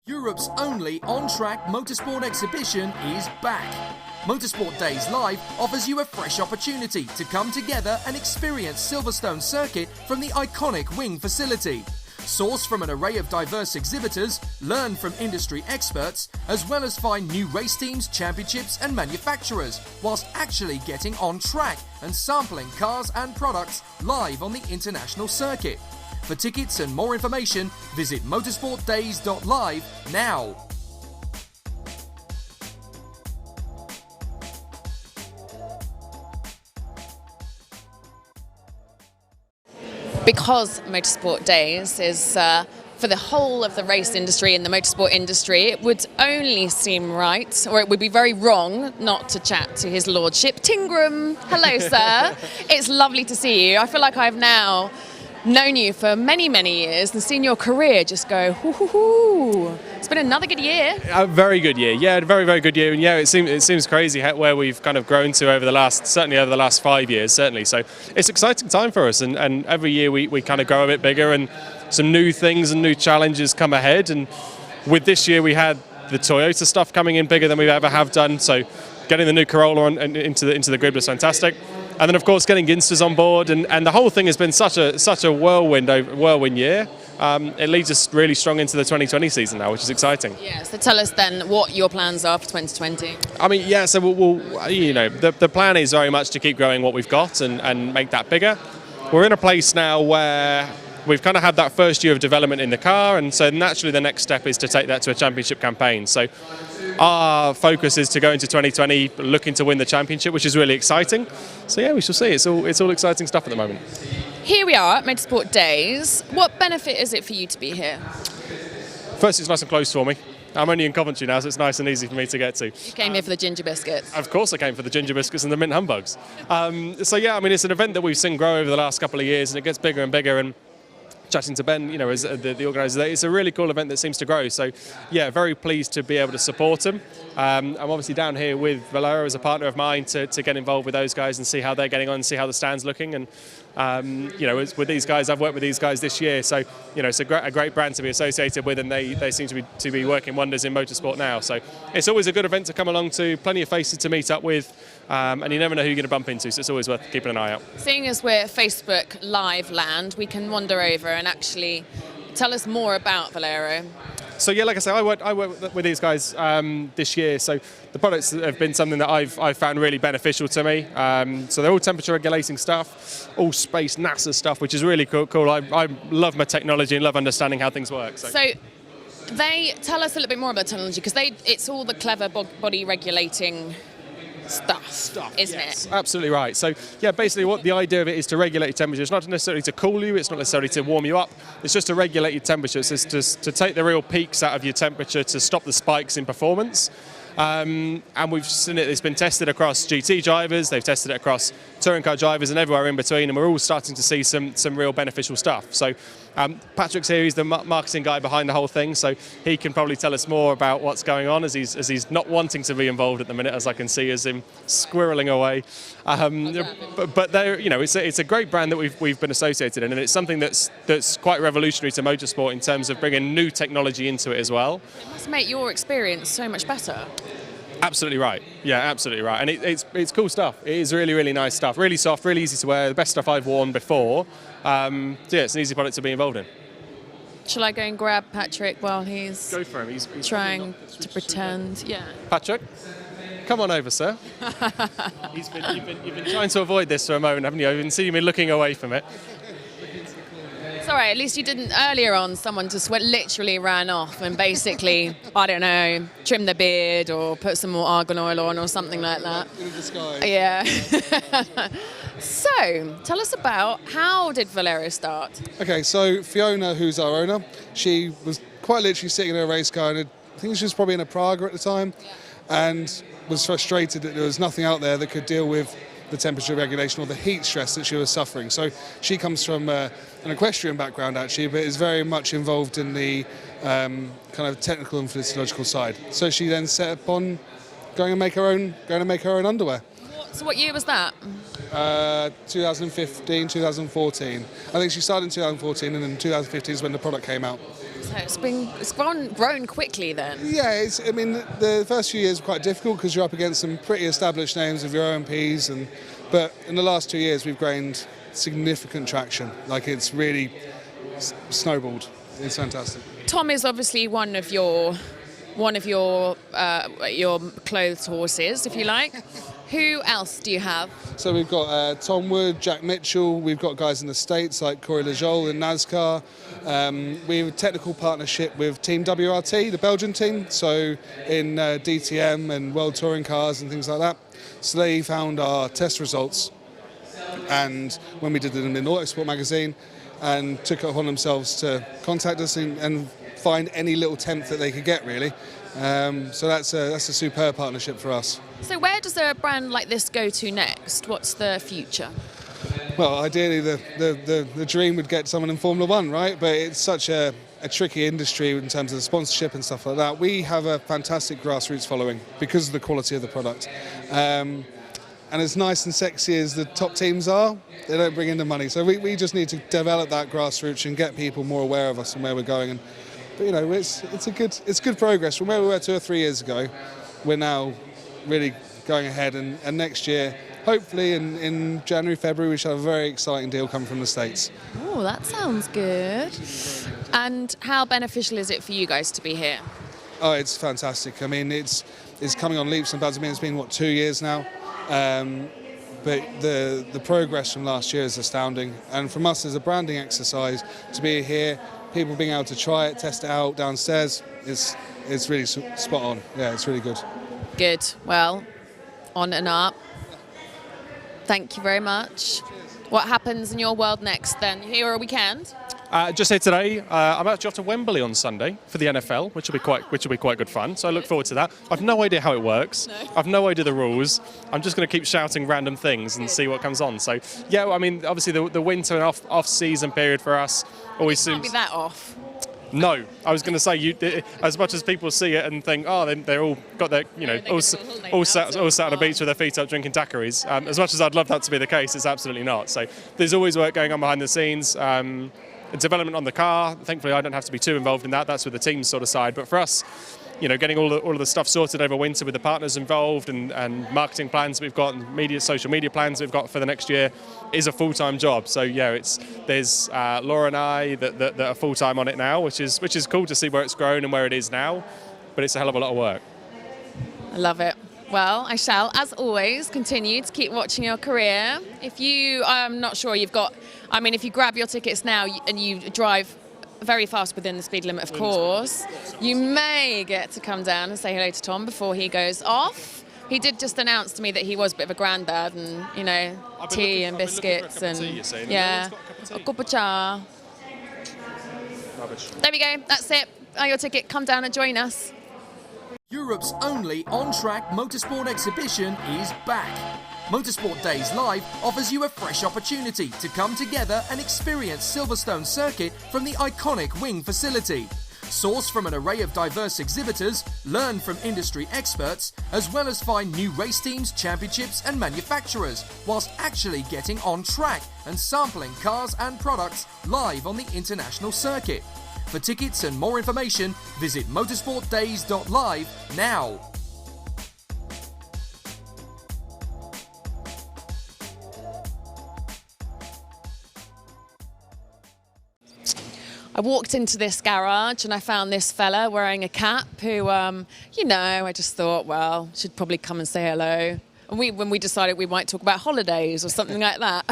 Europe's only on-track motorsport exhibition is back. Motorsport Days Live offers you a fresh opportunity to come together and experience Silverstone Circuit from the iconic wing facility. Source from an array of diverse exhibitors, learn from industry experts, as well as find new race teams, championships and manufacturers, whilst actually getting on track and sampling cars and products live on the international circuit. For tickets and more information, visit motorsportdays.live now. Because Motorsport Days is for the whole of the race industry and the motorsport industry, it would only seem right, or it would be very wrong, not to chat to His Lordship Tingram. Hello, sir. It's lovely to see you. I feel like I've now known you for many, many years and seen your career just go, hoo. It's been another good year. A very good year, yeah, a very, very good year. And yeah, it seems crazy where we've kind of grown to over the last 5 years, certainly. So it's an exciting time for us, and every year we kind of grow a bit bigger and some new things and new challenges come ahead. And with this year we had the Toyota stuff coming in bigger than we've ever have done. So getting the new Corolla into the grid was fantastic. And then, of course, getting Ginsters on board, and the whole thing has been such a whirlwind year. It leads us really strong into the 2020 season now, which is exciting. Yeah, so tell us then what your plans are for 2020. I mean, yeah, so we'll the plan is very much to keep growing what we've got and make that bigger. We're in a place now where we've kind of had that first year of development in the car, and so naturally the next step is to take that to a championship campaign. So our focus is to go into 2020 looking to win the championship, which is really exciting. So yeah, we shall see. It's all exciting stuff at the moment. Here we are at Motorsport Days. What benefit is it for you to be here? First, it's nice and close for me. I'm only in Coventry now, so it's nice and easy for me to get to. You came here for the ginger biscuits. Of course I came for the ginger biscuits and the mint humbugs. So yeah, I mean, it's an event that we've seen grow over the last couple of years, and it gets bigger and bigger. And chatting to Ben, as the organiser, it's a really cool event that seems to grow. So yeah, very pleased to be able to support them. I'm obviously down here with Valero as a partner of mine to get involved with those guys and see how they're getting on and see how the stand's looking. And with these guys, I've worked with these guys this year, so it's a great brand to be associated with, and they seem to be working wonders in motorsport now. So it's always a good event to come along to, plenty of faces to meet up with, and you never know who you're going to bump into, so it's always worth keeping an eye out. Seeing as we're Facebook Live land, we can wander over and actually tell us more about Valero. So yeah, like I say, I work with these guys this year. So the products have been something that I've found really beneficial to me. So they're all temperature regulating stuff, all space NASA stuff, which is really cool. I love my technology and love understanding how things work. So they tell us a little bit more about technology, because it's all the clever body regulating stuff, isn't it? Absolutely right. So yeah, basically what the idea of it is to regulate your temperature. It's not necessarily to cool you, it's not necessarily to warm you up, it's just to regulate your temperature. It's just to take the real peaks out of your temperature to stop the spikes in performance. And we've seen it's been tested across GT drivers, they've tested it across touring car drivers and everywhere in between, and we're all starting to see some real beneficial stuff. So Patrick's here, he's the marketing guy behind the whole thing, so he can probably tell us more about what's going on, as he's not wanting to be involved at the minute, as I can see as him squirreling away. But it's a great brand that we've been associated in, and it's something that's quite revolutionary to motorsport in terms of bringing new technology into it as well. It must make your experience so much better. Absolutely right. Yeah, absolutely right. And it's cool stuff. It is really, really nice stuff. Really soft, really easy to wear. The best stuff I've worn before. So yeah, it's an easy product to be involved in. Shall I go and grab Patrick while he's go for him. He's trying to pretend? Yeah. Patrick, come on over, sir. You've been trying to avoid this for a moment, haven't you? I've been seeing me looking away from it. It's all right, at least you didn't earlier on. Someone just literally ran off and basically, I don't know, trimmed their beard or put some more argan oil on or something like that. In a disguise. Yeah. So, tell us about, how did Valero start? Okay, so Fiona, who's our owner, she was quite literally sitting in her race car, and I think she was probably in a Praga at the time, and was frustrated that there was nothing out there that could deal with the temperature regulation or the heat stress that she was suffering. So she comes from an equestrian background actually, but is very much involved in the kind of technical and physiological side. So she then set upon going to make her own underwear. So what year was that? 2015, 2014. I think she started in 2014, and then 2015 is when the product came out. So it's grown quickly then. Yeah, I mean, the first few years were quite difficult because you're up against some pretty established names of your OMPs, but in the last 2 years we've gained significant traction. Like, it's really snowballed. It's fantastic. Tom is obviously one of your clothes horses, if you like. Who else do you have? So we've got Tom Wood, Jack Mitchell. We've got guys in the States like Corey Lajol in NASCAR. We have a technical partnership with Team WRT, the Belgian team, so in DTM and World Touring Cars and things like that. So they found our test results, and when we did them in Motorsport magazine, and took it upon themselves to contact us and find any little temp that they could get, really. So that's a superb partnership for us. So where does a brand like this go to next? What's the future? Well, ideally the dream would get someone in Formula One, right? But it's such a tricky industry in terms of the sponsorship and stuff like that. We have a fantastic grassroots following because of the quality of the product. And as nice and sexy as the top teams are, they don't bring in the money. So we just need to develop that grassroots and get people more aware of us and where we're going. But you know, it's good progress. From where we were 2 or 3 years ago, we're now really going ahead, and next year, hopefully in January, February, we shall have a very exciting deal coming from the States. Oh, that sounds good. And how beneficial is it for you guys to be here? Oh, it's fantastic. I mean, it's coming on leaps and bounds. I mean, it's been, 2 years now? But the progress from last year is astounding. And from us as a branding exercise, to be here, people being able to try it, test it out downstairs, it's really spot on. Yeah, it's really good. Good. Well, on and up. Thank you very much. What happens in your world next then? You here a weekend? Just here today. I'm actually off to Wembley on Sunday for the NFL, which will be quite good fun. So I look forward to that. I've no idea how it works. No. I've no idea the rules. I'm just going to keep shouting random things and see what comes on. So yeah, I mean, obviously the winter and off-season period for us always Can't seems. be that off. No, I was going to say, as much as people see it and think, oh, they're all got their, all sat on a beach with their feet up drinking daiquiris. As much as I'd love that to be the case, it's absolutely not. So there's always work going on behind the scenes. Development on the car. Thankfully, I don't have to be too involved in that. That's with the team sort of side. But for us, getting all of the stuff sorted over winter with the partners involved and marketing plans we've got and social media plans we've got for the next year is a full-time job. So yeah, there's Laura and I that are full-time on it now, which is cool to see where it's grown and where it is now. But it's a hell of a lot of work. I love it. Well, I shall, as always, continue to keep watching your career. I'm not sure if you grab your tickets now and you drive very fast within the speed limit, of course, you may get to come down and say hello to Tom before he goes off. He did just announce to me that he was a bit of a granddad and, tea and biscuits and, yeah, a cup of cha. There we go, that's it. Your ticket, come down and join us. Europe's only on-track motorsport exhibition is back. Motorsport Days Live offers you a fresh opportunity to come together and experience Silverstone Circuit from the iconic wing facility. Source from an array of diverse exhibitors, learn from industry experts, as well as find new race teams, championships and manufacturers, whilst actually getting on track and sampling cars and products live on the international circuit. For tickets and more information, visit motorsportdays.live now. I walked into this garage and I found this fella wearing a cap who, I just thought, well, should probably come and say hello. And when we decided we might talk about holidays or something like that.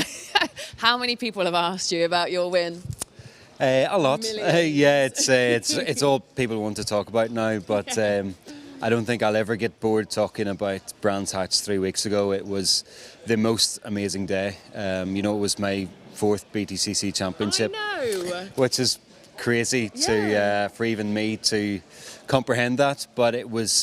How many people have asked you about your win? A lot. Yeah, it's all people want to talk about now, but I don't think I'll ever get bored talking about Brands Hatch 3 weeks ago. It was the most amazing day. It was my 4th BTCC championship, which is crazy for even me to comprehend that, but it was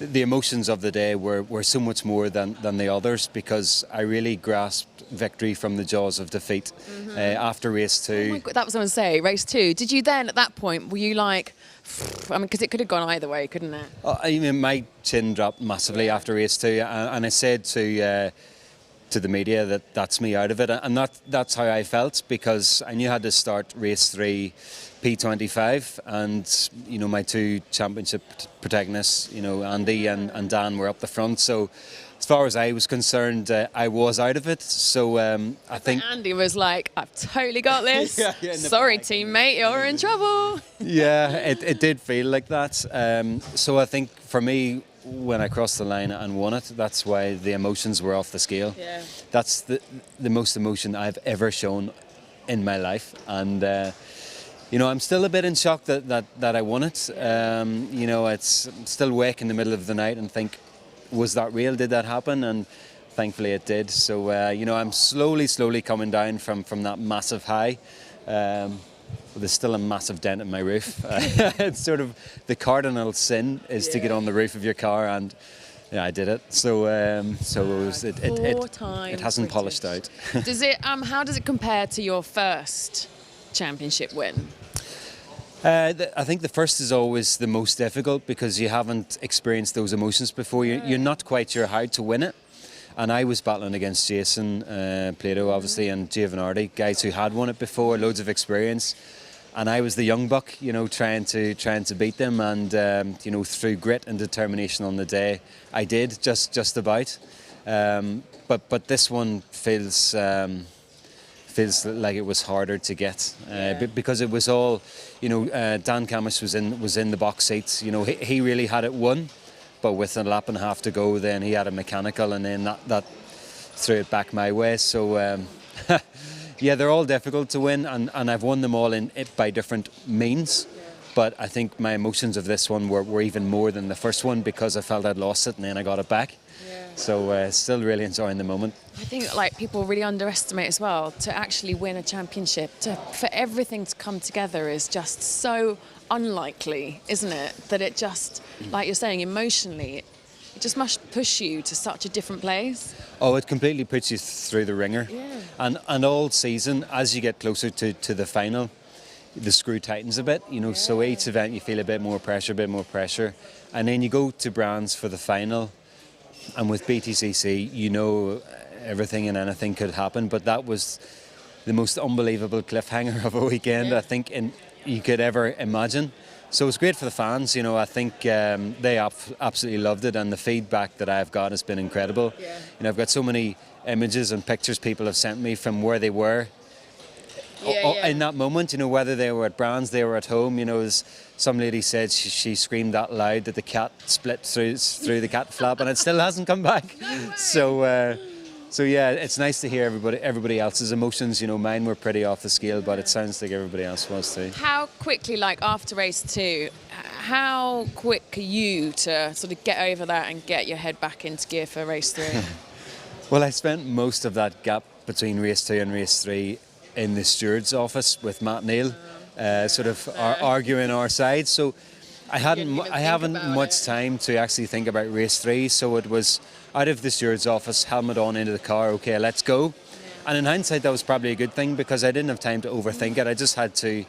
the emotions of the day were so much more than the others, because I really grasped victory from the jaws of defeat after race 2. Oh my God, that was what I was going to say, race 2. Did you then, at that point, were you like, because it could have gone either way, couldn't it? My chin dropped massively after race 2, and I said to to the media that's me out of it, and that's how I felt, because I knew I had to start race 3 P25, and my 2 championship protagonists, Andy and Dan, were up the front. So as far as I was concerned, I was out of it. So I think Andy was like, I've totally got this. Sorry, teammate, you're in trouble. Yeah, it did feel like that. So I think for me, when I crossed the line and won it, that's why the emotions were off the scale. Yeah. That's the most emotion I've ever shown in my life. And I'm still a bit in shock that I won it. I'm still awake in the middle of the night and think, was that real? Did that happen? And thankfully it did. So, I'm slowly coming down from that massive high. There's still a massive dent in my roof. It's sort of the cardinal sin is to get on the roof of your car, and I did it. So, it hasn't polished out. Does it? How does it compare to your first championship win? I think the first is always the most difficult, because you haven't experienced those emotions before. You're not quite sure how to win it. And I was battling against Jason Plato, obviously, and Giovanardi, guys who had won it before, loads of experience. And I was the young buck, trying to beat them. And through grit and determination on the day, I did just about. But this one feels like it was harder to get, because it was all, Dan Camish was in the box seats. He really had it won. But with a lap and a half to go, then he had a mechanical, and then that threw it back my way. So, they're all difficult to win, and I've won them all by different means. But I think my emotions of this one were even more than the first one, because I felt I'd lost it and then I got it back. So still really enjoying the moment. I think people really underestimate as well, to actually win a championship, for everything to come together is just so unlikely, isn't it? That it just, like you're saying, emotionally, it just must push you to such a different place. Oh, it completely puts you through the ringer. Yeah. And all season, as you get closer to the final, the screw tightens a bit, so each event you feel a bit more pressure. And then you go to Brands for the final, and with BTCC, everything and anything could happen, but that was the most unbelievable cliffhanger of a weekend I think you could ever imagine. So it's great for the fans. I think they absolutely loved it, and the feedback that I've got has been incredible. I've got so many images and pictures people have sent me from where they were in that moment, whether they were at Brands, they were at home. As some lady said, she screamed that loud that the cat split through the cat flap, and it still hasn't come back. So it's nice to hear everybody else's emotions. Mine were pretty off the scale, but it sounds like everybody else was too. How quickly, after race 2, how quick are you to sort of get over that and get your head back into gear for race 3? Well, I spent most of that gap between race 2 and race 3 in the steward's office with Matt Neal, arguing our side. So I haven't much time to actually think about race 3. So it was out of the steward's office, helmet on, into the car. Okay, let's go. And in hindsight, that was probably a good thing, because I didn't have time to overthink it. I just had to.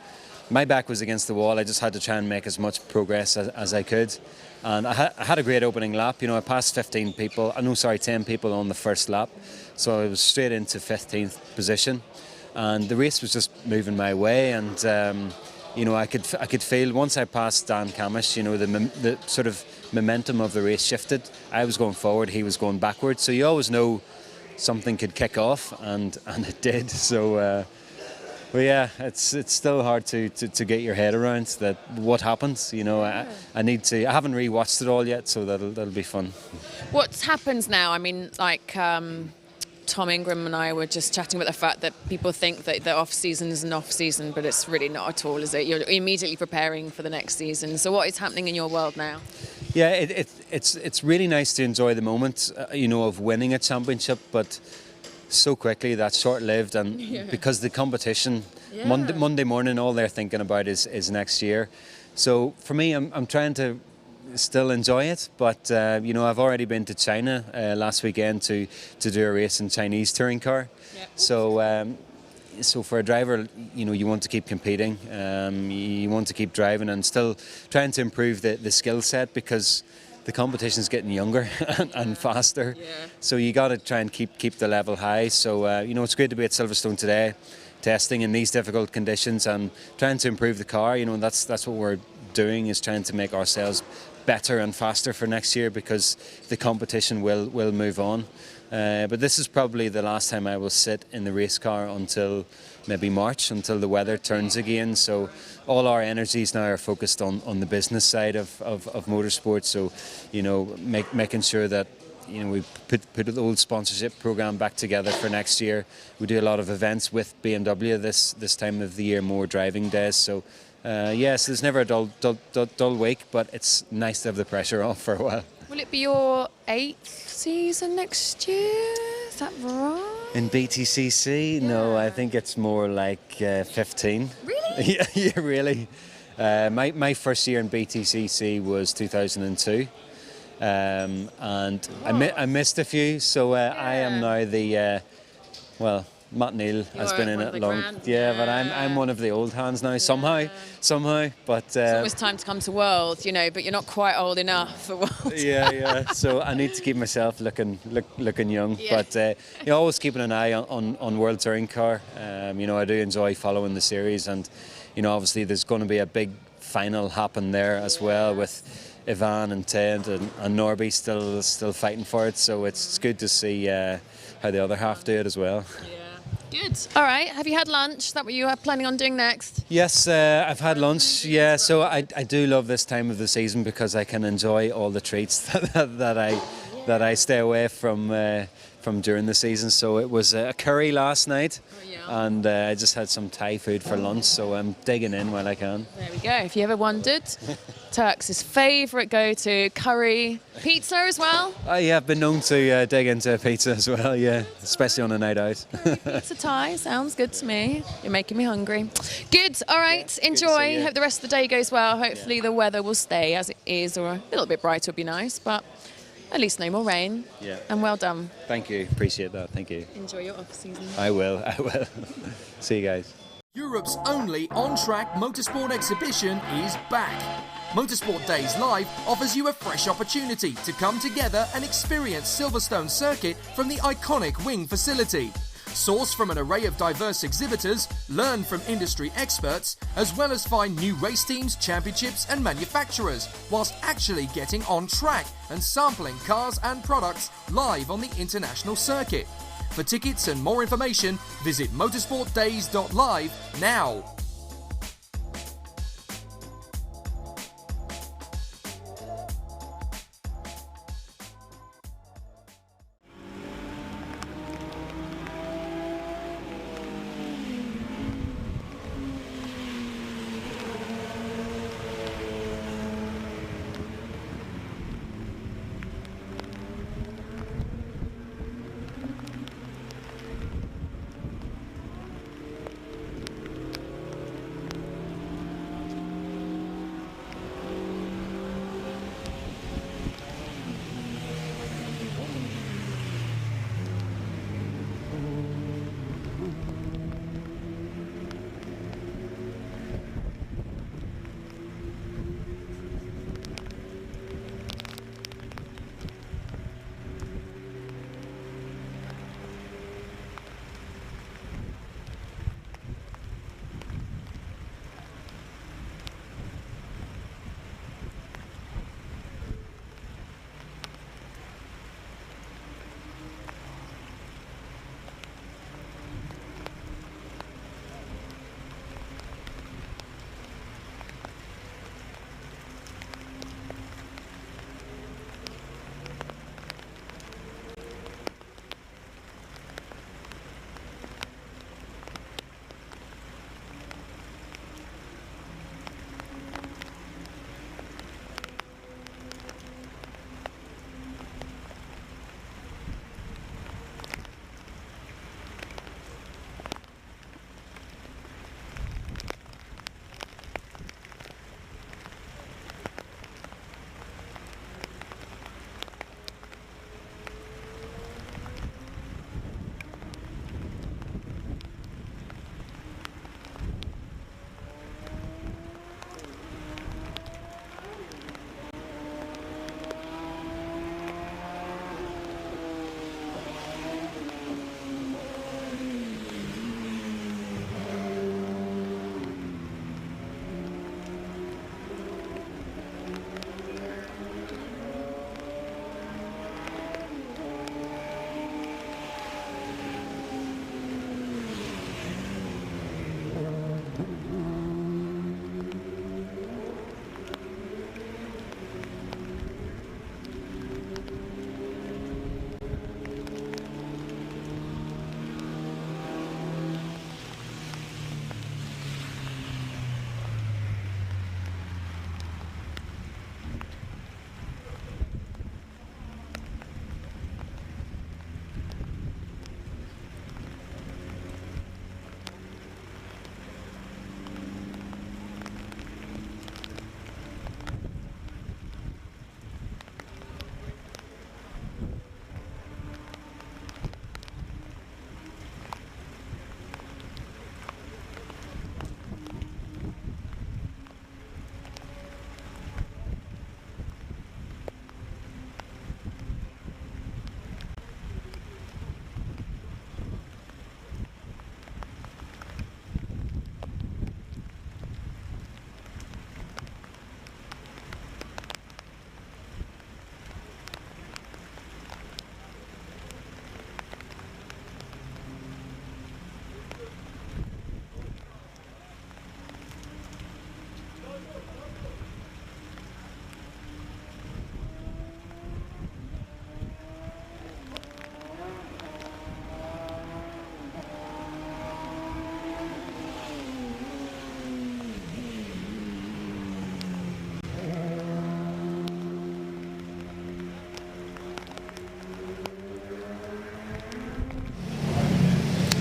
My back was against the wall. I just had to try and make as much progress as I could. And I had a great opening lap. I passed 10 people on the first lap. So I was straight into 15th position. And the race was just moving my way, and I could feel once I passed Dan Camish, the sort of momentum of the race shifted. I was going forward, he was going backwards. So you always know something could kick off, and it did. So, it's still hard to get your head around that what happens. I haven't rewatched it all yet, so that'll be fun. What happens now? I mean, Tom Ingram and I were just chatting about the fact that people think that the off-season is an off-season, but it's really not at all, is it? You're immediately preparing for the next season. So what is happening in your world now? Yeah, it's really nice to enjoy the moment, of winning a championship, but so quickly that's short-lived, and because the competition, Monday morning, all they're thinking about is next year. So for me, I'm trying to still enjoy it, but I've already been to China last weekend to do a race in Chinese touring car. So for a driver, you want to keep competing, you want to keep driving and still trying to improve the skill set, because the competition's getting younger and faster. Yeah. So you got to try and keep the level high. So it's great to be at Silverstone today, testing in these difficult conditions and trying to improve the car. That's what we're doing, is trying to make ourselves better and faster for next year, because the competition will move on. But this is probably the last time I will sit in the race car until maybe March, until the weather turns again. So all our energies now are focused on the business side of motorsport. So, making sure that we put the old sponsorship program back together for next year. We do a lot of events with BMW this time of the year, more driving days. So yes, there's never a dull week, but it's nice to have the pressure off for a while. Will it be your 8th season next year? Is that right? In BTCC? Yeah. No, I think it's more like 15. Really? Yeah, really. My first year in BTCC was 2002. And I missed a few, so I am now the Matt Neal has been in it long. But I'm one of the old hands now, somehow. But it's almost time to come to World, but you're not quite old enough for World. yeah. So I need to keep myself looking young. Yeah. But always keeping an eye on World Touring Car. I do enjoy following the series, and obviously there's going to be a big final happen there as well, with Ivan and Ted and Norby still fighting for it. So it's good to see how the other half do it as well. Yeah. Good. All right. Have you had lunch? Is that what you are planning on doing next? Yes, I've had lunch. Yeah, so I do love this time of the season, because I can enjoy all the treats that I stay away from during the season. So it was a curry last night, and I just had some Thai food for lunch. So I'm digging in while I can. There we go. If you ever wondered, Turks' favourite go-to, curry, pizza as well. Yeah, I've been known to dig into a pizza as well. Yeah, especially on a night out. Pizza Thai sounds good to me. You're making me hungry. Good. All right. Yeah, enjoy. Hope the rest of the day goes well. Hopefully the weather will stay as it is, or a little bit brighter would be nice, but at least no more rain. Yeah. And well done. Thank you. Appreciate that. Thank you. Enjoy your off-season. I will. See you guys. Europe's only on-track motorsport exhibition is back. Motorsport Days Live offers you a fresh opportunity to come together and experience Silverstone Circuit from the iconic wing facility. Source from an array of diverse exhibitors, learn from industry experts, as well as find new race teams, championships and manufacturers, whilst actually getting on track and sampling cars and products live on the international circuit. For tickets and more information, visit motorsportdays.live now.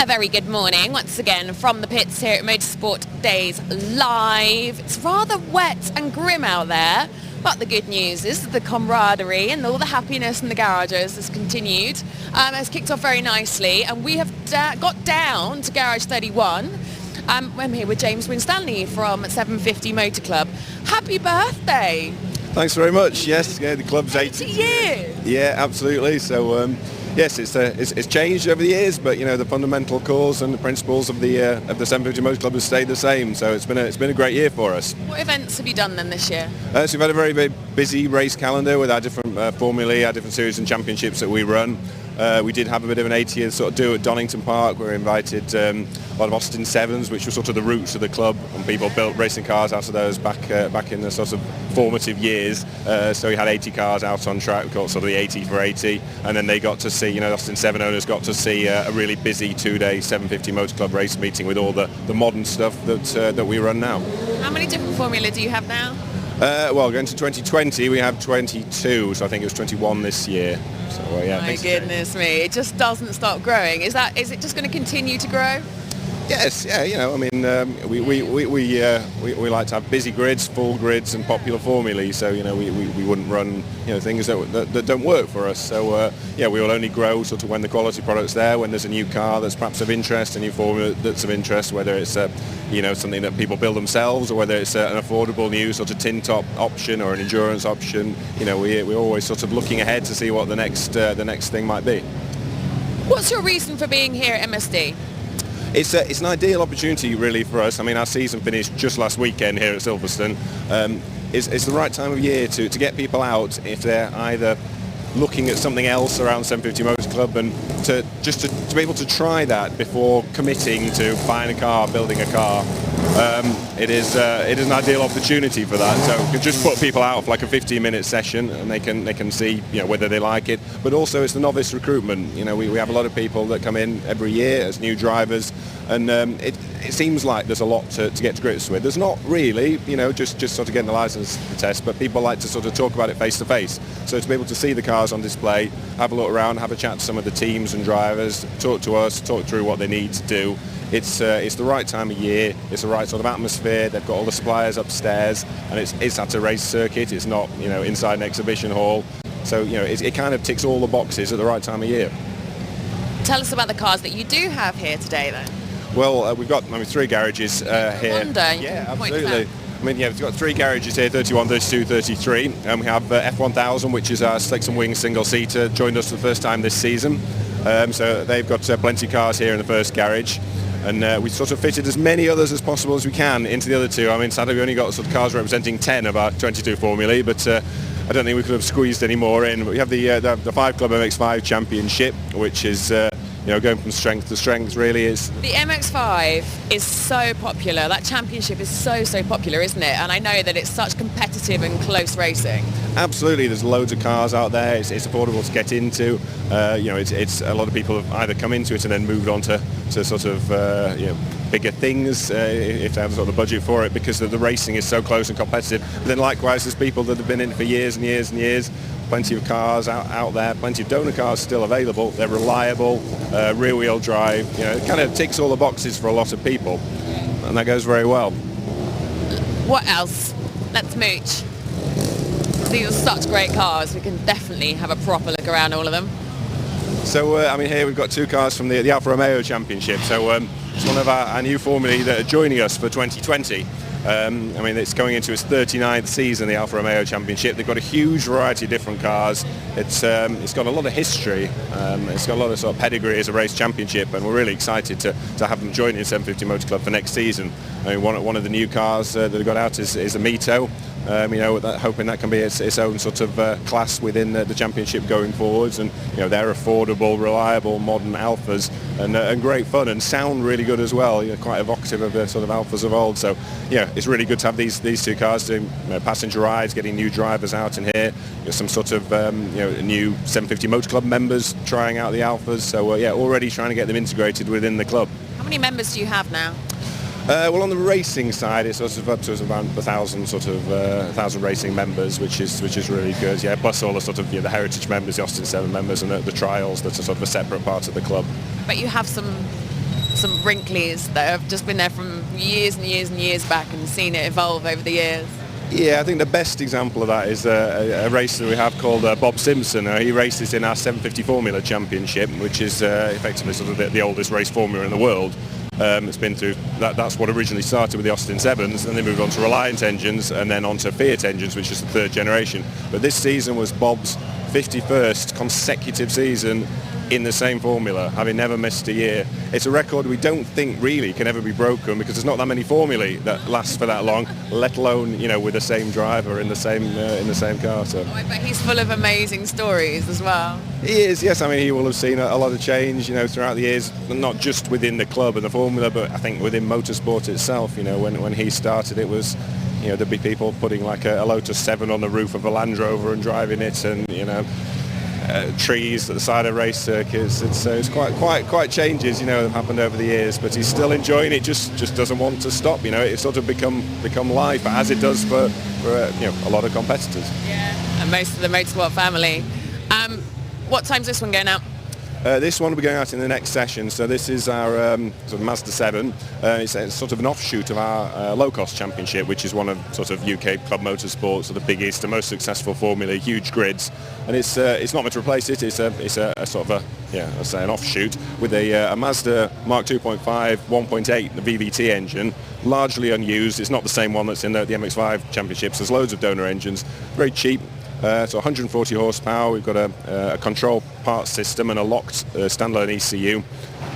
A very good morning once again from the pits here at Motorsport Days Live. It's rather wet and grim out there, but the good news is that the camaraderie and all the happiness in the garages has continued. Has kicked off very nicely, and we have got down to Garage 31. I'm here with James Winstanley from 750 Motor Club. Happy birthday! Thanks very much. Yes, yeah, the club's 80 years. Yeah, absolutely. So yes, it's changed over the years, but you know the fundamental cause and the principles of the 750 Motor Club have stayed the same. So it's been a great year for us. What events have you done then this year? So we've had a very, very busy race calendar with our different formulae, our different series and championships that we run. We did have a bit of an 80th sort of do at Donington Park. We were invited a lot of Austin 7s, which were sort of the roots of the club, and people built racing cars out of those back in the sort of formative years. So we had 80 cars out on track. We called it sort of the 80 for 80, and then they got to see, Austin 7 owners got to see a really busy 2-day 750 Motor Club race meeting with all the modern stuff that we run now. How many different formula do you have now? Well, going to 2020, we have 22, so I think it was 21 this year. So, yeah. My goodness me, it just doesn't stop growing. Is it just going to continue to grow? Yes, yeah, we like to have busy grids, full grids and popular formulae, so we wouldn't run things that don't work for us. So we will only grow sort of when the quality product's there, when there's a new car that's perhaps of interest, a new formula that's of interest, whether it's something that people build themselves or whether it's an affordable new sort of tin top option or an endurance option. We're always sort of looking ahead to see what the next thing might be. What's your reason for being here at MSD? It's an ideal opportunity really for us. I mean, our season finished just last weekend here at Silverstone. It's the right time of year to get people out if they're either looking at something else around 750 Motor Club, and to be able to try that before committing to buying a car, building a car. It is an ideal opportunity for that. So we can just put people out for like a 15-minute session, and they can see whether they like it. But also it's the novice recruitment. We have a lot of people that come in every year as new drivers, and it seems like there's a lot to get to grips with. There's not really, just sort of getting the license test, but people like to sort of talk about it face to face. So to be able to see the cars on display, have a look around, have a chat to some of the teams and drivers, talk to us, talk through what they need to do. It's the right time of year. It's the right sort of atmosphere. They've got all the suppliers upstairs, and it's at a race circuit. It's not inside an exhibition hall. So it kind of ticks all the boxes at the right time of year. Tell us about the cars that you do have here today, then. Well, we've got 3 garages here. Yeah, absolutely. We've got 3 garages here, 31, 32, 33, and we have F1000, which is our Slicks and Wings single-seater, joined us for the first time this season. So they've got plenty of cars here in the first garage, and we sort of fitted as many others as possible as we can into the other 2. I mean, sadly we only got sort of cars representing 10 of our 22 formulae, but I don't think we could have squeezed any more in. But we have the 5 Club MX-5 Championship, which is going from strength to strength, really is. The MX-5 is so popular. That championship is so popular, isn't it? And I know that it's such competitive and close racing. Absolutely, there's loads of cars out there. It's affordable to get into. It's a lot of people have either come into it and then moved on to sort of bigger things if they have sort of budget for it, because the racing is so close and competitive. But then likewise, there's people that have been in it for years and years and years. Plenty of cars out there, plenty of donor cars still available. They're reliable, rear-wheel drive. It kind of ticks all the boxes for a lot of people, and that goes very well. What else? Let's mooch. These are such great cars. We can definitely have a proper look around all of them. So, here we've got 2 cars from the Alfa Romeo Championship. So it's one of our new formulae that are joining us for 2020. It's going into its 39th season, the Alfa Romeo Championship. They've got a huge variety of different cars. It's got a lot of history. It's got a lot of sort of pedigree as a race championship, and we're really excited to have them join in 750 Motor Club for next season. One of the new cars that have got out is a Mito. Hoping that can be its own sort of class within the championship going forwards, and they're affordable, reliable, modern Alphas, and great fun and sound really good as well. Quite evocative of the sort of Alphas of old. So it's really good to have these 2 cars doing passenger rides, getting new drivers out in here. Some sort of new 750 Motor Club members trying out the Alphas. So already trying to get them integrated within the club. How many members do you have now? Well, on the racing side, it's sort of up to around 1,000 racing members, which is really good. Yeah, plus all the sort of the heritage members, the Austin 7 members, and the trials. That's a sort of a separate part of the club. But you have some some Wrinkleys that have just been there from years and years and years back and seen it evolve over the years. Yeah, I think the best example of that is a race that we have called Bob Simpson. He races in our 750 Formula Championship, which is effectively sort of the oldest race formula in the world. It's been through that's what originally started with the Austin 7s, and they moved on to Reliant engines and then on to Fiat engines, which is the third generation. But this season was Bob's 51st consecutive season in the same formula, having never missed a year. It's a record we don't think really can ever be broken, because there's not that many formulae that last for that long, let alone, you know, with the same driver in the same car. So. I bet he's full of amazing stories as well. He is, yes. I mean, he will have seen a lot of change, you know, throughout the years, not just within the club and the formula, but I think within motorsport itself. You know, when he started, it was, you know, there'd be people putting like a Lotus 7 on the roof of a Land Rover and driving it, and, you know, trees at the side of race circuits. It's quite changes, you know, that have happened over the years, but he's still enjoying it, just doesn't want to stop, you know. It's sort of become life, as it does for you know, a lot of competitors. Yeah, and most of the motorsport family. What time's this one going out? This one will be going out in the next session. So this is our sort of Mazda 7. It's sort of an offshoot of our low-cost championship, which is one of sort of UK club motorsports, the biggest and most successful formula, huge grids. And it's not meant to replace it. It's a sort of let's say an offshoot with a Mazda Mark 2.5 1.8 the VVT engine, largely unused. It's not the same one that's in the MX-5 championships. There's loads of donor engines, very cheap. So 140 horsepower, we've got a control parts system and a locked standalone ECU.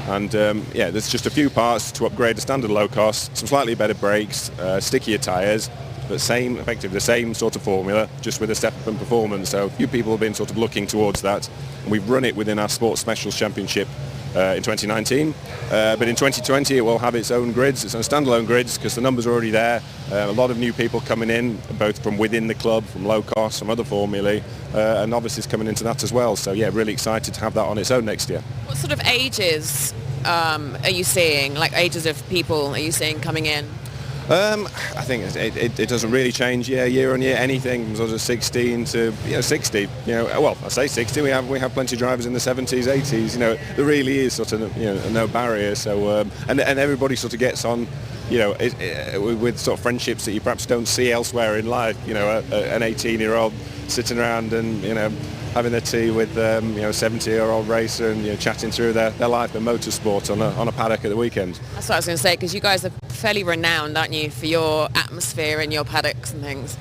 And yeah, there's just a few parts to upgrade the standard low cost, some slightly better brakes, stickier tyres, but effectively the same sort of formula, just with a step up in performance. So a few people have been sort of looking towards that. And we've run it within our Sports Specials Championship in 2019, but in 2020 it will have its own grids, its own standalone grids, because the numbers are already there. A lot of new people coming in, both from within the club, from low cost, from other formulae, and novices coming into that as well. So yeah, really excited to have that on its own next year. What sort of ages are you seeing, like ages of people are you seeing coming in? I think it doesn't really change year on year. Anything from sort of 16 to 60. You know, well, I say 60. We have plenty of drivers in the 70s, 80s. You know, there really is sort of no barrier. So and everybody sort of gets on. You know, with sort of friendships that you perhaps don't see elsewhere in life. You know, an 18-year-old sitting around and having a tea with a 70-year-old racer and chatting through their life and motorsport on a paddock at the weekend. That's what I was going to say, because you guys are fairly renowned, aren't you, for your atmosphere and your paddocks and things?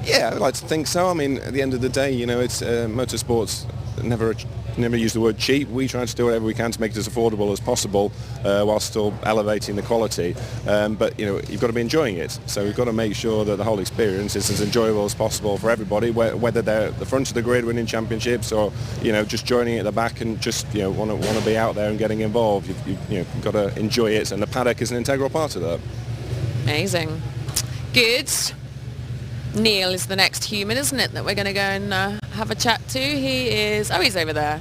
Yeah, I'd like to think so. I mean, at the end of the day, it's motorsport's never use the word cheap. We try to do whatever we can to make it as affordable as possible while still elevating the quality. But you've got to be enjoying it. So we've got to make sure that the whole experience is as enjoyable as possible for everybody, whether they're at the front of the grid winning championships or just joining at the back and just want to be out there and getting involved. You've got to enjoy it, and the paddock is an integral part of that. Amazing. Good. Neil is the next human, isn't it, that we're going to go and have a chat to? He's over there.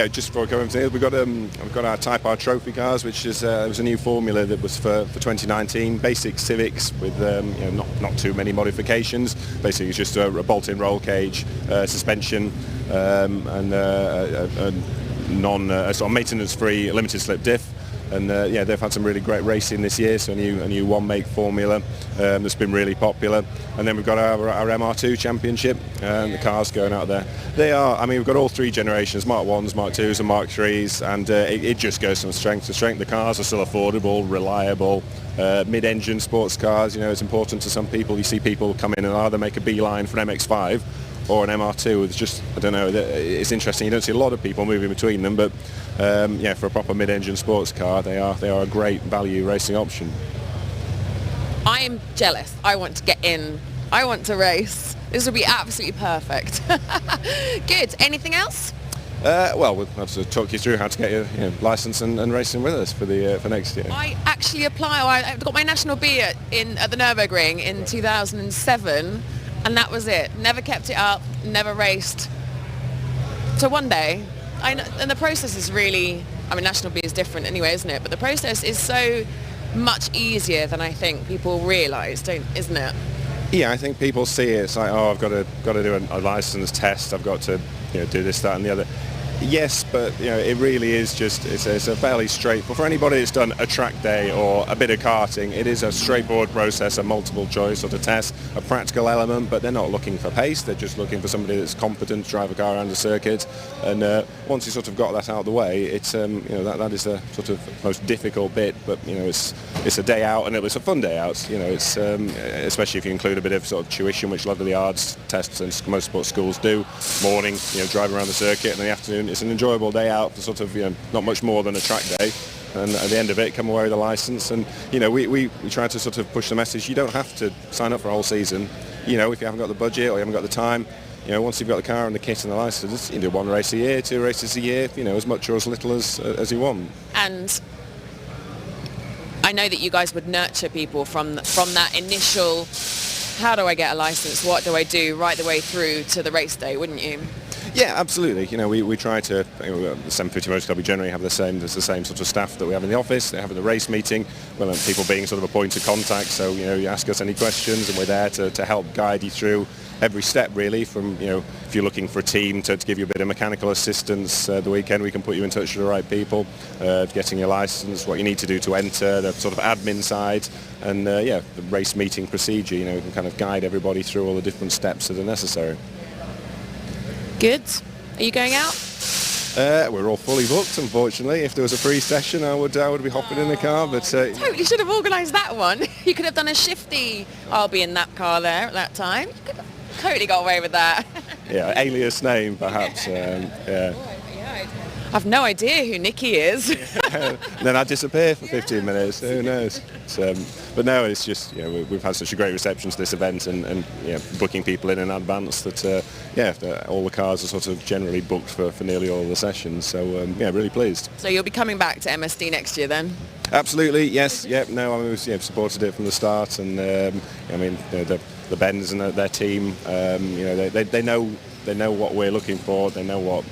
Just before coming to Neil, we've got our Type R trophy cars, which is was a new formula that was for 2019. Basic Civics with not too many modifications. Basically, it's just a bolt-in roll cage, suspension, and a sort of maintenance-free limited slip diff. And they've had some really great racing this year, so a new one-make formula that's been really popular. And then we've got our MR2 championship, and the cars going out there. We've got all three generations, Mark 1s, Mark 2s and Mark 3s, and it just goes from strength to strength. The cars are still affordable, reliable, mid-engine sports cars. It's important to some people. You see people come in and either make a beeline for an MX-5 or an MR2. It's just, I don't know, it's interesting. You don't see a lot of people moving between them, but for a proper mid-engine sports car, they are a great value racing option. I am jealous. I want to get in. I want to race. This will be absolutely perfect. Good. Anything else? We'll have to talk you through how to get your license and racing with us for next year. I actually I got my National B at the Nürburgring in 2007, and that was it. Never kept it up. Never raced. So one day. And the process is really, National B is different anyway, isn't it? But the process is so much easier than I think people realise, isn't it? Yeah, I think people see it. It's like, I've got to do a license test. I've got to do this, that, and the other. Yes, but it really is just it's a fairly straightforward for anybody that's done a track day or a bit of karting. It is a straightforward process, a multiple choice sort of test, a practical element, but they're not looking for pace. They're just looking for somebody that's competent to drive a car around the circuit. And once you sort of got that out of the way, it's that is the sort of most difficult bit. But it's a day out, and it was a fun day out. It's especially if you include a bit of sort of tuition, which a lot of the arts tests and motorsport schools do. Morning, driving around the circuit, and in the afternoon it's an enjoyable day out for sort of not much more than a track day, and at the end of it come away with a license. And we try to sort of push the message, you don't have to sign up for a whole season. If you haven't got the budget or you haven't got the time, once you've got the car and the kit and the license, you do one race a year, 2 races a year, as much or as little as you want. And I know that you guys would nurture people from that initial, how do I get a license, what do I do, right the way through to the race day, wouldn't you? Yeah, absolutely. We try to, the 750 Motor Club, we generally have the same sort of staff that we have in the office, they have in the race meeting, well, and people being sort of a point of contact, so, you ask us any questions and we're there to help guide you through every step really, from, if you're looking for a team to give you a bit of mechanical assistance the weekend, we can put you in touch with the right people, getting your license, what you need to do to enter, the sort of admin side, and the race meeting procedure, we can kind of guide everybody through all the different steps that are necessary. Good. Are you going out? We're all fully booked, unfortunately. If there was a free session, I would be hopping in the car, but... Totally should have organised that one. You could have done a shifty, I'll be in that car there at that time. You could have totally got away with that. Yeah, alias name, perhaps. Yeah. I've no idea who Nicky is. And then I disappear for 15 minutes. Who knows? But no, it's just we've had such a great reception to this event, and booking people in advance that all the cars are sort of generally booked for nearly all of the sessions. So really pleased. So you'll be coming back to MSD next year then? Absolutely, yes. Yep. No, I was supported it from the start, and the Bens and their team, they know what we're looking for. They know what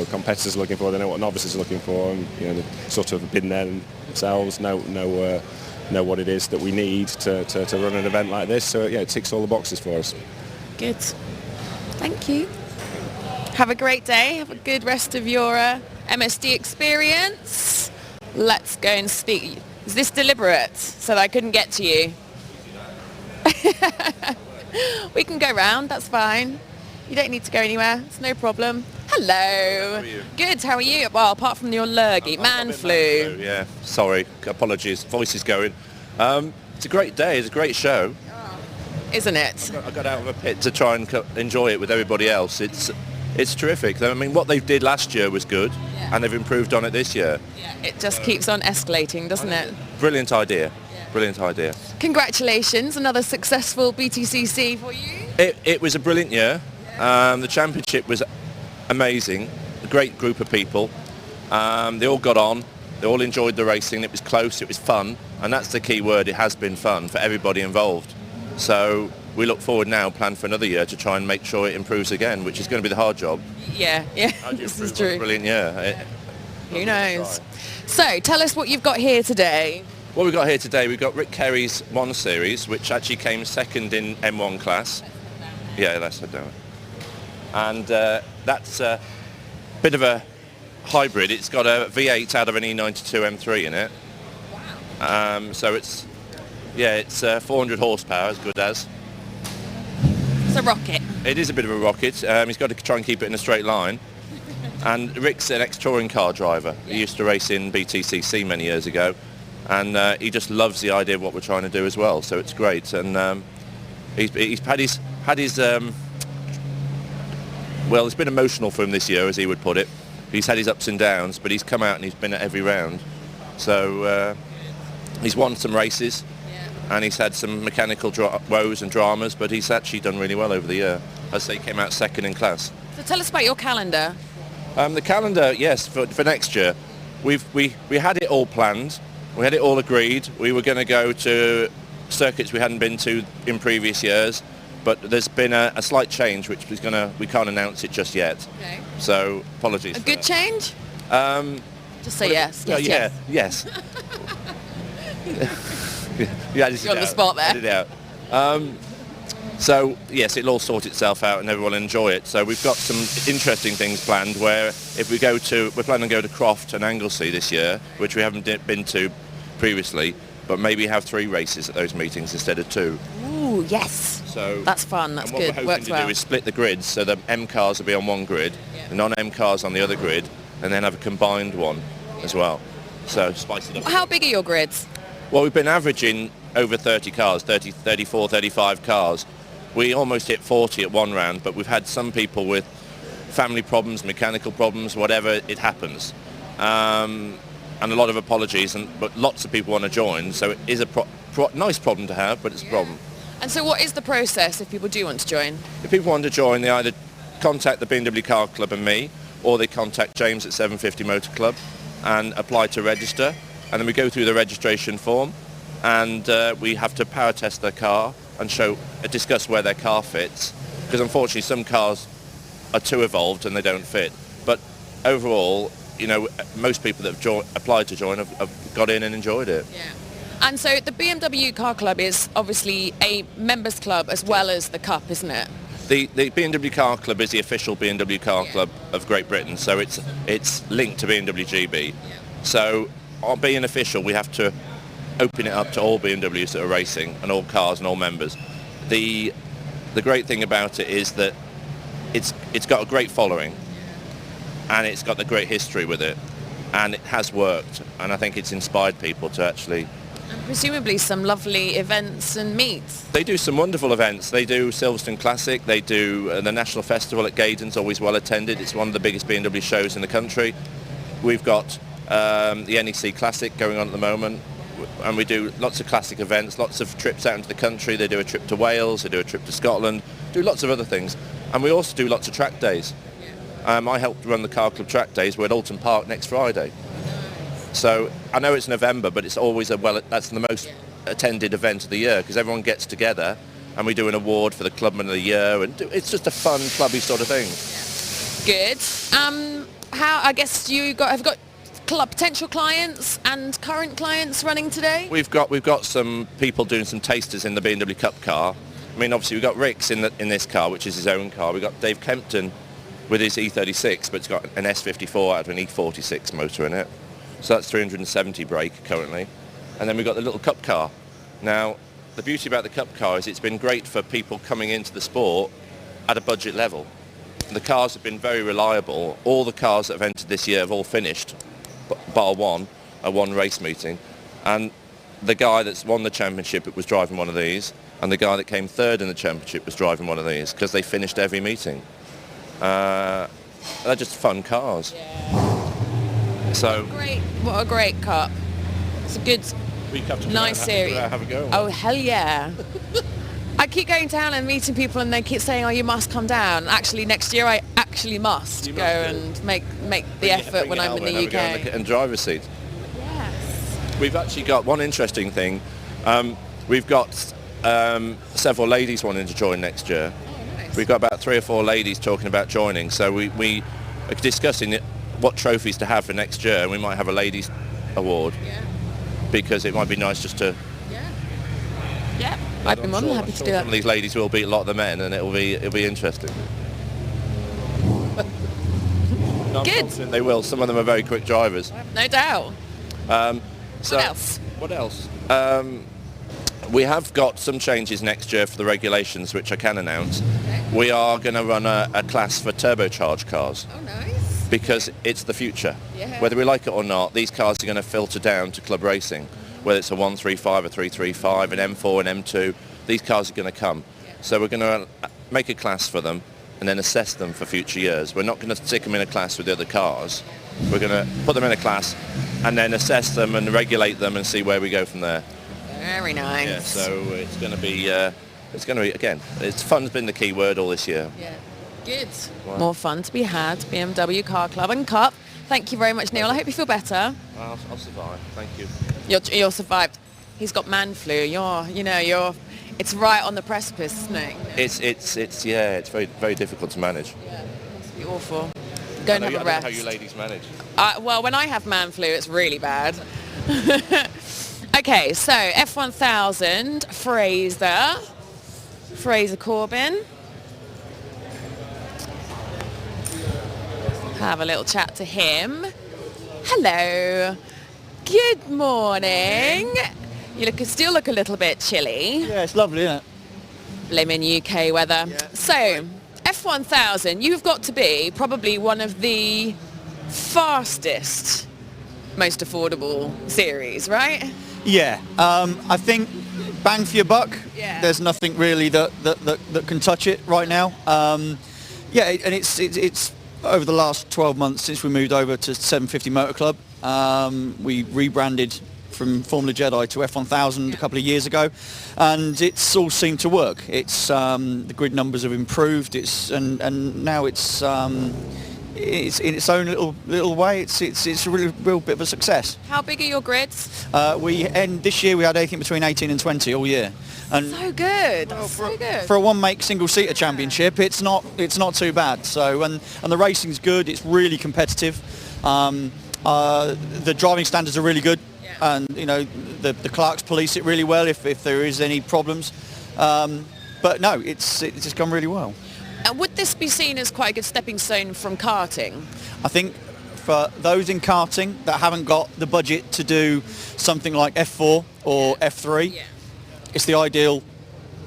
competitors are looking for. They know what novices are looking for, and they've sort of been there themselves. Know what it is that we need to run an event like this. So it ticks all the boxes for us. Good. Thank you. Have a great day. Have a good rest of your MSD experience. Let's go and speak. Is this deliberate so that I couldn't get to you? We can go round. That's fine. You don't need to go anywhere. It's no problem. Hello. How are you? Good. How are you? Well, apart from your lurgy, man flu. Yeah. Sorry. Apologies. Voice is going. It's a great day. It's a great show. Isn't it? I got out of a pit to try and enjoy it with everybody else. It's terrific. I mean, what they did last year was good, and they've improved on it this year. Yeah. It just keeps on escalating, doesn't it? Brilliant idea. Brilliant idea. Congratulations. Another successful BTCC for you. It was a brilliant year. The championship was amazing. A great group of people. They all got on. They all enjoyed the racing. It was close. It was fun. And that's the key word. It has been fun for everybody involved. So we look forward now, plan for another year to try and make sure it improves again, which is going to be the hard job. Yeah. This is true. Brilliant year. Who knows? So tell us what you've got here today. What we've got here today, we've got Rick Kerry's 1 Series, which actually came second in M1 class. Yeah, that's it. And that's a bit of a hybrid. It's got a V8 out of an E92 M3 in it. Wow. So it's 400 horsepower, as good as. It's a rocket. It is a bit of a rocket. He's got to try and keep it in a straight line. And Rick's an ex-touring car driver. He used to race in BTCC many years ago. And he just loves the idea of what we're trying to do as well. So it's great. And he's had his well, it's been emotional for him this year, as he would put it. He's had his ups and downs, but he's come out and he's been at every round. So he's won some races, and he's had some mechanical woes and dramas, but he's actually done really well over the year. As I say, he came out second in class. So tell us about your calendar. The calendar, yes, for next year. We had it all planned. We had it all agreed. We were going to go to circuits we hadn't been to in previous years. But there's been a slight change, which we can't announce it just yet. Okay. So apologies. A good change? Just say yes. Yes. Yes. Yeah, You're on the spot there. Get it out. So yes, it'll all sort itself out and everyone will enjoy it. So we've got some interesting things planned where if we're planning to go to Croft and Anglesey this year, which we haven't been to previously, but maybe have 3 races at those meetings instead of 2. Ooh, yes. So that's fun. That's good. What we're hoping to do is split the grids so the M cars will be on one grid, the non-M cars on the other grid, and then have a combined one as well. So spice it up. How big are your grids? Well, we've been averaging over 30 cars, 30, 34, 35 cars. We almost hit 40 at one round, but we've had some people with family problems, mechanical problems, whatever, it happens. And a lot of apologies, but lots of people want to join, so it is a nice problem to have, but it's a problem. And so what is the process if people do want to join? If people want to join, they either contact the BMW Car Club and me, or they contact James at 750 Motor Club and apply to register. And then we go through the registration form, and we have to power test their car and discuss where their car fits, because unfortunately some cars are too evolved and they don't fit. But overall, you know, most people that have applied to join have got in and enjoyed it. Yeah. And so the BMW Car Club is obviously a members club as well as the Cup, isn't it? The BMW Car Club is the official BMW Car Club of Great Britain, so it's linked to BMW GB. Yeah. So on being official, we have to open it up to all BMWs that are racing and all cars and all members. The great thing about it is that it's got a great following, and it's got a great history with it, and it has worked, and I think it's inspired people to actually... And presumably some lovely events and meets. They do some wonderful events. They do Silverstone Classic, they do the National Festival at Gaydon's, always well attended. It's one of the biggest BMW shows in the country. We've got the NEC Classic going on at the moment, and we do lots of classic events, lots of trips out into the country. They do a trip to Wales, they do a trip to Scotland, do lots of other things. And we also do lots of track days. I helped run the Car Club track days. We're at Alton Park next Friday. So I know it's November, but it's always that's the most attended event of the year, because everyone gets together and we do an award for the Clubman of the Year, and it's just a fun, clubby sort of thing. Good. I guess have got potential clients and current clients running today? We've got some people doing some tasters in the BMW Cup car. I mean, obviously we've got Rick's in this car, which is his own car. We've got Dave Kempton with his E36, but it's got an S54 out of an E46 motor in it. So that's 370 brake currently. And then we've got the little Cup car. Now, the beauty about the Cup car is it's been great for people coming into the sport at a budget level. The cars have been very reliable. All the cars that have entered this year have all finished, bar one, at one race meeting. And the guy that's won the championship was driving one of these, and the guy that came third in the championship was driving one of these, because they finished every meeting. They're just fun cars. Yeah. So what a great cup. It's a good, nice series. Have a go. Oh, hell yeah. I keep going down and meeting people, and they keep saying, oh, you must come down. Actually, next year I actually must go and make the effort when I'm in the UK. And driver's seat. Yes. We've actually got one interesting thing. We've got several ladies wanting to join next year. Oh, nice. We've got about 3 or 4 ladies talking about joining. So we are discussing what trophies to have for next year, and we might have a ladies award, because it might be nice just to... Yeah, I'd be more than happy to do some of these ladies will beat a lot of the men, and it'll be interesting. No, good. They will. Some of them are very quick drivers. No doubt. What else? We have got some changes next year for the regulations, which I can announce. Okay. We are going to run a class for turbocharged cars. Oh, nice. Because it's the future. Yeah. Whether we like it or not, these cars are going to filter down to club racing. Whether it's a 135, a 335, an M4, an M2, these cars are going to come. Yeah. So we're going to make a class for them and then assess them for future years. We're not going to stick them in a class with the other cars. We're going to put them in a class and then assess them and regulate them and see where we go from there. Very nice. Yeah, so it's going to be again, it's fun's been the key word all this year. Yeah. Good. Wow. More fun to be had. BMW Car Club and Cup. Thank you very much, Neil. I hope you feel better. I'll survive. Thank you. You'll survive. He's got man flu. It's right on the precipice, isn't it? It's very, very difficult to manage. Yeah, it must be awful. Go and have a rest. I don't know how you ladies manage. Well, when I have man flu, it's really bad. Okay, so F1000, Fraser. Fraser Corbin. Have a little chat to him. Hello. Good morning. You still look a little bit chilly. Yeah, it's lovely, isn't it? Blaming UK weather. Yeah. So, F1000, you've got to be probably one of the fastest, most affordable series, right? Yeah, I think bang for your buck. Yeah. There's nothing really that can touch it right now. Yeah, and it's over the last 12 months since we moved over to 750 Motor Club. We rebranded from Formula Jedi to F1000 a couple of years ago, and it's all seemed to work. It's the grid numbers have improved. And now it's in its own little way. It's a real bit of a success. How big are your grids? This year we had anything between 18 and 20 all year. And so good. That's so good. For a one-make single-seater championship, it's not too bad. So and the racing's good. It's really competitive. The driving standards are really good. And the clerks police it really well if there is any problems, but no, it's just gone really well. And would this be seen as quite a good stepping stone from karting? I think for those in karting that haven't got the budget to do something like F4 or F3, it's the ideal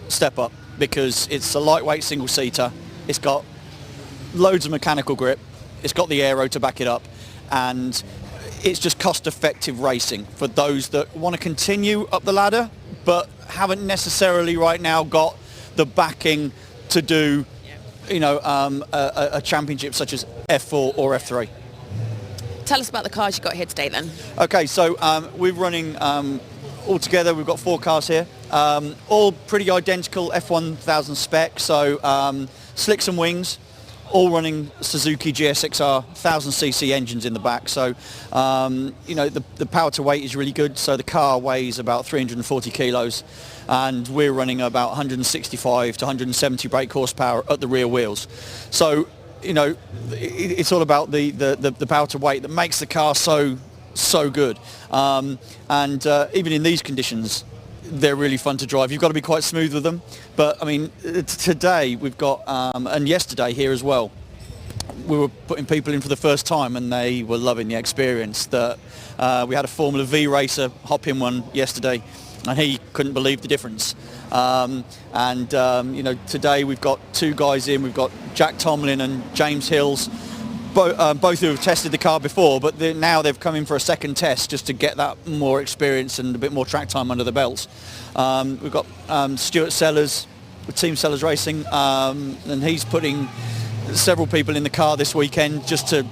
step up because it's a lightweight single seater. It's got loads of mechanical grip. It's got the aero to back it up, and it's just cost-effective racing for those that want to continue up the ladder but haven't necessarily right now got the backing to do, a championship such as F4 or F3. Tell us about the cars you got here today then. Okay, so we're running all together. We've got 4 cars here, all pretty identical F1000 spec. So slicks and wings. All running Suzuki GSXR 1000cc engines in the back, so the power to weight is really good. So the car weighs about 340 kilos, and we're running about 165 to 170 brake horsepower at the rear wheels. So it's all about the power to weight that makes the car so good. And even in these conditions, they're really fun to drive. You've got to be quite smooth with them. But I mean, today we've got, and yesterday here as well, we were putting people in for the first time and they were loving the experience. That we had a Formula V racer hop in one yesterday and he couldn't believe the difference. Today we've got 2 guys in. We've got Jack Tomlin and James Hills, both who have tested the car before, but now they've come in for a second test just to get that more experience and a bit more track time under the belts. We've got Stuart Sellers with Team Sellers Racing, and he's putting several people in the car this weekend just to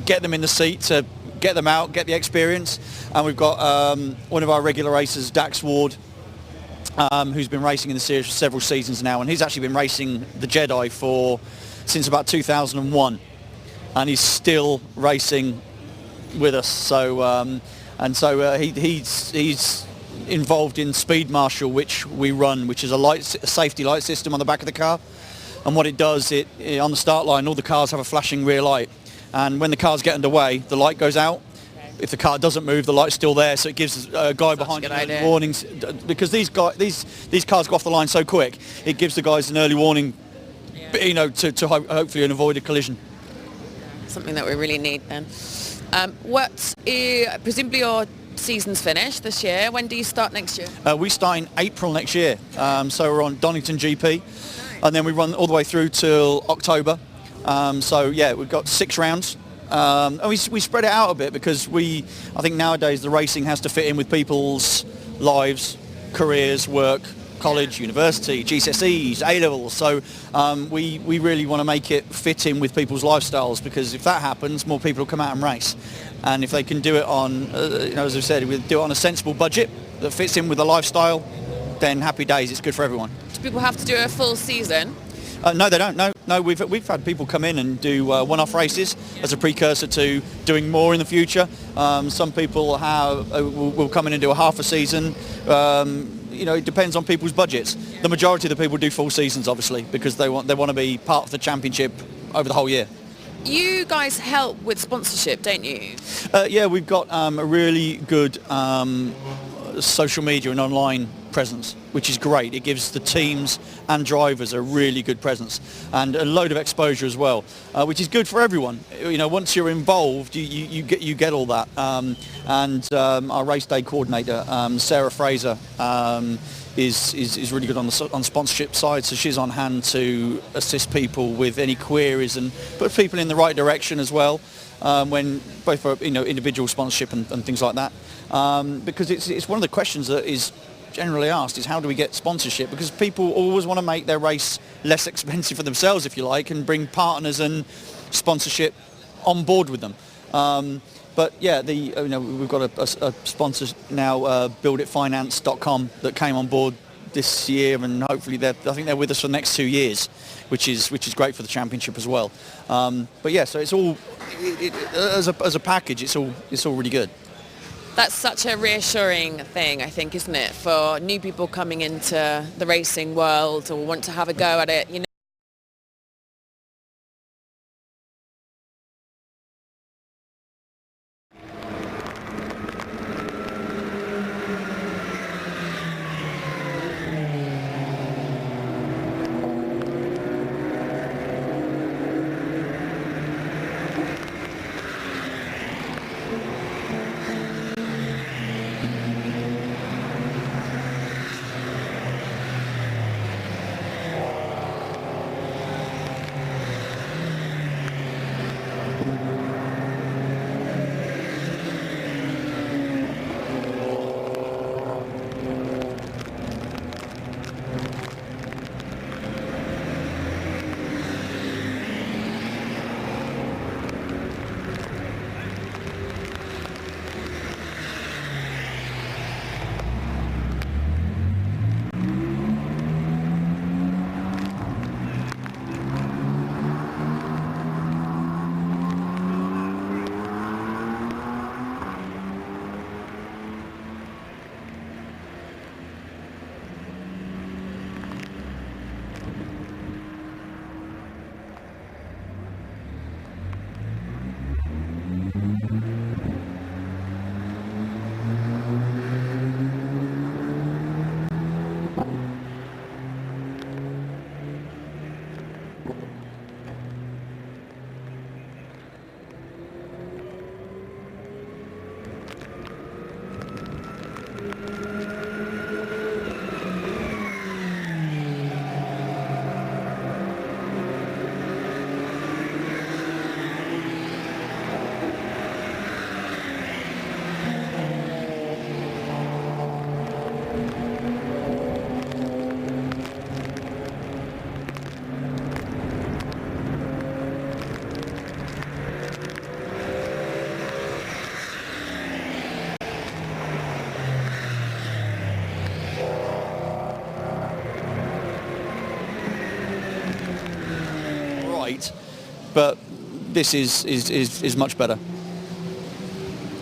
get them in the seat, to get them out, get the experience. And we've got one of our regular racers, Dax Ward, who's been racing in the series for several seasons now, and he's actually been racing the Jedi since about 2001. And he's still racing with us. So he's involved in Speed Marshal, which we run, which is a safety light system on the back of the car. And what it does, on the start line, all the cars have a flashing rear light, and when the cars get underway, the light goes out. If the car doesn't move, the light's still there, so it gives a guy behind you warnings. Because these cars go off the line so quick, it gives the guys an early warning, to hopefully avoid a collision. Something that we really need then. Presumably your season's finished this year. When do you start next year? We start in April next year. So we're on Donington GP, and then we run all the way through till October. We've got 6 rounds. And we spread it out a bit because I think nowadays the racing has to fit in with people's lives, careers, work, college, university, GCSEs, A-levels. So we really want to make it fit in with people's lifestyles, because if that happens, more people will come out and race. And if they can do it on, as I said, we do it on a sensible budget that fits in with the lifestyle, then happy days, it's good for everyone. Do people have to do a full season? No, they don't. No, we've had people come in and do one-off races as a precursor to doing more in the future. Some people will come in and do a half a season. It depends on people's budgets. The majority of the people do full seasons, obviously, because they want to be part of the championship over the whole year. You guys help with sponsorship, don't you? Yeah, we've got a really good social media and online presence, which is great. It gives the teams and drivers a really good presence and a load of exposure as well, which is good for everyone. You know, once you're involved, you get all that. Our race day coordinator, Sarah Fraser, is really good on sponsorship side, so she's on hand to assist people with any queries and put people in the right direction as well, when both for individual sponsorship and things like that, because it's one of the questions that is generally asked is how do we get sponsorship, because people always want to make their race less expensive for themselves, if you like, and bring partners and sponsorship on board with them. But yeah, we've got a sponsor now, builditfinance.com, that came on board this year, and hopefully I think they're with us for the next 2 years, which is great for the championship as well. But yeah, so it's all as a package, it's all really good. That's such a reassuring thing, I think, isn't it, for new people coming into the racing world or want to have a go at it. But this is much better.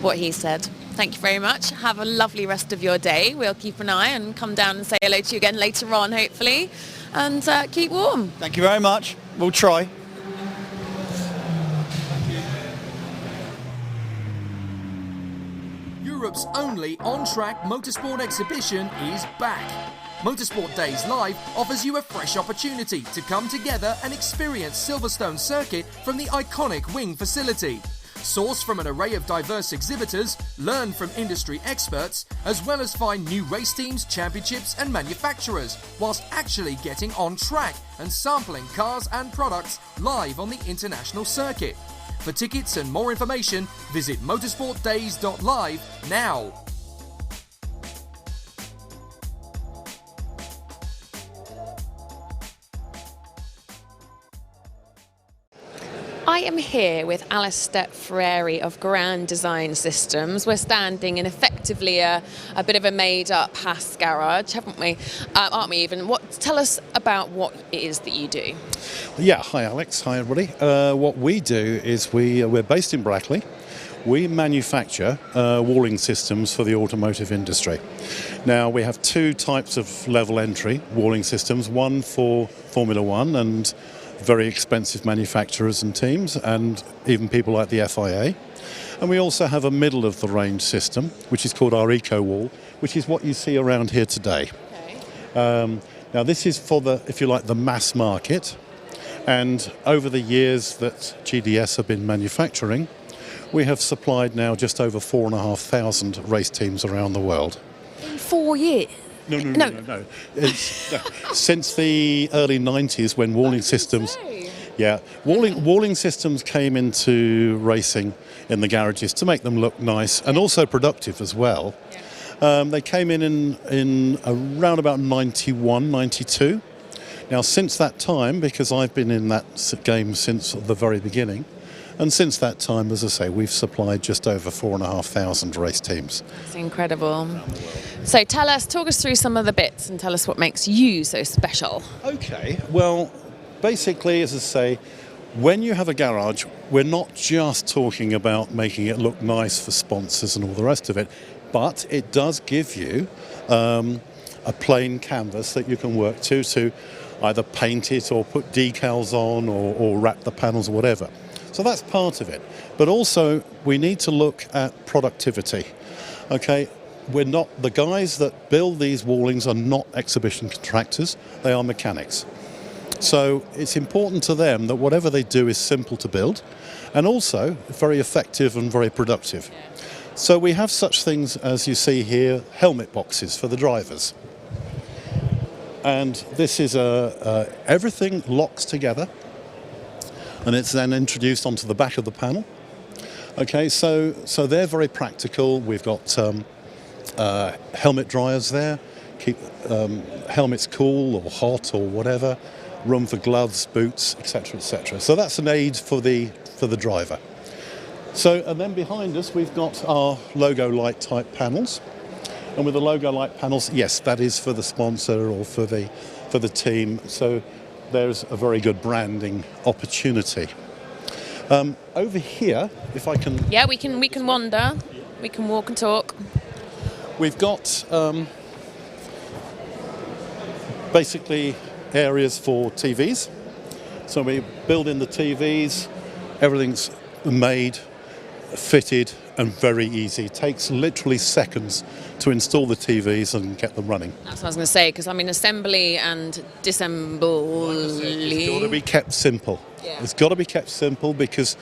What he said. Thank you very much. Have a lovely rest of your day. We'll keep an eye and come down and say hello to you again later on, hopefully. And keep warm. Thank you very much. We'll try. Europe's only on-track motorsport exhibition is back. Motorsport Days Live offers you a fresh opportunity to come together and experience Silverstone Circuit from the iconic wing facility. Source from an array of diverse exhibitors, learn from industry experts, as well as find new race teams, championships and manufacturers, whilst actually getting on track and sampling cars and products live on the international circuit. For tickets and more information, visit motorsportdays.live now. I am here with Alistair Ferrari of Grand Design Systems. We're standing in effectively a bit of a made-up Haas garage, haven't we? Aren't we even? Tell us about what it is that you do. Yeah, hi Alex, hi everybody. What we do is we're based in Brackley. We manufacture walling systems for the automotive industry. Now we have two types of level entry walling systems, one for Formula One and very expensive manufacturers and teams, and even people like the FIA. And we also have a middle of the range system, which is called our Eco Wall, which is what you see around here today. Now this is for the, if you like, the mass market, and over the years that GDS have been manufacturing, we have supplied now just over 4,500 race teams around the world. In 4 years? No. Since the early 90s, when walling systems, walling systems came into racing in the garages to make them look nice and also productive as well. They came in around about 91, 92. Now, since that time, because I've been in that game since the very beginning, and since that time, as I say, we've supplied just over 4,500 race teams. It's incredible. So talk us through some of the bits and tell us what makes you so special. Okay, well, basically, as I say, when you have a garage, we're not just talking about making it look nice for sponsors and all the rest of it, but it does give you a plain canvas that you can work to either paint it or put decals on or wrap the panels or whatever. So that's part of it. But also, we need to look at productivity. Okay, we're not, the guys that build these wallings are not exhibition contractors, they are mechanics. So it's important to them that whatever they do is simple to build and also very effective and very productive. So we have such things as you see here, helmet boxes for the drivers. And this is everything locks together and it's then introduced onto the back of the panel. Okay, so they're very practical. We've got helmet dryers there, keep helmets cool or hot or whatever, room for gloves, boots, etc., etc. So that's an aid for the driver. So, and then behind us we've got our logo light type panels. And with the logo light panels, yes, that is for the sponsor or for the team. So there's a very good branding opportunity. Over here, if I can... Yeah, we can wander. We can walk and talk. We've got basically areas for TVs. So we build in the TVs. Everything's made, fitted, and very easy. It takes literally seconds to install the TVs and get them running. That's what I was going to say, because I mean assembly and disassembly... It's got to be kept simple. Yeah. It's got to be kept simple because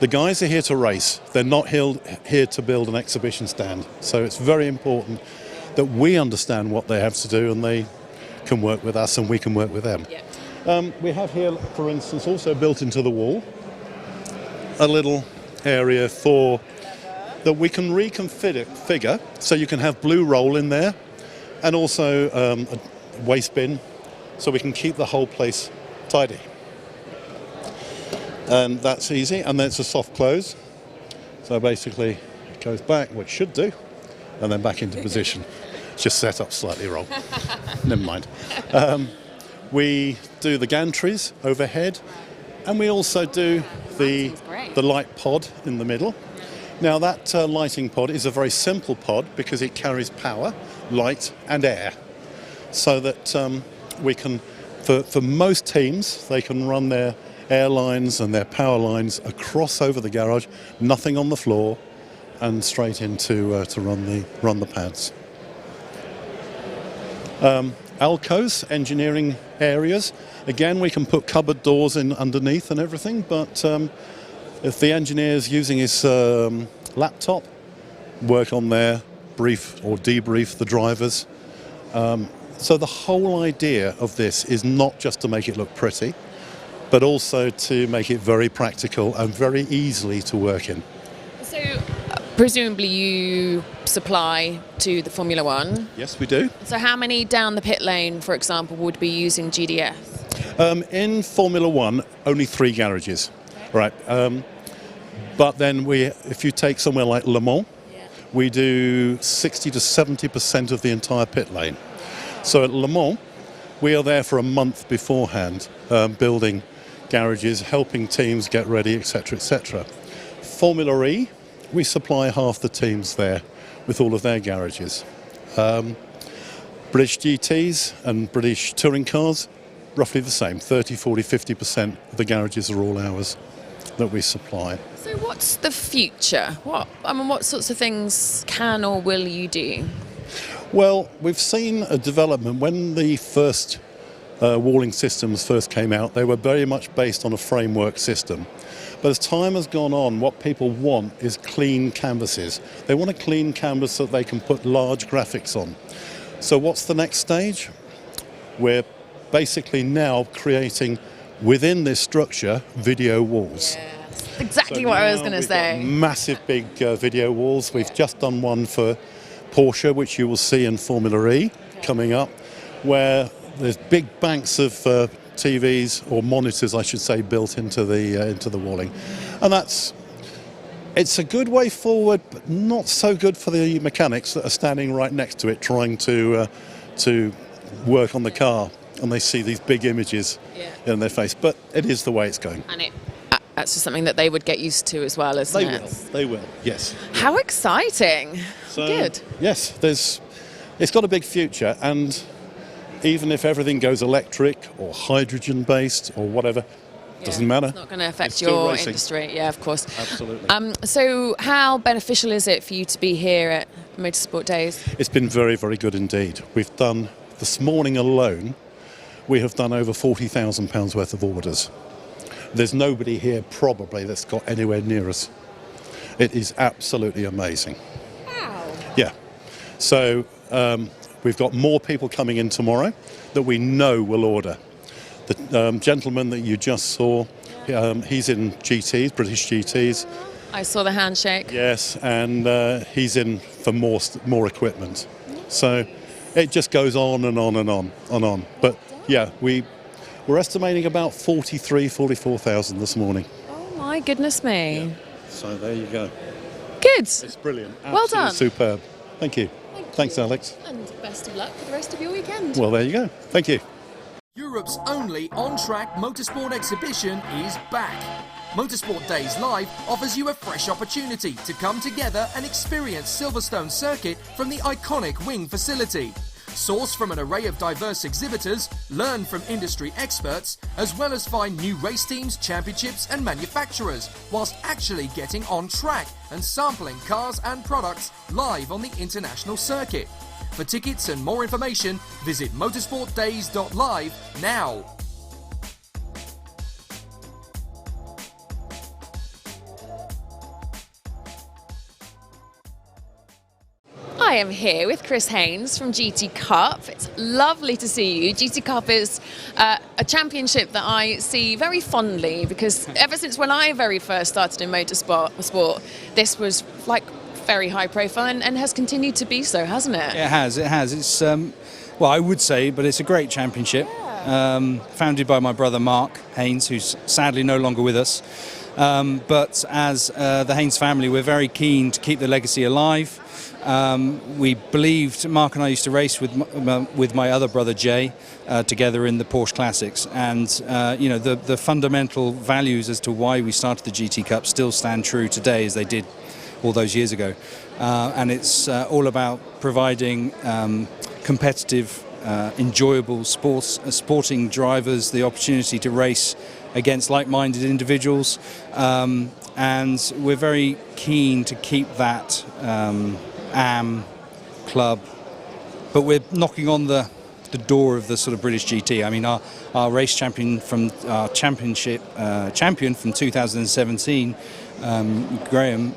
the guys are here to race. They're not here to build an exhibition stand. So it's very important that we understand what they have to do and they can work with us and we can work with them. Yeah. We have here, for instance, also built into the wall, a little area for that we can reconfigure, so you can have blue roll in there and also a waste bin so we can keep the whole place tidy. And that's easy, and then it's a soft close. So basically it goes back, which should do, and then back into position. It's just set up slightly wrong. Never mind. We do the gantries overhead, and we also do the light pod in the middle. Now that lighting pod is a very simple pod because it carries power, light and air. So that we can, for most teams, they can run their air lines and their power lines across over the garage, nothing on the floor, and straight into to run the pads. Alcoves, engineering areas. Again, we can put cupboard doors in underneath and everything, but if the engineer's using his laptop, work on there, brief or debrief the drivers. So the whole idea of this is not just to make it look pretty, but also to make it very practical and very easily to work in. So presumably you supply to the Formula One? Yes, we do. So how many down the pit lane, for example, would be using GDS? In Formula One, only 3 garages. Right. But then if you take somewhere like Le Mans, we do 60 to 70% of the entire pit lane. So at Le Mans, we are there for a month beforehand, building garages, helping teams get ready, etc., etc. Formula E, we supply half the teams there with all of their garages. British GTs and British touring cars, roughly the same, 30, 40, 50% of the garages are all ours that we supply. So what's the future? What sorts of things can or will you do? Well, we've seen a development. When the first walling systems first came out, they were very much based on a framework system. But as time has gone on, what people want is clean canvases. They want a clean canvas so that they can put large graphics on. So what's the next stage? We're basically now creating, within this structure, video walls. Yes. Exactly what I was going to say. Massive big video walls. We've just done one for Porsche, which you will see in Formula E coming up, where there's big banks of TVs, or monitors I should say, built into the walling. And it's a good way forward, but not so good for the mechanics that are standing right next to it trying to work on the car, and they see these big images in their face. But it is the way it's going. And that's just something that they would get used to as well, isn't it? They will, yes. How exciting. So, good. Yes, it's got a big future, and even if everything goes electric or hydrogen-based or whatever, doesn't matter. It's not going to affect your racing. Industry. Yeah, of course. Absolutely. So how beneficial is it for you to be here at Motorsport Days? It's been very, very good indeed. We've done, this morning alone, we have done over £40,000 worth of orders. There's nobody here probably that's got anywhere near us. It is absolutely amazing. Wow. Yeah. So we've got more people coming in tomorrow that we know will order. The gentleman that you just saw, he's in GTs, British GTs. I saw the handshake. Yes, and he's in for more equipment. So it just goes on and on and on and on. But yeah, we're estimating about 44,000 this morning. Oh my goodness me. Yeah. So there you go. Good. It's brilliant. Well done. Superb. Thank you. Thanks, Alex. And best of luck for the rest of your weekend. Well, there you go. Thank you. Europe's only on-track motorsport exhibition is back. Motorsport Days Live offers you a fresh opportunity to come together and experience Silverstone Circuit from the iconic wing facility. Source from an array of diverse exhibitors, learn from industry experts, as well as find new race teams, championships and manufacturers, whilst actually getting on track and sampling cars and products live on the international circuit. For tickets and more information, visit motorsportdays.live now. I am here with Chris Haynes from GT Cup. It's lovely to see you. GT Cup is a championship that I see very fondly because ever since when I very first started in motorsport, this was like very high profile and has continued to be so, hasn't it? It has. It's, well, I would say, but it's a great championship. Founded by my brother Mark Haynes, who's sadly no longer with us. But as the Haynes family, we're very keen to keep the legacy alive. We believed, Mark and I used to race with my other brother Jay together in the Porsche Classics, and you know, the fundamental values as to why we started the GT Cup still stand true today as they did all those years ago, and it's all about providing competitive, enjoyable sporting drivers the opportunity to race against like-minded individuals, and we're very keen to keep that AM club, but we're knocking on the door of the sort of British GT. I mean, our race champion from our championship champion from 2017, Graham,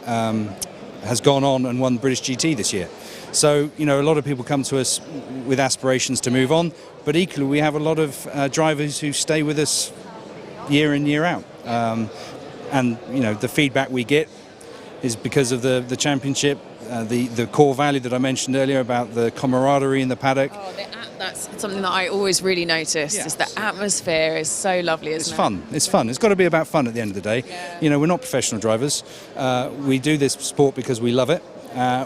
has gone on and won British GT this year. So, you know, a lot of people come to us with aspirations to move on, but equally we have a lot of drivers who stay with us year in, year out. And, you know, the feedback we get is because of the championship, the core value that I mentioned earlier about the camaraderie in the paddock. Oh, that's something that I always really noticed, is the atmosphere is so lovely, isn't it? It's fun. It's fun. It's got to be about fun at the end of the day. Yeah. You know, we're not professional drivers. We do this sport because we love it.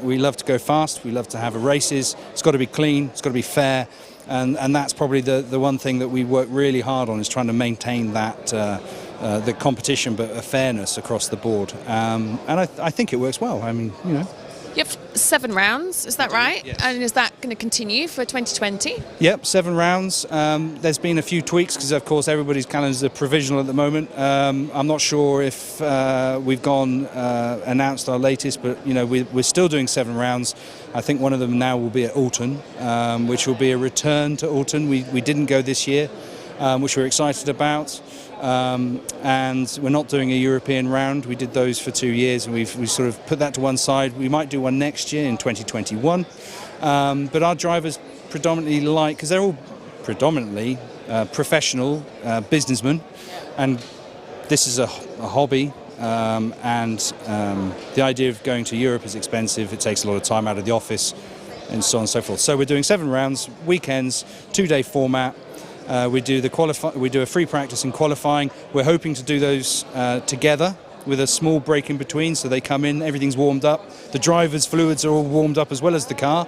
We love to go fast. We love to have races. It's got to be clean. It's got to be fair. And that's probably the one thing that we work really hard on, is trying to maintain that the competition, but a fairness across the board. And I think it works well. I mean, you know. You have 7 rounds, is that right? Yes. And is that going to continue for 2020? Yep, 7 rounds. There's been a few tweaks because, of course, everybody's calendars are provisional at the moment. I'm not sure if we've announced our latest, but we're still doing 7 rounds. I think one of them now will be at Alton, which will be a return to Alton. We didn't go this year, which we're excited about. And we're not doing a European round. We did those for 2 years, and we sort of put that to one side. We might do one next year in 2021. But our drivers predominantly because they're all predominantly professional businessmen, and this is a hobby. And the idea of going to Europe is expensive. It takes a lot of time out of the office, and so on and so forth. So we're doing 7 rounds, weekends, 2-day format. We do a free practice in qualifying. We're hoping to do those together with a small break in between, so they come in, everything's warmed up. The drivers' fluids are all warmed up as well as the car,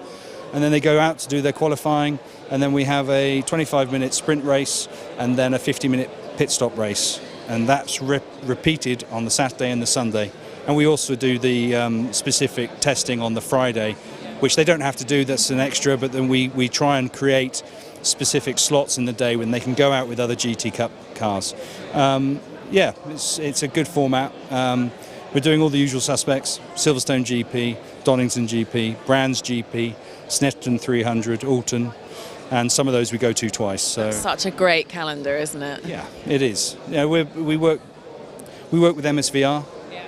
and then they go out to do their qualifying, and then we have a 25-minute sprint race and then a 50-minute pit stop race, and that's repeated on the Saturday and the Sunday. And we also do the specific testing on the Friday, which they don't have to do, that's an extra, but then we try and create specific slots in the day when they can go out with other GT Cup cars. It's a good format. We're doing all the usual suspects: Silverstone GP, Donington GP, Brands GP, Snetterton 300, Alton, and some of those we go to twice. So such a great calendar, isn't it? Yeah, it is. Yeah, we work with MSVR,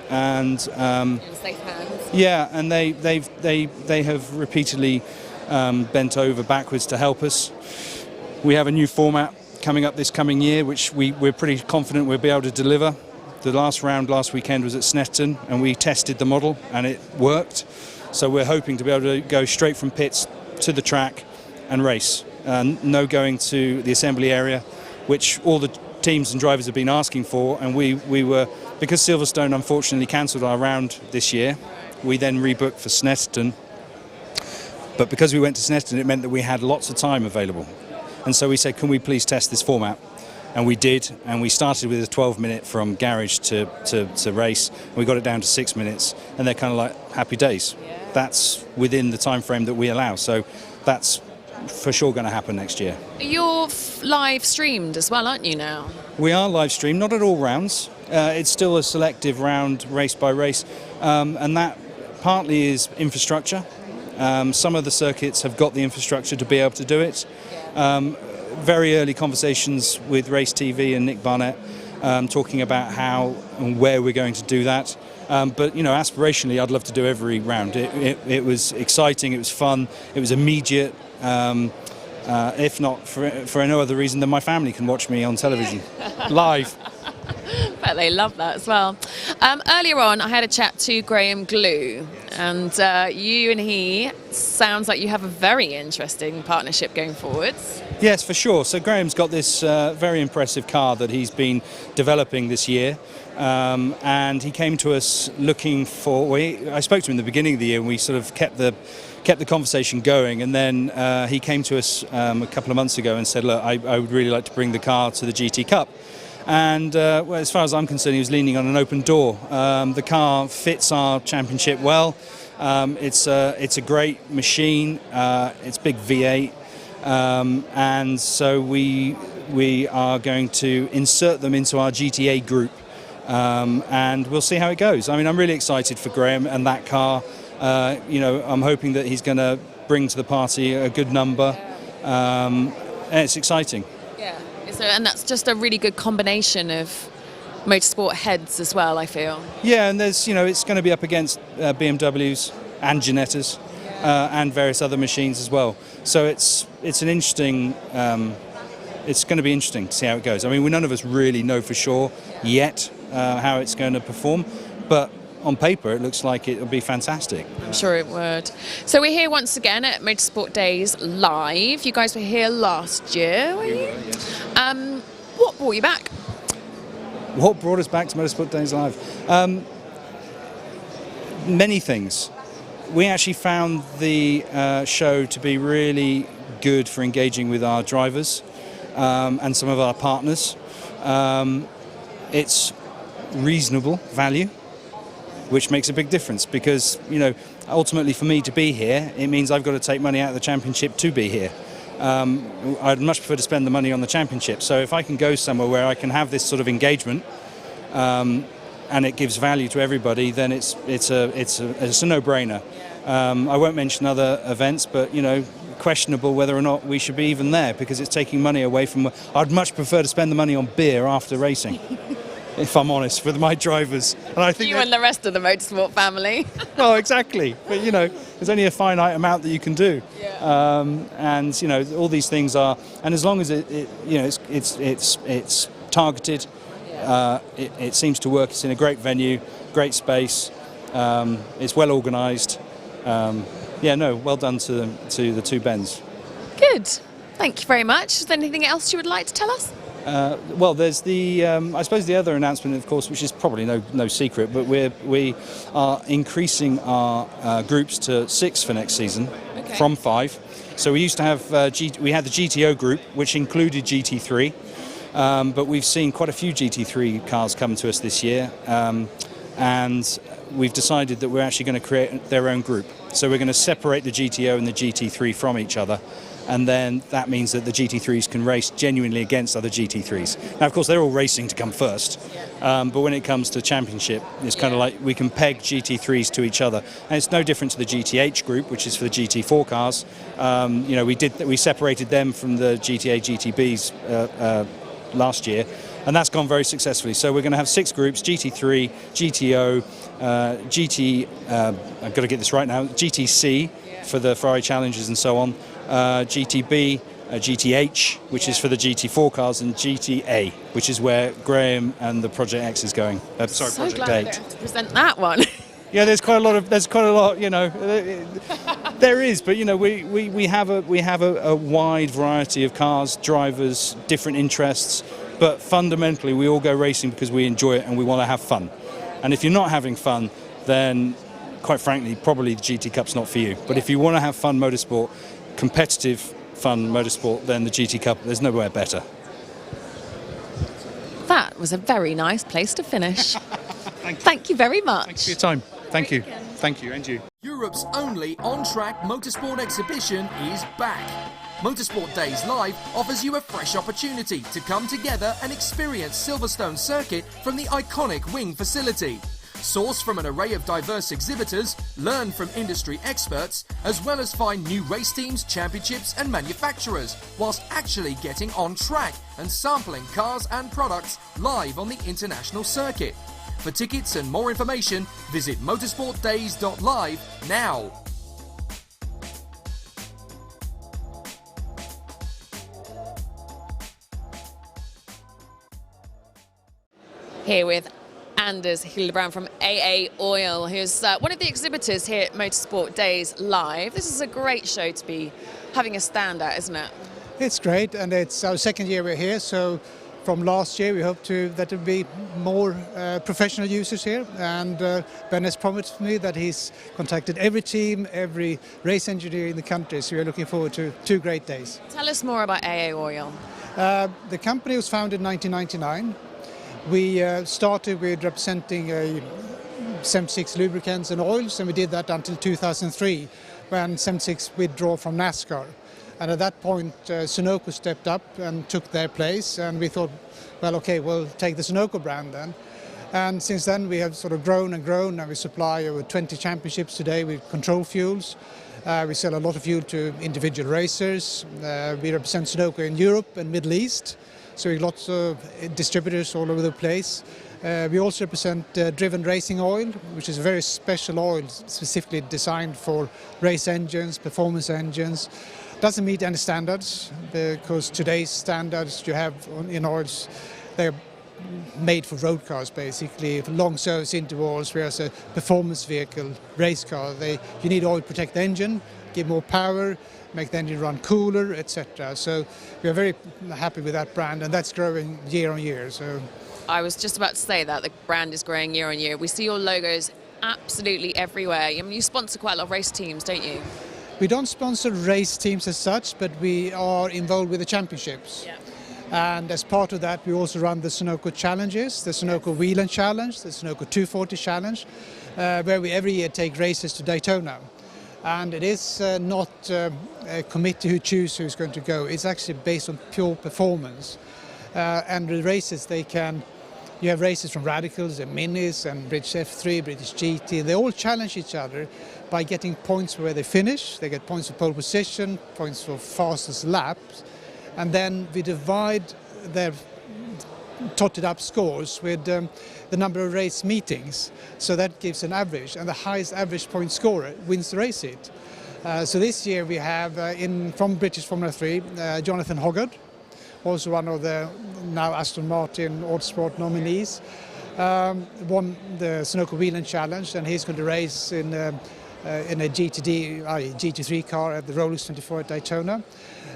and in safe hands. Yeah, and they have repeatedly bent over backwards to help us. We have a new format coming up this coming year, which we're pretty confident we'll be able to deliver. The last round last weekend was at Snetterton, and we tested the model, and it worked. So we're hoping to be able to go straight from pits to the track and race. No going to the assembly area, which all the teams and drivers have been asking for, and we were, because Silverstone unfortunately cancelled our round this year, we then rebooked for Snetterton. But because we went to Snetterton, it meant that we had lots of time available. And so we said, can we please test this format? And we did, and we started with a 12-minute from garage to race, and we got it down to 6 minutes, and they're kind of like happy days. Yeah. That's within the time frame that we allow, so that's for sure going to happen next year. You're live streamed as well, aren't you now? We are live streamed, not at all rounds. It's still a selective round, race by race, and that partly is infrastructure. Some of the circuits have got the infrastructure to be able to do it. Very early conversations with Race TV and Nick Barnett talking about how and where we're going to do that. But aspirationally, I'd love to do every round. It was exciting, it was fun, it was immediate. If not for no other reason than my family can watch me on television live. Bet they love that as well. Earlier on, I had a chat to Graham Glue, and you and he sounds like you have a very interesting partnership going forwards. Yes, for sure. So Graham's got this very impressive car that he's been developing this year, and he came to us looking for. I spoke to him in the beginning of the year, and we sort of kept the conversation going, and then he came to us a couple of months ago and said, look, I would really like to bring the car to the GT Cup. And as far as I'm concerned, he was leaning on an open door. The car fits our championship well. It's a great machine. It's big V8, and so we are going to insert them into our GTA group, and we'll see how it goes. I mean, I'm really excited for Graham and that car. I'm hoping that he's going to bring to the party a good number, and it's exciting. Yeah, and that's just a really good combination of motorsport heads as well, I feel. Yeah, and there's, it's going to be up against BMWs and Ginettas and various other machines as well. So it's an interesting. It's going to be interesting to see how it goes. I mean, none of us really know for sure yet how it's going to perform, but on paper, it looks like it'll be fantastic. I'm sure it would. So we're here once again at Motorsport Days live. You guys were here last year, were you? Yes. What brought you back? What brought us back to Motorsport Days live? Many things. We actually found the show to be really good for engaging with our drivers and some of our partners. It's reasonable value. which makes a big difference because, ultimately for me to be here, it means I've got to take money out of the championship to be here. I'd much prefer to spend the money on the championship. So if I can go somewhere where I can have this sort of engagement, and it gives value to everybody, then it's a no-brainer. I won't mention other events, but questionable whether or not we should be even there because it's taking money away from. I'd much prefer to spend the money on beer after racing, if I'm honest, with my drivers. And I think and the rest of the motorsport family. Well, exactly. But there's only a finite amount that you can do, and all these things are. And as long as it's targeted, it seems to work. It's in a great venue, great space. It's well organised. Well done to the two Bens. Good. Thank you very much. Is there anything else you would like to tell us? Well, there's the I suppose the other announcement, of course, which is probably no secret, but we are increasing our groups to 6 for next season, from 5. So we used to have we had the GTO group, which included GT3, but we've seen quite a few GT3 cars come to us this year, and we've decided that we're actually going to create their own group. So we're going to separate the GTO and the GT3 from each other, and then that means that the GT3s can race genuinely against other GT3s. Now, of course, they're all racing to come first, but when it comes to championship, it's kind of like we can peg GT3s to each other, and it's no different to the GTH group, which is for the GT4 cars. We separated them from the GTA GTBs last year, and that's gone very successfully. So we're going to have 6 groups: GT3, GTO, I've got to get this right now, GTC for the Ferrari Challengers and so on, GTB, GTH, which is for the GT4 cars, and GTA, which is where Graham and the Project X is going. Project 8. To present that one. Yeah, there's quite a lot. There is, but we have a wide variety of cars, drivers, different interests, but fundamentally we all go racing because we enjoy it and we want to have fun. And if you're not having fun, then quite frankly, probably the GT Cup's not for you. But if you want to have fun motorsport, competitive fun motorsport, then the GT Cup, there's nowhere better. That was a very nice place to finish. Thank you very much. Thanks for your time. Thank you. Thank you, and you. Europe's only on-track motorsport exhibition is back. Motorsport Days Live offers you a fresh opportunity to come together and experience Silverstone Circuit from the iconic wing facility. Source from an array of diverse exhibitors, learn from industry experts, as well as find new race teams, championships and manufacturers, whilst actually getting on track and sampling cars and products live on the international circuit. For tickets and more information, visit motorsportdays.live now. Here with Anders Hildebrand from AA Oil, who's one of the exhibitors here at Motorsport Days Live. This is a great show to be having a stand at, isn't it? It's great, and it's our second year we're here, so from last year we hope that there will be more professional users here, and Ben has promised me that he's contacted every team, every race engineer in the country, so we're looking forward to 2 great days. Tell us more about AA Oil. The company was founded in 1999. We started with representing 76 lubricants and oils, and we did that until 2003 when 76 withdrew from NASCAR. And at that point, Sunoco stepped up and took their place, and we thought, well, okay, we'll take the Sunoco brand then. And since then, we have sort of grown, and we supply over 20 championships today with control fuels. We sell a lot of fuel to individual racers. We represent Sunoco in Europe and Middle East. So we have lots of distributors all over the place. We also represent driven racing oil, which is a very special oil specifically designed for race engines, performance engines. Doesn't meet any standards because today's standards you have in oils, they're made for road cars basically, for long service intervals, whereas a performance vehicle, race car, you need oil to protect the engine, give more power, make the engine run cooler, etc. So we are very happy with that brand, and that's growing year on year. So I was just about to say that the brand is growing year on year. We see your logos absolutely everywhere. I mean, you sponsor quite a lot of race teams, don't you? We don't sponsor race teams as such, but we are involved with the championships. Yeah. And as part of that, we also run the Sunoco Challenges, the Sunoco Wheeland Challenge, the Sunoco 240 Challenge, where we every year take races to Daytona. And it is not a committee who chooses who's going to go. It's actually based on pure performance. And the races, you have races from Radicals and Minis and British F3, British GT. They all challenge each other by getting points where they finish. They get points for pole position, points for fastest laps. And then we divide their totted up scores with the number of race meetings. So that gives an average, and the highest average point scorer wins the race seat. So this year we have from British Formula 3, Jonathan Hoggard, also one of the now Aston Martin Motorsport nominees, won the Sunoco Wheeland Challenge, and he's going to race in a GT3 car at the Rolex 24 at Daytona.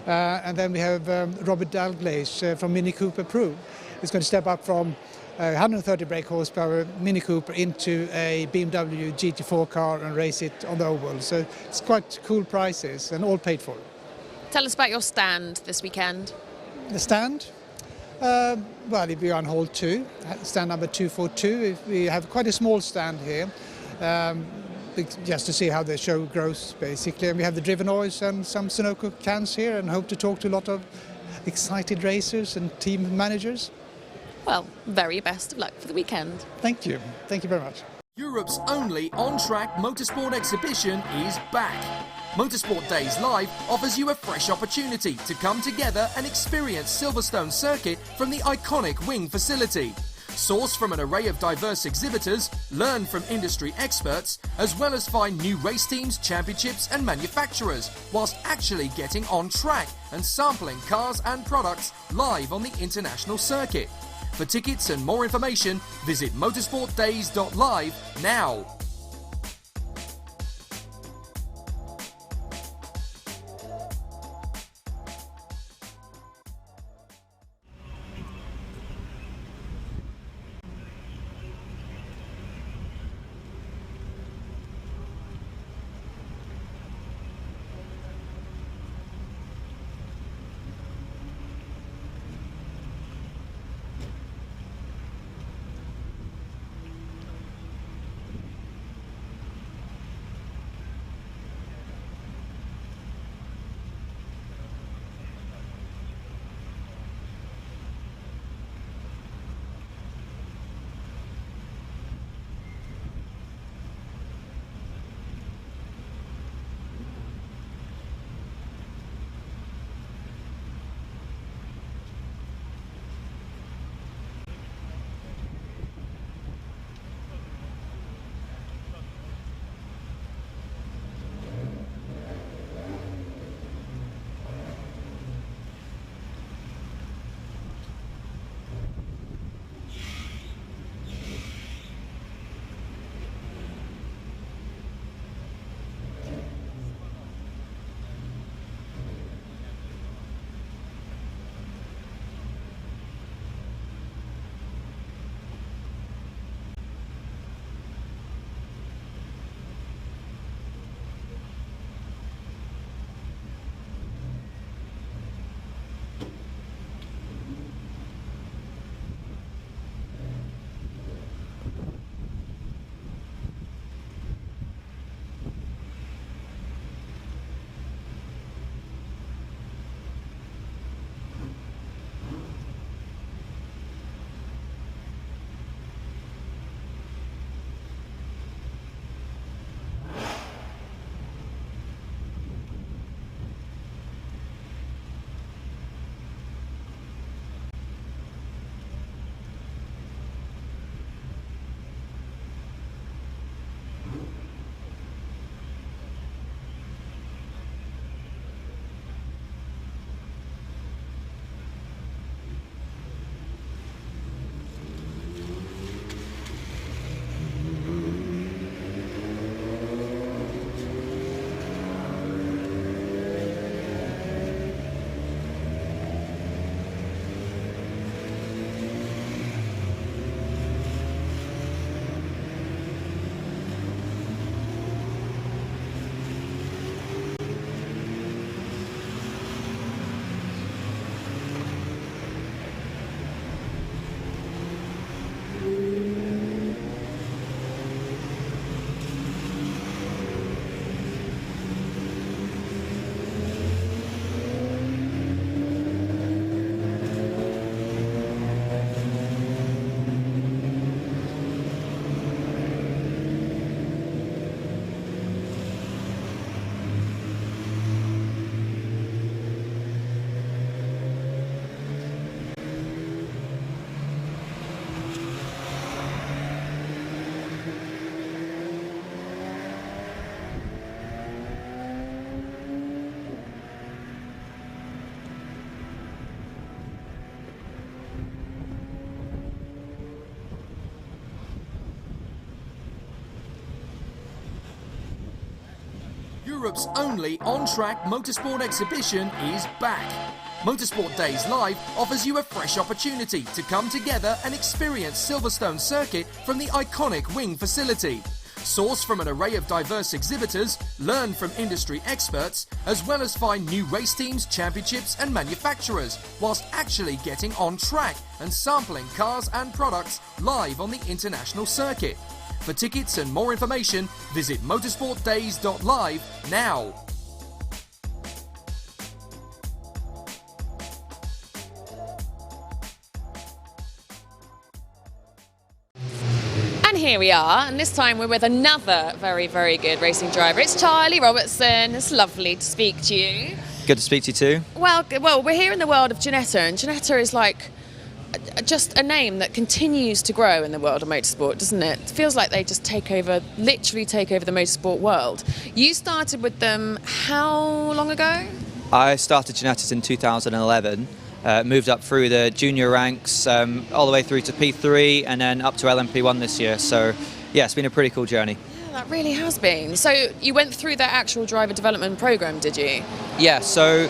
And then we have Robert Dalgleish from Mini Cooper Pro. He's going to step up from 130 brake horsepower Mini Cooper into a BMW GT4 car and race it on the oval. So it's quite cool prizes and all paid for. Tell us about your stand this weekend. The stand? Well, if we are on hall 2, stand number 242. We have quite a small stand here, just to see how the show grows, basically. And we have the driven oils and some Sunoco cans here, and hope to talk to a lot of excited racers and team managers. Well, very best of luck for the weekend. Thank you. Thank you very much. Europe's only on-track motorsport exhibition is back. Motorsport Days Live offers you a fresh opportunity to come together and experience Silverstone Circuit from the iconic Wing facility. Source from an array of diverse exhibitors, learn from industry experts, as well as find new race teams, championships and manufacturers, whilst actually getting on track and sampling cars and products live on the international circuit. For tickets and more information, visit motorsportdays.live now. Europe's only on-track motorsport exhibition is back. Motorsport Days Live offers you a fresh opportunity to come together and experience Silverstone Circuit from the iconic wing facility. Source from an array of diverse exhibitors, learn from industry experts, as well as find new race teams, championships and manufacturers, whilst actually getting on track and sampling cars and products live on the international circuit. For tickets and more information, visit motorsportdays.live now. And here we are, and this time we're with another very, very good racing driver. It's Charlie Robertson. It's lovely to speak to you. Good to speak to you too. Well, we're here in the world of Ginetta, and Ginetta is like just a name that continues to grow in the world of motorsport, doesn't it? It feels like they just literally take over the motorsport world. You started with them how long ago? I started Ginettas in 2011, moved up through the junior ranks, all the way through to P3 and then up to LMP1 this year. So yeah, it's been a pretty cool journey. Yeah, that really has been. So you went through that actual driver development program, did you? Yeah, so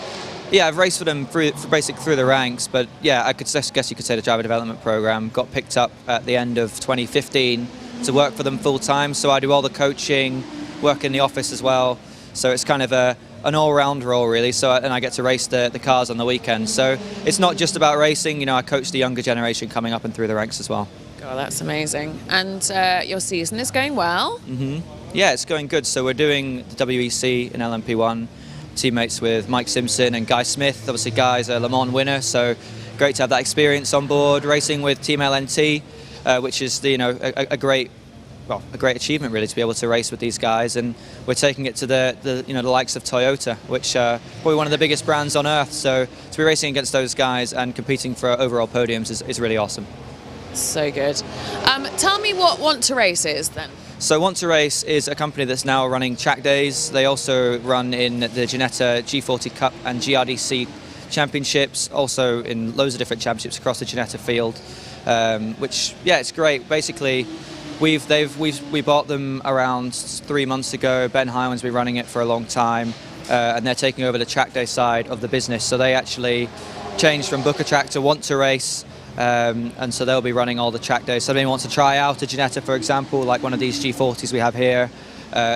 yeah, I've raced for them basically through the ranks, but yeah, I guess you could say the driver development program. Got picked up at the end of 2015 to work for them full time. So I do all the coaching, work in the office as well. So it's kind of an all-round role really. So and I get to race the cars on the weekend. So it's not just about racing. You know, I coach the younger generation coming up and through the ranks as well. God, that's amazing. And your season is going well. Yeah, it's going good. So we're doing the WEC in LMP1. Teammates with Mike Simpson and Guy Smith. Obviously Guy's a Le Mans winner, so great to have that experience on board. Racing with Team LNT, which is a great achievement really to be able to race with these guys, and we're taking it to the likes of Toyota, which probably one of the biggest brands on earth. So to be racing against those guys and competing for overall podiums is really awesome. So good. Tell me what Want to Race is then. So Want to Race is a company that's now running track days. They also run in the Ginetta G40 Cup and GRDC championships, also in loads of different championships across the Ginetta field, which, yeah, it's great. Basically, we bought them around 3 months ago. Ben Hyman's been running it for a long time, and they're taking over the track day side of the business. So they actually changed from Book a Track to Want to Race. And so they'll be running all the track days. So if anyone wants to try out a Ginetta, for example, like one of these G40s we have here,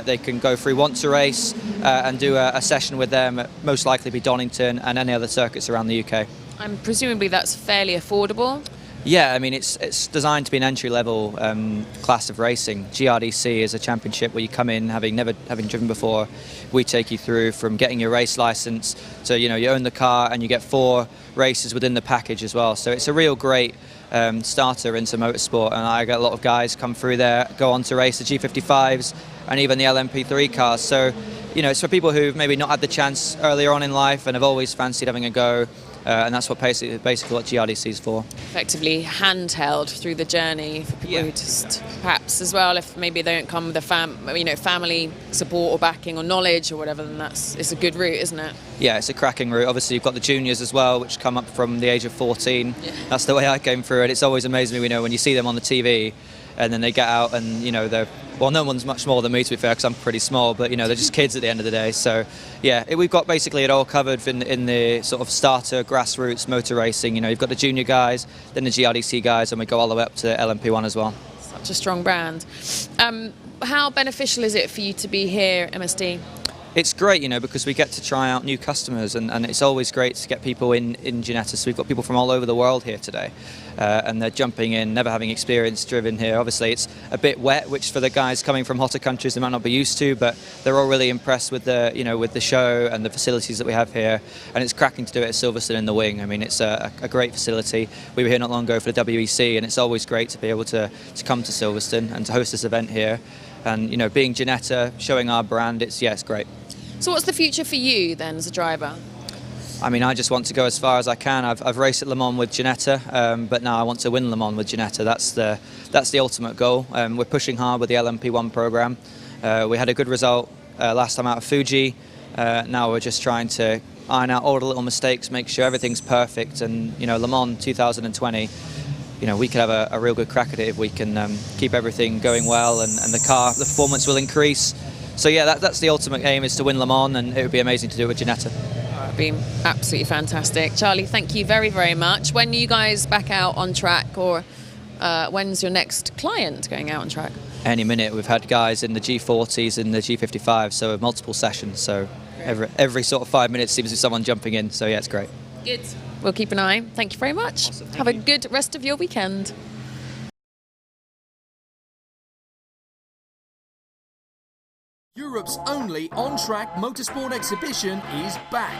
they can go through Want to Race and do a session with them, most likely be Donington and any other circuits around the UK. And presumably that's fairly affordable? Yeah, I mean, it's designed to be an entry-level class of racing. GRDC is a championship where you come in having driven before. We take you through from getting your race license to, you own the car and you get 4 races within the package as well. So it's a real great starter into motorsport, and I get a lot of guys come through there, go on to race the G55s and even the LMP3 cars. So, it's for people who've maybe not had the chance earlier on in life and have always fancied having a go. And that's what basically what GRDC is for. Effectively handheld through the journey for people who just perhaps as well, if maybe they don't come with a family support or backing or knowledge or whatever, then it's a good route, isn't it? Yeah, it's a cracking route. Obviously, you've got the juniors as well, which come up from the age of 14. Yeah. That's the way I came through it. It's always amazed me, when you see them on the TV, and then they get out and they're no one's much smaller than me, to be fair, because I'm pretty small, but they're just kids at the end of the day. So yeah, we've got basically it all covered in the sort of starter grassroots motor racing. You've got the junior guys, then the GRDC guys, and we go all the way up to LMP1 as well. Such a strong brand. How beneficial is it for you to be here, MSD? It's great, because we get to try out new customers, and it's always great to get people in Ginetta. So we've got people from all over the world here today, and they're jumping in, never having experience driven here. Obviously, it's a bit wet, which for the guys coming from hotter countries they might not be used to, but they're all really impressed with with the show and the facilities that we have here. And it's cracking to do it at Silverstone in the wing. I mean, it's a great facility. We were here not long ago for the WEC, and it's always great to be able to come to Silverstone and to host this event here. And being Ginetta, showing our brand, it's great. So what's the future for you then as a driver? I mean, I just want to go as far as I can. I've raced at Le Mans with Ginetta, but now I want to win Le Mans with Ginetta. That's the ultimate goal. We're pushing hard with the LMP1 program. We had a good result last time out of Fuji. Now we're just trying to iron out all the little mistakes, make sure everything's perfect. And Le Mans 2020, we could have a real good crack at it if we can keep everything going well, and the performance will increase. So yeah, that's the ultimate aim, is to win Le Mans, and it would be amazing to do it with Ginetta. It'd be absolutely fantastic. Charlie, thank you very, very much. When are you guys back out on track, or when's your next client going out on track? Any minute. We've had guys in the G40s and the G55, so multiple sessions. So every sort of 5 minutes seems to be someone jumping in. So yeah, it's great. Good. We'll keep an eye. Thank you very much. Awesome. Have a good rest of your weekend. Europe's only on-track motorsport exhibition is back.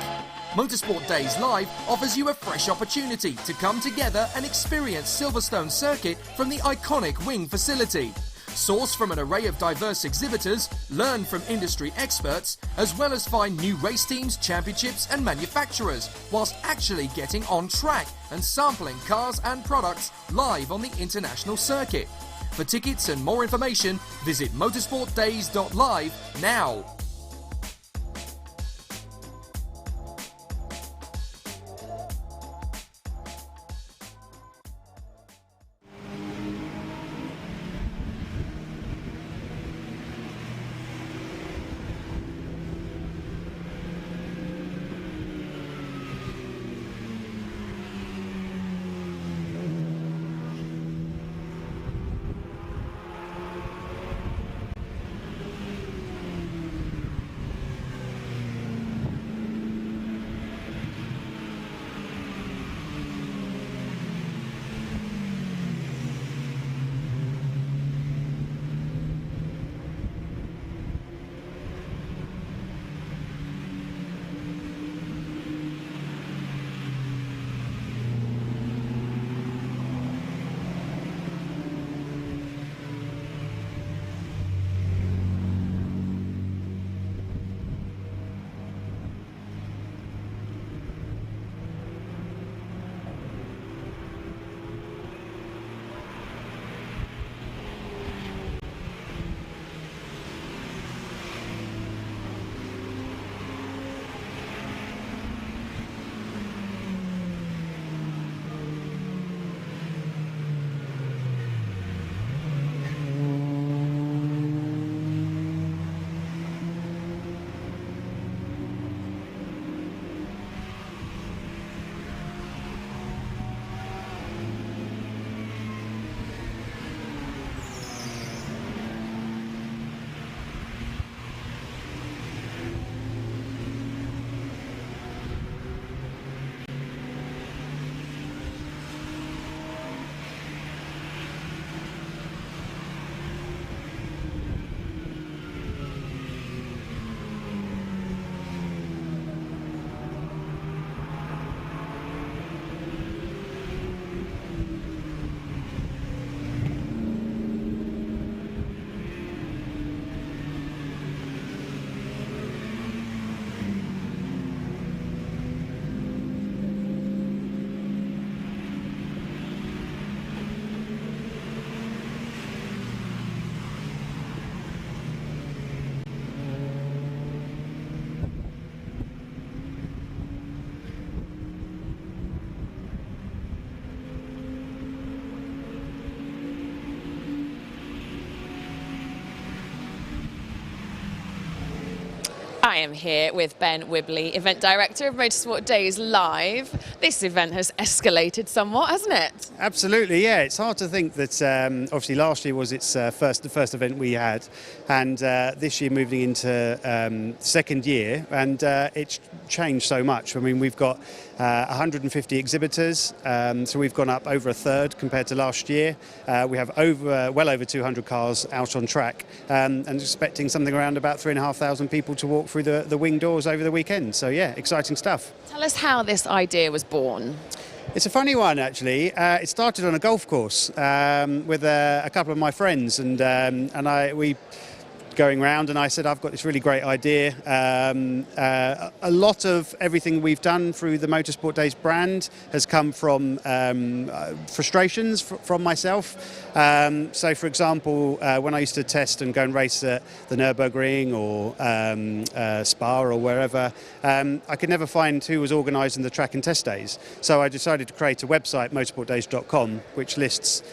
Motorsport Days Live offers you a fresh opportunity to come together and experience Silverstone Circuit from the iconic wing facility. Source from an array of diverse exhibitors, learn from industry experts, as well as find new race teams, championships and manufacturers, whilst actually getting on track and sampling cars and products live on the international circuit. For tickets and more information, visit motorsportdays.live now. I am here with Ben Wibley, Event Director of Motorsport Days Live. This event has escalated somewhat, hasn't it? Absolutely, yeah. It's hard to think that obviously last year was its the first event we had, and this year moving into second year, and it's changed so much. I mean, we've got 150 exhibitors, so we've gone up over a third compared to last year. We have well over 200 cars out on track, and expecting something around about 3,500 people to walk through the wing doors over the weekend. So yeah, exciting stuff. Tell us how this idea was born. It's a funny one, actually. It started on a golf course with a couple of my friends, and we going round, and I said, I've got this really great idea. A lot of everything we've done through the Motorsport Days brand has come from frustrations from myself. So, for example, when I used to test and go and race at the Nürburgring or Spa or wherever, I could never find who was organising the track and test days. So I decided to create a website, motorsportdays.com, which lists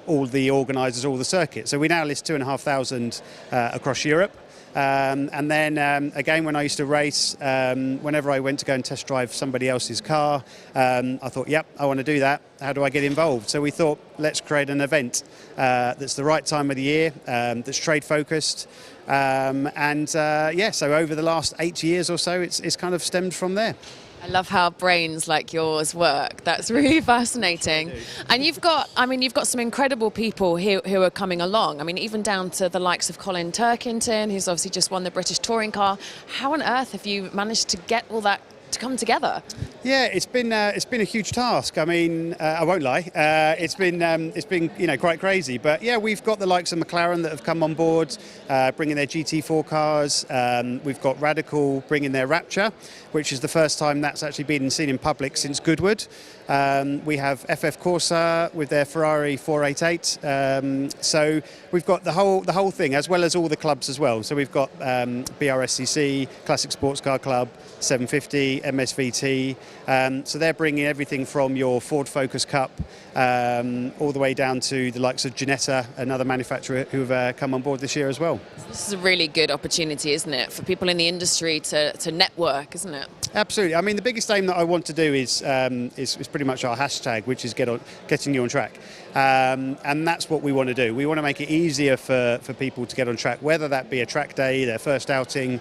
all the organisers, all the circuits. So we now list 2,500 across Europe. And then again, when I used to race, whenever I went to go and test drive somebody else's car, I thought, yep, I want to do that. How do I get involved? So we thought, let's create an event that's the right time of the year, that's trade focused. So over the last 8 years or so, it's kind of stemmed from there. I love how brains like yours work. That's really fascinating. And you've got some incredible people who are coming along. I mean, even down to the likes of Colin Turkington, who's obviously just won the British Touring Car. How on earth have you managed to get all that to come together? Yeah, it's been a huge task. I mean, I won't lie. It's been quite crazy. But yeah, we've got the likes of McLaren that have come on board, bringing their GT4 cars. We've got Radical bringing their Rapture, which is the first time that's actually been seen in public since Goodwood. We have FF Corsa with their Ferrari 488. So we've got the whole thing, as well as all the clubs as well. So we've got BRSCC, Classic Sports Car Club, 750, MSVT. So they're bringing everything from your Ford Focus Cup all the way down to the likes of Ginetta, another manufacturer who have come on board this year as well. This is a really good opportunity, isn't it, for people in the industry to network, isn't it? Absolutely. I mean, the biggest aim that I want to do is pretty much our hashtag, which is getting you on track. And that's what we want to do. We want to make it easier for people to get on track, whether that be a track day, their first outing,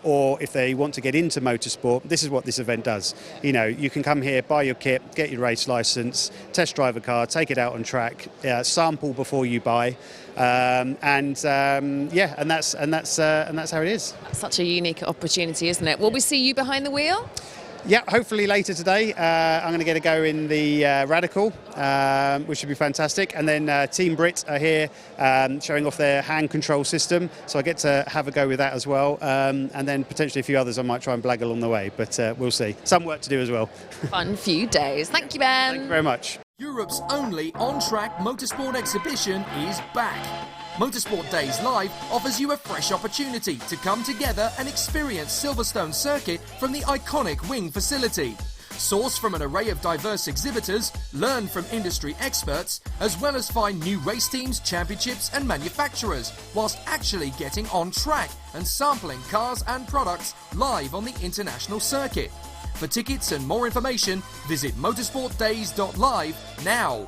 or if they want to get into motorsport. This is what this event does. You know, you can come here, buy your kit, get your race license, test drive a car, take it out on track, sample before you buy. That's how it is. That's such a unique opportunity, isn't it? Will we see you behind the wheel? Yeah, hopefully later today. I'm going to get a go in the Radical, which should be fantastic. And then Team Brit are here showing off their hand control system. So I get to have a go with that as well. And then potentially a few others I might try and blag along the way. But we'll see. Some work to do as well. Fun few days. Thank you, Ben. Thank you very much. Europe's only on-track motorsport exhibition is back. Motorsport Days Live offers you a fresh opportunity to come together and experience Silverstone Circuit from the iconic wing facility. Source from an array of diverse exhibitors, learn from industry experts, as well as find new race teams, championships and manufacturers, whilst actually getting on track and sampling cars and products live on the international circuit. For tickets and more information, visit motorsportdays.live now.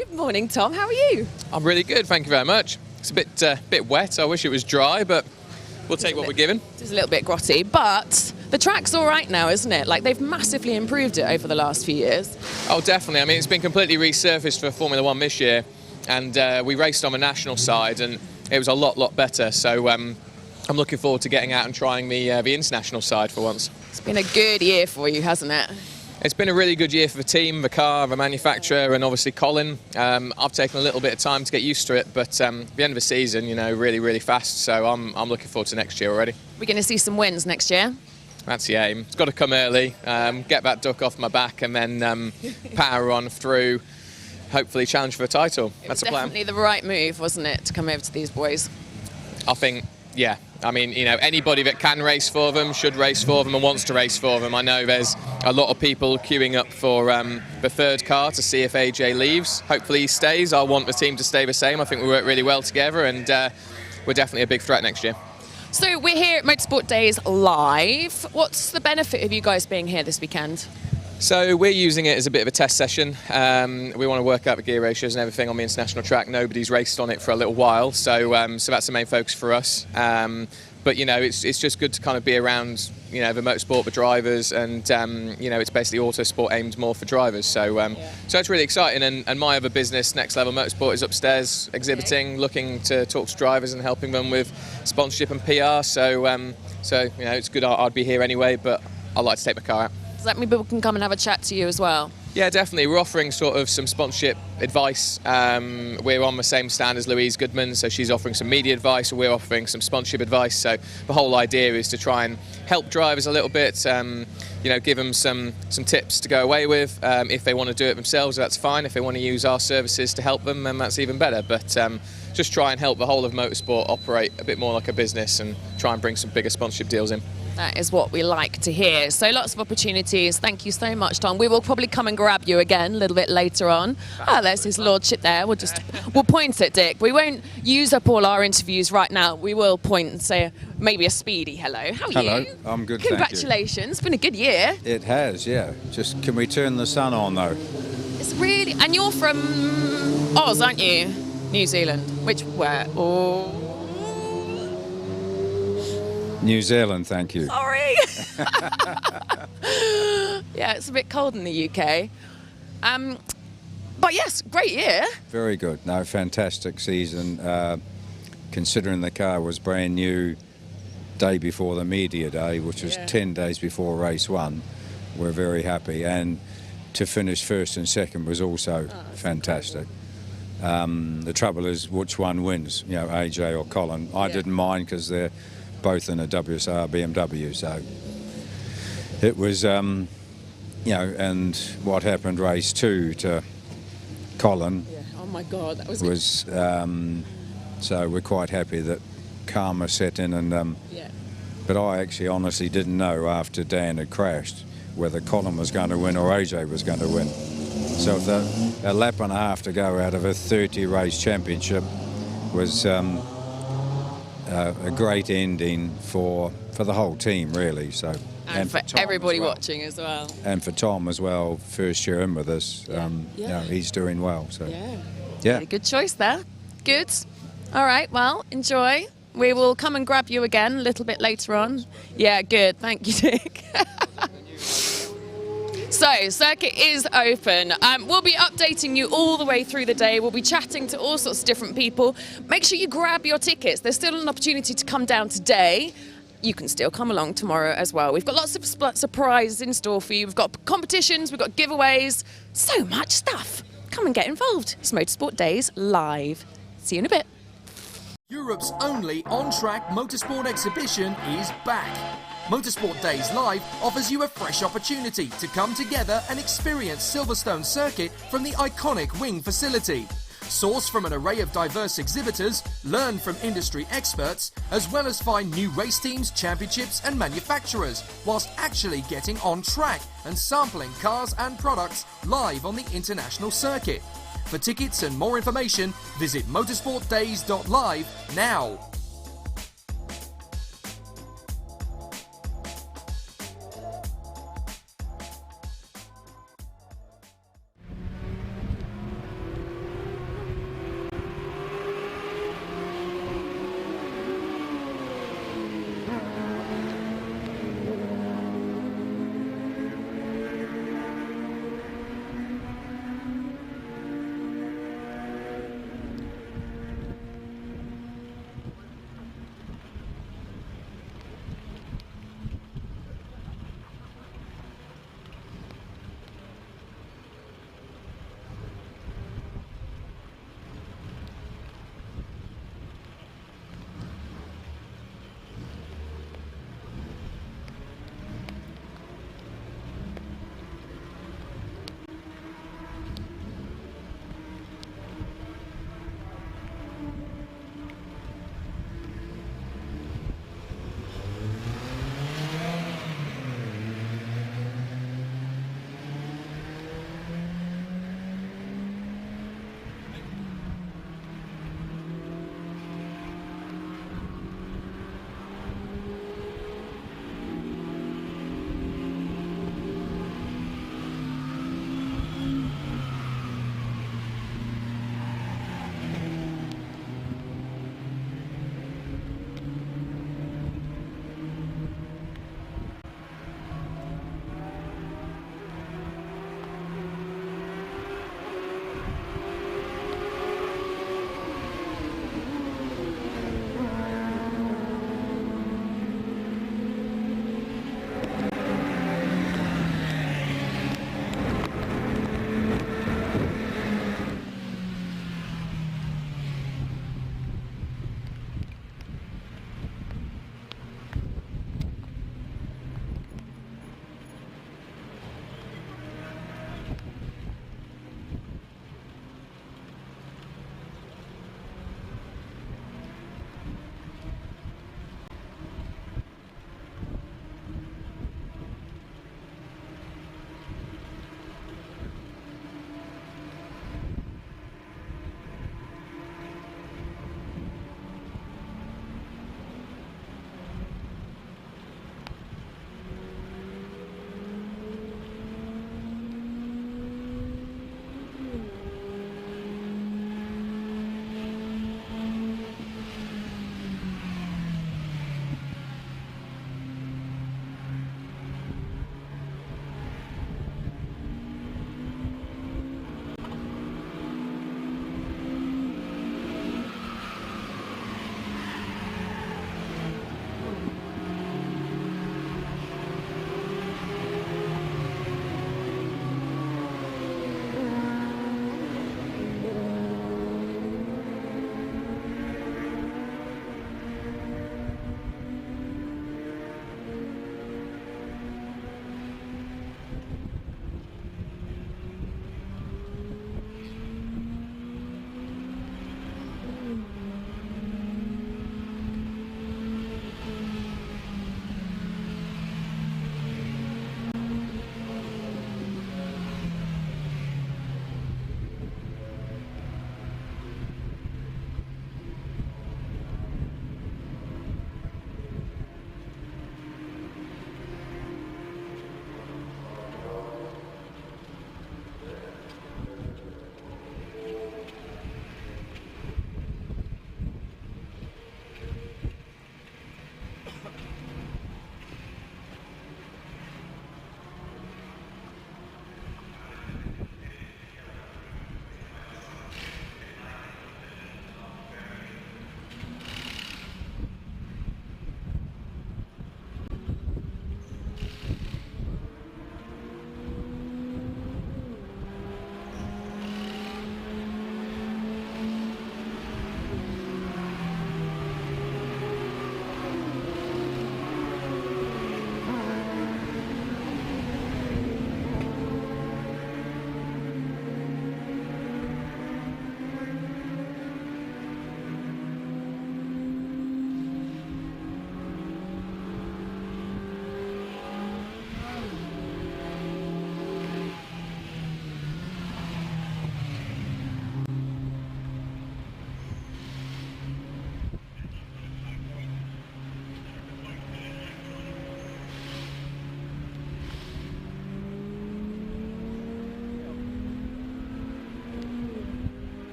Good morning, Tom. How are you? I'm really good, thank you very much. It's a bit wet. I wish it was dry, but we'll take what we're given. It's a little bit grotty, but the track's all right now, isn't it? Like, they've massively improved it over the last few years. Oh, definitely. I mean, it's been completely resurfaced for Formula One this year, and we raced on the national side, and it was a lot better. So I'm looking forward to getting out and trying the international side for once. It's been a good year for you, hasn't it? It's been a really good year for the team, the car, the manufacturer, and obviously Colin. I've taken a little bit of time to get used to it, but the end of the season, really fast. So I'm looking forward to next year already. We're going to see some wins next year. That's the aim. It's got to come early, get that duck off my back, and then power on through. Hopefully, challenge for the title. That's the plan. Definitely the right move, wasn't it, to come over to these boys? I think, yeah. I mean, anybody that can race for them should race for them and wants to race for them. I know there's a lot of people queuing up for the third car to see if AJ leaves. Hopefully he stays. I want the team to stay the same. I think we work really well together, and we're definitely a big threat next year. So we're here at Motorsport Days live. What's the benefit of you guys being here this weekend? So we're using it as a bit of a test session. We want to work out the gear ratios and everything on the international track. Nobody's raced on it for a little while, so that's the main focus for us. But it's just good to kind of be around the motorsport, the drivers, and it's basically autosport aimed more for drivers. So so it's really exciting. And my other business, Next Level Motorsport, is upstairs exhibiting, looking to talk to drivers and helping them with sponsorship and PR. So it's good. I'd be here anyway, but I'd like to take my car out. Does that mean people can come and have a chat to you as well? Yeah, definitely. We're offering sort of some sponsorship advice. We're on the same stand as Louise Goodman, so she's offering some media advice, and we're offering some sponsorship advice. So the whole idea is to try and help drivers a little bit, give them some tips to go away with. If they want to do it themselves, that's fine. If they want to use our services to help them, then that's even better. But just try and help the whole of motorsport operate a bit more like a business and try and bring some bigger sponsorship deals in. That is what we like to hear. So lots of opportunities. Thank you so much, Tom. We will probably come and grab you again a little bit later on. There's his lordship there. We'll point at Dick. We won't use up all our interviews right now. We will point and say maybe a speedy hello. How are you? Hello, I'm good, Congratulations. thank you. It's been a good year. It has, yeah. Just, can we turn the sun on, though? It's really... And you're from Oz, aren't you? New Zealand. Where? Oh... New Zealand, thank you. Sorry. Yeah, it's a bit cold in the UK. But yes, great year. Very good. No, fantastic season. Considering the car was brand new day before the media day, which was 10 days before race one, we're very happy. And to finish first and second was also fantastic. The trouble is which one wins, AJ or Colin. I didn't mind because they're both in a WSR BMW, so it was, and what happened race 2 to Colin. Yeah. Oh my God, that was. So we're quite happy that karma set in, and but I actually honestly didn't know after Dan had crashed whether Colin was going to win or AJ was going to win. So a lap and a half to go out of a 30 race championship was a great ending for the whole team, really. So and for everybody watching as well. And for Tom as well, first year in with us. He's doing well. So yeah, good choice there. Good. All right. Well, enjoy. We will come and grab you again a little bit later on. Yeah, good. Thank you, Dick. So, circuit is open. We'll be updating you all the way through the day. We'll be chatting to all sorts of different people. Make sure you grab your tickets. There's still an opportunity to come down today. You can still come along tomorrow as well. We've got lots of surprises in store for you. We've got competitions, we've got giveaways, so much stuff. Come and get involved. It's Motorsport Days live. See you in a bit. Europe's only on-track motorsport exhibition is back. Motorsport Days Live offers you a fresh opportunity to come together and experience Silverstone Circuit from the iconic Wing facility. Source from an array of diverse exhibitors, learn from industry experts, as well as find new race teams, championships and manufacturers, whilst actually getting on track and sampling cars and products live on the international circuit. For tickets and more information, visit motorsportdays.live now.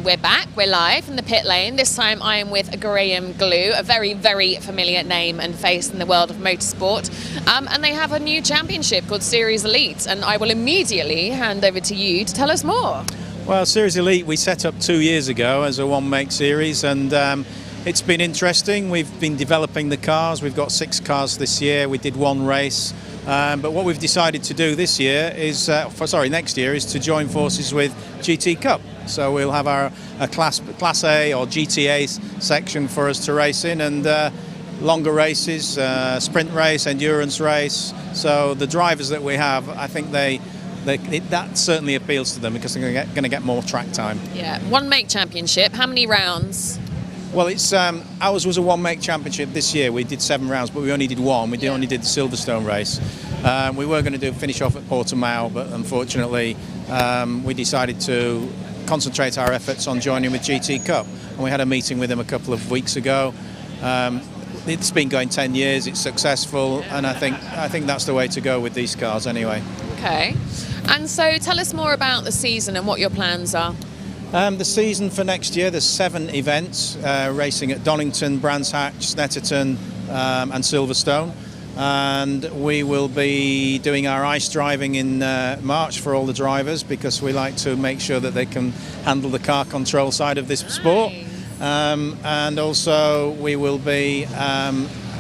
And we're back, we're live in the pit lane. This time I am with Graham Glue, a very, very familiar name and face in the world of motorsport. And they have a new championship called Series Elite. And I will immediately hand over to you to tell us more. Well, Series Elite we set up 2 years ago as a one-make series, and it's been interesting. We've been developing the cars. We've got 6 cars this year. We did 1 race. But what we've decided to do this year is, next year, is to join forces with GT Cup. So we'll have a Class A or GTA section for us to race in, and longer races, sprint race, endurance race. So the drivers that we have, I think that certainly appeals to them because they're going to get more track time. Yeah, one-make championship. How many rounds? Well, it's ours was a one-make championship this year. We did 7 rounds, but we only did 1. We only did the Silverstone race. We were going to finish off at Portimao, but unfortunately we decided to concentrate our efforts on joining with GT Cup. And we had a meeting with them a couple of weeks ago. It's been going 10 years. It's successful, and I think that's the way to go with these cars anyway. Okay. And so tell us more about the season and what your plans are. The season for next year, there's 7 events racing at Donington, Brands Hatch, Snetterton and Silverstone. And we will be doing our ice driving in March for all the drivers because we like to make sure that they can handle the car control side of this sport. And also we will be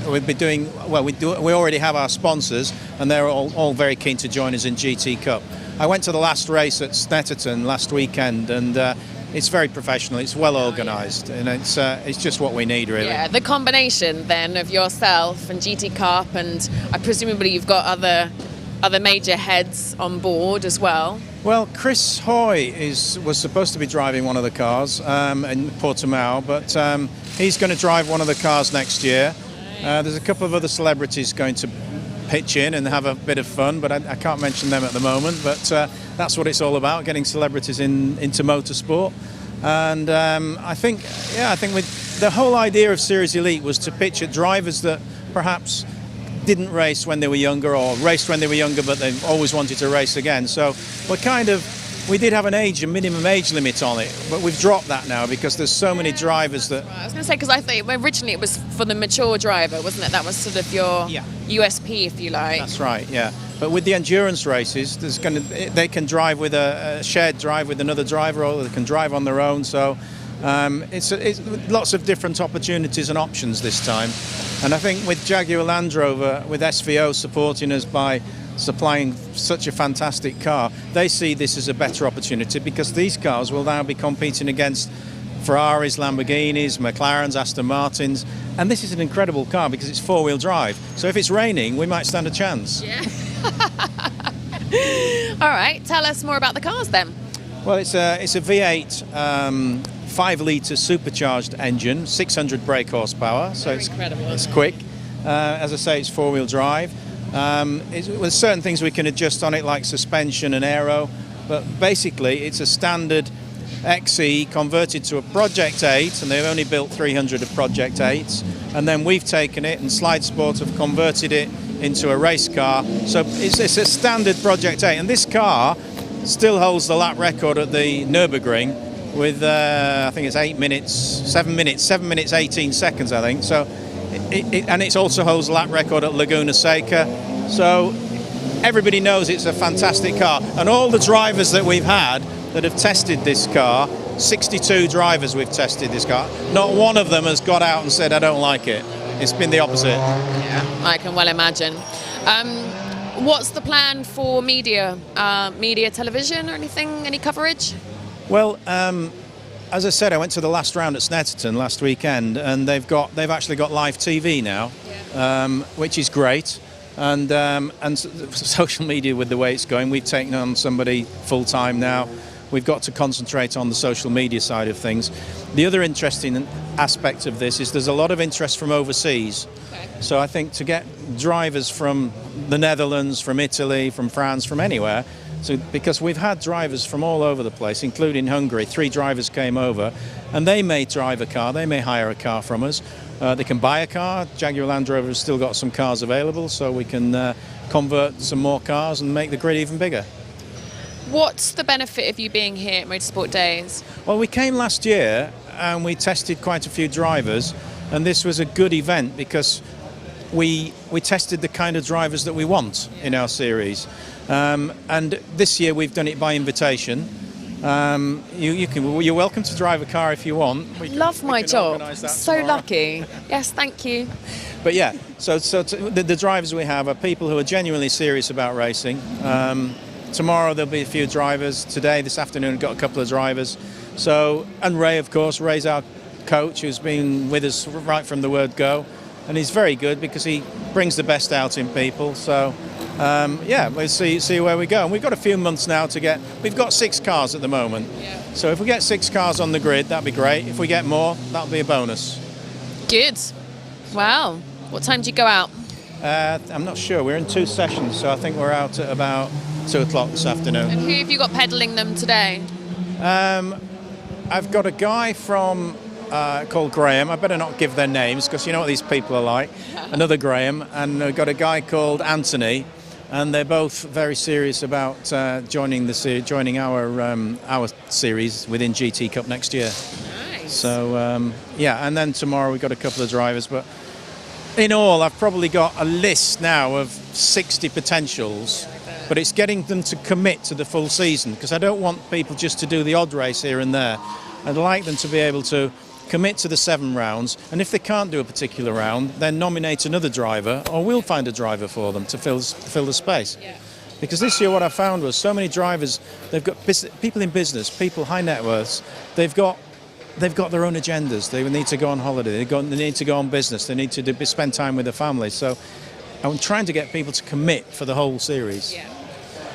we'll be doing, well, we already have our sponsors and they're all very keen to join us in GT Cup. I went to the last race at Snetterton last weekend, and it's very professional, it's well organised, and it's just what we need, really. Yeah, the combination then of yourself and GT Cup, and presumably you've got other major heads on board as well. Well, Chris Hoy was supposed to be driving one of the cars in Portimao, but he's going to drive one of the cars next year. There's a couple of other celebrities going to pitch in and have a bit of fun, but I can't mention them at the moment. But that's what it's all about, getting celebrities into motorsport. And I think with the whole idea of Series Elite was to pitch at drivers that perhaps didn't race when they were younger, or raced when they were younger but they always wanted to race again. So we did have a minimum age limit on it, but we've dropped that now because there's so many drivers that... I was going to say, because I think originally it was for the mature driver, wasn't it? That was sort of your USP, if you like. That's right, yeah. But with the endurance races, they can drive with a shared drive with another driver, or they can drive on their own. So it's lots of different opportunities and options this time. And I think with Jaguar Land Rover, with SVO supporting us by supplying such a fantastic car, they see this as a better opportunity because these cars will now be competing against Ferraris, Lamborghinis, McLarens, Aston Martins, and this is an incredible car because it's 4-wheel drive. So if it's raining, we might stand a chance. Yeah. All right, tell us more about the cars then. Well, it's a V8 5-litre supercharged engine, 600 brake horsepower, so it's quick. As I say, it's 4-wheel drive. There's certain things we can adjust on it, like suspension and aero, but basically it's a standard XE converted to a Project 8, and they've only built 300 of Project 8s, and then we've taken it and Slide Sport have converted it into a race car. So it's a standard Project 8, and this car still holds the lap record at the Nürburgring with I think it's 7 minutes 18 seconds, I think. So and it also holds the lap record at Laguna Seca. So everybody knows it's a fantastic car, and all the drivers that we've had that have tested this car, 62 drivers we've tested this car, not one of them has got out and said I don't like it. It's been the opposite. Yeah, I can well imagine. What's the plan for media television or anything, any coverage? Well, as I said, I went to the last round at Snetterton last weekend, and they've actually got live TV now, which is great. And social media, with the way it's going, we've taken on somebody full time now. We've got to concentrate on the social media side of things. The other interesting aspect of this is there's a lot of interest from overseas. Okay. So I think to get drivers from the Netherlands, from Italy, from France, from anywhere, so because we've had drivers from all over the place, including Hungary. 3 drivers came over, and they may drive a car, they may hire a car from us. They can buy a car. Jaguar Land Rover has still got some cars available, so we can convert some more cars and make the grid even bigger. What's the benefit of you being here at Motorsport Days? Well, we came last year and we tested quite a few drivers, and this was a good event because we tested the kind of drivers that we want in our series. And this year we've done it by invitation. You're welcome to drive a car if you want. Love my job. So tomorrow. lucky. Yes, thank you. But yeah, the drivers we have are people who are genuinely serious about racing. Tomorrow there'll be a few drivers. Today, this afternoon, got a couple of drivers. And Ray, of course, Ray's our coach, who's been with us right from the word go, and he's very good because he brings the best out in people. So we'll see where we go. And we've got a few months now to get. We've got 6 cars at the moment. Yeah. So if we get 6 cars on the grid, that'd be great. If we get more, that'll be a bonus. Good. Wow. What time do you go out? I'm not sure. We're in 2 sessions, so I think we're out at about 2 o'clock this afternoon. And who have you got pedalling them today? I've got a guy from called Graham. I better not give their names because you know what these people are like. Another Graham, and I've got a guy called Anthony, and they're both very serious about joining our series within GT Cup next year. Nice. So and then tomorrow we've got a couple of drivers, but in all I've probably got a list now of 60 potentials. But it's getting them to commit to the full season, because I don't want people just to do the odd race here and there. I'd like them to be able to commit to the 7 rounds, and if they can't do a particular round, then nominate another driver, or we'll find a driver for them to fill the space. Yeah. Because this year what I found was so many drivers, they've got people in business, people high net worths, they've got their own agendas. They need to go on holiday, they need to go on business, they need to spend time with their families. So I'm trying to get people to commit for the whole series. Yeah.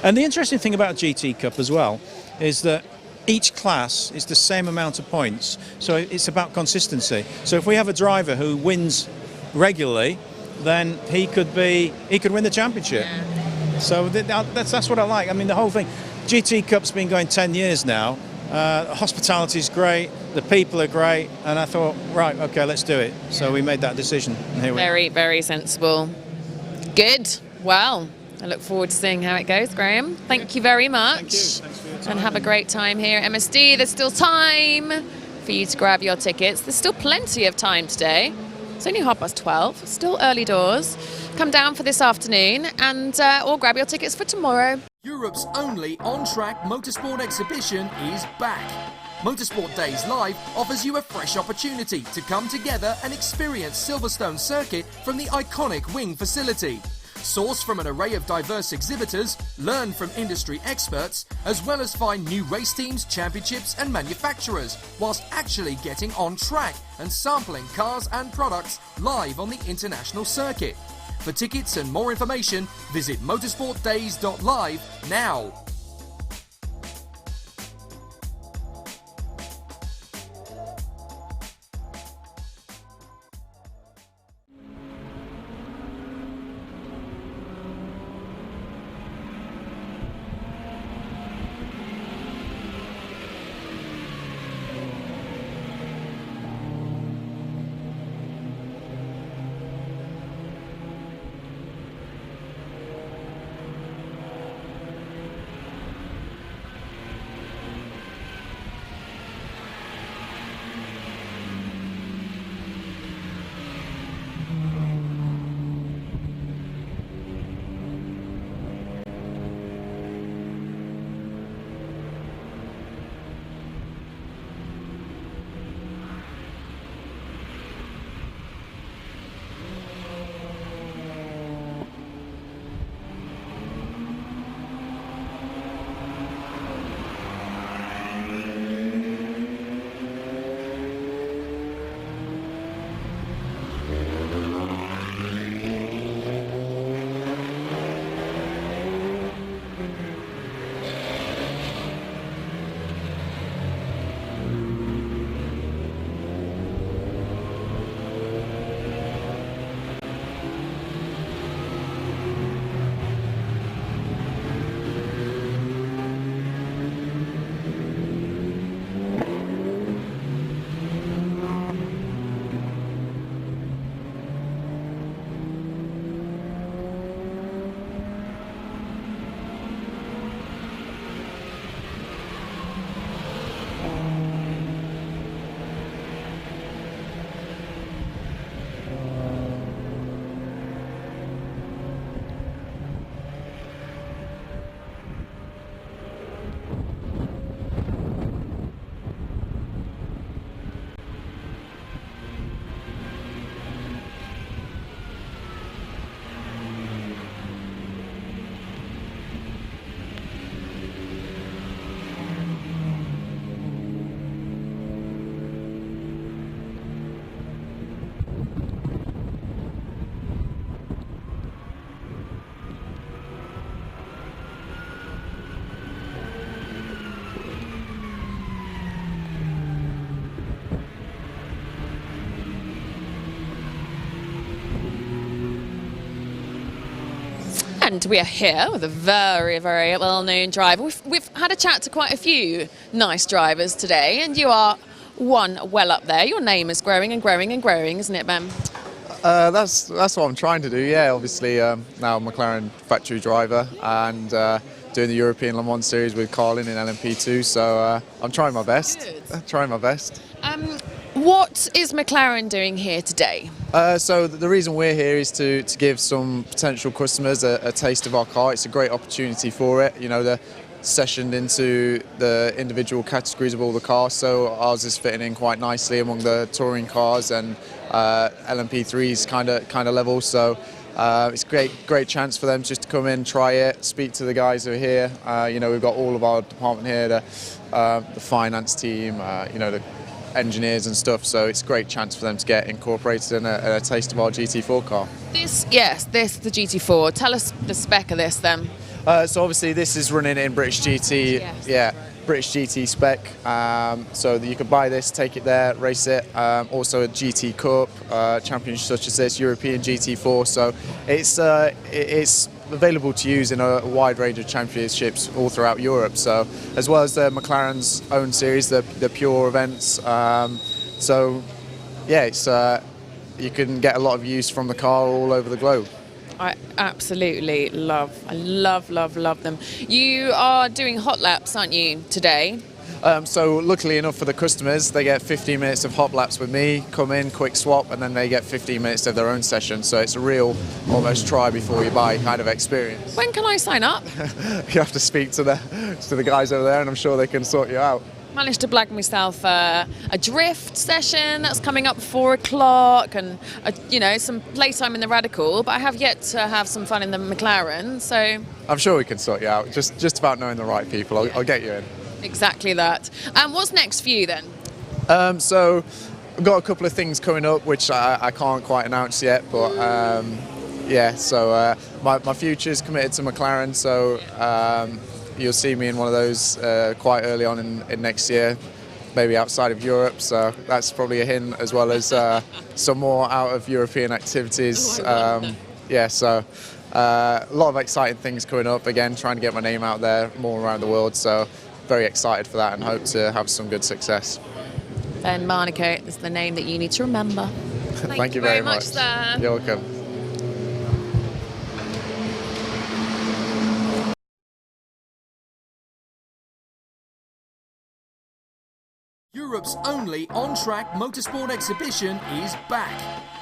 And the interesting thing about GT Cup as well is that each class is the same amount of points, so it's about consistency. So if we have a driver who wins regularly, then he could win the championship. Yeah. So that's what I like. I mean, the whole thing. GT Cup's been going 10 years now. Hospitality's great, the people are great, and I thought, right, okay, let's do it. So we made that decision. And here we are. Very, very sensible. Good. Well, I look forward to seeing how it goes, Graham. Thank you very much. Thank you. Thanks for your time. And have a great time here at MSD. There's still time for you to grab your tickets. There's still plenty of time today. It's only 12:30, still early doors. Come down for this afternoon and or grab your tickets for tomorrow. Europe's only on-track motorsport exhibition is back. Motorsport Days Live offers you a fresh opportunity to come together and experience Silverstone Circuit from the iconic Wing facility. Source from an array of diverse exhibitors, learn from industry experts, as well as find new race teams, championships and manufacturers, whilst actually getting on track and sampling cars and products live on the international circuit. For tickets and more information, visit motorsportdays.live now. And we are here with a very, very well-known driver. We've had a chat to quite a few nice drivers today, and you are one well up there. Your name is growing and growing and growing, isn't it, Ben? That's what I'm trying to do, yeah. Obviously, now I'm a McLaren factory driver and doing the European Le Mans Series with Carlin in LMP2, so I'm trying my best. Trying my best. What is McLaren doing here today? So the reason we're here is to give some potential customers a taste of our car. It's a great opportunity for it. You know, they're sessioned into the individual categories of all the cars, so ours is fitting in quite nicely among the touring cars and LMP3's kind of level. So it's a great chance for them just to come in, try it, speak to the guys who are here. You know, we've got all of our department here, the finance team, you know, the engineers and stuff, so it's a great chance for them to get incorporated in a taste of our GT4 car. The GT4. Tell us the spec of this then. So obviously this is running in British GT, yeah, British GT spec, so that you could buy this, take it there, race it. Also a GT Cup, championship such as this, European GT4, so it's available to use in a wide range of championships all throughout Europe. So as well as the McLaren's own series, the pure events. So yeah, it's you can get a lot of use from the car all over the globe. I absolutely love them. You are doing hot laps, aren't you, today? So luckily enough for the customers, they get 15 minutes of hot laps with me, come in, quick swap, and then they get 15 minutes of their own session. So it's a real almost try before you buy kind of experience. When can I sign up? You have to speak to the guys over there, and I'm sure they can sort you out. Managed to blag myself a drift session that's coming up 4 o'clock, and you know, some playtime in the Radical, but I have yet to have some fun in the McLaren, so I'm sure we can sort you out. Just about knowing the right people. I'll get you in. Exactly that. And what's next for you then? So I've got a couple of things coming up which I can't quite announce yet, but yeah, so my future's committed to McLaren, so you'll see me in one of those quite early on in next year, maybe outside of Europe, so that's probably a hint, as well as some more out of European activities. Yeah, so a lot of exciting things coming up, again trying to get my name out there more around the world, so very excited for that and hope to have some good success. Ben Marnico is the name that you need to remember. Thank you very much, sir. You're welcome. Europe's only on-track motorsport exhibition is back.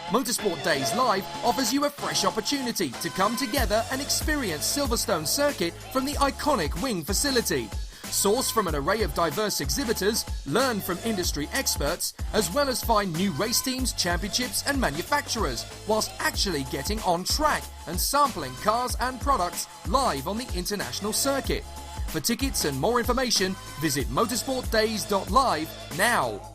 Motorsport Days Live offers you a fresh opportunity to come together and experience Silverstone Circuit from the iconic Wing facility. Source from an array of diverse exhibitors, learn from industry experts, as well as find new race teams, championships and manufacturers, whilst actually getting on track and sampling cars and products live on the international circuit. For tickets and more information, visit motorsportdays.live now.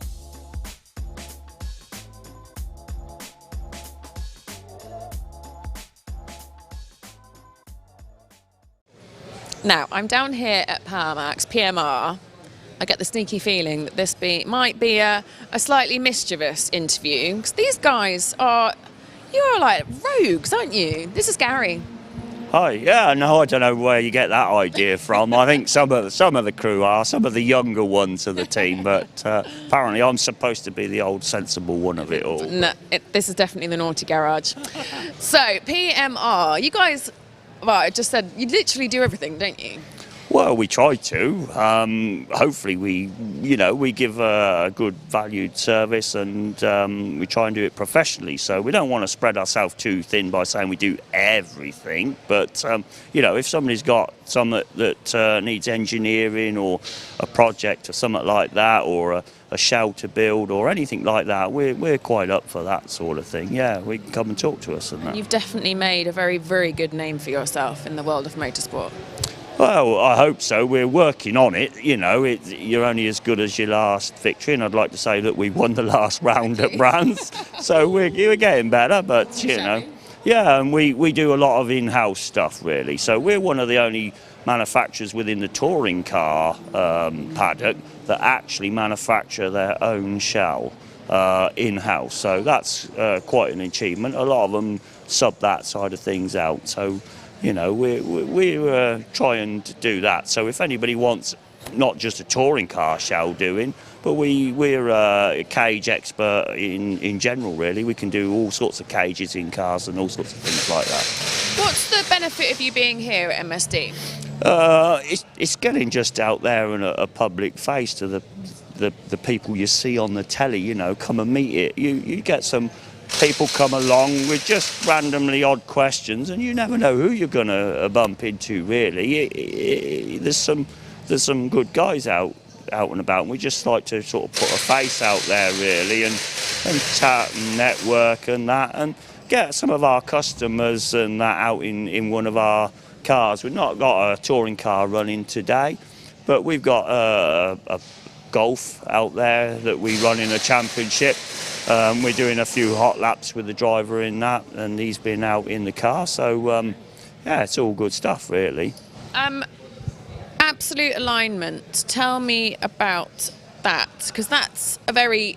Now, I'm down here at Powermax, PMR. I get the sneaky feeling that this might be a slightly mischievous interview, because these guys you're like rogues, aren't you? This is Gary. Hi, yeah, no, I don't know where you get that idea from. I think some of the crew are, some of the younger ones of the team, but apparently I'm supposed to be the old sensible one of it all. No, this is definitely the naughty garage. So, PMR, you guys, well, I just said, you literally do everything, don't you? Well, we try to. Hopefully we give a good valued service, and we try and do it professionally. So we don't want to spread ourselves too thin by saying we do everything. But, if somebody's got something that needs engineering or a project or something like that, or a shell to build or anything like that, we're quite up for that sort of thing. Yeah, we can come and talk to us and that. You've definitely made a very, very good name for yourself in the world of motorsport. Well, I hope so. We're working on it. You're only as good as your last victory, and I'd like to say that we won the last round at Brands, so we're getting better. But yeah, and we do a lot of in-house stuff really. So we're one of the only manufacturers within the touring car paddock that actually manufacture their own shell in-house. So that's quite an achievement. A lot of them sub that side of things out. So You know, we're trying to do that. So if anybody wants not just a touring car show doing, but we're a cage expert in general, really. We can do all sorts of cages in cars and all sorts of things like that. What's the benefit of you being here at MSD? It's getting just out there and a public face to the people you see on the telly, you know, come and meet it. You get some people come along with just randomly odd questions, and you never know who you're going to bump into, really. There's some good guys out and about, and we just like to sort of put a face out there, really, and chat and network and that, and get some of our customers and that out in one of our cars. We've not got a touring car running today, but we've got a Golf out there that we run in a championship. We're doing a few hot laps with the driver in that, and he's been out in the car, so yeah, it's all good stuff, really. Absolute alignment. Tell me about that, because that's a very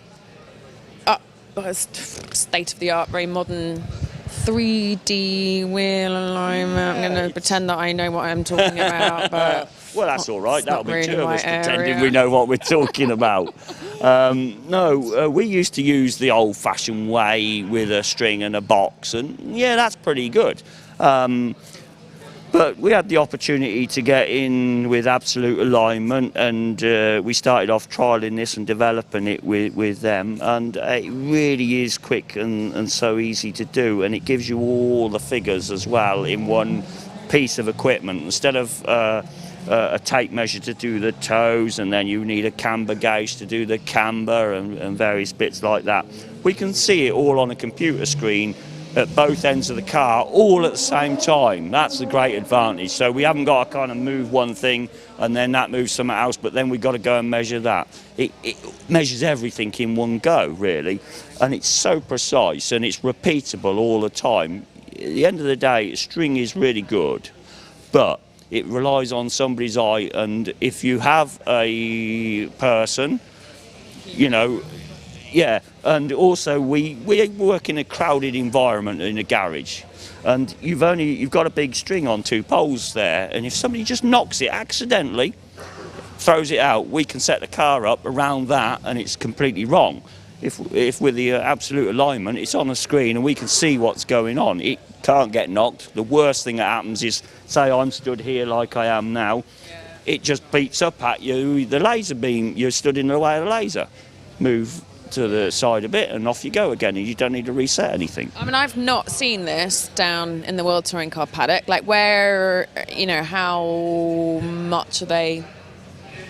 state-of-the-art, very modern 3D wheel alignment. I'm going to pretend that I know what I'm talking about, but well, that's all right. That'll be really two of us pretending area. we know what we're talking about. No, we used to use the old-fashioned way with a string and a box, and yeah, that's pretty good. But we had the opportunity to get in with absolute alignment, and we started off trialling this and developing it with them, and it really is quick and so easy to do, and it gives you all the figures as well in one piece of equipment. Instead of a tape measure to do the toes, and then you need a camber gauge to do the camber and various bits like that. We can see it all on a computer screen at both ends of the car, all at the same time. That's the great advantage. So we haven't got to kind of move one thing and then that moves something else, but then we've got to go and measure that. It measures everything in one go, really, and it's so precise and it's repeatable all the time. At the end of the day, string is really good, but it relies on somebody's eye, and if you have a person, you know, yeah, and also we work in a crowded environment in a garage, and you've got a big string on two poles there, and if somebody just knocks it accidentally, throws it out, we can set the car up around that, and it's completely wrong. If with the absolute alignment, it's on a screen and we can see what's going on. It can't get knocked. The worst thing that happens is, say I'm stood here like I am now, it just beats up at you. The laser beam, you're stood in the way of the laser. Move to the side a bit and off you go again, and you don't need to reset anything. I mean, I've not seen this down in the World Touring Car paddock. Like, where, you know, how much are they?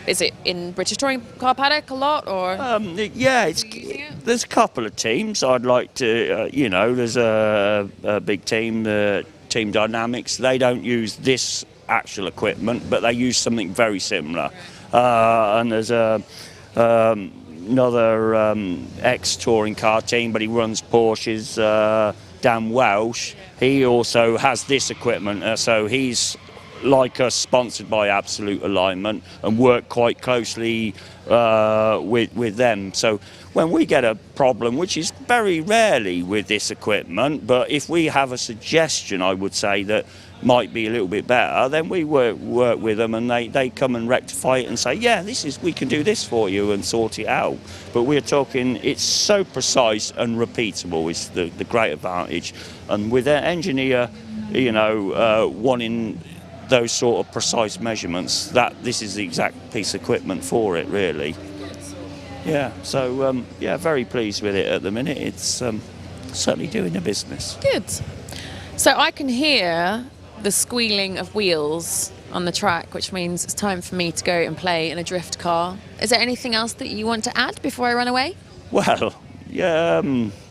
Is it in British Touring Car paddock a lot, or? Yeah, there's a couple of teams. I'd like to, you know, there's a big team, Team Dynamics. They don't use this actual equipment, but they use something very similar. And there's another ex-touring car team, but he runs Porsches, Dan Welsh. He also has this equipment, so he's like us, sponsored by Absolute Alignment, and work quite closely with them. So when we get a problem, which is very rarely with this equipment, but if we have a suggestion, I would say, that might be a little bit better, then we work with them, and they come and rectify it and say, yeah, we can do this for you, and sort it out. But we're talking, it's so precise and repeatable is the great advantage. And with an engineer, you know, wanting those sort of precise measurements, that this is the exact piece of equipment for it, really. Yeah, so yeah, very pleased with it at the minute. It's certainly doing the business. Good. So I can hear the squealing of wheels on the track, which means it's time for me to go and play in a drift car. Is there anything else that you want to add before I run away? Well, yeah,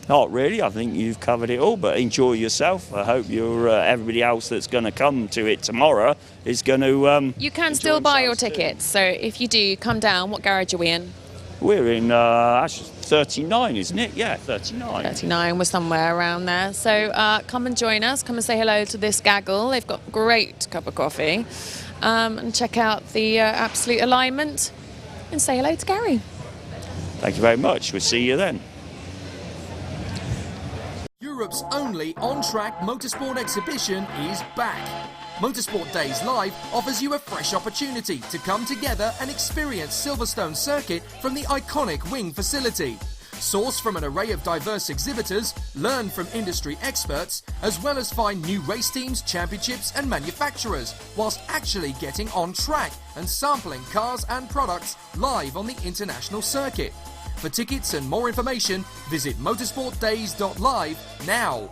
not really. I think you've covered it all, but enjoy yourself. I hope everybody else that's going to come to it tomorrow is going to... you can still buy your tickets, so if you do, come down. What garage are we in? We're in actually 39, isn't it? Yeah, 39. 39, we're somewhere around there. So come and join us. Come and say hello to this gaggle. They've got a great cup of coffee. And check out the Absolute Alignment and say hello to Gary. Thank you very much. We'll see you then. Europe's only on-track motorsport exhibition is back. Motorsport Days Live offers you a fresh opportunity to come together and experience Silverstone Circuit from the iconic wing facility. Source from an array of diverse exhibitors, learn from industry experts, as well as find new race teams, championships and manufacturers, whilst actually getting on track and sampling cars and products live on the international circuit. For tickets and more information, visit motorsportdays.live now.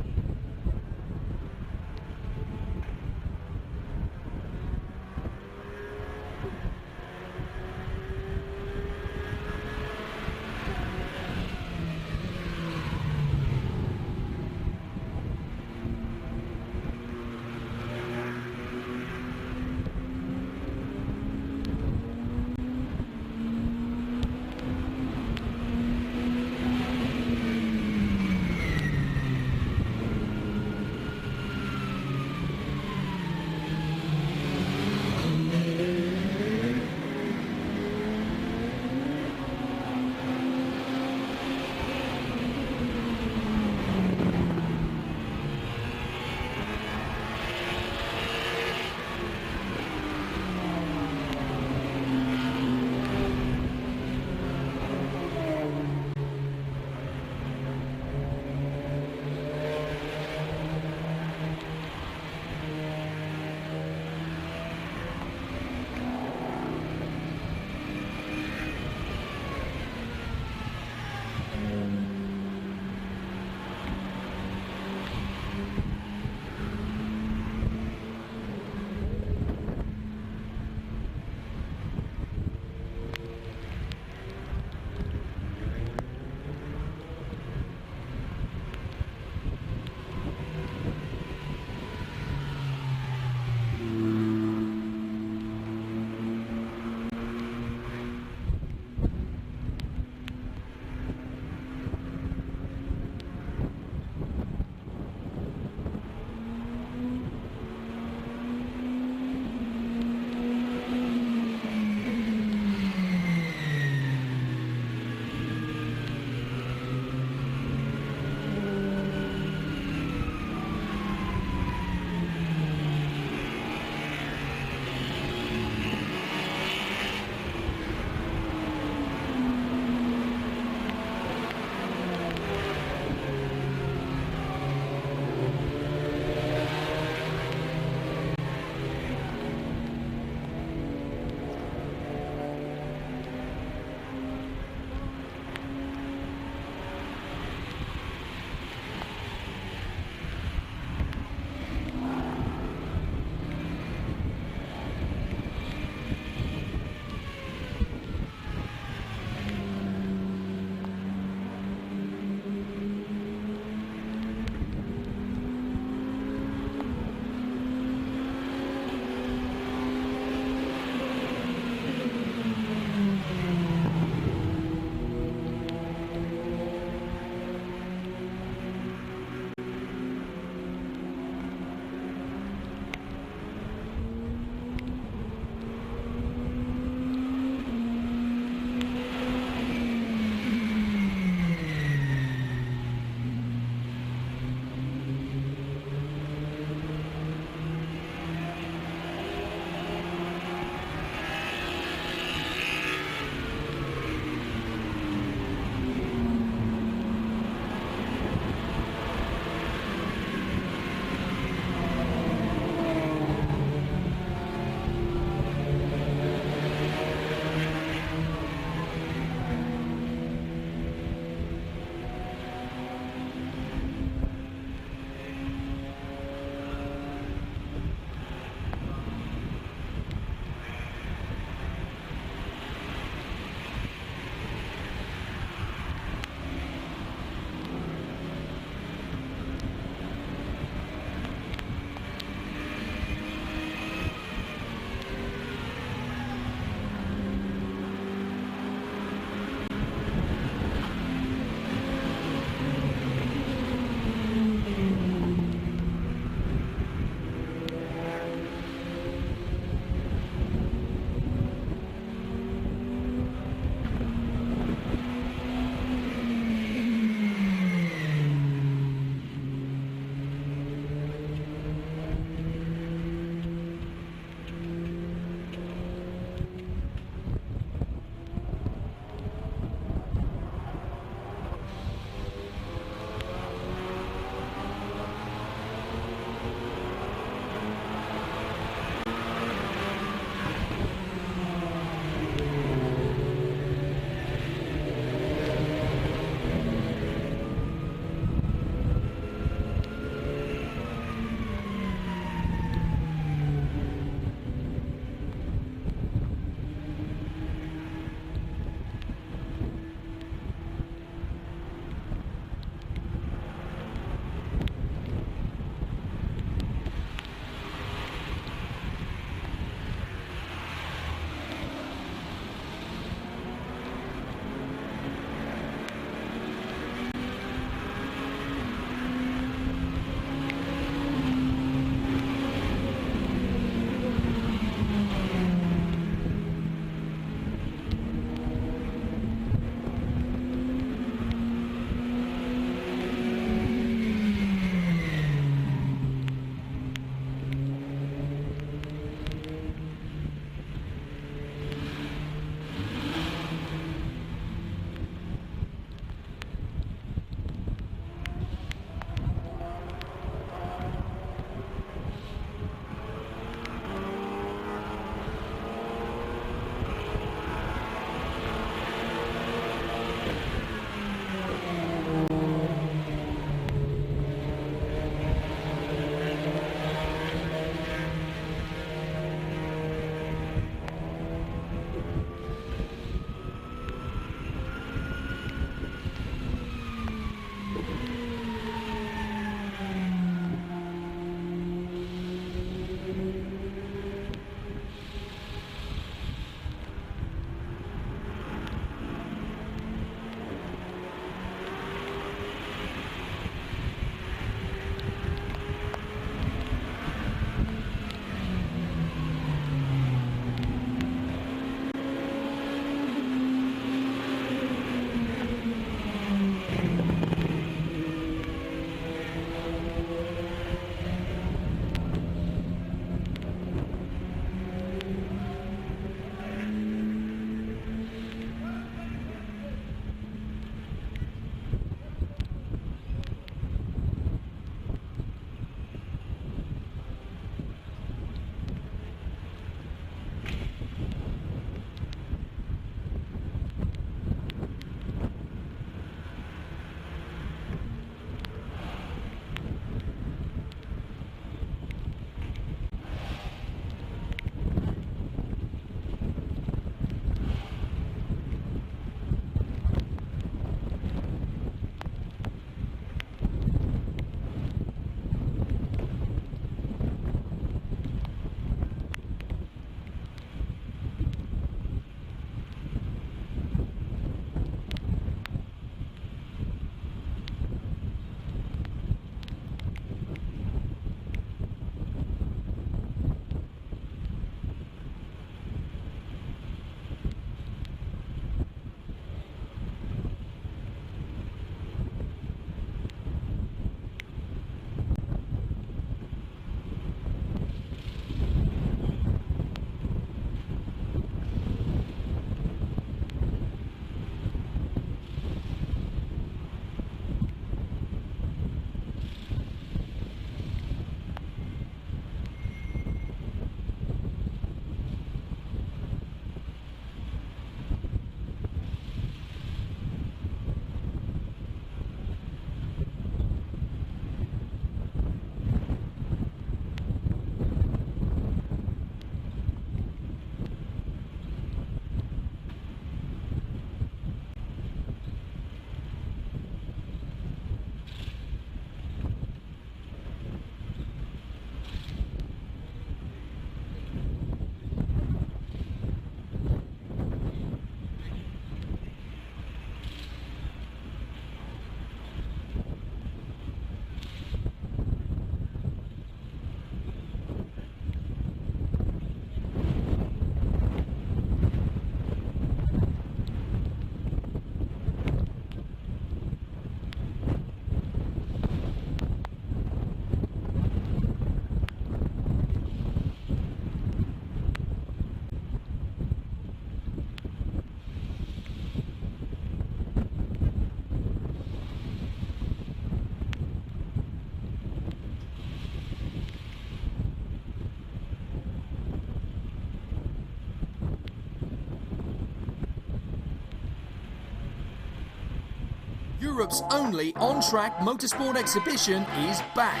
Europe's only on-track motorsport exhibition is back.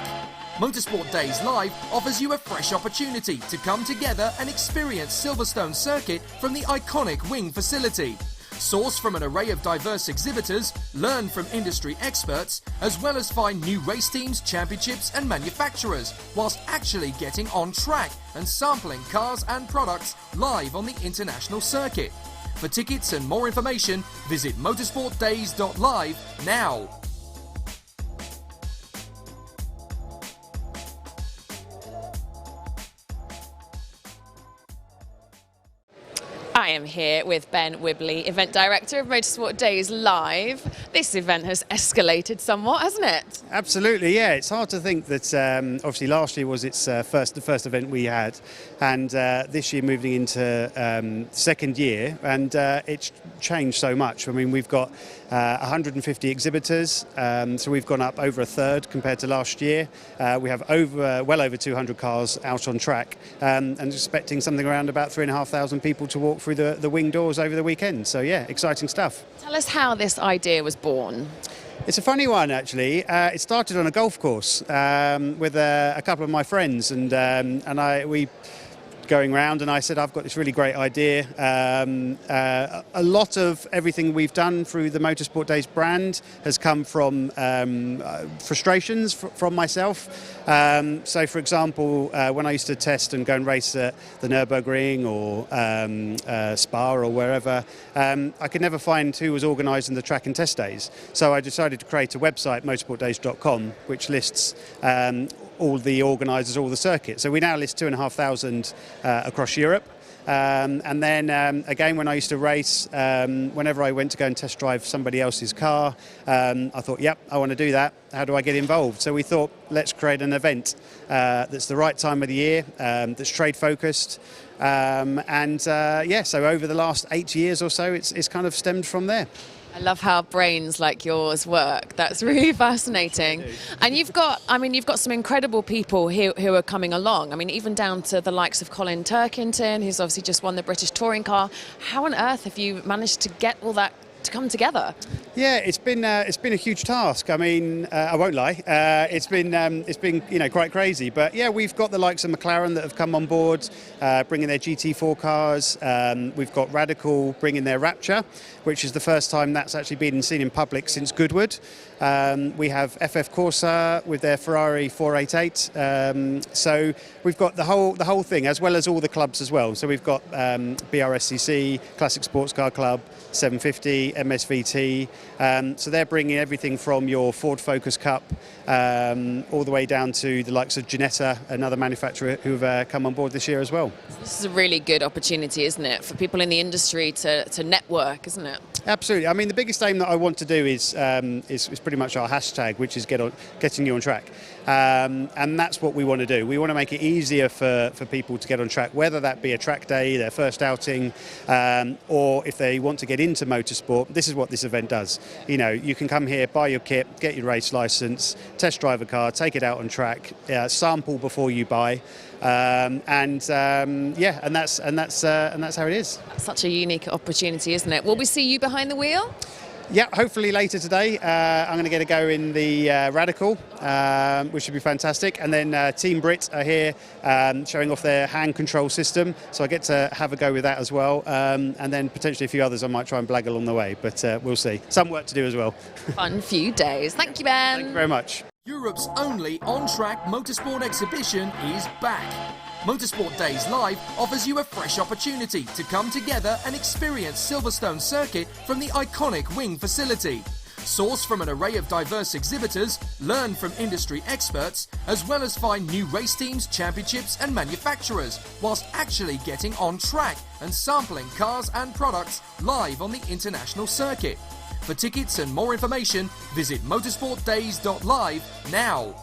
Motorsport Days Live offers you a fresh opportunity to come together and experience Silverstone Circuit from the iconic wing facility. Source from an array of diverse exhibitors, learn from industry experts, as well as find new race teams, championships and manufacturers, whilst actually getting on track and sampling cars and products live on the international circuit. For tickets and more information, visit motorsportdays.live now. I am here with Ben Wibley, Event Director of Motorsport Days Live. This event has escalated somewhat, hasn't it? Absolutely, yeah. It's hard to think that obviously last year was the first event we had, and this year moving into second year, and it's changed so much. I mean, we've got 150 exhibitors, so we've gone up over a third compared to last year. We have well over 200 cars out on track, and expecting something around about 3,500 people to walk through the wing doors over the weekend. So yeah, exciting stuff. Tell us how this idea was born. It's a funny one, actually. It started on a golf course with a couple of my friends, and we going around, and I said, I've got this really great idea. A lot of everything we've done through the Motorsport Days brand has come from frustrations from myself. So, for example, when I used to test and go and race at the Nürburgring or Spa or wherever, I could never find who was organising the track and test days. So I decided to create a website, motorsportdays.com, which lists all the organisers, all the circuits. So we now list 2,500 across Europe. And then again, when I used to race, whenever I went to go and test drive somebody else's car, I thought, yep, I want to do that. How do I get involved? So we thought, let's create an event that's the right time of the year, that's trade focused. So over the last 8 years or so, it's kind of stemmed from there. I love how brains like yours work. That's really fascinating. And you've got some incredible people who are coming along. I mean, even down to the likes of Colin Turkington, who's obviously just won the British Touring Car. How on earth have you managed to get all that to come together? Yeah, it's been a huge task. I mean, I won't lie. It's been quite crazy. But yeah, we've got the likes of McLaren that have come on board, bringing their GT4 cars. We've got Radical bringing their Rapture, which is the first time that's actually been seen in public since Goodwood. We have FF Corsa with their Ferrari 488. So we've got the whole thing, as well as all the clubs as well. So we've got BRSCC, Classic Sports Car Club, 750, MSVT. So they're bringing everything from your Ford Focus Cup all the way down to the likes of Ginetta, another manufacturer who've come on board this year as well. This is a really good opportunity, isn't it, for people in the industry to network, isn't it? Absolutely. I mean, the biggest aim that I want to do is pretty much our hashtag, which is getting you on track. And that's what we want to do. We want to make it easier for people to get on track, whether that be a track day, their first outing, or if they want to get into motorsport. This is what this event does. You know, you can come here, buy your kit, get your race license, test drive a car, take it out on track, sample before you buy. And that's how it is. That's such a unique opportunity, isn't it? Will we see you behind the wheel? Yeah, hopefully later today. I'm going to get a go in the Radical, which should be fantastic. And then Team Brit are here showing off their hand control system. So I get to have a go with that as well. And then potentially a few others I might try and blag along the way. But we'll see. Some work to do as well. Fun few days. Thank you, Ben. Thank you very much. Europe's only on-track motorsport exhibition is back. Motorsport Days Live offers you a fresh opportunity to come together and experience Silverstone Circuit from the iconic wing facility. Source from an array of diverse exhibitors, learn from industry experts, as well as find new race teams, championships and manufacturers, whilst actually getting on track and sampling cars and products live on the international circuit. For tickets and more information, visit motorsportdays.live now.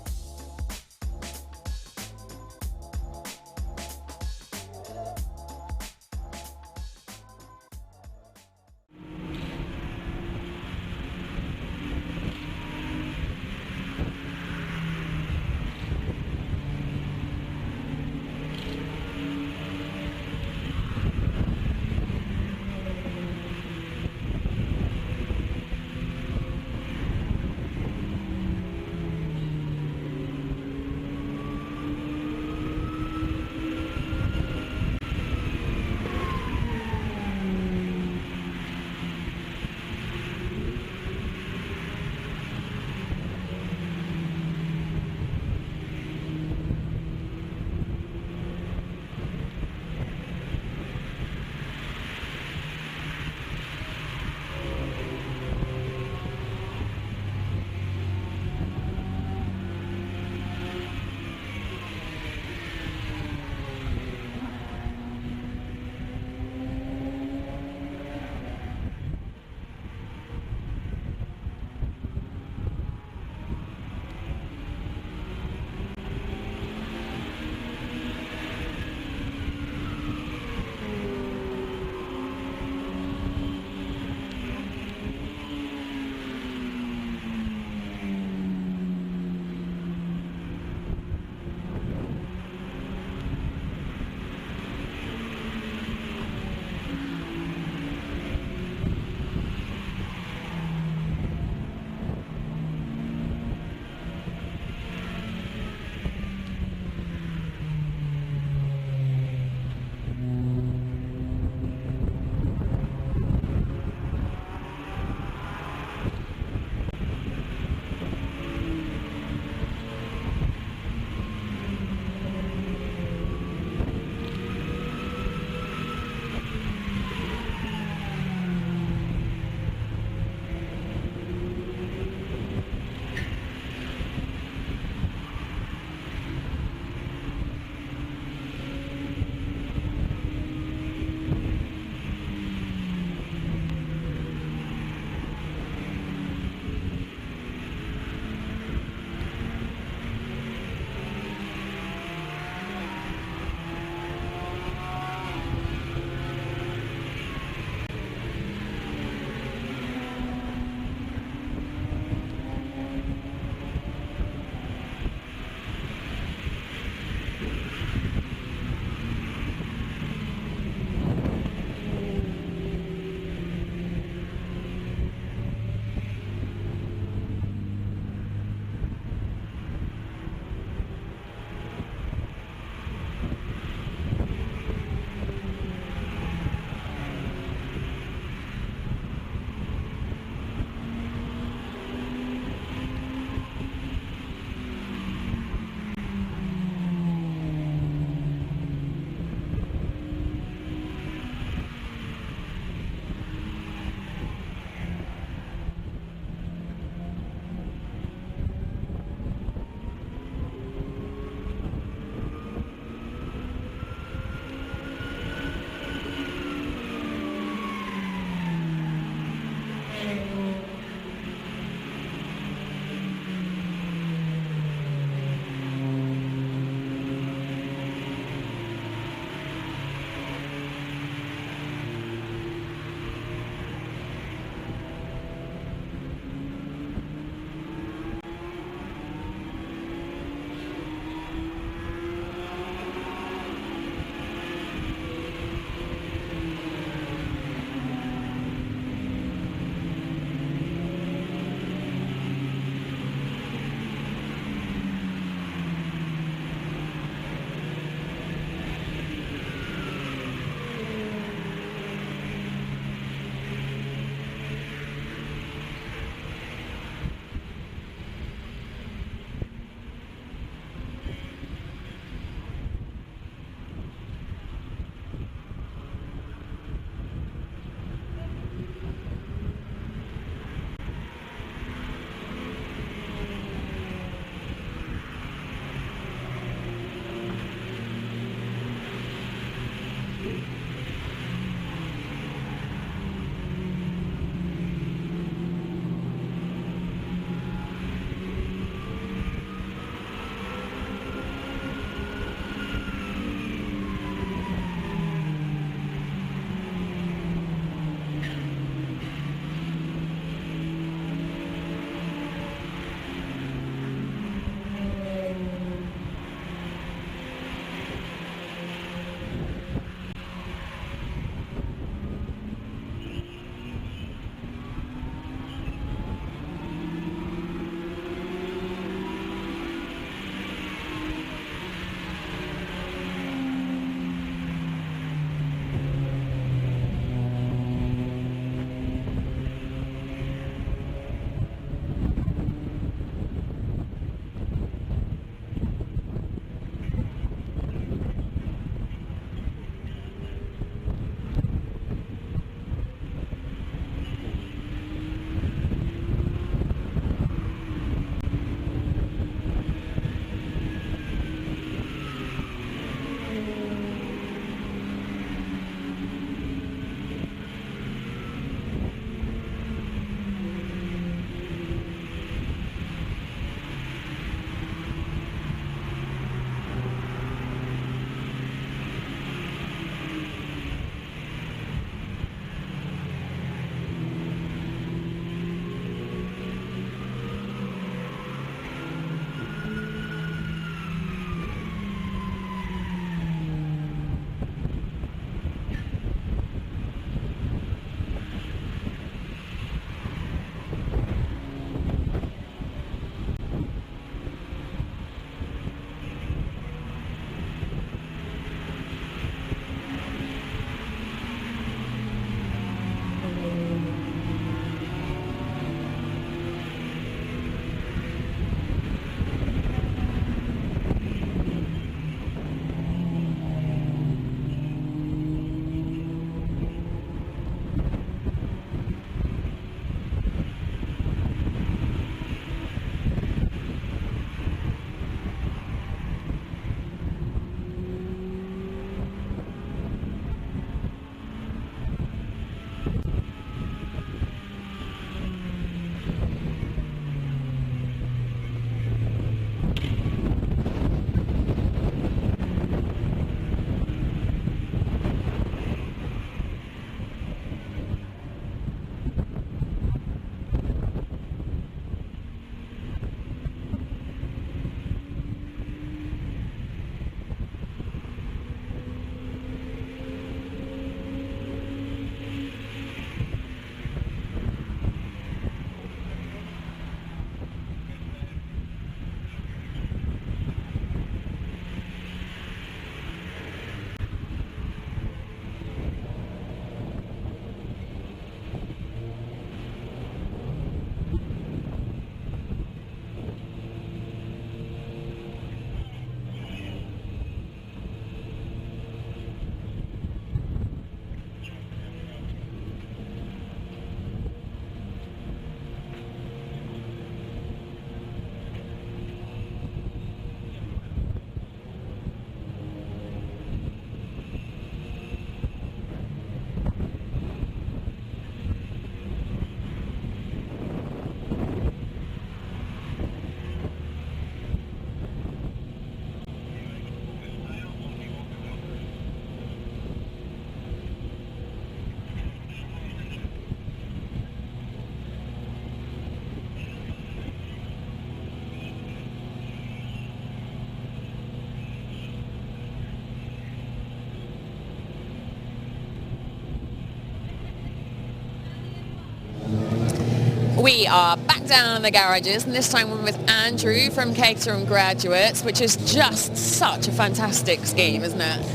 We are back down in the garages, and this time we're with Andrew from Caterham Graduates, which is just such a fantastic scheme, isn't it?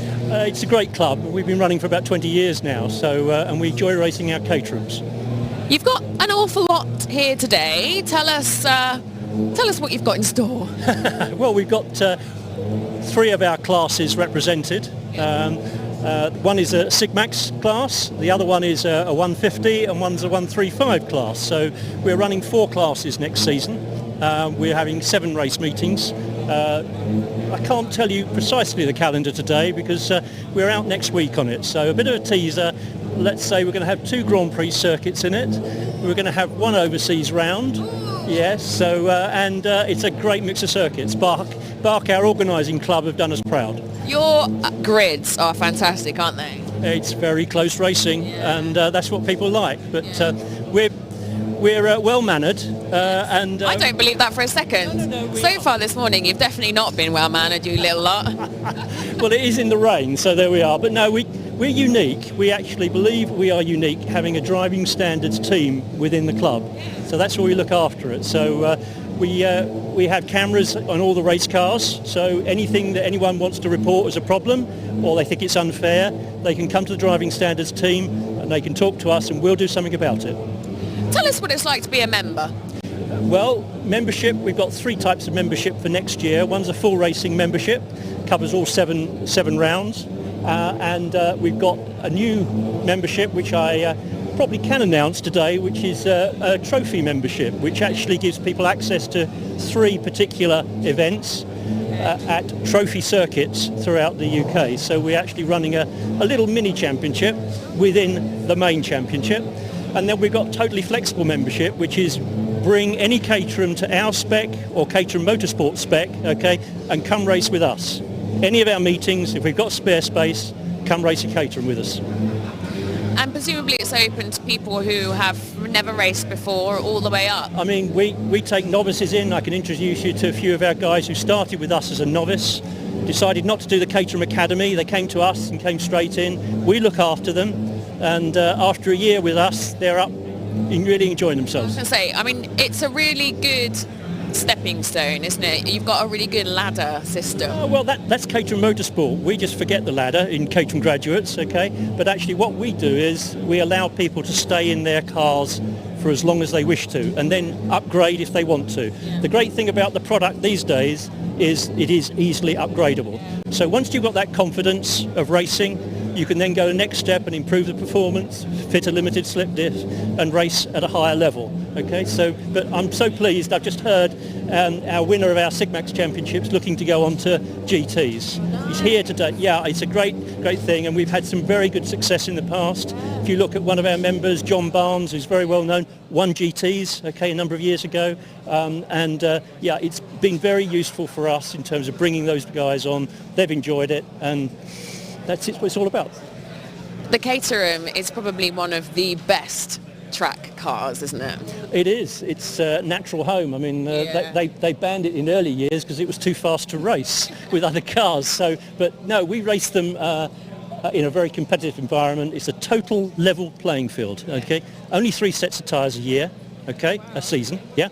It's a great club. We've been running for about 20 years now, so and we enjoy racing our Caterhams. You've got an awful lot here today. Tell us what you've got in store. Well, we've got 3 of our classes represented. One is a Sigmax class, the other one is a 150, and one's a 135 class. So we're running 4 classes next season. We're having 7 race meetings. I can't tell you precisely the calendar today because we're out next week on it. So a bit of a teaser. Let's say we're going to have 2 Grand Prix circuits in it. We're going to have 1 overseas round. Yes, so and it's a great mix of circuits. Bark, our organising club, have done us proud. Your grids are fantastic, aren't they? It's very close racing, and that's what people like. But we're well mannered, and I don't believe that for a second. So far this morning, you've definitely not been well mannered, you little lot. Well, it is in the rain, so there we are. But no, we're unique. We actually believe we are unique, having a driving standards team within the club. So that's where we look after it. So we have cameras on all the race cars. So anything that anyone wants to report as a problem, or they think it's unfair, they can come to the driving standards team and they can talk to us, and we'll do something about it. Tell us what it's like to be a member. Well, membership, we've got 3 types of membership for next year. One's a full racing membership, covers all seven rounds. And we've got a new membership, which I probably can announce today, which is a trophy membership, which actually gives people access to 3 particular events at trophy circuits throughout the UK. So we're actually running a little mini championship within the main championship. And then we've got totally flexible membership, which is bring any Caterham to our spec or Caterham Motorsport spec, okay, and come race with us. Any of our meetings, if we've got spare space, come race a Caterham with us. And presumably it's open to people who have never raced before, all the way up. I mean, we take novices in. I can introduce you to a few of our guys who started with us as a novice, decided not to do the Caterham Academy. They came to us and came straight in. We look after them, and after a year with us, they're up and really enjoying themselves. I was going to say, I mean, it's a really good stepping stone, isn't it? You've got a really good ladder system. Well, that's Caterham Motorsport. We just forget the ladder in Caterham Graduates, okay? But actually what we do is we allow people to stay in their cars for as long as they wish to, and then upgrade if they want to. Yeah. The great thing about the product these days is it is easily upgradable. So once you've got that confidence of racing, you can then go the next step and improve the performance, fit a limited slip diff, and race at a higher level. Okay, so but I'm so pleased. I've just heard our winner of our Sigmax Championships looking to go on to GTs. He's here today. Yeah, it's a great thing, and we've had some very good success in the past. If you look at one of our members, John Barnes, who's very well known, won GTs, okay, a number of years ago, yeah, it's been very useful for us in terms of bringing those guys on. They've enjoyed it, and that's what it's all about. The Caterham is probably one of the best track cars, isn't it? It is. It's a natural home. I mean, they banned it in early years because it was too fast to race with other cars. So, but no, we race them in a very competitive environment. It's a total level playing field. Okay, only 3 sets of tyres a year. Okay, a season. Yeah.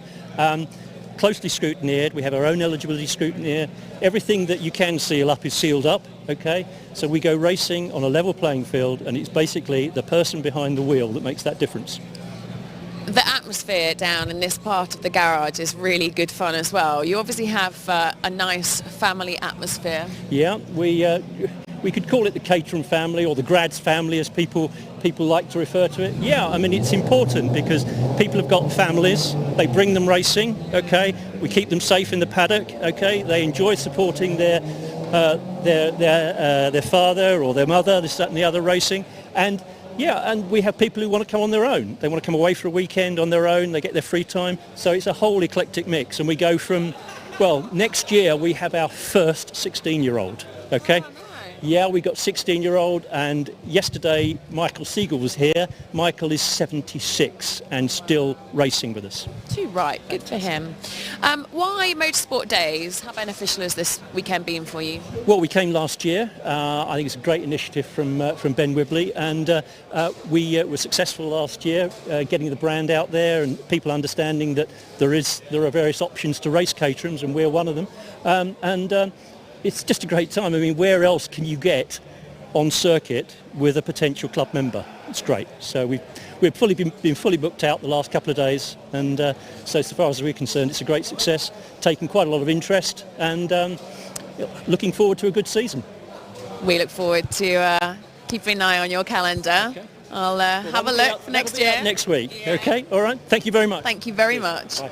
Closely scrutineered. We have our own eligibility scrutineer. Everything that you can seal up is sealed up. Okay, so we go racing on a level playing field, and it's basically the person behind the wheel that makes that difference. The atmosphere down in this part of the garage is really good fun as well. You obviously have a nice family atmosphere. Yeah, we could call it the Caterham family or the Grads family, as people like to refer to it. Yeah, I mean, it's important because people have got families. They bring them racing. Okay, we keep them safe in the paddock. Okay, they enjoy supporting their father or their mother, this, that and the other racing. And yeah, and we have people who want to come on their own. They want to come away for a weekend on their own. They get their free time. So it's a whole eclectic mix. And we go from, well, next year we have our first 16-year-old. Okay. Yeah, we got 16-year-old, and yesterday Michael Siegel was here. Michael is 76 and still racing with us. Too right, good for him. Why Motorsport Days? How beneficial has this weekend been for you? Well, we came last year. I think it's a great initiative from Ben Wibley, and we were successful last year getting the brand out there and people understanding that there are various options to race caterhams, and we're one of them. It's just a great time. I mean, where else can you get on circuit with a potential club member? It's great. So we've been fully booked out the last couple of days, and so far as we're concerned, it's a great success, taking quite a lot of interest, and looking forward to a good season. We look forward to keeping an eye on your calendar. Okay. I'll have a look for next year. Next week. Yeah. Okay. All right. Thank you very much. Thank you very much. Bye.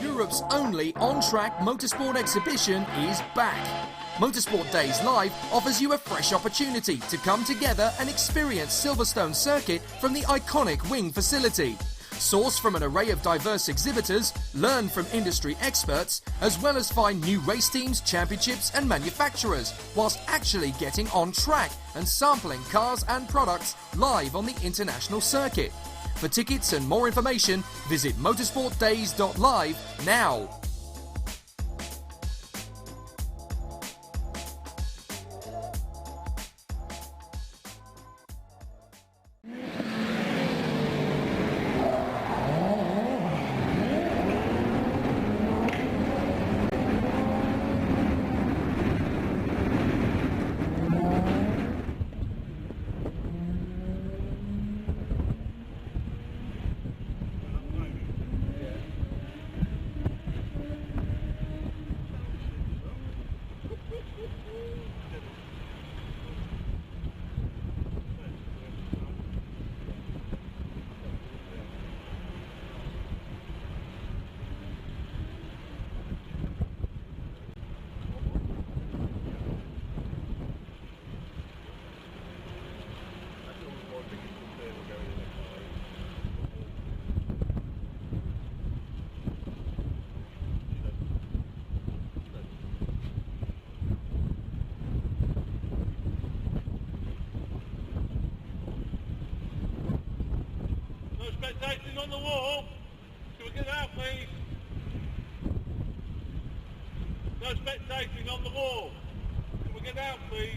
Europe's only on-track motorsport exhibition is back. Motorsport Days Live offers you a fresh opportunity to come together and experience Silverstone Circuit from the iconic wing facility. Source from an array of diverse exhibitors, learn from industry experts, as well as find new race teams, championships and manufacturers, whilst actually getting on track and sampling cars and products live on the international circuit. For tickets and more information, visit motorsportdays.live now. Spectating on the wall. Can we get out, please? No spectating on the wall. Can we get out, please?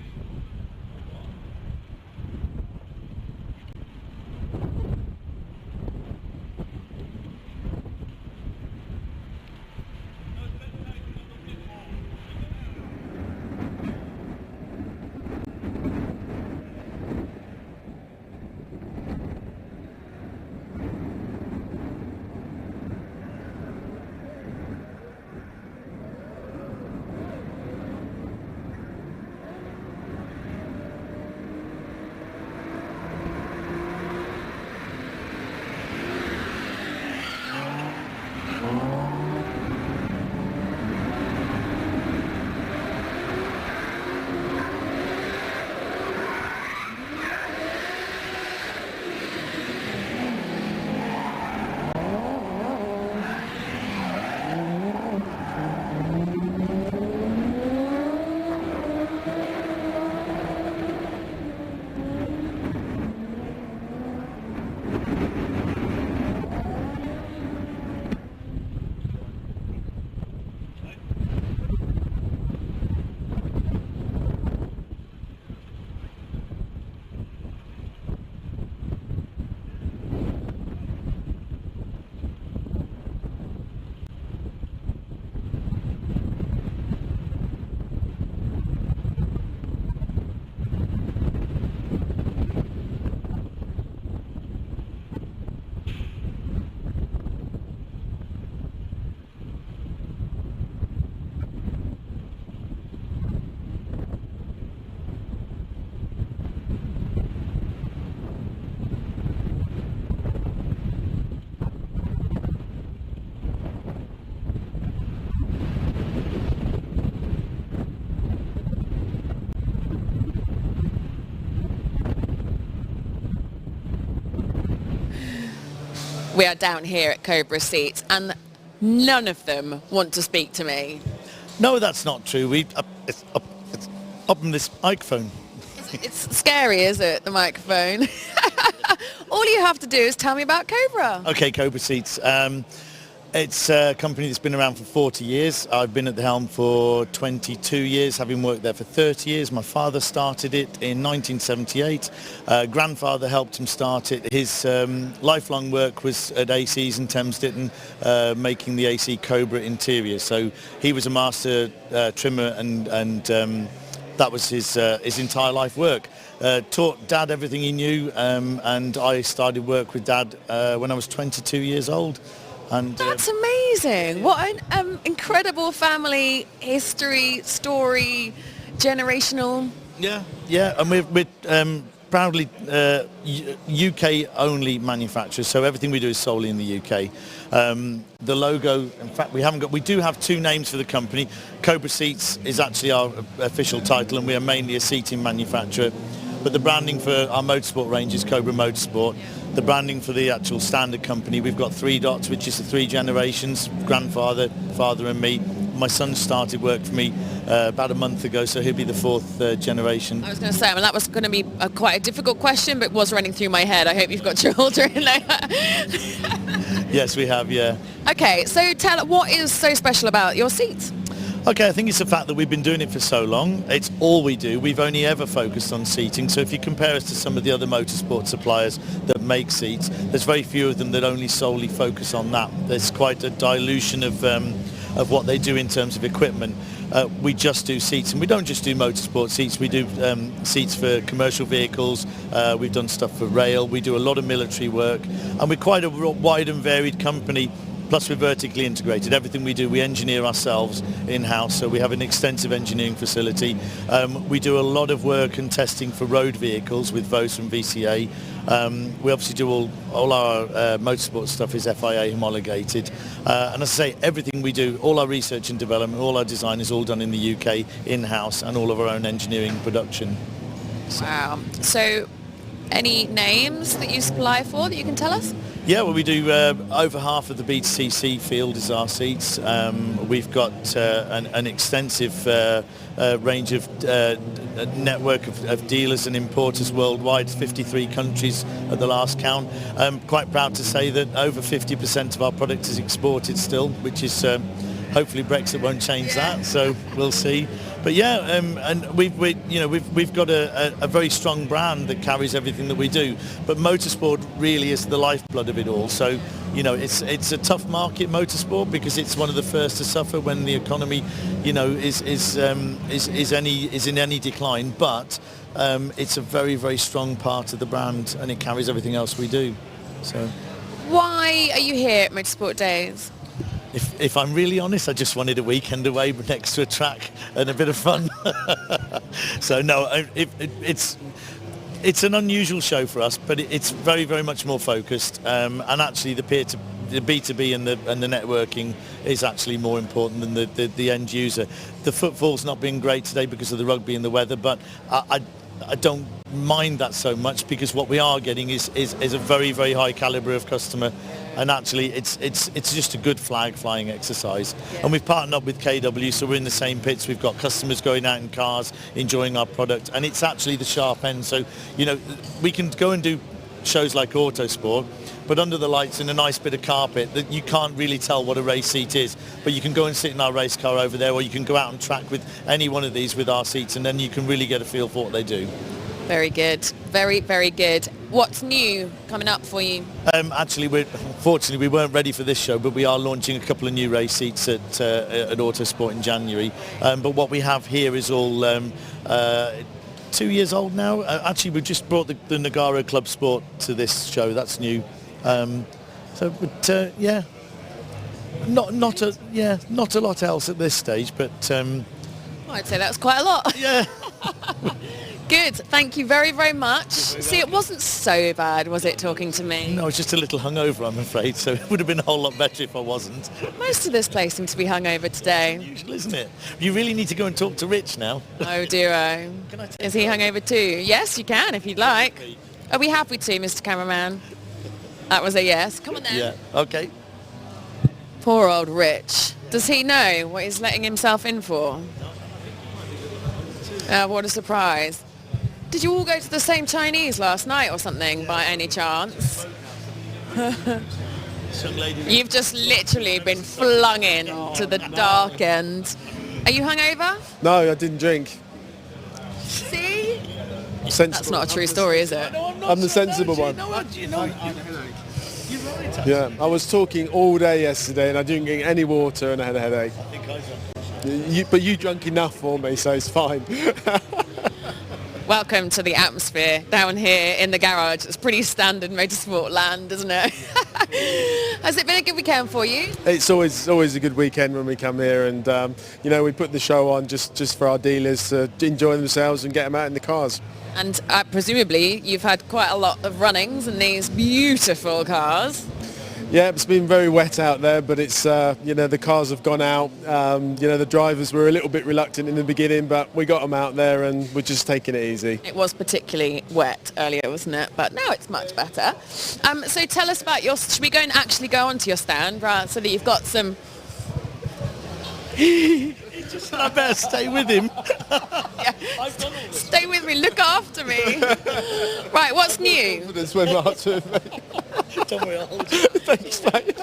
We are down here at Cobra Seats, and none of them want to speak to me. No, that's not true. It's up on this microphone. It's scary, is it, the microphone? All you have to do is tell me about Cobra. Okay, Cobra Seats. It's a company that's been around for 40 years. I've been at the helm for 22 years, having worked there for 30 years. My father started it in 1978. Grandfather helped him start it. His lifelong work was at ACs and Thames Ditton, making the AC Cobra interior. So he was a master trimmer, and that was his entire life work. Taught Dad everything he knew, and I started work with Dad when I was 22 years old. And that's amazing. What an incredible family history, story, generational. Yeah, and we're proudly UK only manufacturers, so everything we do is solely in the UK. The logo, in fact, we do have two names for the company. Cobra Seats is actually our official title, and we are mainly a seating manufacturer. But the branding for our motorsport range is Cobra Motorsport. The branding for the actual standard company, we've got 3 dots, which is the 3 generations, grandfather, father and me. My son started work for me about a month ago, so he'll be the 4th generation. I was going to say, that was going to be quite a difficult question, but it was running through my head. I hope you've got children. Yes, we have, yeah. Okay, so tell what is so special about your seats? Okay, I think it's the fact that we've been doing it for so long. It's all we do. We've only ever focused on seating. So if you compare us to some of the other motorsport suppliers that make seats, there's very few of them that only solely focus on that. There's quite a dilution of what they do in terms of equipment. We just do seats, and we don't just do motorsport seats. We do seats for commercial vehicles. We've done stuff for rail. We do a lot of military work, and we're quite a wide and varied company. Plus we're vertically integrated. Everything we do, we engineer ourselves in-house, so we have an extensive engineering facility. We do a lot of work and testing for road vehicles with VOS and VCA. We obviously do all our motorsport stuff is FIA homologated. And as I say, everything we do, all our research and development, all our design is all done in the UK in-house, and all of our own engineering production. Wow. So any names that you supply for that you can tell us? Yeah, well, we do over half of the B2CC field is our seats. We've got an extensive range of network of dealers and importers worldwide, 53 countries at the last count. I'm quite proud to say that over 50% of our product is exported still, which is hopefully Brexit won't change that, so we'll see. But yeah, and we've got a very strong brand that carries everything that we do. But motorsport really is the lifeblood of it all. So it's a tough market, motorsport, because it's one of the first to suffer when the economy, is in any decline. But it's a very, very strong part of the brand, and it carries everything else we do. So why are you here at Motorsport Days? If I'm really honest, I just wanted a weekend away next to a track and a bit of fun. So no, it's an unusual show for us, but it's very, very much more focused. And actually, the B2B and the networking is actually more important than the end user. The footfall's not been great today because of the rugby and the weather, but I don't mind that so much, because what we are getting is a very, very high calibre of customer, and actually it's just a good flag flying exercise. Yeah. And we've partnered up with KW, so we're in the same pits. We've got customers going out in cars enjoying our product, and it's actually the sharp end. So we can go and do shows like Autosport, but under the lights in a nice bit of carpet that you can't really tell what a race seat is, but you can go and sit in our race car over there, or you can go out and track with any one of these with our seats, and then you can really get a feel for what they do. Very good. Very, very good. What's new coming up for you? Actually, unfortunately, we weren't ready for this show, but we are launching a couple of new race seats at Autosport in January. But what we have here is all 2 years old now. Actually, we just brought the Nagaro Club Sport to this show. That's new. Yeah, not a lot else at this stage, but I'd say that's quite a lot. Yeah. Good. Thank you very, very much. See, it wasn't so bad, was it, talking to me? No, I was just a little hungover, I'm afraid, so it would have been a whole lot better if I wasn't. Most of this place seems to be hungover today. Usual, isn't it? You really need to go and talk to Rich now. Oh, do I? Is he hungover too? Yes, you can, if you'd like. Are we happy to, Mr. Cameraman? That was a yes. Come on then. Yeah, okay. Poor old Rich. Does he know what he's letting himself in for? What a surprise. Did you all go to the same Chinese last night or something by any chance? You've just literally been flung in to the dark end. Are you hungover? No, I didn't drink. See? Sensible. That's not a true story, is it? I'm the sensible one. Yeah, I was talking all day yesterday and I didn't drink any water and I had a headache. But you drank enough for me, so it's fine. Welcome to the atmosphere down here in the garage. It's pretty standard motorsport land, isn't it? Has it been a good weekend for you? It's always a good weekend when we come here, and we put the show on just for our dealers to enjoy themselves and get them out in the cars. And presumably you've had quite a lot of runnings in these beautiful cars. Yeah, it's been very wet out there, but it's the cars have gone out. The drivers were a little bit reluctant in the beginning, but we got them out there and we're just taking it easy. It was particularly wet earlier, wasn't it? But now it's much better. So tell us about should we go and actually go onto your stand, right, so that you've got some... I better stay with him. Yeah. Stay with me, look after me. Right, what's new? That's when Mark's with me. Don't worry, I'll hold you. Thanks, mate.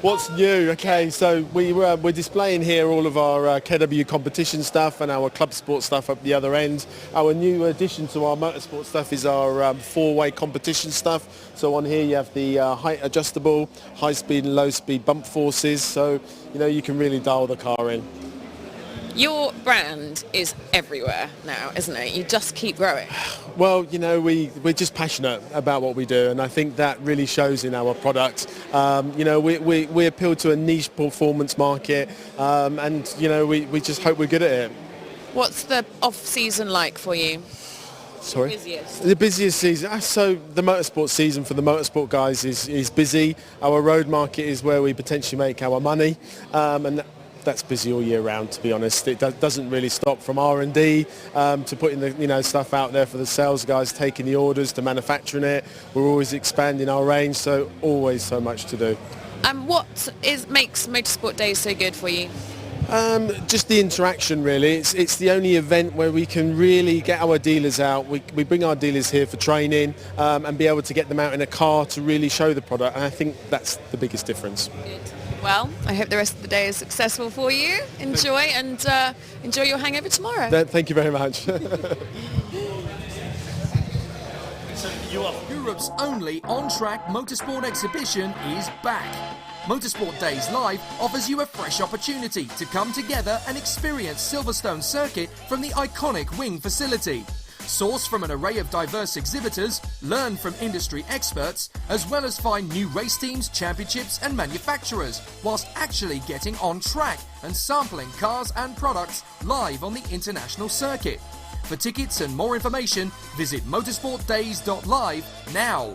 What's new? Okay, so we're displaying here all of our KW competition stuff and our club sport stuff up the other end. Our new addition to our motorsport stuff is our four-way competition stuff. So on here you have the height adjustable, high speed and low speed bump forces. So you can really dial the car in. Your brand is everywhere now, isn't it? You just keep growing. Well, we're just passionate about what we do, and I think that really shows in our product. We appeal to a niche performance market, and we just hope we're good at it. What's the off-season like for you? Sorry? The busiest season. So the motorsport season for the motorsport guys is busy. Our road market is where we potentially make our money, and that's busy all year round, to be honest. It doesn't really stop from R&D to putting the stuff out there for the sales guys, taking the orders, to manufacturing it. We're always expanding our range, so always so much to do. What makes Motorsport Days so good for you? Just the interaction, really. It's the only event where we can really get our dealers out. We bring our dealers here for training and be able to get them out in a car to really show the product, and I think that's the biggest difference. Good. Well, I hope the rest of the day is successful for you. Enjoy and enjoy your hangover tomorrow. Thank you very much. Europe's only on-track motorsport exhibition is back. Motorsport Days Live offers you a fresh opportunity to come together and experience Silverstone Circuit from the iconic wing facility. Source from an array of diverse exhibitors, learn from industry experts, as well as find new race teams, championships and manufacturers, whilst actually getting on track and sampling cars and products live on the international circuit. For tickets and more information, visit motorsportdays.live now.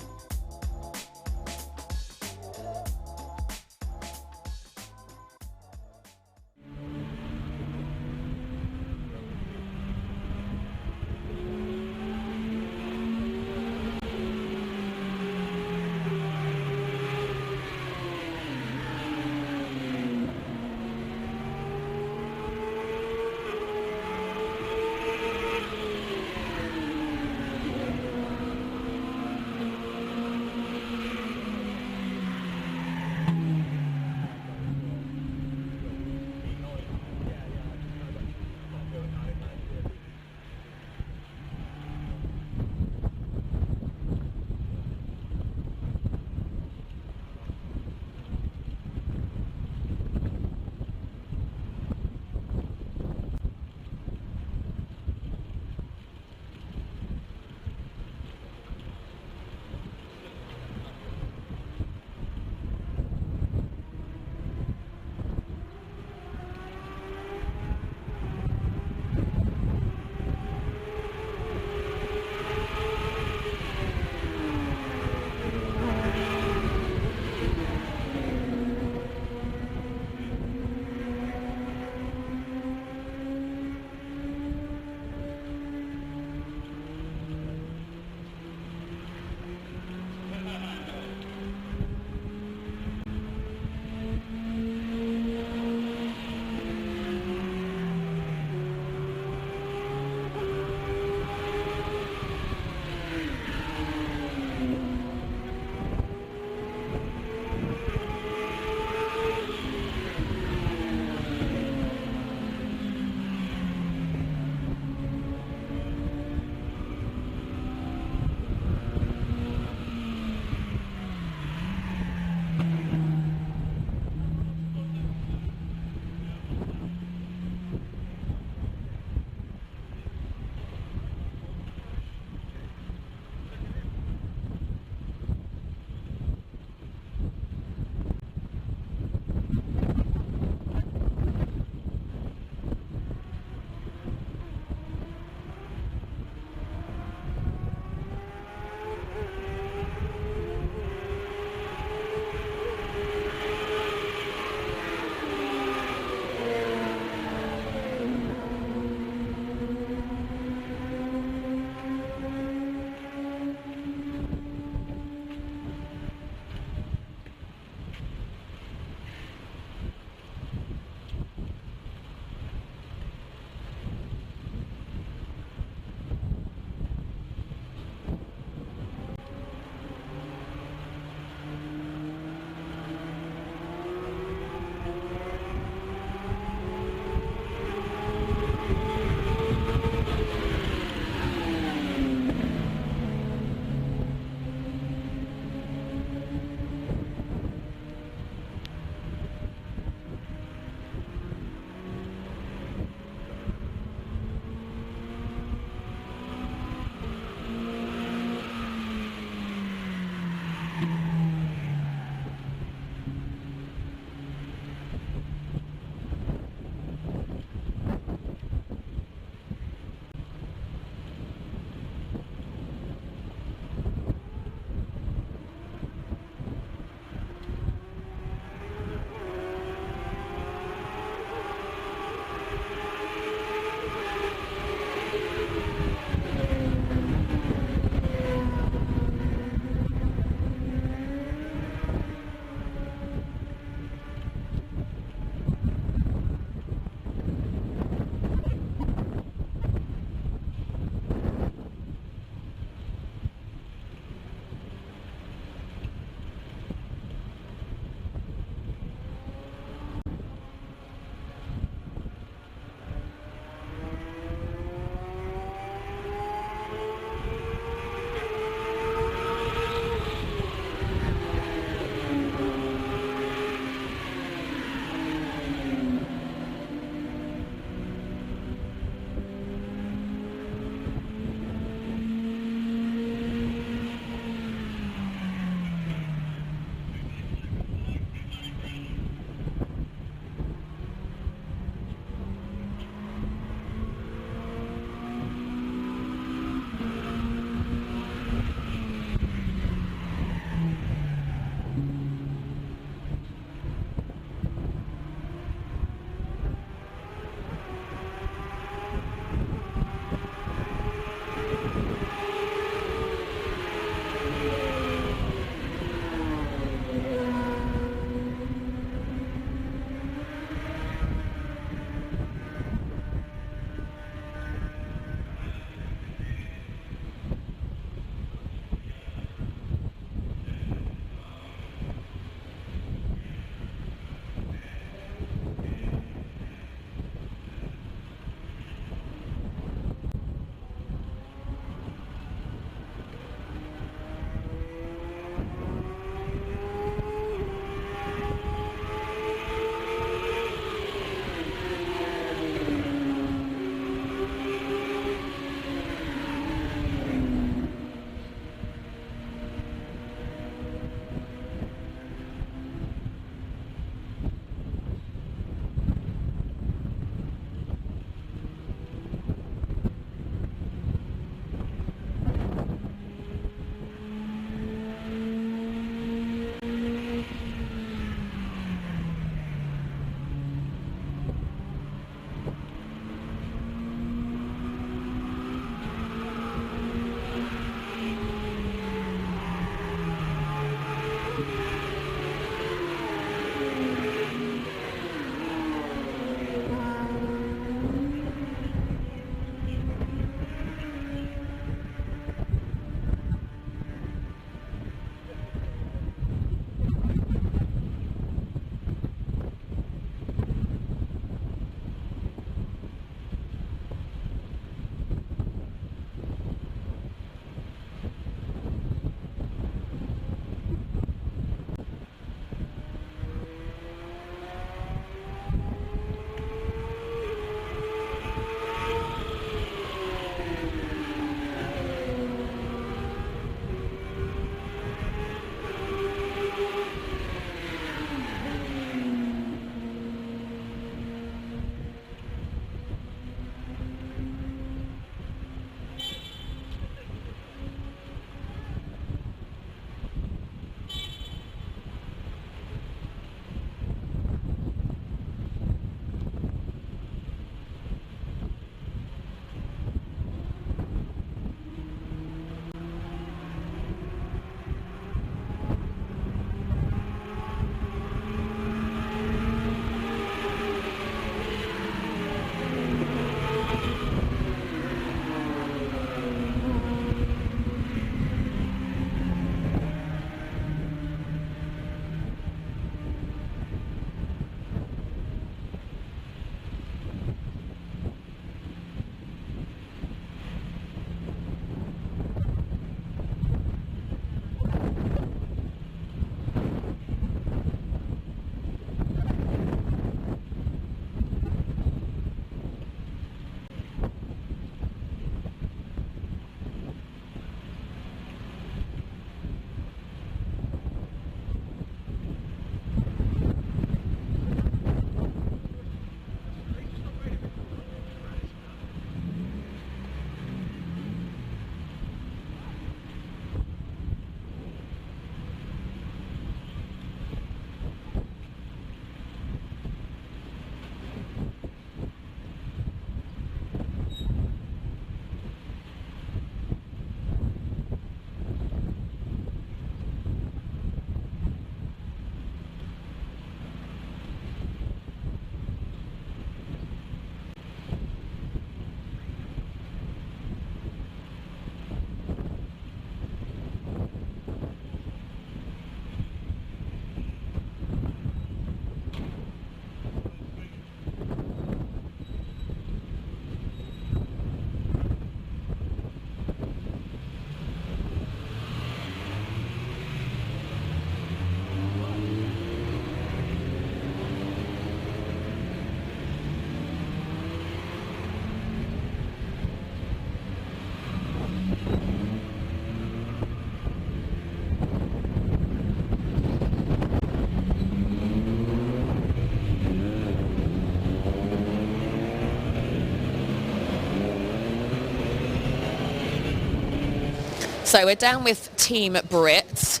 So we're down with Team Brit.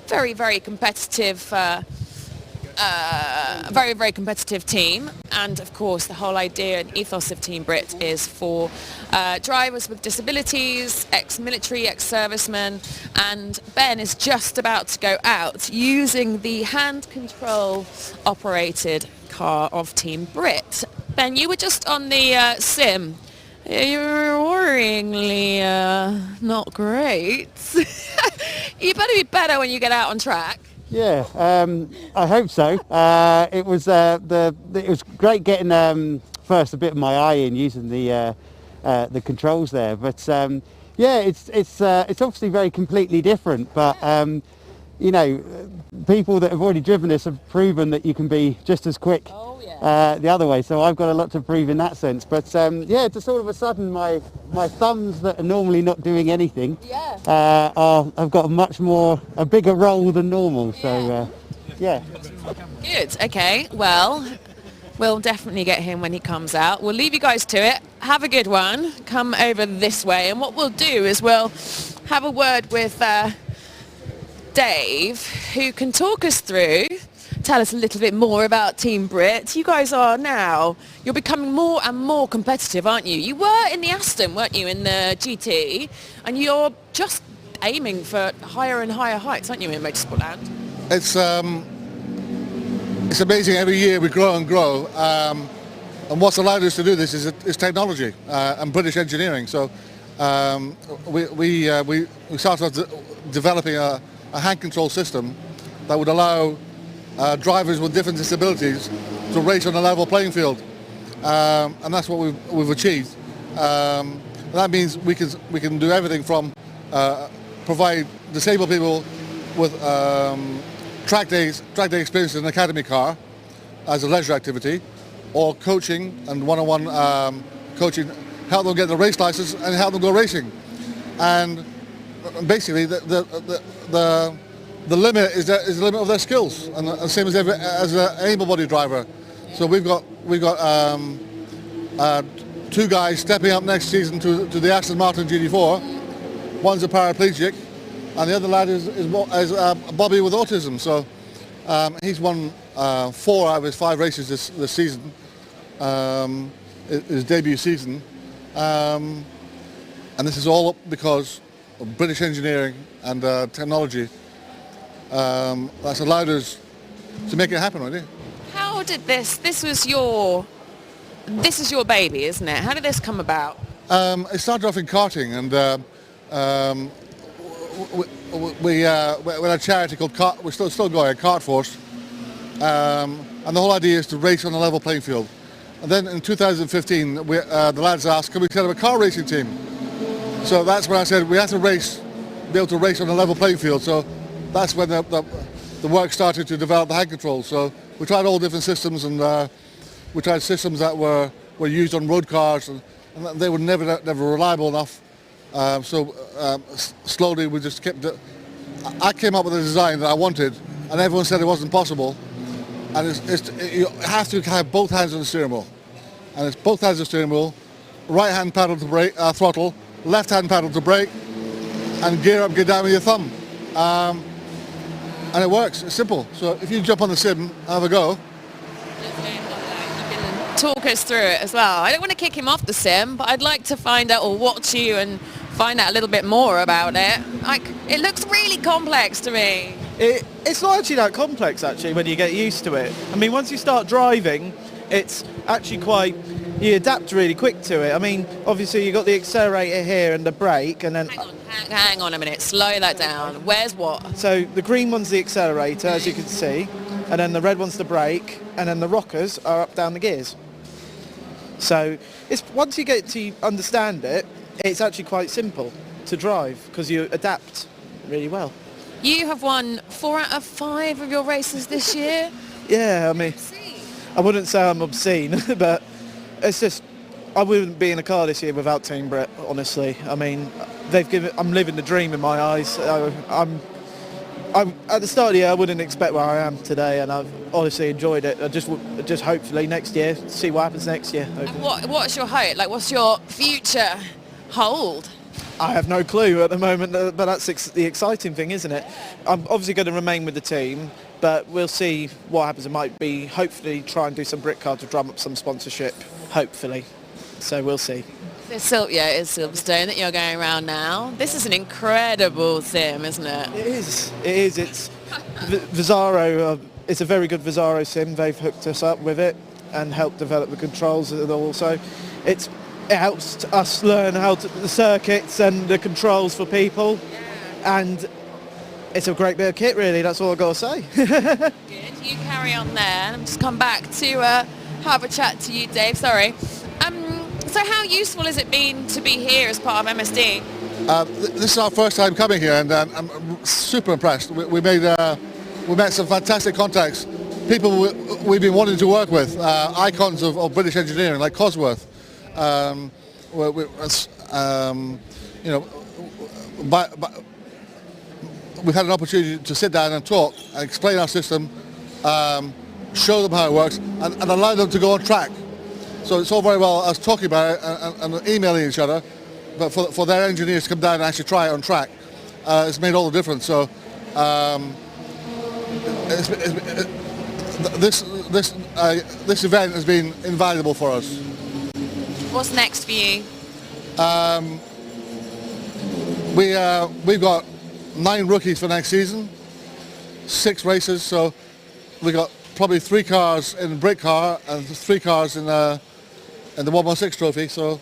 Very, very competitive, very competitive team. And of course, the whole idea and ethos of Team Brit is for drivers with disabilities, ex-military, ex-servicemen. And Ben is just about to go out using the hand control operated car of Team Brit. Ben, you were just on the sim. You're worryingly not great. You better be better when you get out on track. Yeah, I hope so. It was great getting first a bit of my eye in using the controls there, but yeah, it's obviously very completely different. But you know, people that have already driven this have proven that you can be just as quick the other way. So I've got a lot to prove in that sense. But yeah, just all of a sudden my thumbs that are normally not doing anything I've got a bigger role than normal. So yeah. Good. Okay. Well, we'll definitely get him when he comes out. We'll leave you guys to it. Have a good one. Come over this way, and what we'll do is we'll have a word with Dave, who can talk us through, tell us a little bit more about Team Brit. You guys you're becoming more and more competitive, aren't you? You were in the Aston, weren't you, in the GT, and you're just aiming for higher and higher heights, aren't you, in motorsport land? It's amazing. Every year we grow and grow, and what's allowed us to do this is technology and British engineering. So we started off developing a hand control system that would allow drivers with different disabilities to race on a level playing field, and that's what we've achieved. That means we can do everything from provide disabled people with track day experience in an academy car as a leisure activity, or coaching and one-on-one coaching, help them get the race license and help them go racing. And basically the limit is the limit of their skills, and the same as an able-bodied driver. So we've got two guys stepping up next season to the Aston Martin GT4. One's a paraplegic, and the other lad is Bobby with autism. So he's won 4 out of his 5 races this season, his debut season, and this is all because of British engineering and technology. That's allowed us to make it happen, really. How did this is your baby, isn't it? How did this come about? It started off in karting, and we had a charity called we're still going, Kart Force, and the whole idea is to race on a level playing field. And then in 2015, the lads asked, can we set up a car racing team? So that's when I said we have to be able to race on a level playing field. So that's when the work started to develop the hand controls. So we tried all different systems, and we tried systems that were used on road cars, and they were never reliable enough. So slowly we just kept it. I came up with a design that I wanted, and everyone said it wasn't possible. And you have to have both hands on the steering wheel, and it's both hands on the steering wheel, right hand paddle to brake, throttle, left hand paddle to brake, and gear up, gear down with your thumb. And it works. It's simple. So if you jump on the sim, have a go. Talk us through it as well. I don't want to kick him off the sim, but I'd like to find out, or watch you and find out a little bit more about it. Like, it looks really complex to me. It's not actually that complex, actually, when you get used to it. I mean, once you start driving, it's actually you adapt really quick to it. I mean, obviously you've got the accelerator here and the brake, and then... Hang on a minute, slow that down. Where's what? So the green one's the accelerator, as you can see, and then the red one's the brake, and then the rockers are up down the gears. So once you get to understand it, it's actually quite simple to drive because you adapt really well. You have won 4 out of 5 of your races this year. Yeah, I mean, I wouldn't say I'm obscene, but it's just, I wouldn't be in a car this year without Team Brit, honestly. I mean, I'm living the dream in my eyes. I'm at the start of the year, I wouldn't expect where I am today, and I've honestly enjoyed it. I just hopefully next year, see what happens next year. And what's your hope? Like, what's your future hold? I have no clue at the moment, but that's the exciting thing, isn't it? I'm obviously going to remain with the team, but we'll see what happens. It might be, hopefully, try and do some brick car to drum up some sponsorship, hopefully. So we'll see. It's Silverstone that you're going around now. This is an incredible sim, isn't it? It is. It's Visaro. It's a very good Visaro sim. They've hooked us up with it and helped develop the controls and also. It helps us learn the circuits and the controls for people, and it's a great bit of kit, really. That's all I've got to say. Good. You carry on there. I'm just come back to have a chat to you, Dave. Sorry. So how useful has it been to be here as part of MSD? This is our first time coming here, and I'm super impressed. We met some fantastic contacts, people we've been wanting to work with, icons of British engineering like Cosworth. We've had an opportunity to sit down and talk and explain our system, show them how it works, and allow them to go on track. So it's all very well us talking about it and emailing each other, but for their engineers to come down and actually try it on track, it's made all the difference. So this event has been invaluable for us. What's next for you? We've got 9 rookies for next season, 6 races, so we've got probably 3 cars in the brick car and 3 cars in the 116 trophy. So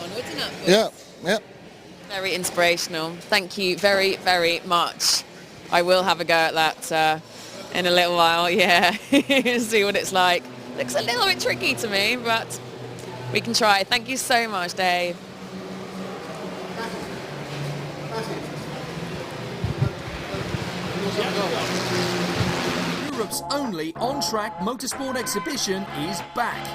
onwards and upwards. Yeah. Very inspirational. Thank you very, very much. I will have a go at that in a little while. Yeah, see what it's like. Looks a little bit tricky to me, but we can try. Thank you so much, Dave. Europe's only on-track motorsport exhibition is back.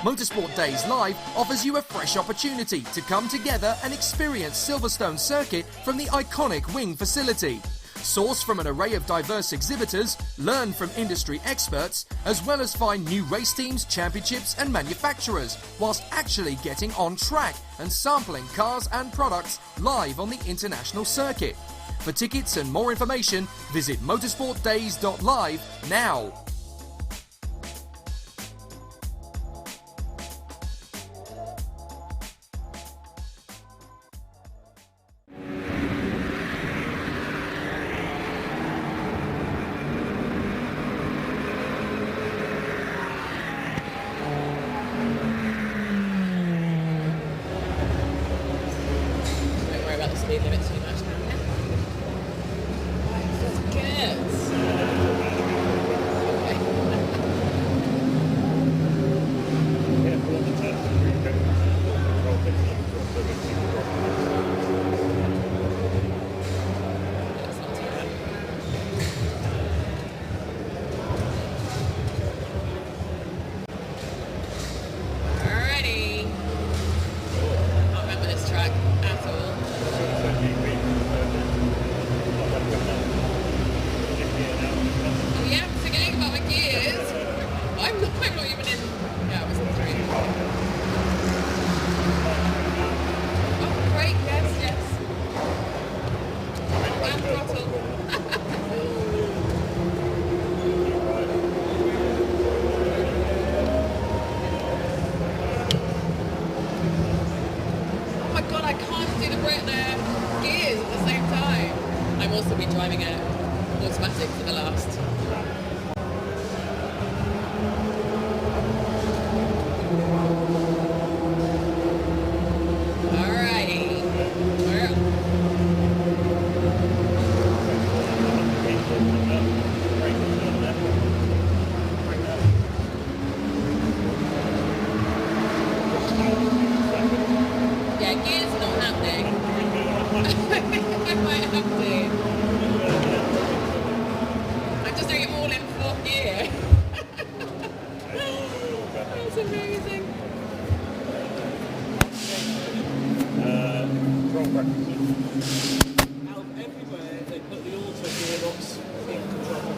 Motorsport Days Live offers you a fresh opportunity to come together and experience Silverstone Circuit from the iconic wing facility. Source from an array of diverse exhibitors, learn from industry experts, as well as find new race teams, championships and manufacturers, whilst actually getting on track and sampling cars and products live on the international circuit. For tickets and more information, visit motorsportdays.live now. Don't worry about the speed limit too much now, yeah? Alrighty. I don't remember this track at all. Oh yeah, I'm forgetting about my gears. I'm not even in. Yeah, I was in 3. Oh great, yes. And throttle. Oh my god, I can't do the gears at the same time. I've also been driving it automatic for the last. Alrighty. We're up. Yeah, gears are not happening. I might have to. I'm just doing it all in 4th gear. That's amazing. Out everywhere, they put the auto gearbox in control.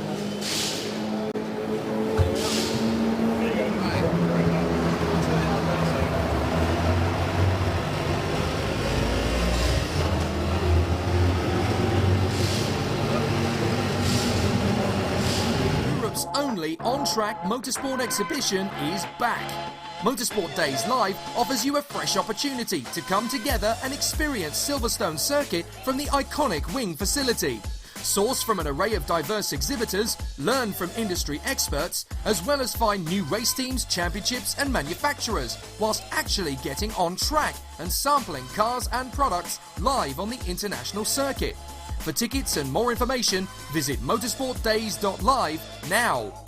only on-track motorsport exhibition is back. Motorsport Days Live offers you a fresh opportunity to come together and experience Silverstone Circuit from the iconic wing facility. Source from an array of diverse exhibitors, learn from industry experts, as well as find new race teams, championships and manufacturers, whilst actually getting on track and sampling cars and products live on the international circuit. For tickets and more information, visit motorsportdays.live now.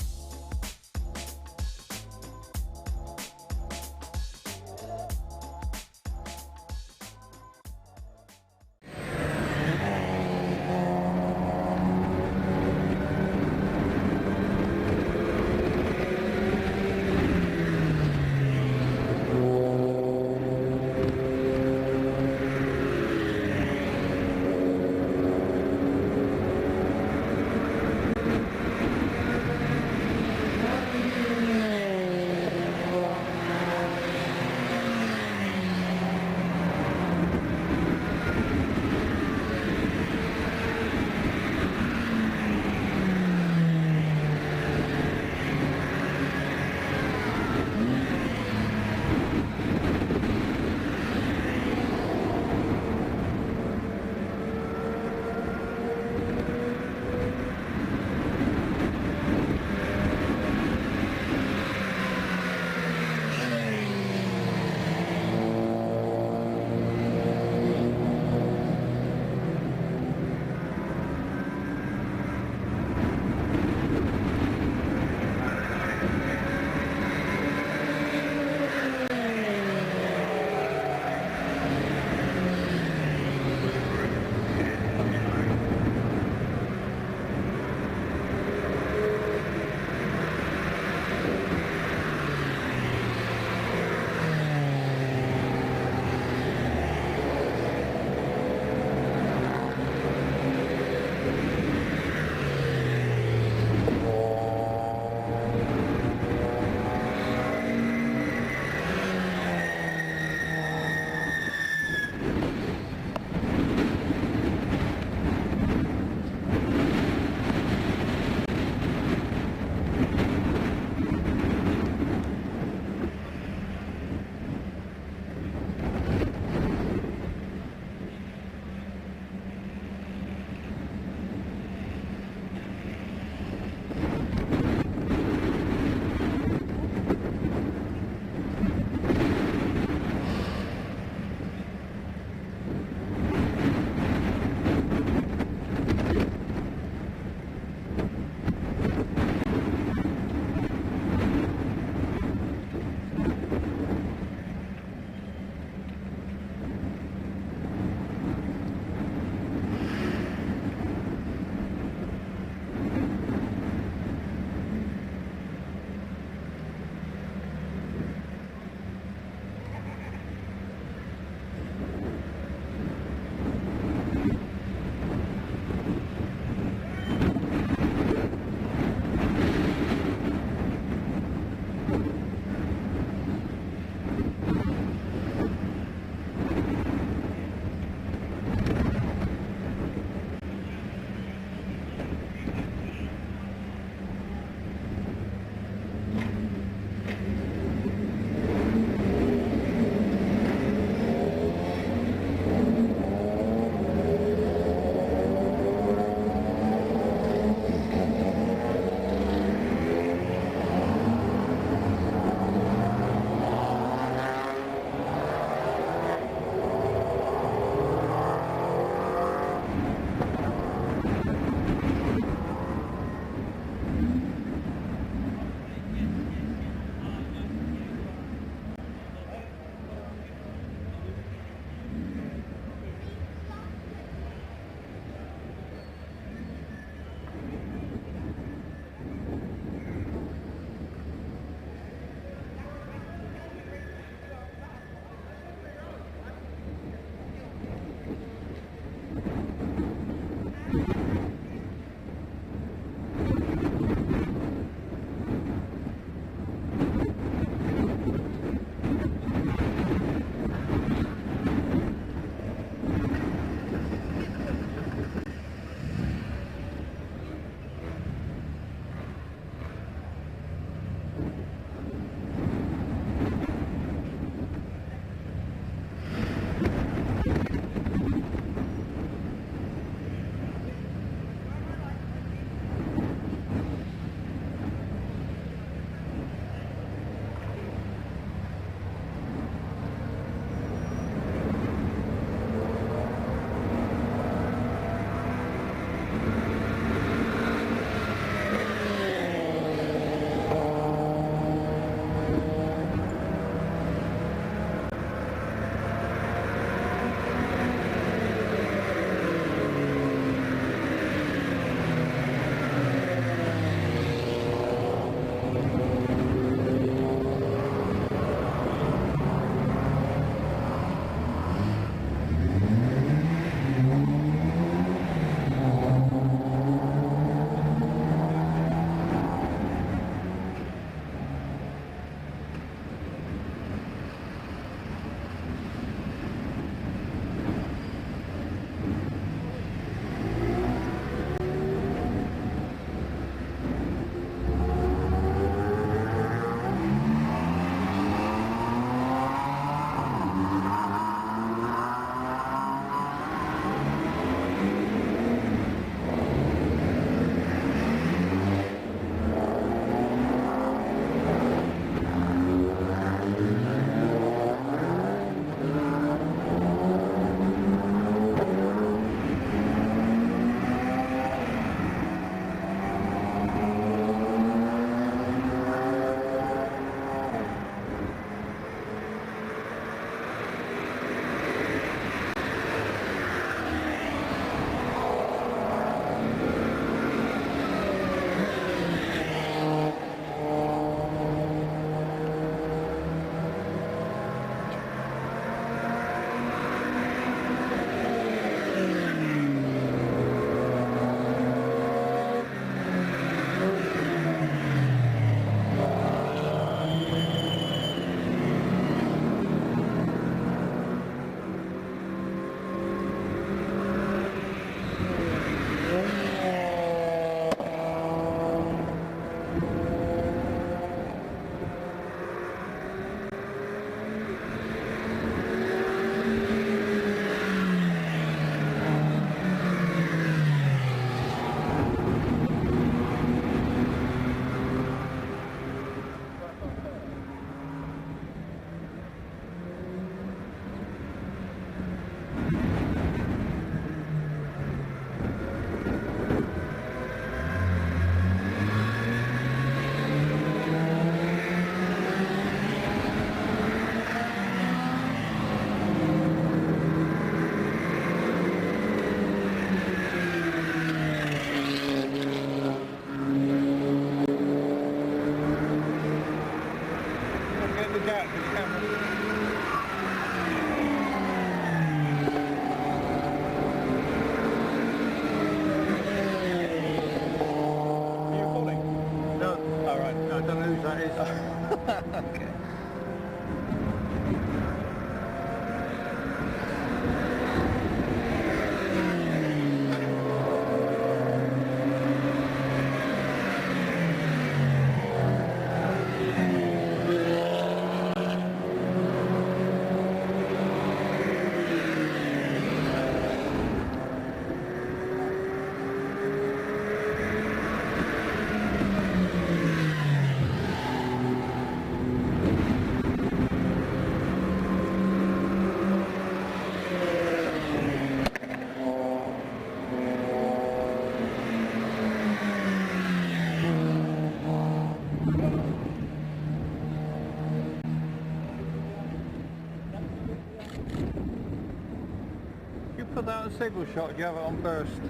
stable shot, do you have it on burst?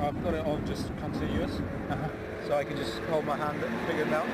I've got it on just continuous, so I can just hold my hand and figure it out.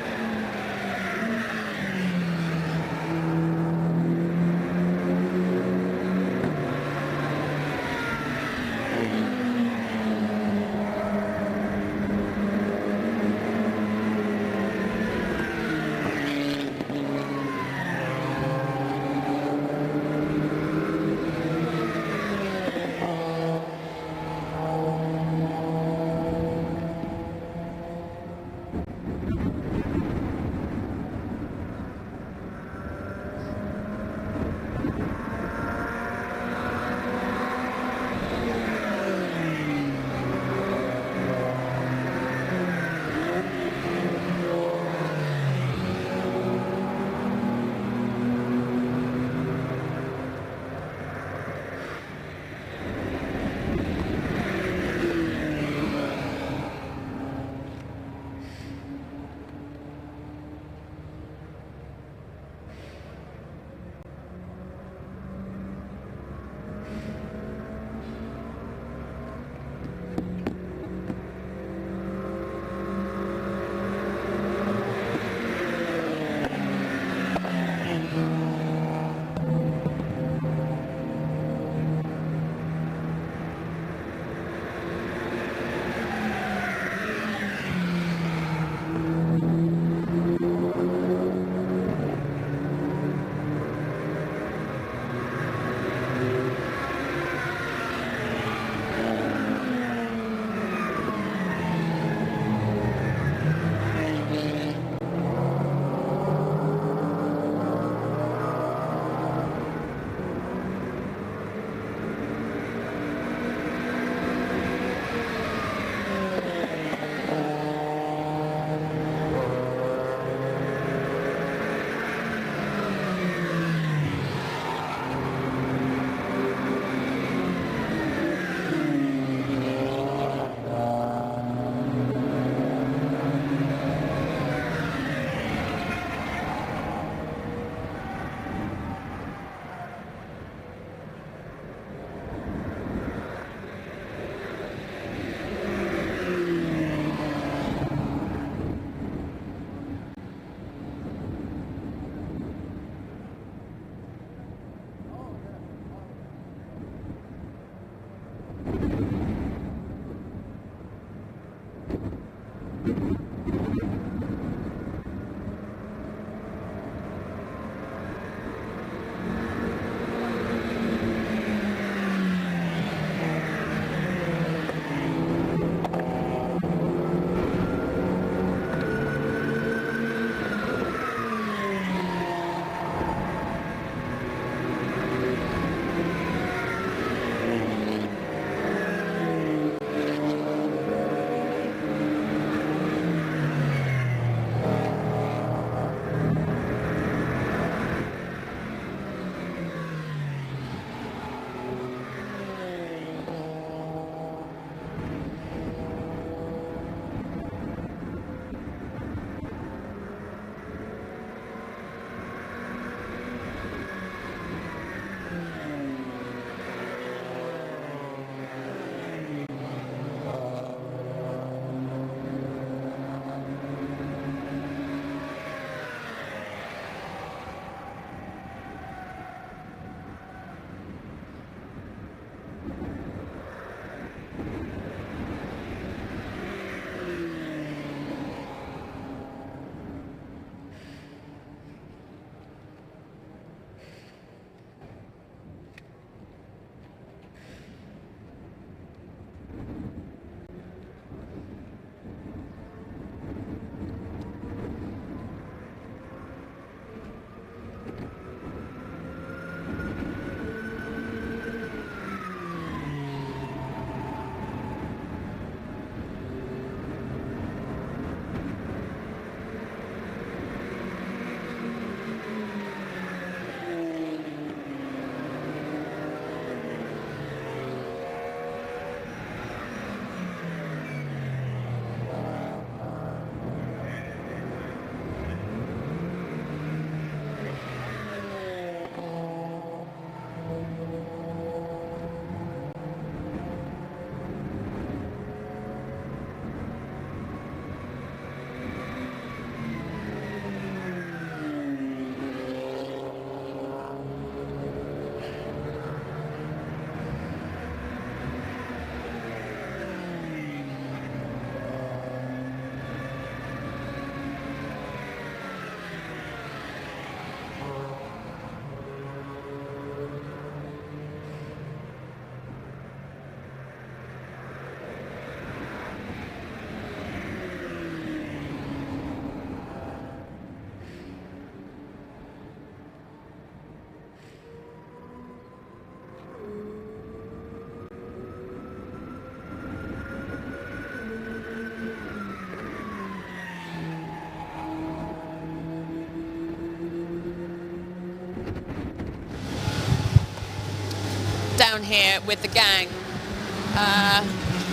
down here with the gang.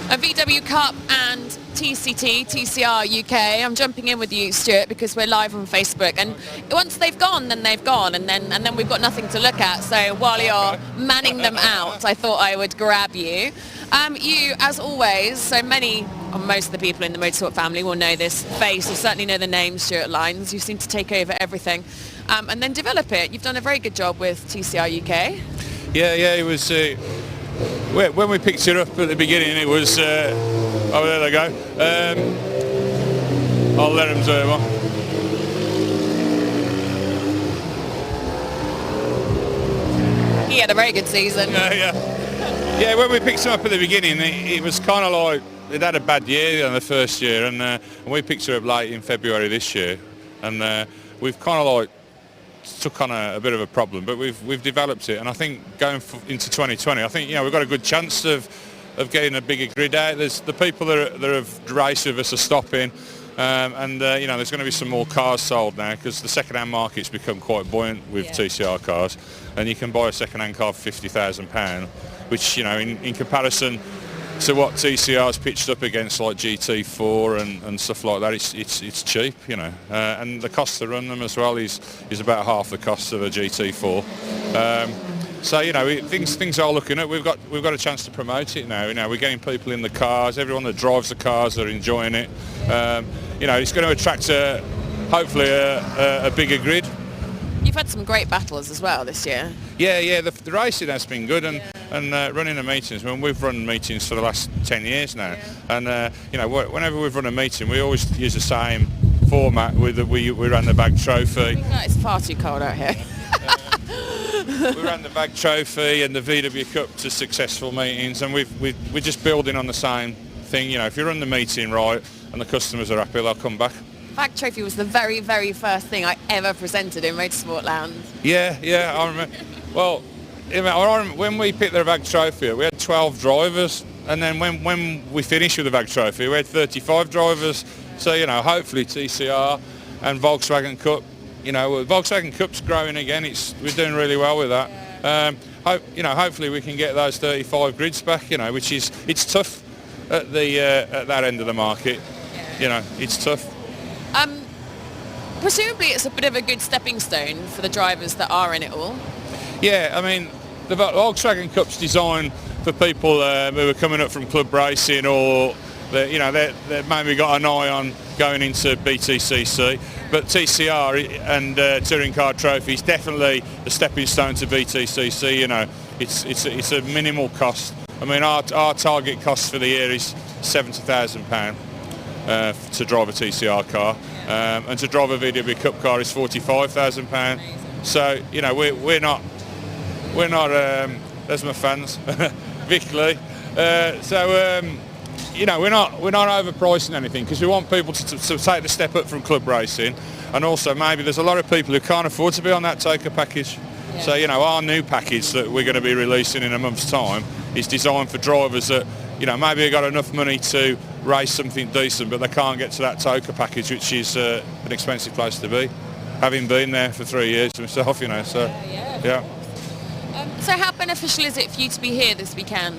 A VW Cup and TCR UK. I'm jumping in with you, Stuart, because we're live on Facebook, and once they've gone, then they've gone, and then we've got nothing to look at. So while you're manning them out, I thought I would grab you. You, as always, so many, or most of the people in the Motorsport family will know this face, or certainly know the name Stuart Lyons. You seem to take over everything and then develop it. You've done a very good job with TCR UK. Yeah, it was... when we picked it up at the beginning, it was... oh, there they go. I'll let them do it. He had a very good season. Yeah, when we picked him up at the beginning, it was kind of like... It had a bad year in the first year, and we picked her up late in February this year, and we've kind of like took on a bit of a problem, but we've developed it, and I think going into 2020, I think we've got a good chance of getting a bigger grid out. There's the people that have raced with us are stopping, and there's going to be some more cars sold now because the second-hand market's become quite buoyant with TCR cars, and you can buy a second-hand car for £50,000, which in comparison to what TCR's pitched up against, like GT4 and stuff like that, it's cheap, and the cost to run them as well is about half the cost of a GT4. So things are looking up. We've got a chance to promote it now. We're getting people in the cars. Everyone that drives the cars are enjoying it. It's going to attract hopefully a bigger grid. You've had some great battles as well this year. Yeah, the racing has been good, and running the meetings. We've run meetings for the last 10 years now, and whenever we've run a meeting, we always use the same format. We ran the bag trophy. It's far too cold out here. We ran the bag trophy and the VW Cup to successful meetings, and we're just building on the same thing. If you run the meeting right and the customers are happy, they'll come back. Bag trophy was the very, very first thing I ever presented in Motorsport Land. Yeah, I remember. Well, when we picked the bag trophy, we had 12 drivers, and then when we finished with the bag trophy, we had 35 drivers. So hopefully TCR and Volkswagen Cup. Volkswagen Cup's growing again. We're doing really well with that. Hopefully we can get those 35 grids back. Which it's tough at that end of the market. It's tough. Presumably it's a bit of a good stepping stone for the drivers that are in it all. Yeah, the Volkswagen Cup's designed for people who are coming up from club racing, or they've maybe got an eye on going into BTCC. But TCR and Touring Car Trophy is definitely a stepping stone to BTCC. It's a minimal cost. Our target cost for the year is £70,000 to drive a TCR car, and to drive a VW Cup car is £45,000. So we're not. There's my fans, Vic Lee. We're not overpricing anything because we want people to take the step up from club racing, and also maybe there's a lot of people who can't afford to be on that Toker package. Yeah. So our new package that we're going to be releasing in a month's time is designed for drivers that maybe have got enough money to race something decent, but they can't get to that Toker package, which is an expensive place to be. Having been there for 3 years myself, yeah. So how beneficial is it for you to be here this weekend?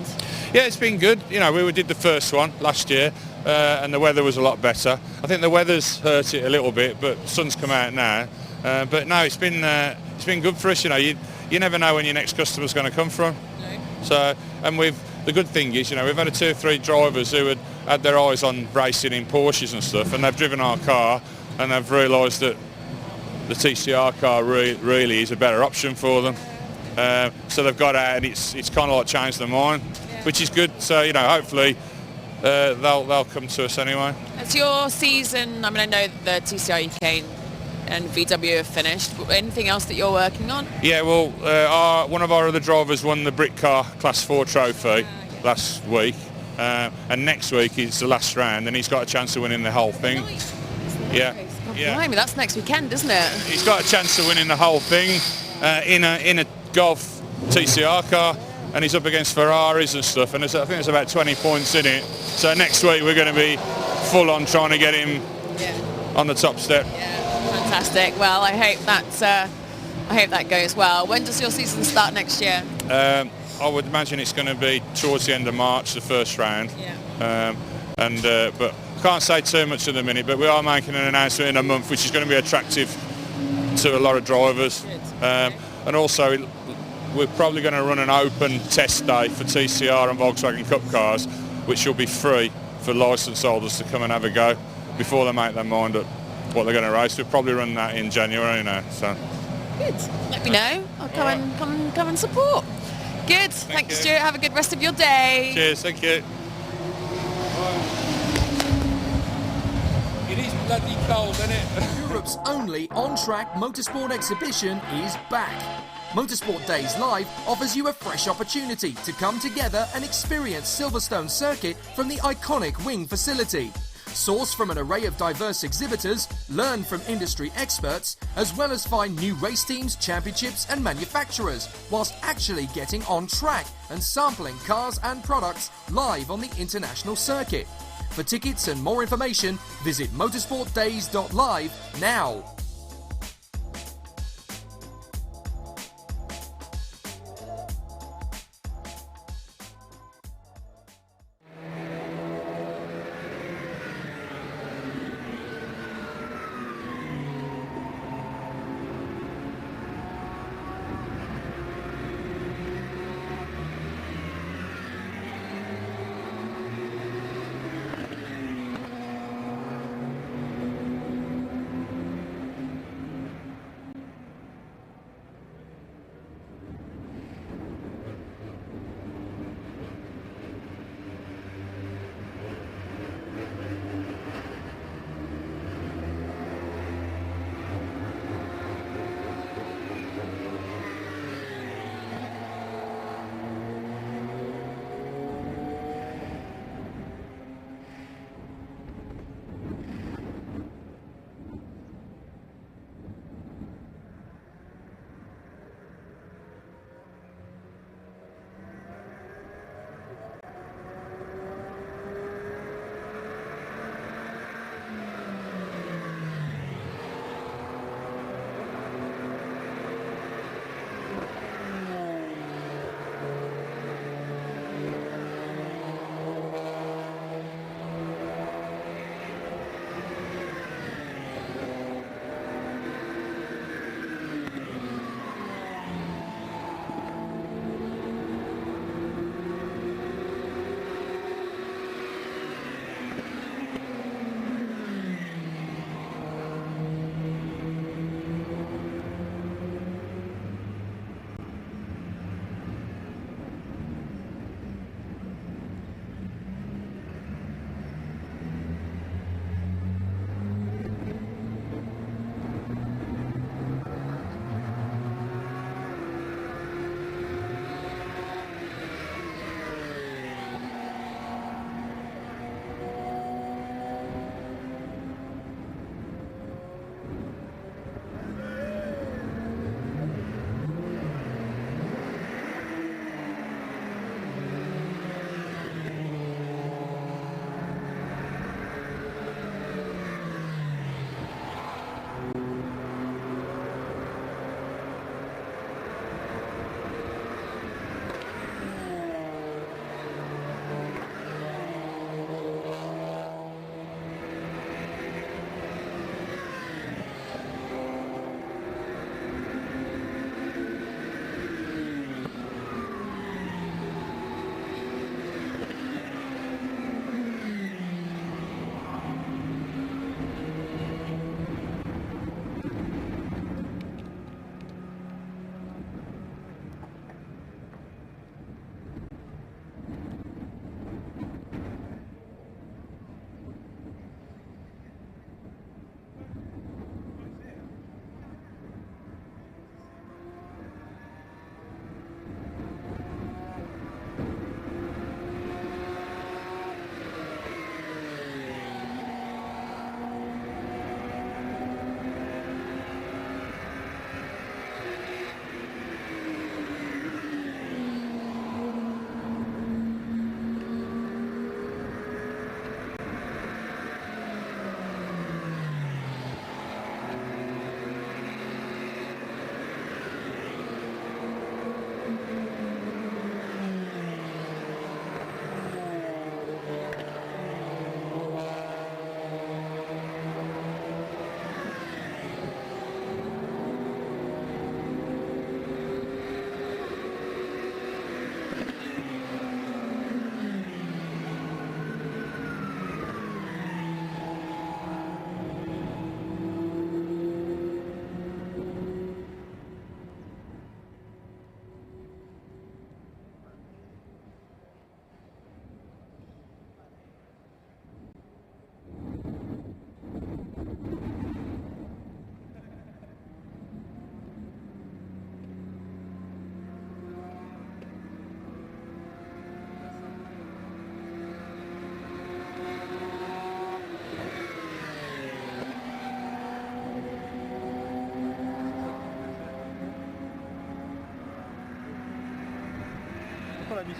Yeah, it's been good. We did the first one last year, and the weather was a lot better. I think the weather's hurt it a little bit, but sun's come out now. But no, it's been good for us. You never know when your next customer's going to come from. No. So, and the good thing is, we've had 2 or 3 drivers who had their eyes on racing in Porsches and stuff, and they've driven our car, and they've realised that the TCR car really is a better option for them. So they've got out, and it's kind of like changed their mind, which is good. So hopefully they'll come to us anyway. It's your season. I know the TCR UK and VW have finished. Anything else that you're working on? Yeah, well, one of our other drivers won the Brit Car Class 4 trophy last week, and next week is the last round, and he's got a chance of winning the whole thing. Nice. Yeah. Blimey, that's next weekend, isn't it? He's got a chance of winning the whole thing in a Golf TCR car, and he's up against Ferraris and stuff, and I think there's about 20 points in it. So next week we're going to be full on trying to get him on the top step. Yeah, fantastic. Well, I hope that goes well. When does your season start next year? I would imagine it's going to be towards the end of March, the first round. Yeah. But can't say too much at the minute, but we are making an announcement in a month which is going to be attractive to a lot of drivers. And also we're probably going to run an open test day for TCR and Volkswagen Cup cars, which will be free for licence holders to come and have a go before they make their mind up what they're going to race. We'll probably run that in January now. So Good. Let me know. I'll come and support. Good. Thanks, Stuart. Have a good rest of your day. Cheers. Thank you. It is bloody cold, isn't it? Europe's only on-track motorsport exhibition is back. Motorsport Days Live offers you a fresh opportunity to come together and experience Silverstone Circuit from the iconic Wing facility. Source from an array of diverse exhibitors, learn from industry experts, as well as find new race teams, championships and manufacturers, whilst actually getting on track and sampling cars and products live on the international circuit. For tickets and more information, visit motorsportdays.live now.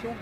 Sean?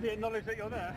Really acknowledge that you're there.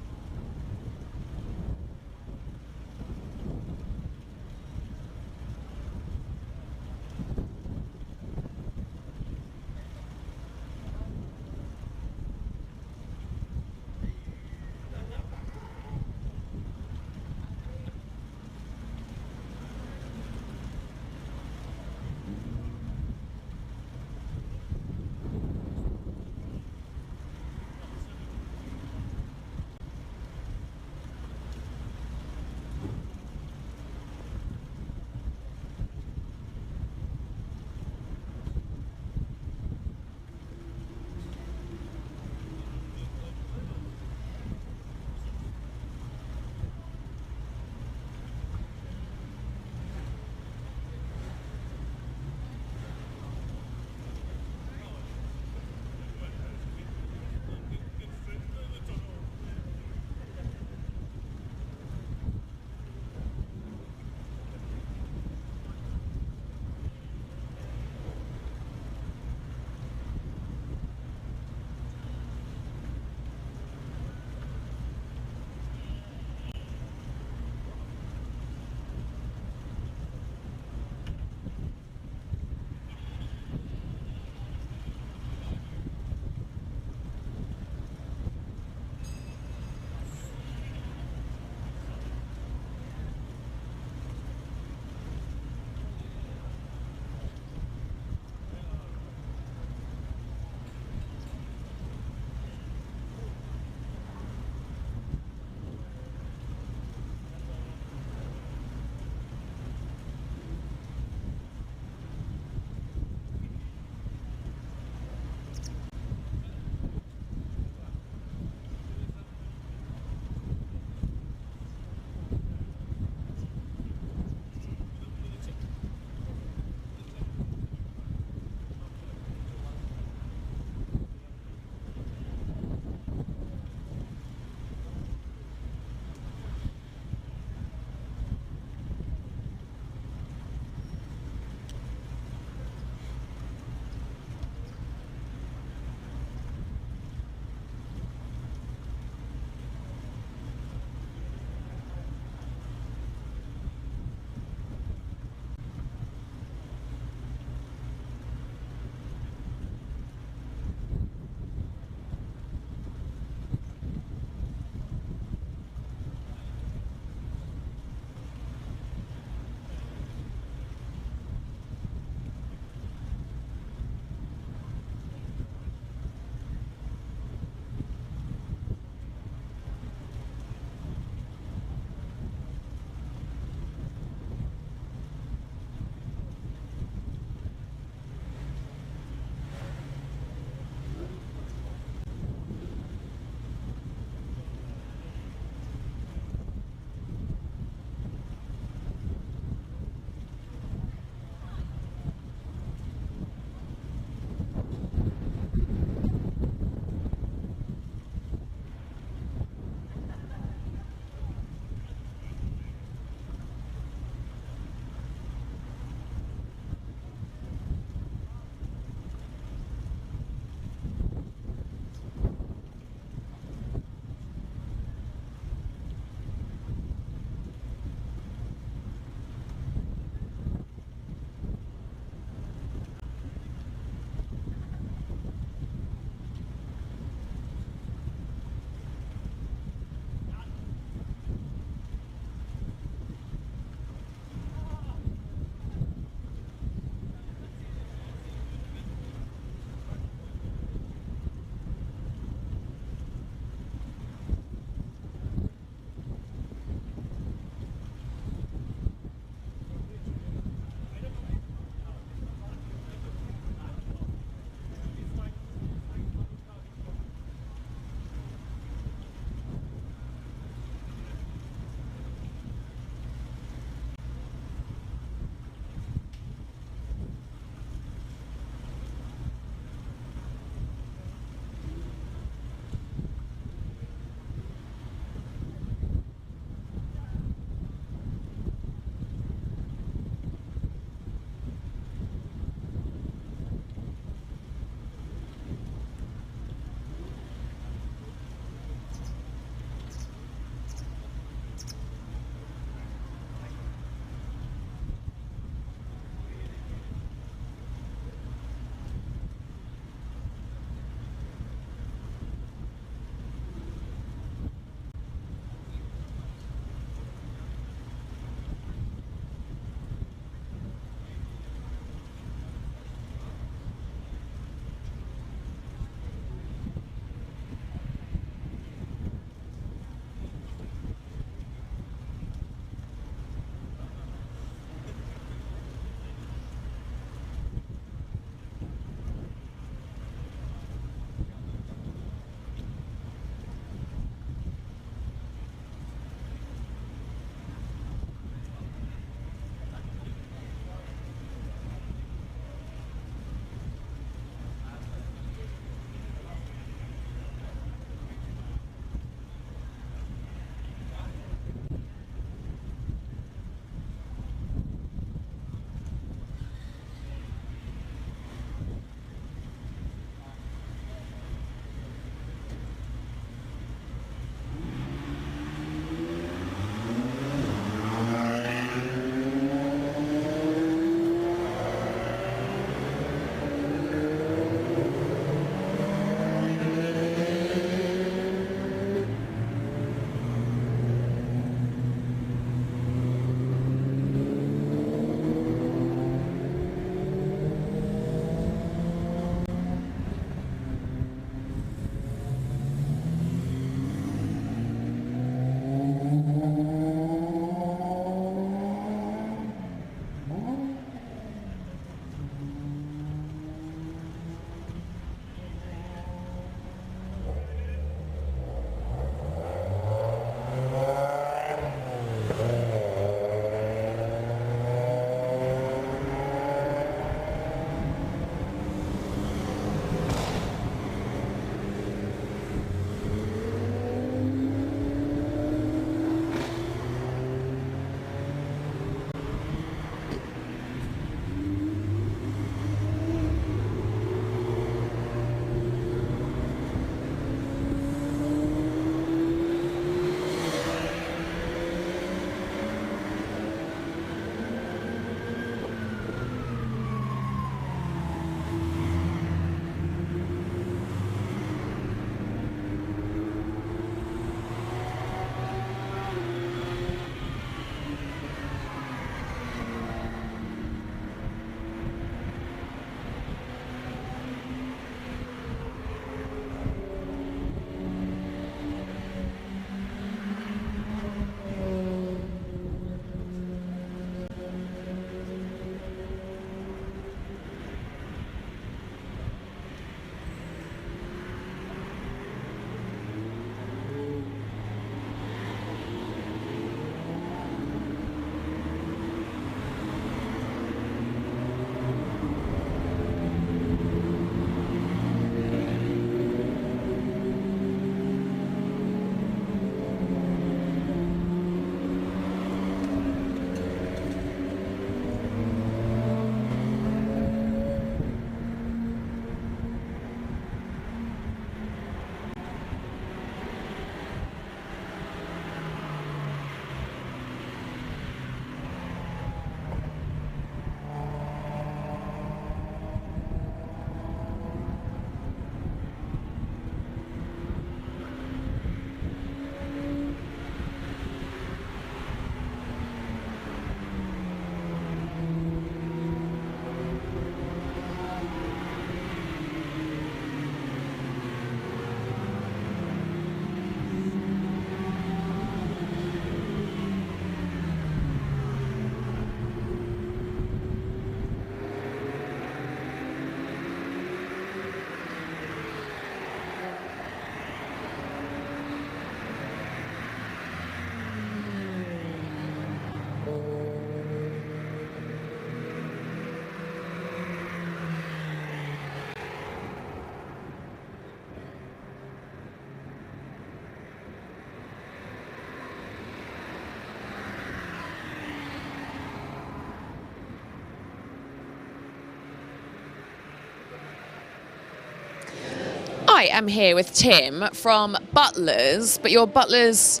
I am here with Tim from Butlers, but you're Butlers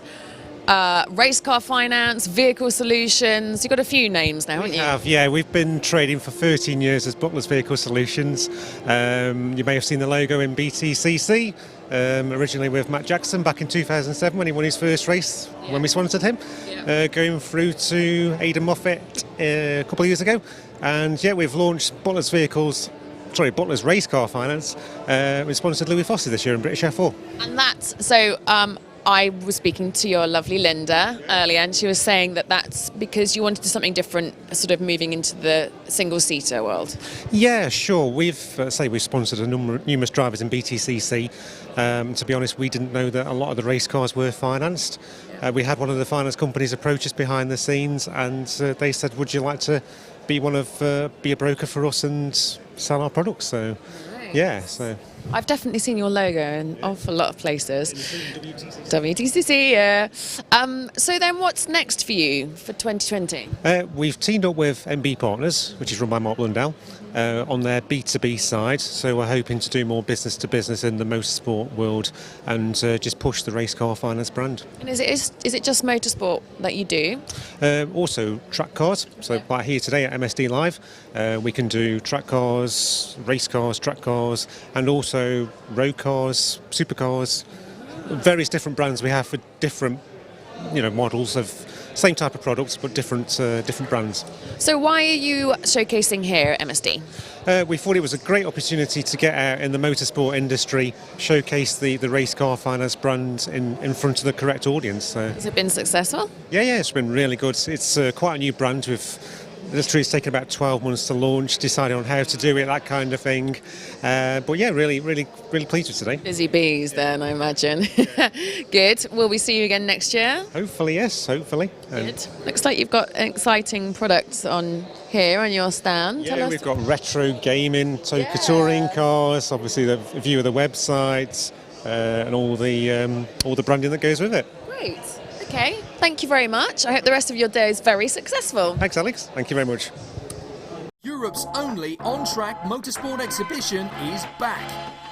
Race Car Finance, Vehicle Solutions. You've got a few names now, haven't you? We have, yeah. We've been trading for 13 years as Butlers Vehicle Solutions. You may have seen the logo in BTCC, originally with Matt Jackson back in 2007 when he won his first race, when we sponsored him, going through to Aidan Moffat a couple of years ago. And yeah, we've launched Butlers Race Car Finance. We sponsored Louis Foster this year in British F4. And that's so. I was speaking to your lovely Linda earlier, and she was saying that that's because you wanted to do something different, sort of moving into the single-seater world. Yeah, sure. We've sponsored numerous drivers in BTCC. To be honest, we didn't know that a lot of the race cars were financed. We had one of the finance companies approach us behind the scenes, and they said, "Would you like to be be a broker for us and sell our products?" So, yeah. So. I've definitely seen your logo in an awful lot of places. WTCC, yeah. So then what's next for you for 2020? We've teamed up with MB Partners, which is run by Mark Blundell, on their B2B side. So we're hoping to do more business to business in the motorsport world and just push the race car finance brand. And is it just motorsport that you do? Also track cars. So like here today at MSD Live, we can do track cars, race cars, track cars, and also road cars, supercars, various different brands we have for different, models of same type of products but different brands. So why are you showcasing here at MSD? We thought it was a great opportunity to get out in the motorsport industry, showcase the race car finance brand in front of the correct audience. So. Has it been successful? Yeah, it's been really good. It's quite a new brand. Literally, it's taken about 12 months to launch, deciding on how to do it, that kind of thing. But yeah, really pleased with today. Busy bees then, I imagine. Good. Will we see you again next year? Hopefully, yes. Hopefully. Good. Looks like you've got exciting products on here on your stand. Yeah, we've got retro gaming, Toka touring cars, obviously the view of the website, and all the branding that goes with it. Great. Okay, thank you very much. I hope the rest of your day is very successful. Thanks, Alex. Thank you very much. Europe's only on-track motorsport exhibition is back.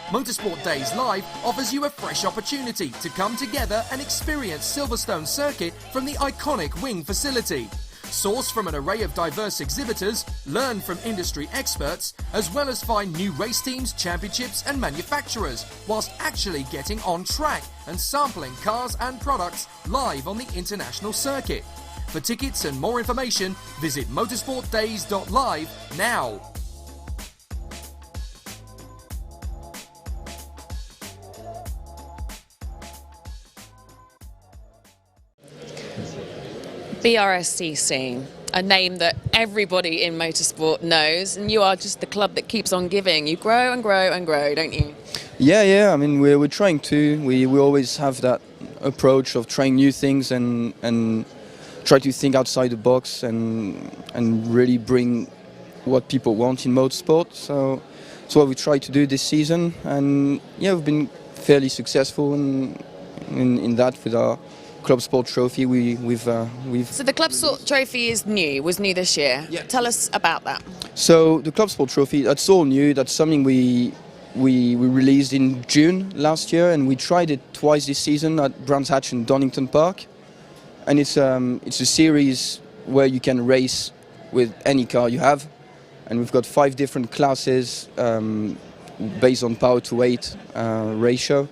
Motorsport Days Live offers you a fresh opportunity to come together and experience Silverstone Circuit from the iconic wing facility. Source from an array of diverse exhibitors, learn from industry experts, as well as find new race teams, championships and manufacturers, whilst actually getting on track and sampling cars and products live on the international circuit. For tickets and more information, visit motorsportdays.live now. BRSCC, a name that everybody in motorsport knows, and you are just the club that keeps on giving. You grow and grow and grow, don't you? Yeah. I mean, we're trying to. We always have that approach of trying new things and try to think outside the box and really bring what people want in motorsport. So that's what we try to do this season, and yeah, we've been fairly successful in that with our Club Sport Trophy. We've So the Club Sport Trophy was new this year. Yeah. Tell us about that. So the Club Sport Trophy, that's all new. That's something we released in June last year, and we tried it twice this season at Brands Hatch and Donington Park. And it's a series where you can race with any car you have, and we've got 5 different classes based on power to weight ratio.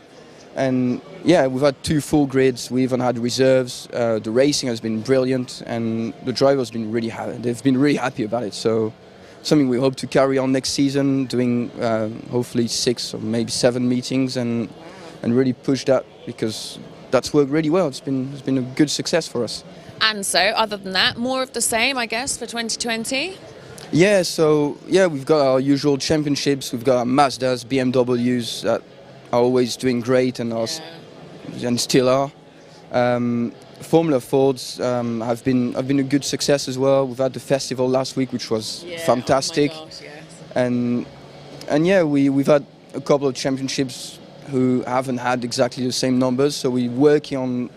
And yeah, we've had 2 full grids. We even had reserves. The racing has been brilliant, and the drivers been really they've been really happy about it. So something we hope to carry on next season, doing hopefully 6 or maybe 7 meetings, and really push that, because that's worked really well. It's been a good success for us. And so, other than that, more of the same, I guess, for 2020. Yeah. So yeah, we've got our usual championships. We've got our Mazdas, BMWs that are always doing great and still are. Formula Fords have been a good success as well. We've had the festival last week, which was fantastic. Oh my gosh, yes. And yeah, we've had a couple of championships who haven't had exactly the same numbers. So we're working on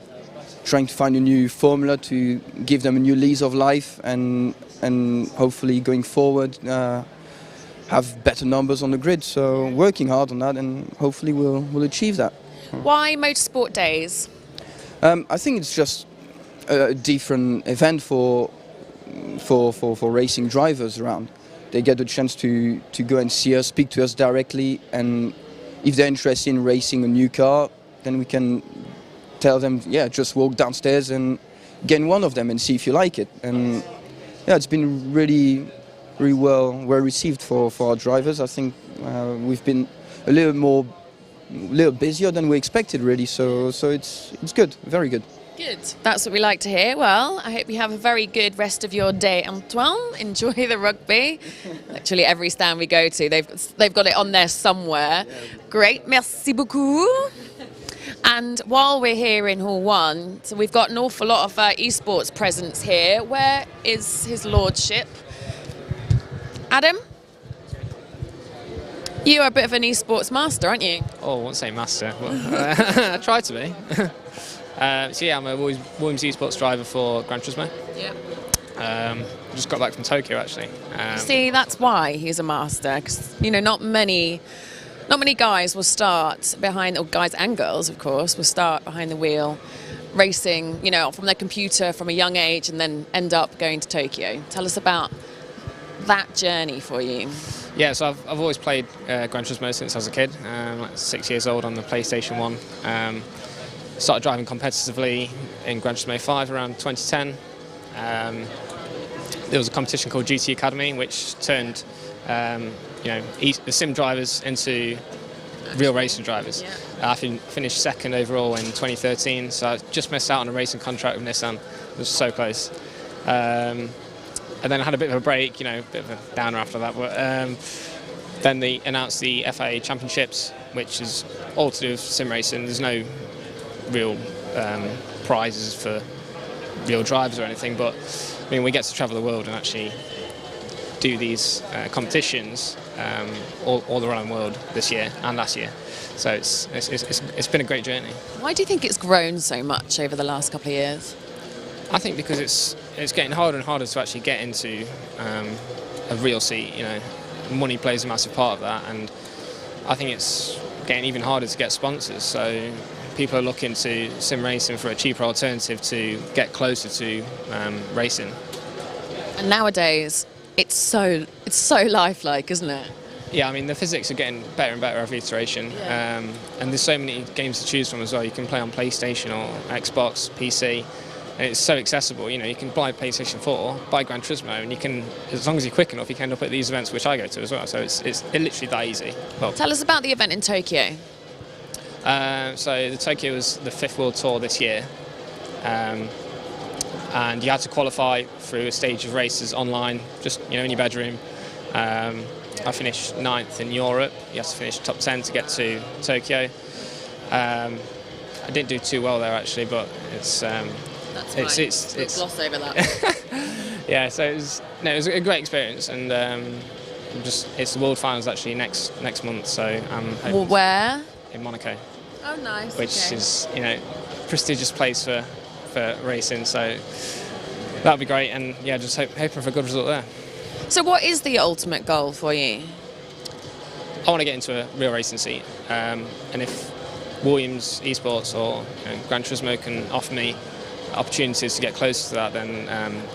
trying to find a new formula to give them a new lease of life, and hopefully going forward have better numbers on the grid. So working hard on that, and hopefully we'll achieve that. Why Motorsport Days? I think it's just a different event for racing drivers around. They get a chance to go and see us, speak to us directly, and if they're interested in racing a new car, then we can tell them, yeah, just walk downstairs and get in one of them and see if you like it. And yeah, it's been really well received for our drivers. I think we've been a little busier than we expected, really. So it's good, very good. Good. That's what we like to hear. Well, I hope you have a very good rest of your day, Antoine. Enjoy the rugby. Actually, every stand we go to, they've got it on there somewhere. Great. Merci beaucoup. And while we're here in Hall 1, so we've got an awful lot of esports presence here. Where is his lordship? Adam? You are a bit of an esports master, aren't you? Oh, I won't say master. Well, I try to be. So yeah, I'm a Williams esports driver for Gran Turismo. Yeah. Just got back from Tokyo actually. See, that's why he's a master, because not many guys will start behind, or guys and girls, of course, will start behind the wheel, racing, from their computer from a young age, and then end up going to Tokyo. Tell us about that journey for you. Yeah, so I've always played Gran Turismo since I was a kid. Like 6 years old on the PlayStation 1. Started driving competitively in Gran Turismo 5 around 2010. There was a competition called GT Academy, which turned the sim drivers into real racing drivers. Yeah. I finished second overall in 2013, so I just missed out on a racing contract with Nissan. It was so close. And then I had a bit of a break, a bit of a downer after that. But then they announced the FIA Championships, which is all to do with sim racing. There's no real prizes for real drivers or anything, but we get to travel the world and actually do these competitions all around the world this year and last year. So it's been a great journey. Why do you think it's grown so much over the last couple of years? I think because it's getting harder and harder to actually get into a real seat. Money plays a massive part of that, and I think it's getting even harder to get sponsors. So people are looking to sim racing for a cheaper alternative to get closer to racing. And nowadays, it's so lifelike, isn't it? Yeah, the physics are getting better and better every iteration, and there's so many games to choose from as well. You can play on PlayStation or Xbox, PC, and it's so accessible. You can buy PlayStation 4, buy Gran Turismo, and you can, as long as you're quick enough, you can end up at these events, which I go to as well. So it's literally that easy. Well, tell us about the event in Tokyo. So the Tokyo was the 5th World Tour this year, and you had to qualify through a stage of races online, just in your bedroom. I finished 9th in Europe. You have to finish top 10 to get to Tokyo. I didn't do too well there actually, but it's gloss over that. Yeah, so it was a great experience, and it's the World Finals actually next month. So I'm hoping where? In Monaco. Oh, nice. Which is prestigious place for racing. So that'll be great, and yeah, just hoping for a good result there. So what is the ultimate goal for you? I want to get into a real racing seat, and if Williams Esports or Gran Turismo can offer me opportunities to get closer to that, then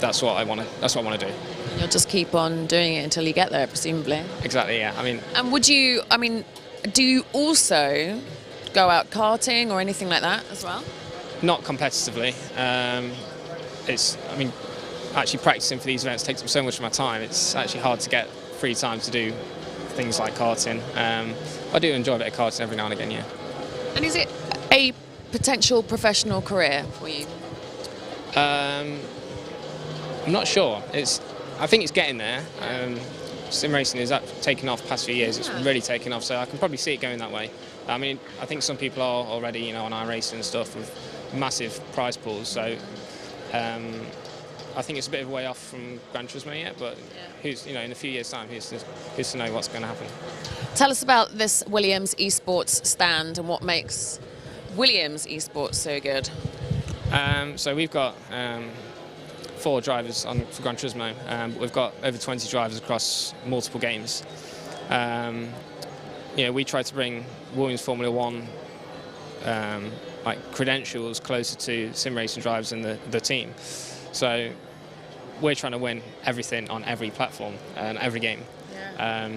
that's what I want to do. You'll just keep on doing it until you get there, presumably. Exactly. Yeah. And do you also go out karting or anything like that as well? Not competitively. Actually practicing for these events takes up so much of my time. It's actually hard to get free time to do things like karting. I do enjoy a bit of karting every now and again, yeah. And is it a potential professional career for you? I'm not sure. I think it's getting there. Sim racing is taken off past few years. It's really taken off, so I can probably see it going that way. I think some people are already, on iRacing and stuff with massive prize pools. So I think it's a bit of a way off from Gran Turismo yet, but who's in a few years' time, who's to know what's going to happen. Tell us about this Williams Esports stand and what makes Williams Esports so good. So we've got 4 drivers for Gran Turismo, but we've got over 20 drivers across multiple games. We try to bring Williams Formula One credentials closer to sim racing drivers and the team. So we're trying to win everything on every platform and every game. Yeah.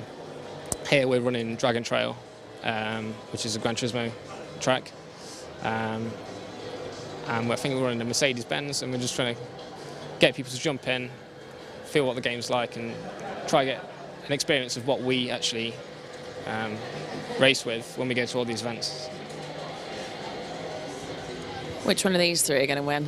Here we're running Dragon Trail, which is a Gran Turismo track. And I think we're running a Mercedes-Benz, and we're just trying to get people to jump in, feel what the game's like, and try to get an experience of what we actually race with when we go to all these events. Which one of these three are going to win?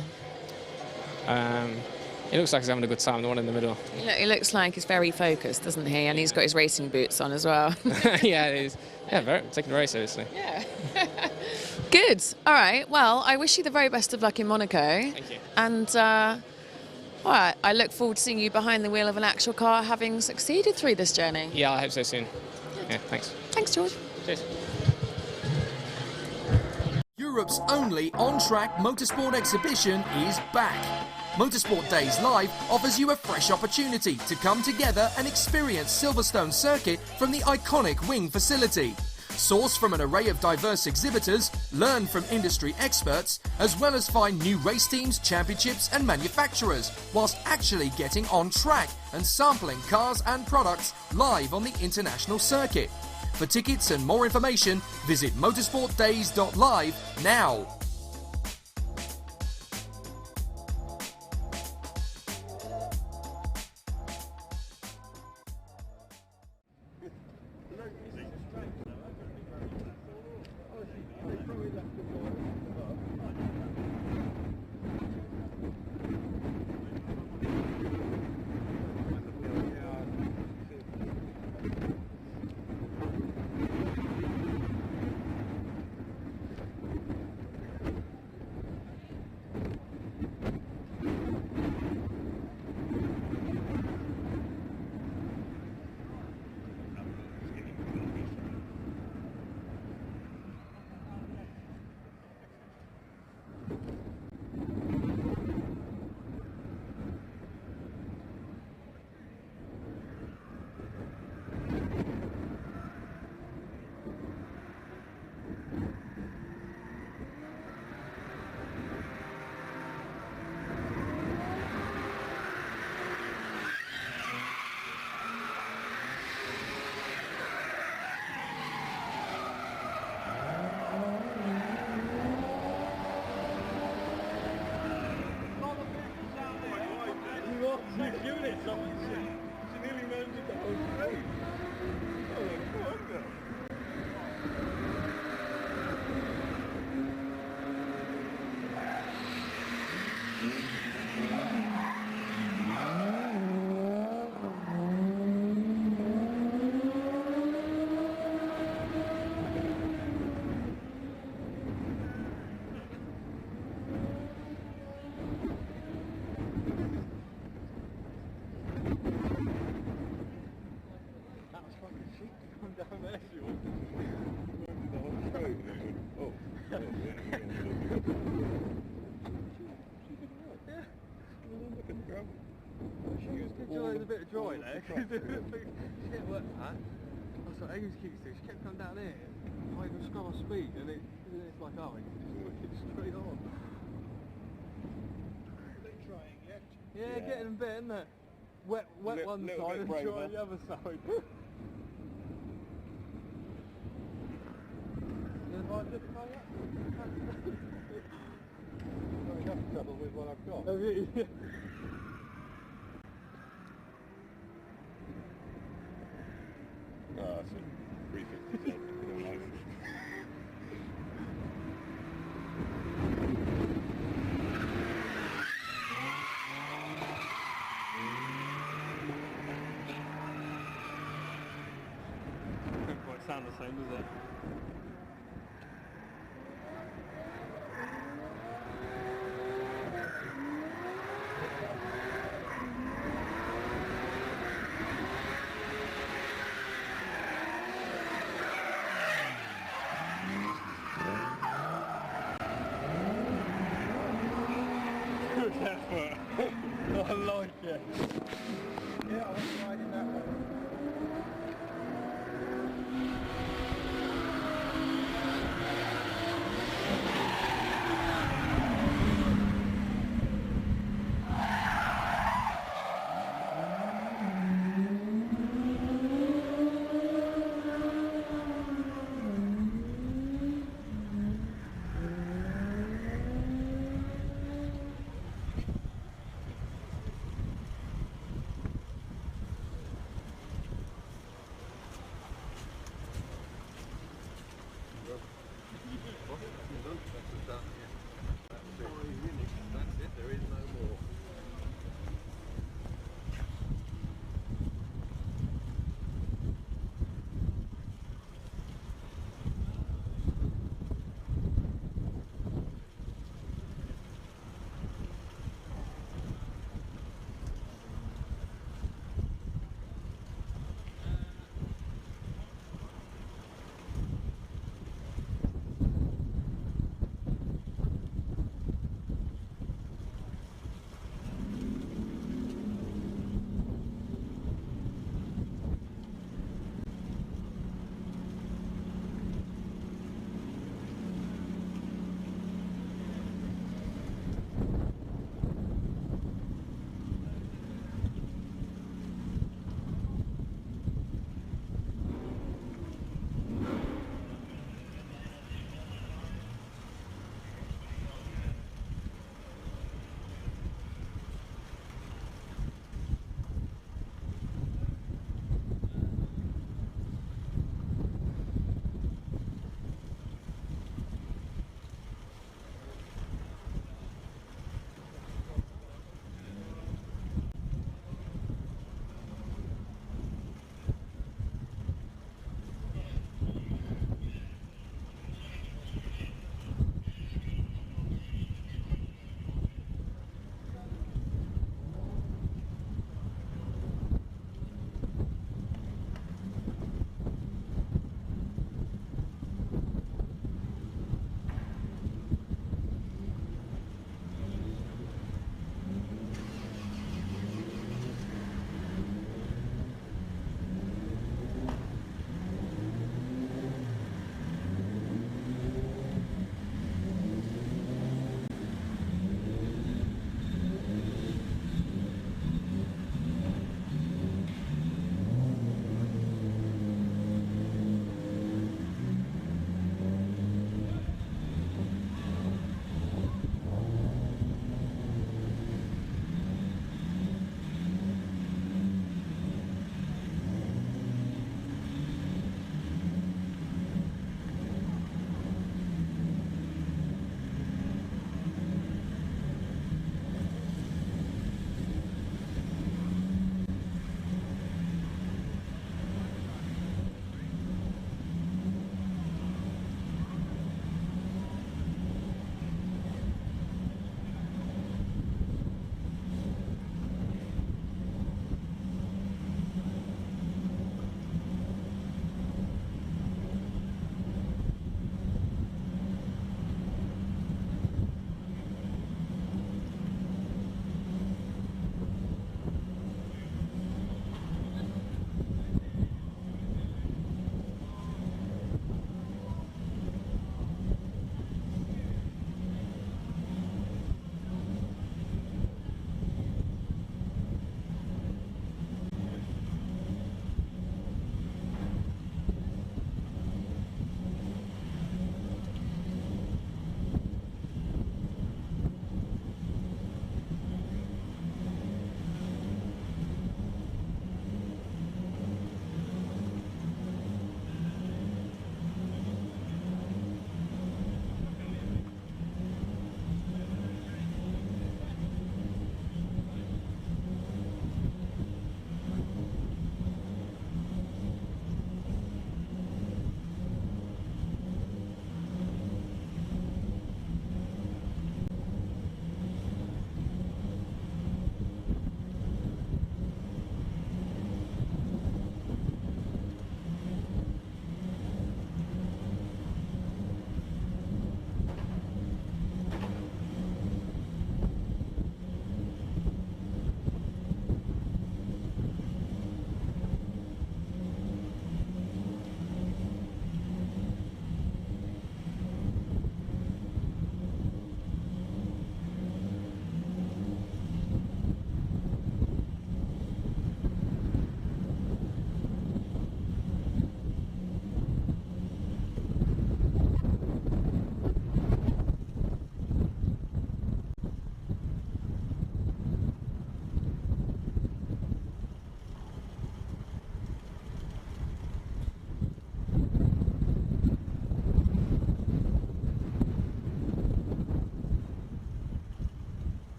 It looks like he's having a good time, the one in the middle. He looks like he's very focused, doesn't he? And he's got his racing boots on as well. Yeah, it is. Yeah, taking it very seriously. Yeah. Good. All right. Well, I wish you the very best of luck in Monaco. Thank you. And all right, I look forward to seeing you behind the wheel of an actual car, having succeeded through this journey. Yeah, I hope so soon. Yeah, thanks. Thanks, George. Cheers. Europe's only on-track motorsport exhibition is back. Motorsport Days Live offers you a fresh opportunity to come together and experience Silverstone Circuit from the iconic wing facility. Source from an array of diverse exhibitors, learn from industry experts, as well as find new race teams, championships and manufacturers, whilst actually getting on track and sampling cars and products live on the international circuit. For tickets and more information, visit motorsportdays.live now. There's a bit of dry there. She kept working that. I was like, Amy keeps doing. She kept coming down here. I even scroll my speed, and it's like, oh, it's working straight on. Yeah, getting a bit, isn't it? Wet one side and dry the other side. Enough trouble with what I've got. Oh, that's a 357. Doesn't quite sound the same, does it? I like it. Yeah, I was riding that one.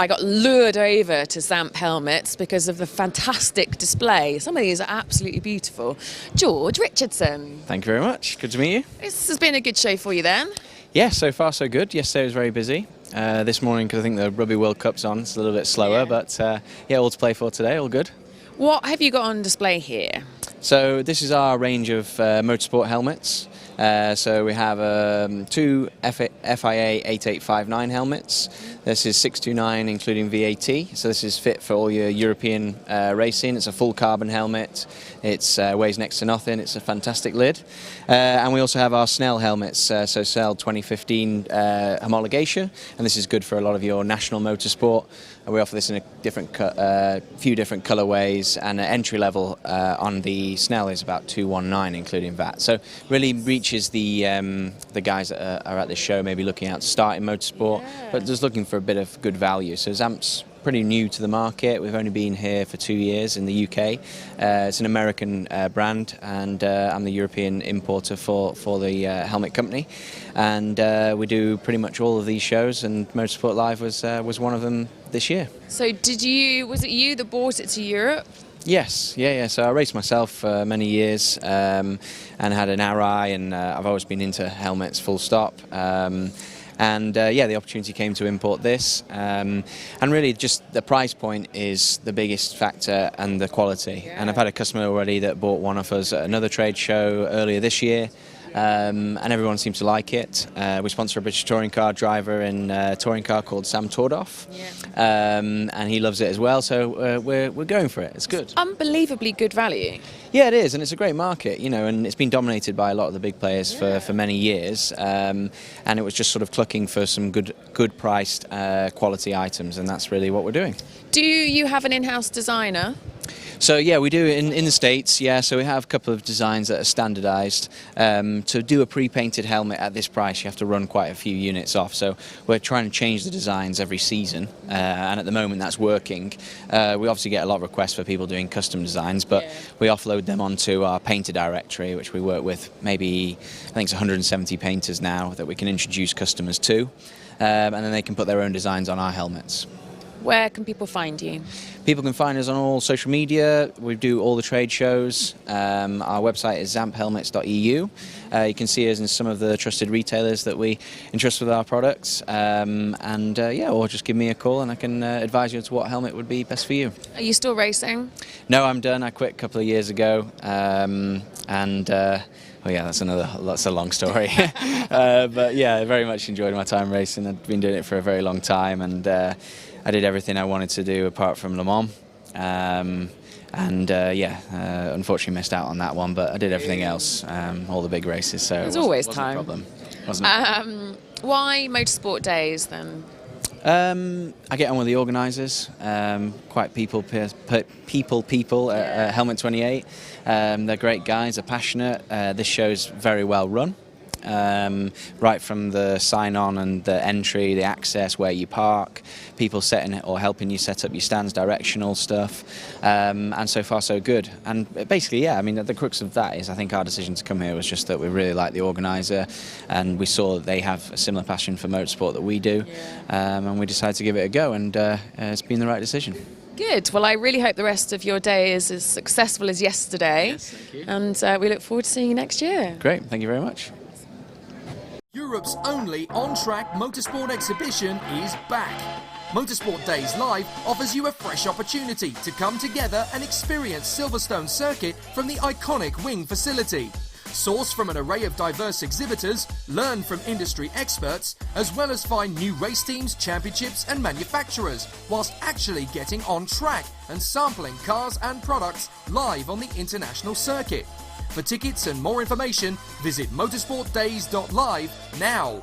I got lured over to Zamp helmets because of the fantastic display. Some of these are absolutely beautiful. George Richardson. Thank you very much. Good to meet you. This has been a good show for you then. Yeah, so far so good. Yesterday was very busy. This morning, because I think the Rugby World Cup's on, it's a little bit slower, but yeah, all to play for today, all good. What have you got on display here? So this is our range of motorsport helmets. So we have 2 FIA 8859 helmets. This is 629 including VAT. So this is fit for all your European racing. It's a full carbon helmet. It weighs next to nothing. It's a fantastic lid. And we also have our Snell helmets. So Snell 2015 homologation. And this is good for a lot of your national motorsport. We offer this in a few different colorways, and entry level on the Snell is about 219 including VAT. So really reaches the guys that are at this show, maybe looking out to start in motorsport, but just looking for a bit of good value. So Zamp's pretty new to the market. We've only been here for 2 years in the UK. It's an American brand, and I'm the European importer for the helmet company. And we do pretty much all of these shows, and Motorsport Live was one of them this year. So was it you that brought it to Europe? Yes, yeah. So I raced myself for many years and had an RI, and I've always been into helmets full stop. And yeah, the opportunity came to import this, and really just the price point is the biggest factor, and the quality. Yeah. And I've had a customer already that bought one of us at another trade show earlier this year. And everyone seems to like it. We sponsor a British touring car driver in a touring car called Sam Tordoff, and he loves it as well, so we're going for it. It's good. It's unbelievably good value. Yeah, it is, and it's a great market, you know, and it's been dominated by a lot of the big players for many years, and it was just sort of clucking for some good priced quality items, and that's really what we're doing. Do you have an in-house designer? So yeah, we do in the States, yeah, so we have a couple of designs that are standardised. To do a pre-painted helmet at this price, you have to run quite a few units off, so we're trying to change the designs every season, and at the moment that's working. We obviously get a lot of requests for people doing custom designs, but we offload them onto our painter directory, which we work with maybe, I think it's 170 painters now that we can introduce customers to, and then they can put their own designs on our helmets. Where can people find you? People can find us on all social media. We do all the trade shows. Our website is zamphelmets.eu. You can see us in some of the trusted retailers that we entrust with our products. Yeah, or just give me a call and I can advise you as to what helmet would be best for you. Are you still racing? No, I'm done. I quit a couple of years ago. Oh yeah, that's a long story. But yeah, I very much enjoyed my time racing. I've been doing it for a very long time, and I did everything I wanted to do apart from Le Mans. Unfortunately missed out on that one, but I did everything else, all the big races. So there's always time. Wasn't a problem. Why Motorsport Days then? I get on with the organisers, quite people at Helmet 28. They're great guys, they're passionate. This show's very well run. Right from the sign-on and the entry, the access, where you park, people setting it or helping you set up your stands, directional stuff, and so far so good. And basically, yeah, I mean, the crux of that is I think our decision to come here was just that we really like the organiser, and we saw that they have a similar passion for motorsport that we do, and we decided to give it a go, and it's been the right decision. Good. Well, I really hope the rest of your day is as successful as yesterday. Yes, thank you. And we look forward to seeing you next year. Great, thank you very much. Europe's only on-track motorsport exhibition is back. Motorsport Days Live offers you a fresh opportunity to come together and experience Silverstone Circuit from the iconic wing facility. Source from an array of diverse exhibitors, learn from industry experts, as well as find new race teams, championships and manufacturers, whilst actually getting on track and sampling cars and products live on the international circuit. For tickets and more information, visit motorsportdays.live now.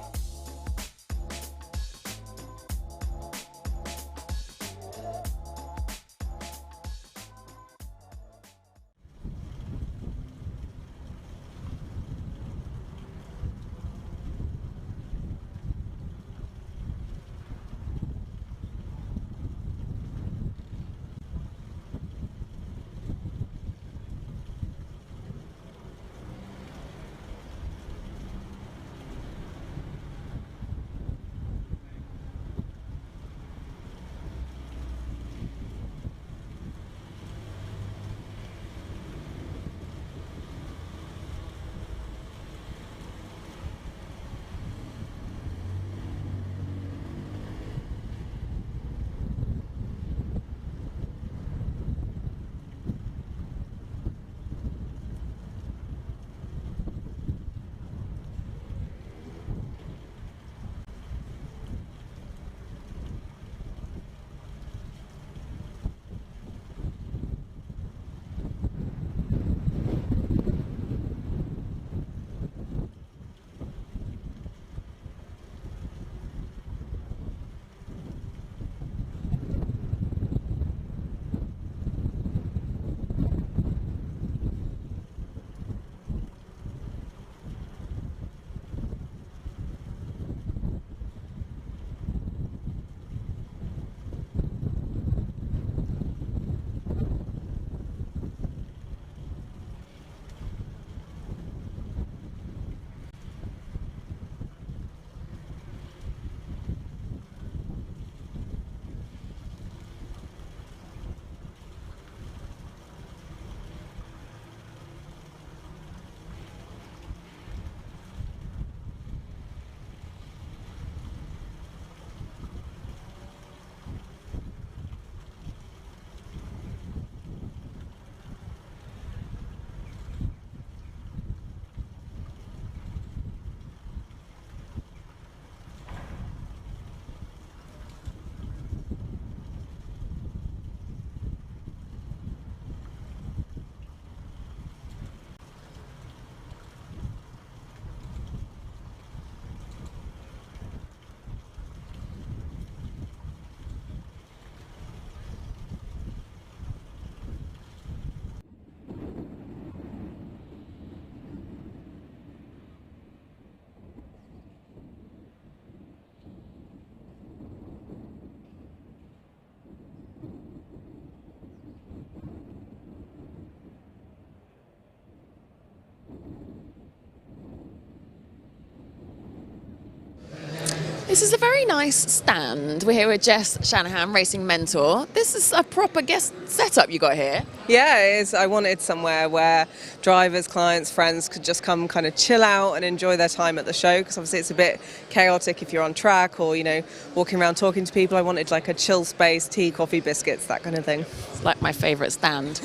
This is a very nice stand. We're here with Jess Shanahan, racing mentor. This is a proper guest setup you got here. Yeah, it is. I wanted somewhere where drivers, clients, friends could just come kind of chill out and enjoy their time at the show, because obviously it's a bit chaotic if you're on track or, you know, walking around talking to people. I wanted like a chill space, tea, coffee, biscuits, that kind of thing. It's like my favourite stand.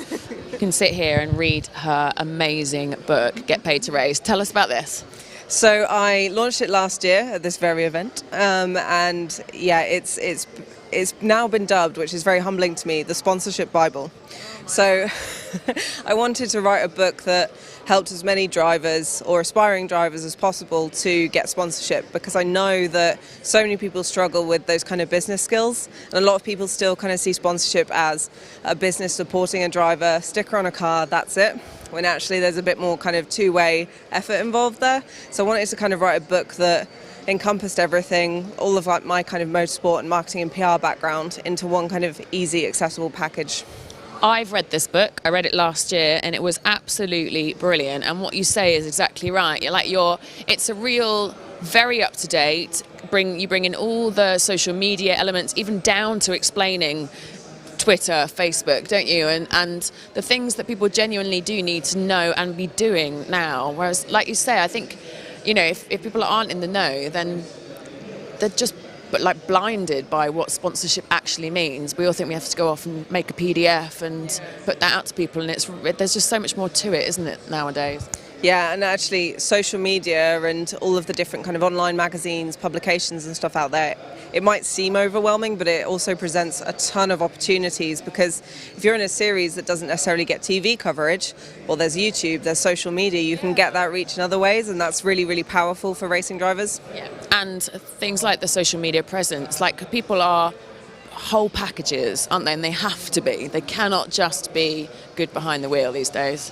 You can sit here and read her amazing book, Get Paid to Race. Tell us about this. So I launched it last year at this very event, and yeah, it's now been dubbed, which is very humbling to me, the Sponsorship Bible. So I wanted to write a book that helped as many drivers or aspiring drivers as possible to get sponsorship, because I know that so many people struggle with those kind of business skills, and a lot of people still kind of see sponsorship as a business supporting a driver, sticker on a car, that's it, when actually there's a bit more kind of two-way effort involved there. So I wanted to kind of write a book that encompassed everything, all of like my kind of motorsport and marketing and PR background into one kind of easy, accessible package. I've read this book. I read it last year, and it was absolutely brilliant. And what you say is exactly right. It's a real, very up to date. You bring in all the social media elements, even down to explaining Twitter, Facebook, don't you? And the things that people genuinely do need to know and be doing now. Whereas, like you say, I think, you know, if people aren't in the know, then they're just like blinded by what sponsorship actually means. We all think we have to go off and make a PDF and put that out to people, and there's just so much more to it, isn't it, nowadays? Yeah, and actually social media and all of the different kind of online magazines, publications and stuff out there, it might seem overwhelming, but it also presents a ton of opportunities, because if you're in a series that doesn't necessarily get TV coverage, well, there's YouTube, there's social media, you can get that reach in other ways, and that's really, really powerful for racing drivers. Yeah. And things like the social media presence, like people are whole packages, aren't they? And they have to be. They cannot just be good behind the wheel these days.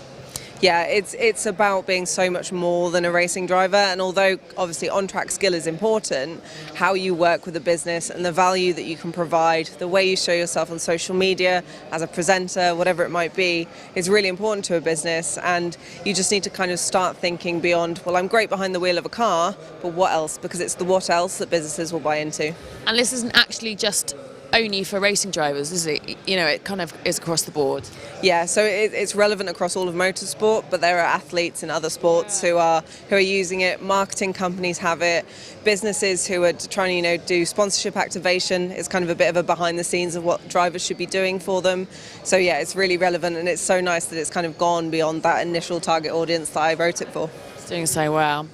Yeah, it's about being so much more than a racing driver, and although obviously on-track skill is important, how you work with a business and the value that you can provide, the way you show yourself on social media, as a presenter, whatever it might be, is really important to a business, and you just need to kind of start thinking beyond, well, I'm great behind the wheel of a car, but what else? Because it's the what else that businesses will buy into. And this isn't actually just only for racing drivers, is it? You know, it kind of is across the board. Yeah, so it's relevant across all of motorsport, but there are athletes in other sports who are using it. Marketing companies have it. Businesses who are trying to, do sponsorship activation. It's kind of a bit of a behind the scenes of what drivers should be doing for them. So yeah, it's really relevant, and it's so nice that it's kind of gone beyond that initial target audience that I wrote it for. It's doing so well.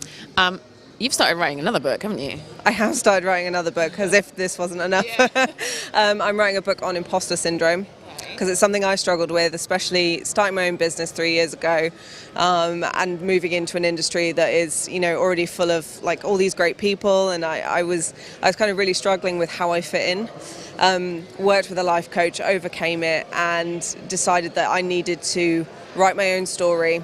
You've started writing another book, haven't you? I have started writing another book, as if this wasn't enough. Yeah. I'm writing a book on imposter syndrome, because it's something I struggled with, especially starting my own business 3 years ago, and moving into an industry that is, already full of like all these great people, and I was kind of really struggling with how I fit in. Worked with a life coach, overcame it, and decided that I needed to write my own story,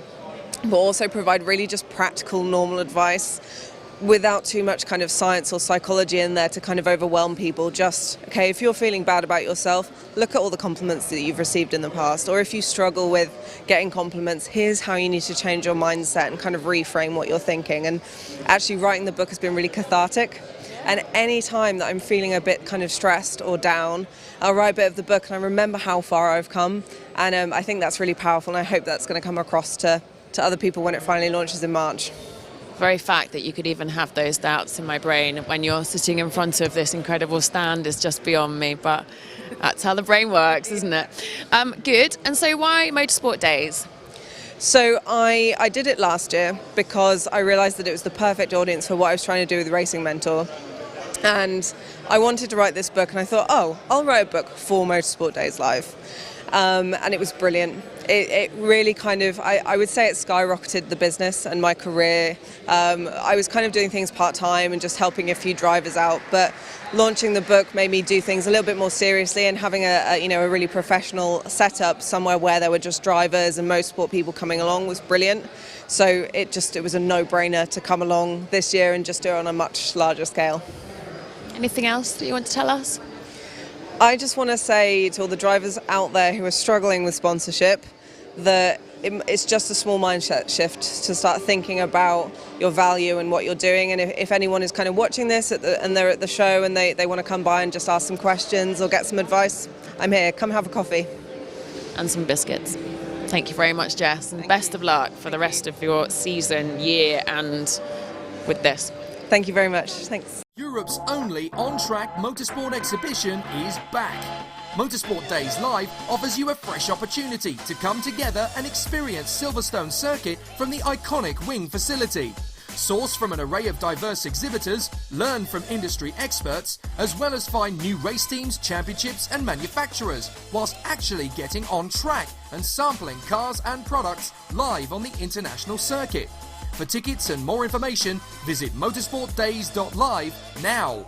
but also provide really just practical, normal advice, without too much kind of science or psychology in there to kind of overwhelm people. Just, okay, if you're feeling bad about yourself, look at all the compliments that you've received in the past. Or if you struggle with getting compliments, here's how you need to change your mindset and kind of reframe what you're thinking. And actually writing the book has been really cathartic. And any time that I'm feeling a bit kind of stressed or down, I'll write a bit of the book and I remember how far I've come. And I think that's really powerful, and I hope that's going to come across to other people when it finally launches in March. Very fact that you could even have those doubts in my brain when you're sitting in front of this incredible stand is just beyond me, but that's how the brain works, isn't it? Good. And so why Motorsport Days? So I did it last year because I realised that it was the perfect audience for what I was trying to do with Racing Mentor. And I wanted to write this book, and I thought, I'll write a book for Motorsport Days Live. And it was brilliant. It really kind of, I would say it skyrocketed the business and my career. I was kind of doing things part-time and just helping a few drivers out, but launching the book made me do things a little bit more seriously, and having a really professional setup somewhere where there were just drivers and motorsport people coming along was brilliant. So it was a no-brainer to come along this year and just do it on a much larger scale. Anything else that you want to tell us? I just want to say to all the drivers out there who are struggling with sponsorship that it's just a small mindset shift to start thinking about your value and what you're doing. And if anyone is kind of watching this and they're at the show and they want to come by and just ask some questions or get some advice, I'm here. Come have a coffee. And some biscuits. Thank you very much, Jess, and best of luck for the rest of your season, year, and with this. Thank you very much. Thanks. Europe's only on-track motorsport exhibition is back. Motorsport Days Live offers you a fresh opportunity to come together and experience Silverstone Circuit from the iconic wing facility. Source from an array of diverse exhibitors, learn from industry experts, as well as find new race teams, championships and manufacturers, whilst actually getting on track and sampling cars and products live on the international circuit. For tickets and more information, visit motorsportdays.live now.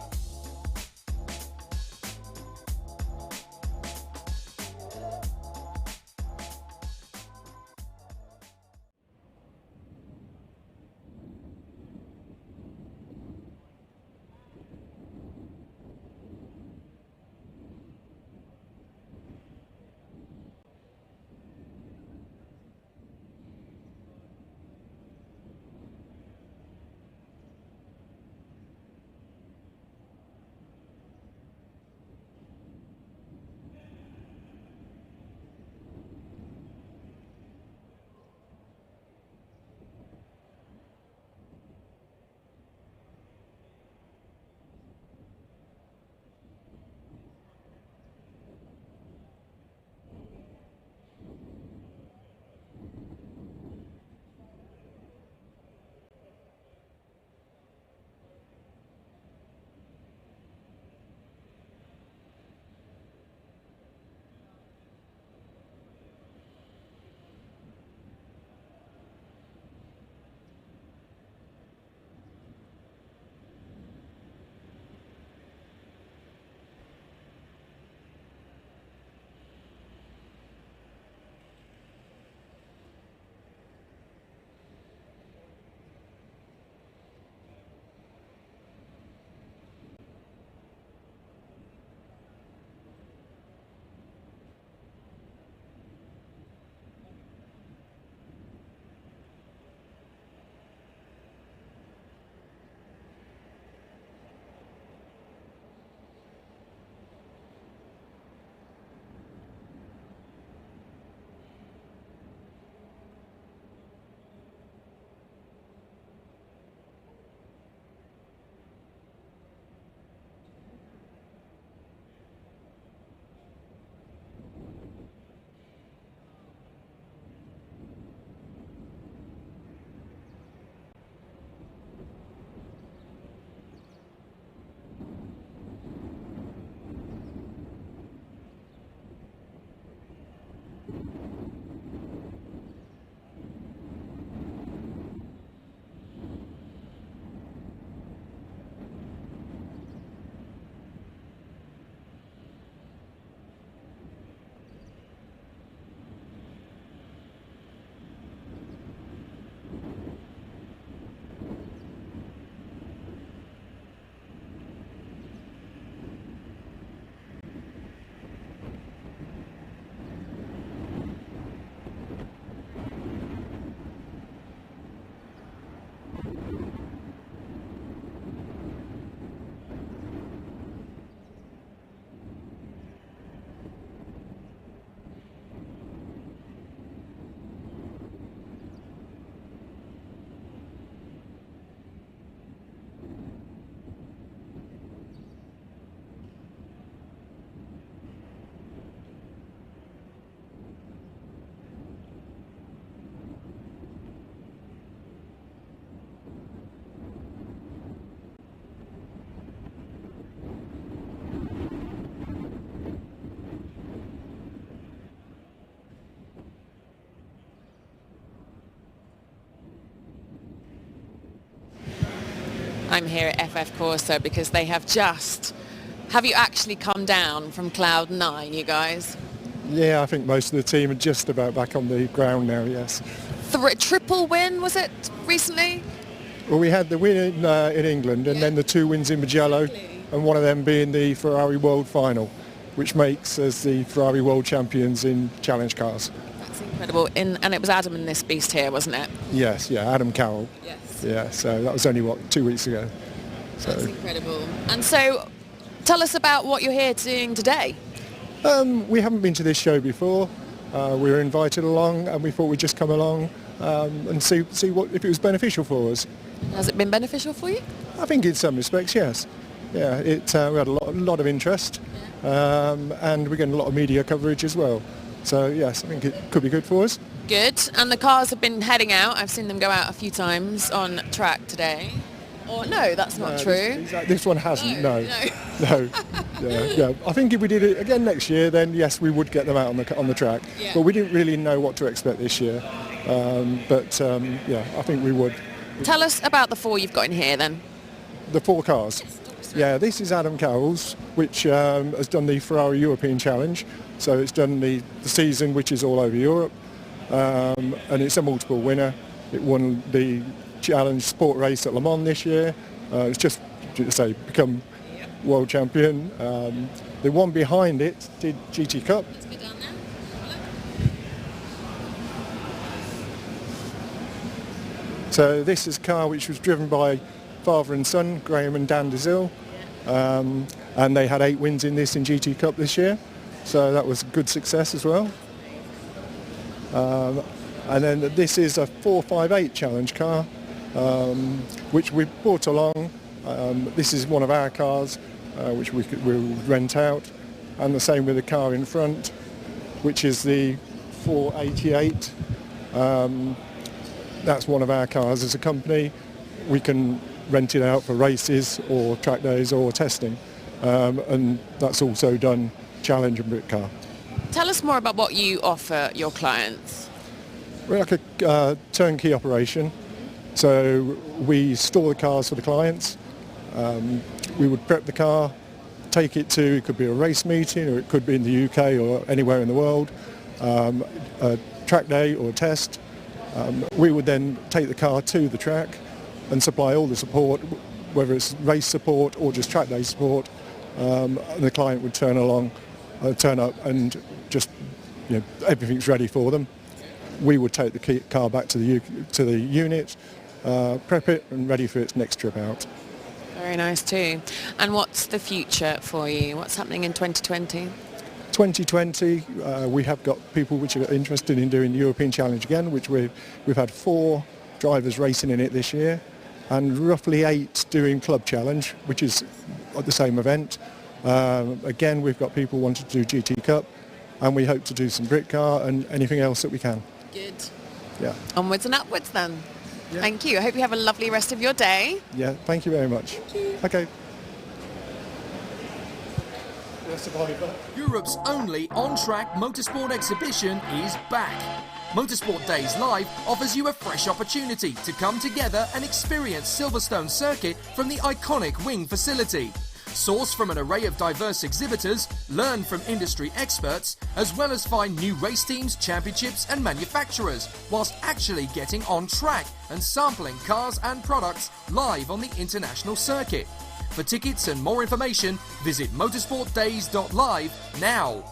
I'm here at FF Corso because they have you actually come down from Cloud 9, you guys? Yeah, I think most of the team are just about back on the ground now, yes. Triple win, was it, recently? Well, we had the win in England and then the 2 wins in Mugello, and one of them being the Ferrari World Final, which makes us the Ferrari World Champions in challenge cars. That's incredible. And it was Adam and this beast here, wasn't it? Yes, yeah, Adam Carroll. Yes. Yeah, so that was only, 2 weeks ago. So. That's incredible. And so, tell us about what you're here doing today. We haven't been to this show before. We were invited along and we thought we'd just come along and see what if it was beneficial for us. Has it been beneficial for you? I think in some respects, yes. Yeah, we had a lot of interest and we're getting a lot of media coverage as well. So yes, I think it could be good for us. Good. And the cars have been heading out. I've seen them go out a few times on track today. Or no, that's not true. This one hasn't, no. Yeah. I think if we did it again next year, then yes, we would get them out on the track. Yeah. But we didn't really know what to expect this year. I think we would. Tell us about the 4 you've got in here then. The 4 cars. Yeah, this is Adam Carroll's, which has done the Ferrari European Challenge. So it's done the season, which is all over Europe. And it's a multiple winner. It won the Challenge Sport Race at Le Mans this year. It's just to say become world champion. The one behind it did GT Cup. Let's go down there. So this is a car which was driven by father and son, Graham and Dan DeZille. And they had 8 wins in this in GT Cup this year. So that was a good success as well. And then this is a 458 Challenge car, which we brought along. This is one of our cars, which we'll rent out. And the same with the car in front, which is the 488. That's one of our cars as a company. We can rent it out for races or track days or testing. And that's also done Challenge and Brit car. Tell us more about what you offer your clients. We're like a turnkey operation. So we store the cars for the clients. We would prep the car, take it to, it could be a race meeting or it could be in the UK or anywhere in the world, a track day or a test. We would then take the car to the track and supply all the support, whether it's race support or just track day support. And the client would turn up and just, everything's ready for them. We would take the car back to the unit, prep it and ready for its next trip out. Very nice too. And what's the future for you? What's happening in 2020? 2020, we have got people which are interested in doing the European Challenge again, which we've had 4 drivers racing in it this year, and roughly 8 doing Club Challenge, which is at the same event. Again, we've got people wanting to do GT Cup, and we hope to do some Brit car and anything else that we can. Good. Yeah. Onwards and upwards then. Yeah. Thank you. I hope you have a lovely rest of your day. Yeah, thank you very much. Okay. Europe's only on-track motorsport exhibition is back. Motorsport Days Live offers you a fresh opportunity to come together and experience Silverstone Circuit from the iconic wing facility. Source from an array of diverse exhibitors, learn from industry experts, as well as find new race teams, championships and manufacturers, whilst actually getting on track and sampling cars and products live on the international circuit. For tickets and more information, visit motorsportdays.live now.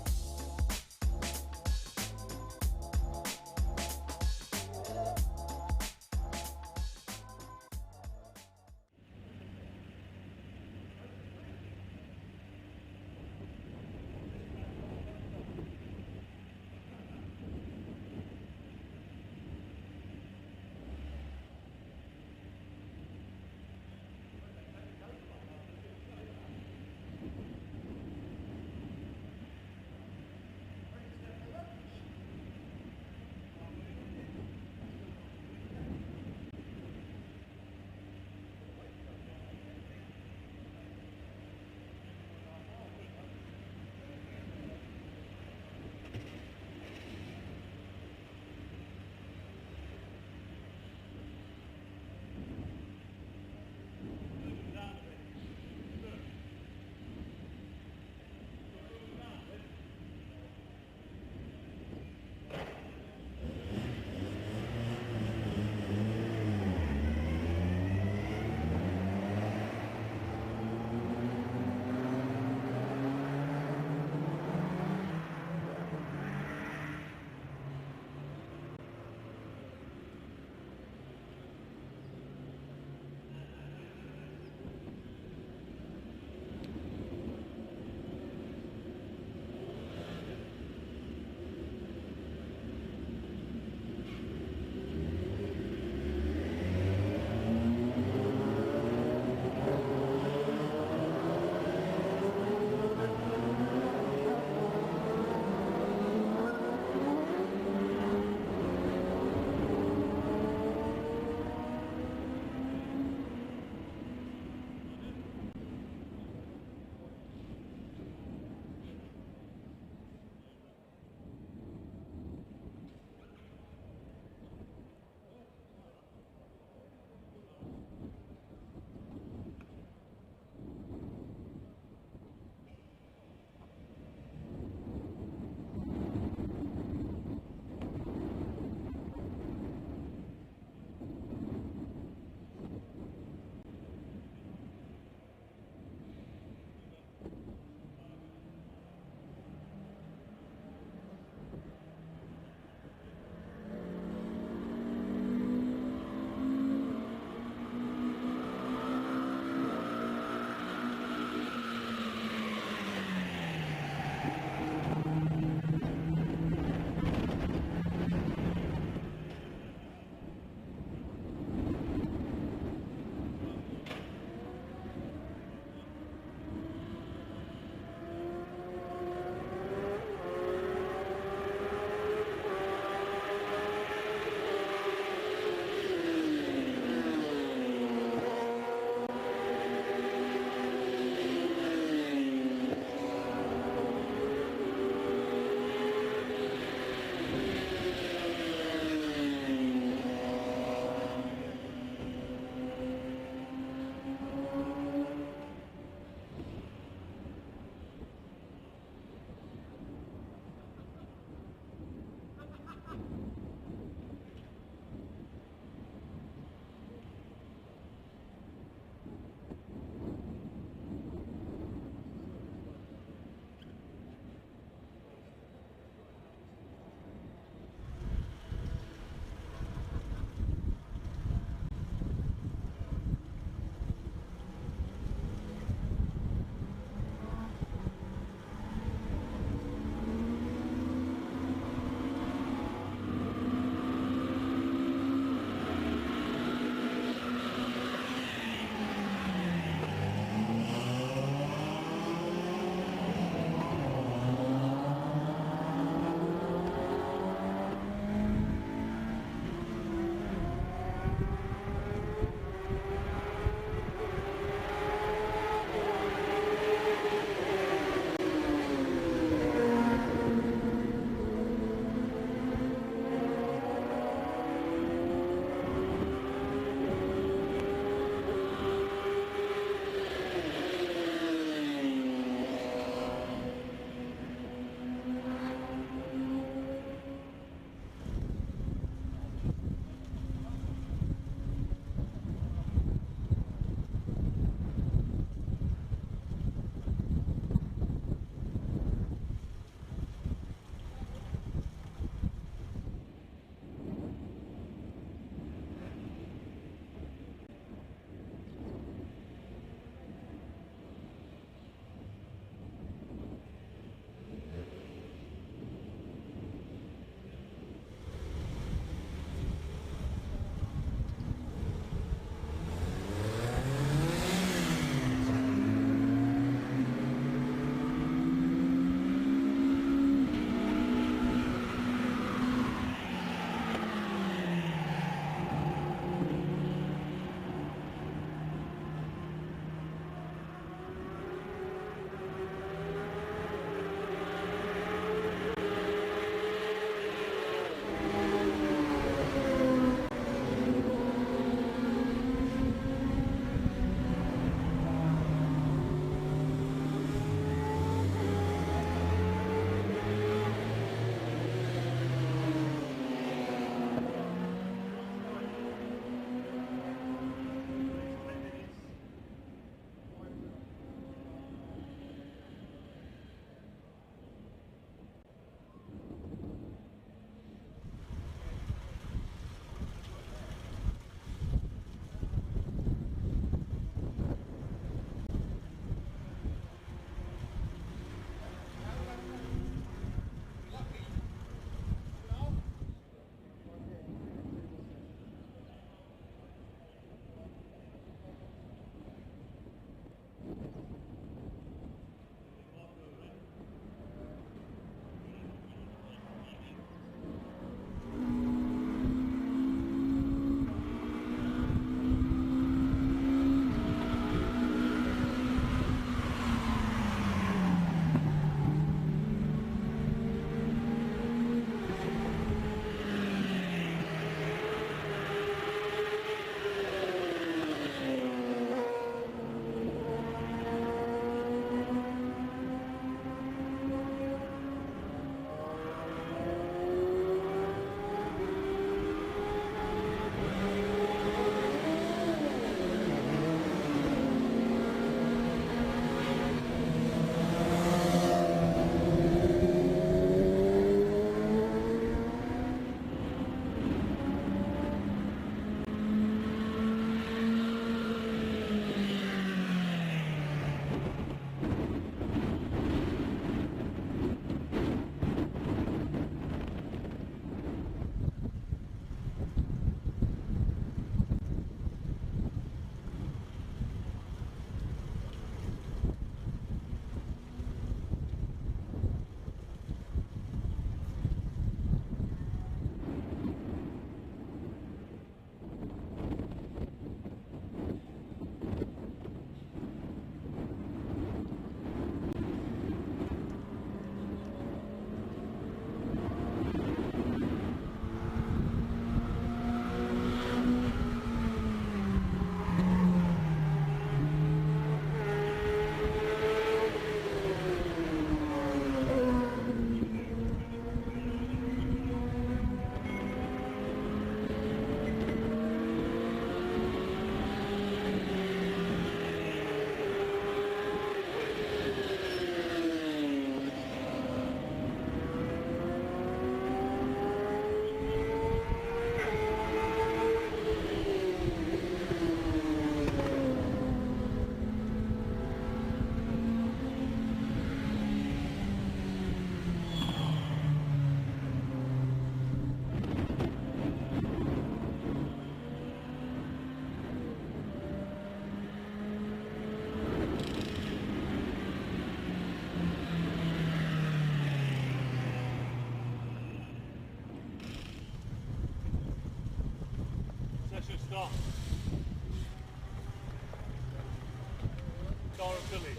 Cara Village.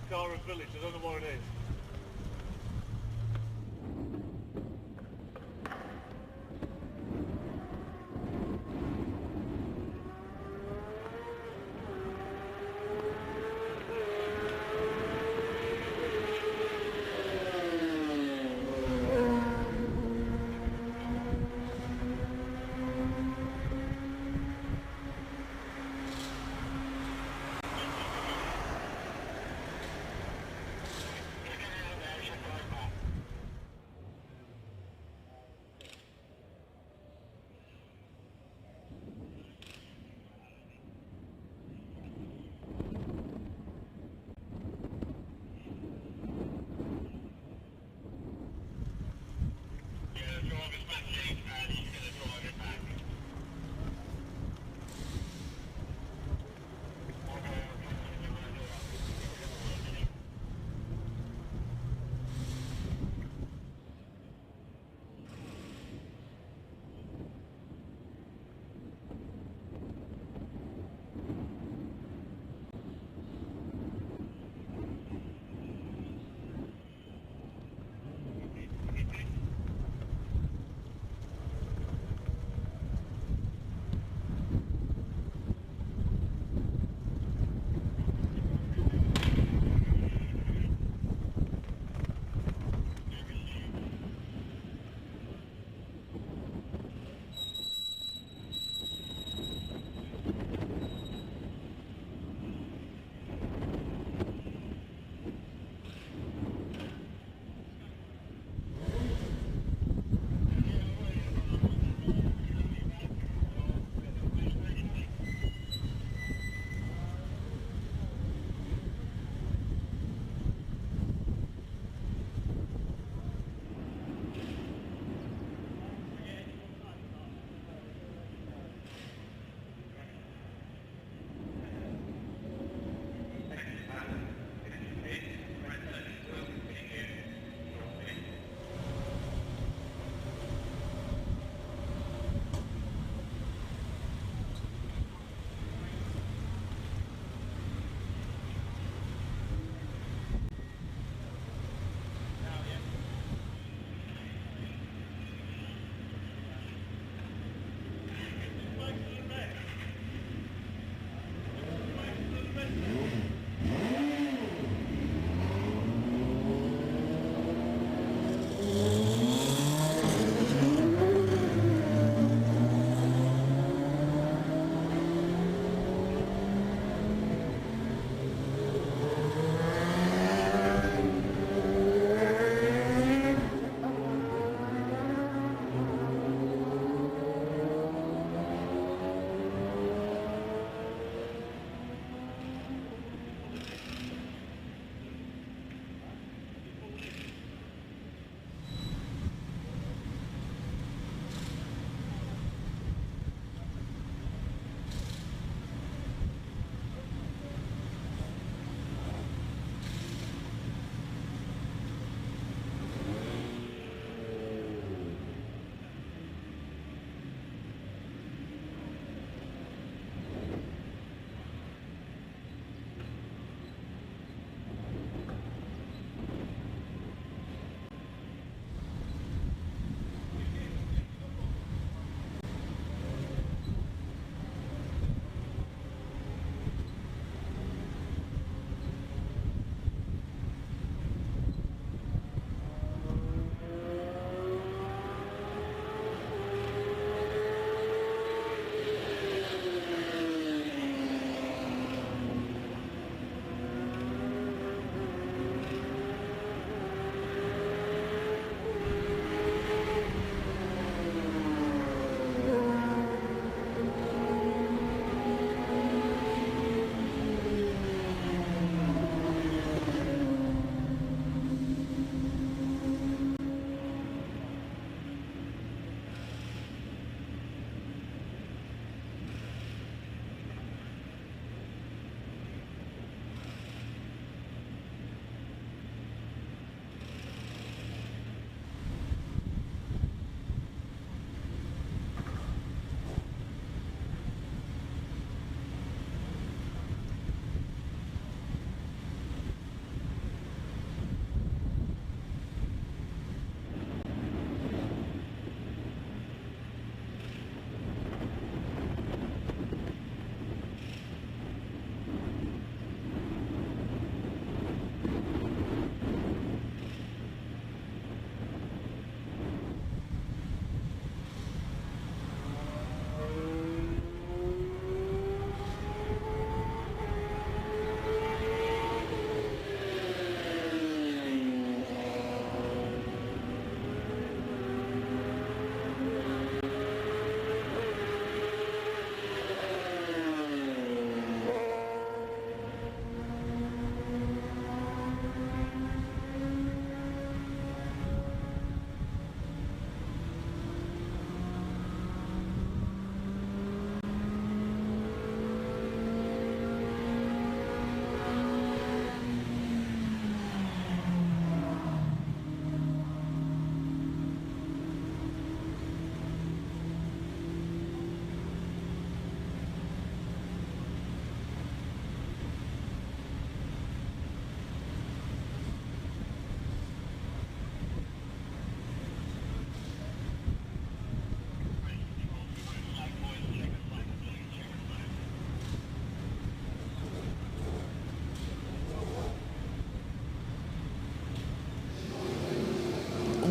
Cara Village, I don't know what it is.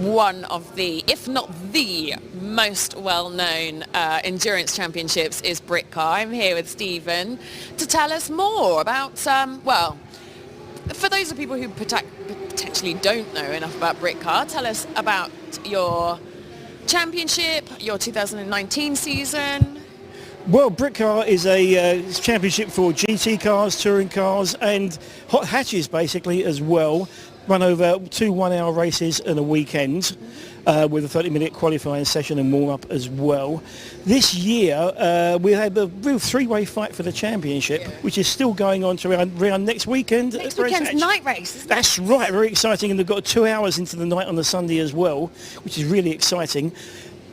one of the, if not the most well-known endurance championships is Britcar. I'm here with Stephen to tell us more about, well, for those of people who potentially don't know enough about Britcar, tell us about your championship, your 2019 season. Well, Britcar is a championship for GT cars, touring cars and hot hatches basically as well. Run over 2 one-hour races and a weekend with a 30-minute qualifying session and warm-up as well. This year we had a real 3-way fight for the championship, which is still going on to around next weekend. Next weekend's night race, isn't it? That's right, very exciting, and they've got 2 hours into the night on the Sunday as well, which is really exciting.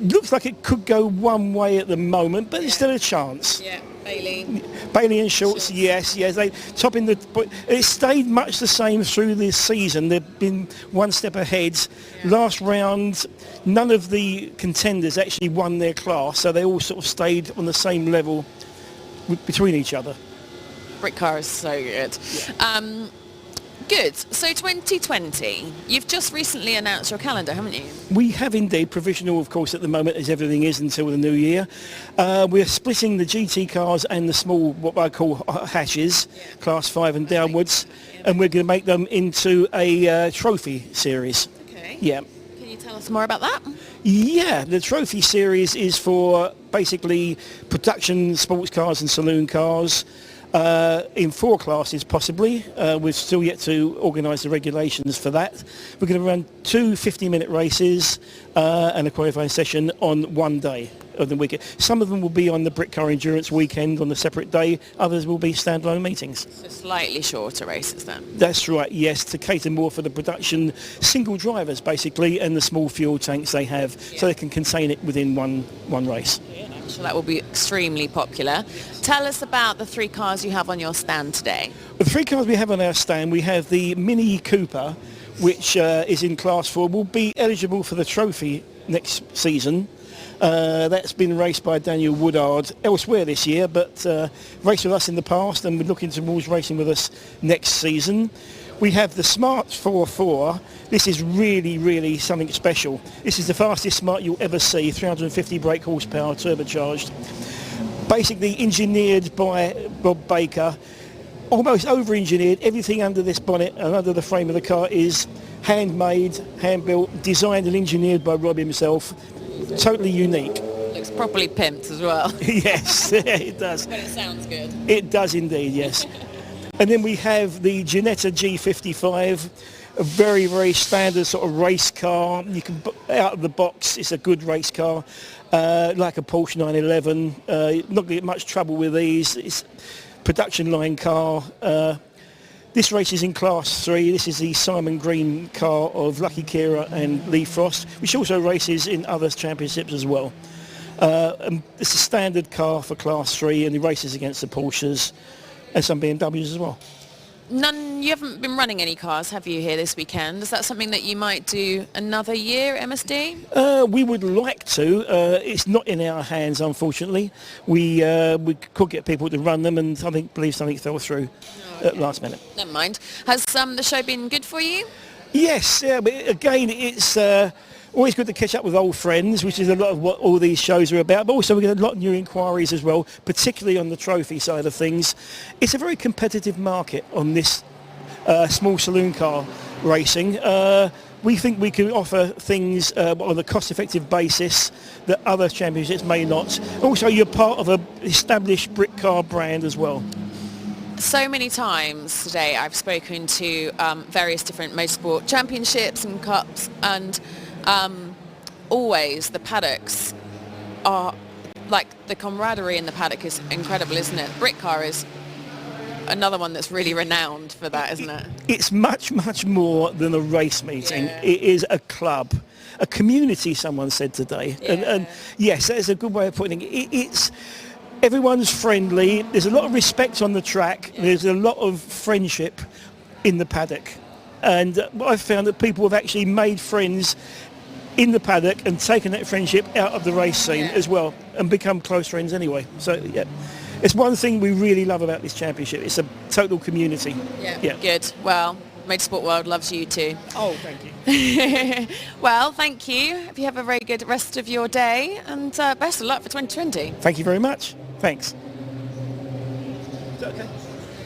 Looks like it could go one way at the moment, but there's still a chance. Yeah, Bailey and Schultz, yes, they topping the. But it stayed much the same through this season. They've been one step ahead. Last round, none of the contenders actually won their class, so they all sort of stayed on the same level between each other. Britcar is so good. Good. So 2020, you've just recently announced your calendar, haven't you? We have indeed. Provisional, of course, at the moment, as everything is until the new year. We're splitting the GT cars and the small, what I call hatches, class 5 and downwards, and we're going to make them into a trophy series. Okay. Yeah. Can you tell us more about that? Yeah, the trophy series is for basically production sports cars and saloon cars. In 4 classes possibly. We've still yet to organise the regulations for that. We're going to run 2 50-minute races and a qualifying session on one day of the weekend. Some of them will be on the Britcar Endurance weekend on a separate day. Others will be standalone meetings. So slightly shorter races then? That's right, yes, to cater more for the production single drivers basically and the small fuel tanks they have so they can contain it within one race. So that will be extremely popular. Tell us about the 3 cars you have on your stand today. The 3 cars we have on our stand, we have the Mini Cooper, which is in Class 4, will be eligible for the trophy next season. That's been raced by Daniel Woodard elsewhere this year, but raced with us in the past and we're looking towards racing with us next season. We have the Smart 4.4. This is really, really something special. This is the fastest Smart you'll ever see, 350 brake horsepower, turbocharged. Basically engineered by Rob Baker, almost over-engineered. Everything under this bonnet and under the frame of the car is handmade, hand-built, designed and engineered by Rob himself. Totally unique. Looks properly pimped as well. Yes, it does. But it sounds good. It does indeed, yes. And then we have the Ginetta G55, a very, very standard sort of race car. You can, out of the box, it's a good race car, like a Porsche 911. Not going to get much trouble with these. It's a production line car. This race is in Class 3. This is the Simon Green car of Lucky Kira and Lee Frost, which also races in other championships as well. It's a standard car for Class 3 and he races against the Porsches and some BMWs as well. You haven't been running any cars, have you, here this weekend? Is that something that you might do another year, MSD? We would like to. It's not in our hands, unfortunately. We could get people to run them, and I believe something fell through at last minute. Never mind. Has the show been good for you? Yes, yeah, but again, it's always good to catch up with old friends, which is a lot of what all these shows are about, but also we get a lot of new inquiries as well, particularly on the trophy side of things. It's a very competitive market on this small saloon car racing. We think we can offer things on a cost-effective basis that other championships may not. Also, you're part of an established Britcar brand as well. So many times today I've spoken to various different motorsport championships and cups, and always the paddocks are, like, the camaraderie in the paddock is incredible, isn't it? Britcar is another one that's really renowned for that, isn't it? It's much, much more than a race meeting. Yeah. It is a club, a community, someone said today. Yeah. And yes, that is a good way of putting it. It's everyone's friendly. There's a lot of respect on the track. Yeah. There's a lot of friendship in the paddock. And I've found that people have actually made friends in the paddock and taken that friendship out of the race scene as well and become close friends anyway. So, yeah. It's one thing we really love about this championship. It's a total community. Yeah. Good. Well, Motorsport World loves you too. Oh, thank you. Well, thank you. Hope you have a very good rest of your day, and best of luck for 2020. Thank you very much. Thanks.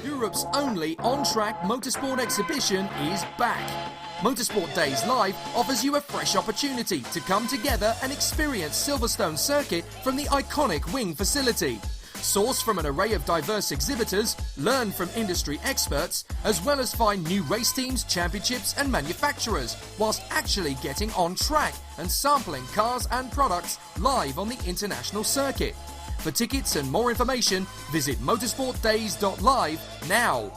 Europe's only on-track motorsport exhibition is back. Motorsport Days Live offers you a fresh opportunity to come together and experience Silverstone Circuit from the iconic wing facility. Source from an array of diverse exhibitors, learn from industry experts, as well as find new race teams, championships and manufacturers, whilst actually getting on track and sampling cars and products live on the international circuit. For tickets and more information, visit motorsportdays.live now.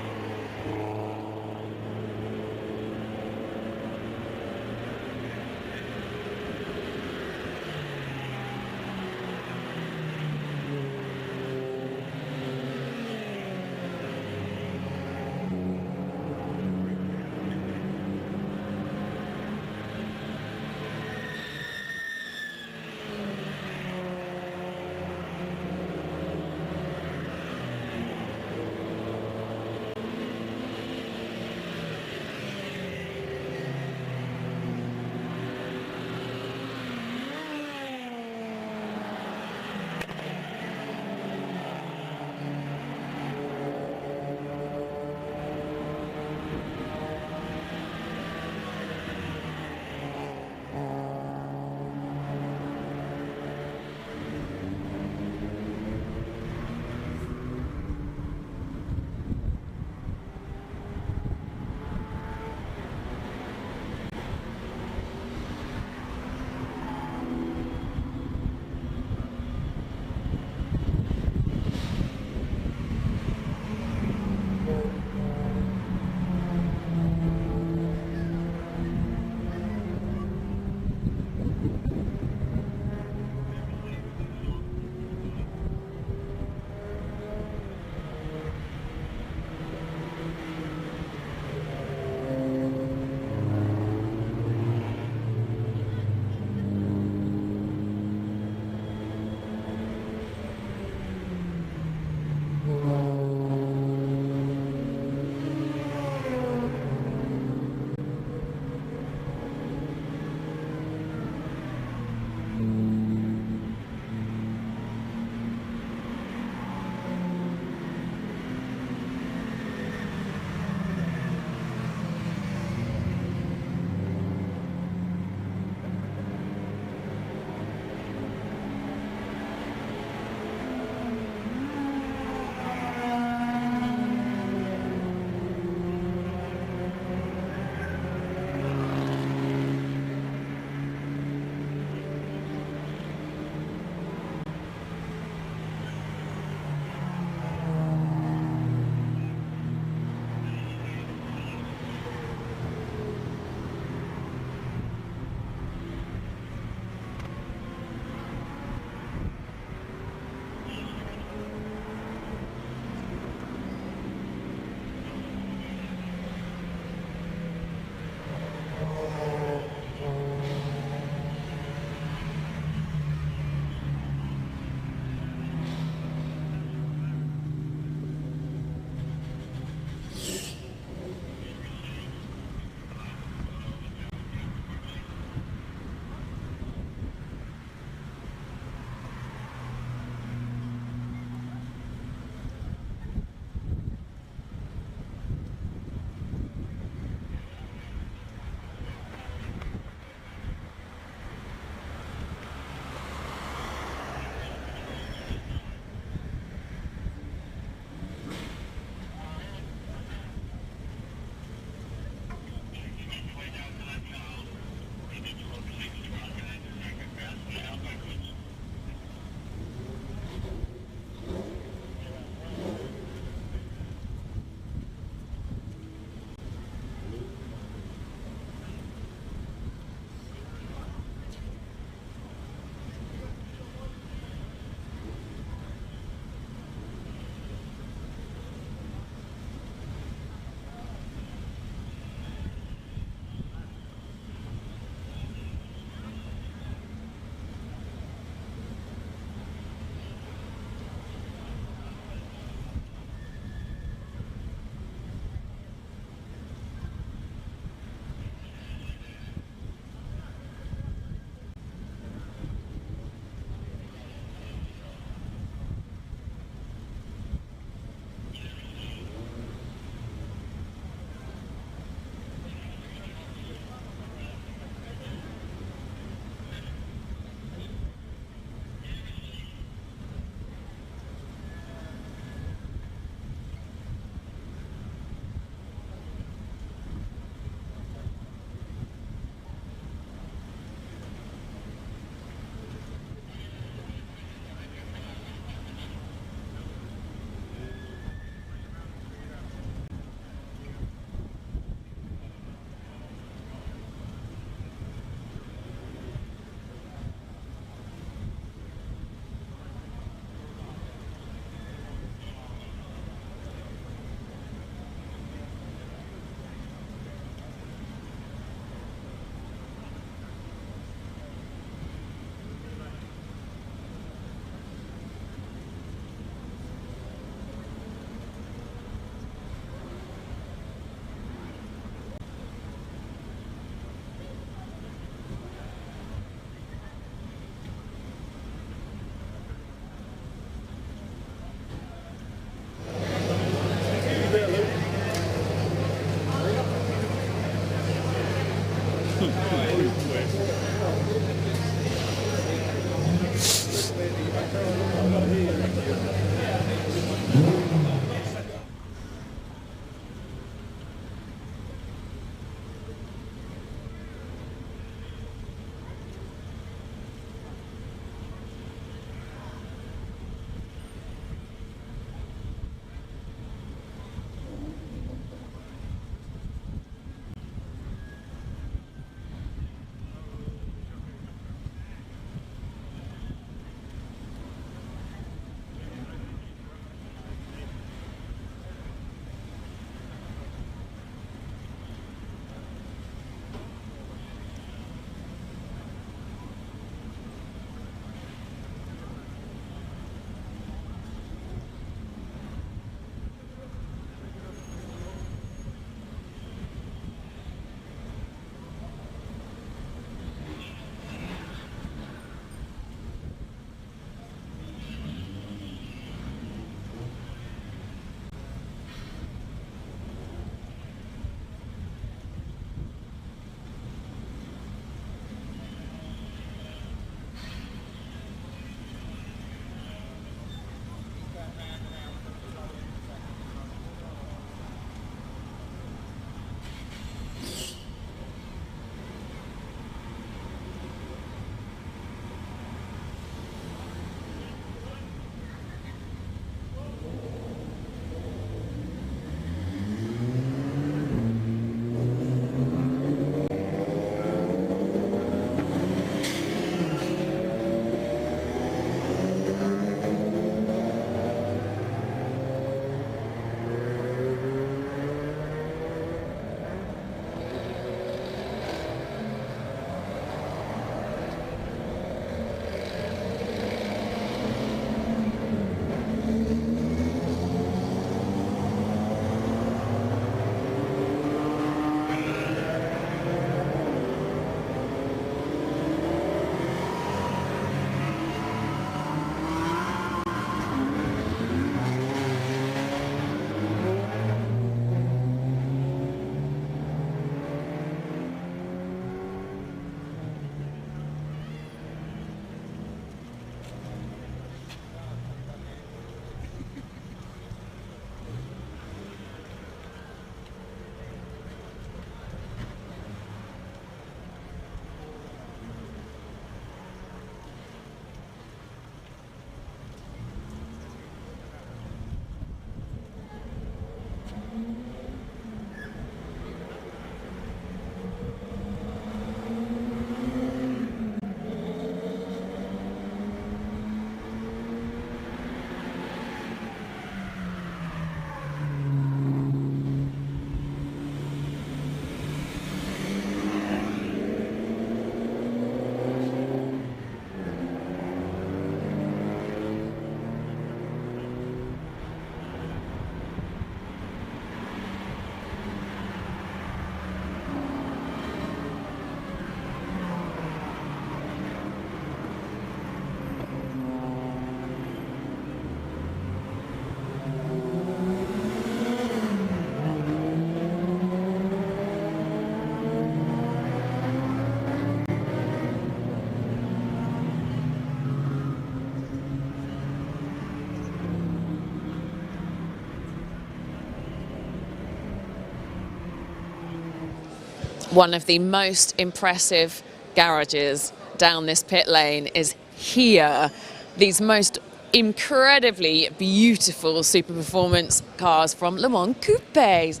One of the most impressive garages down this pit lane is here. These most incredibly beautiful super performance cars from Le Mans Coupes.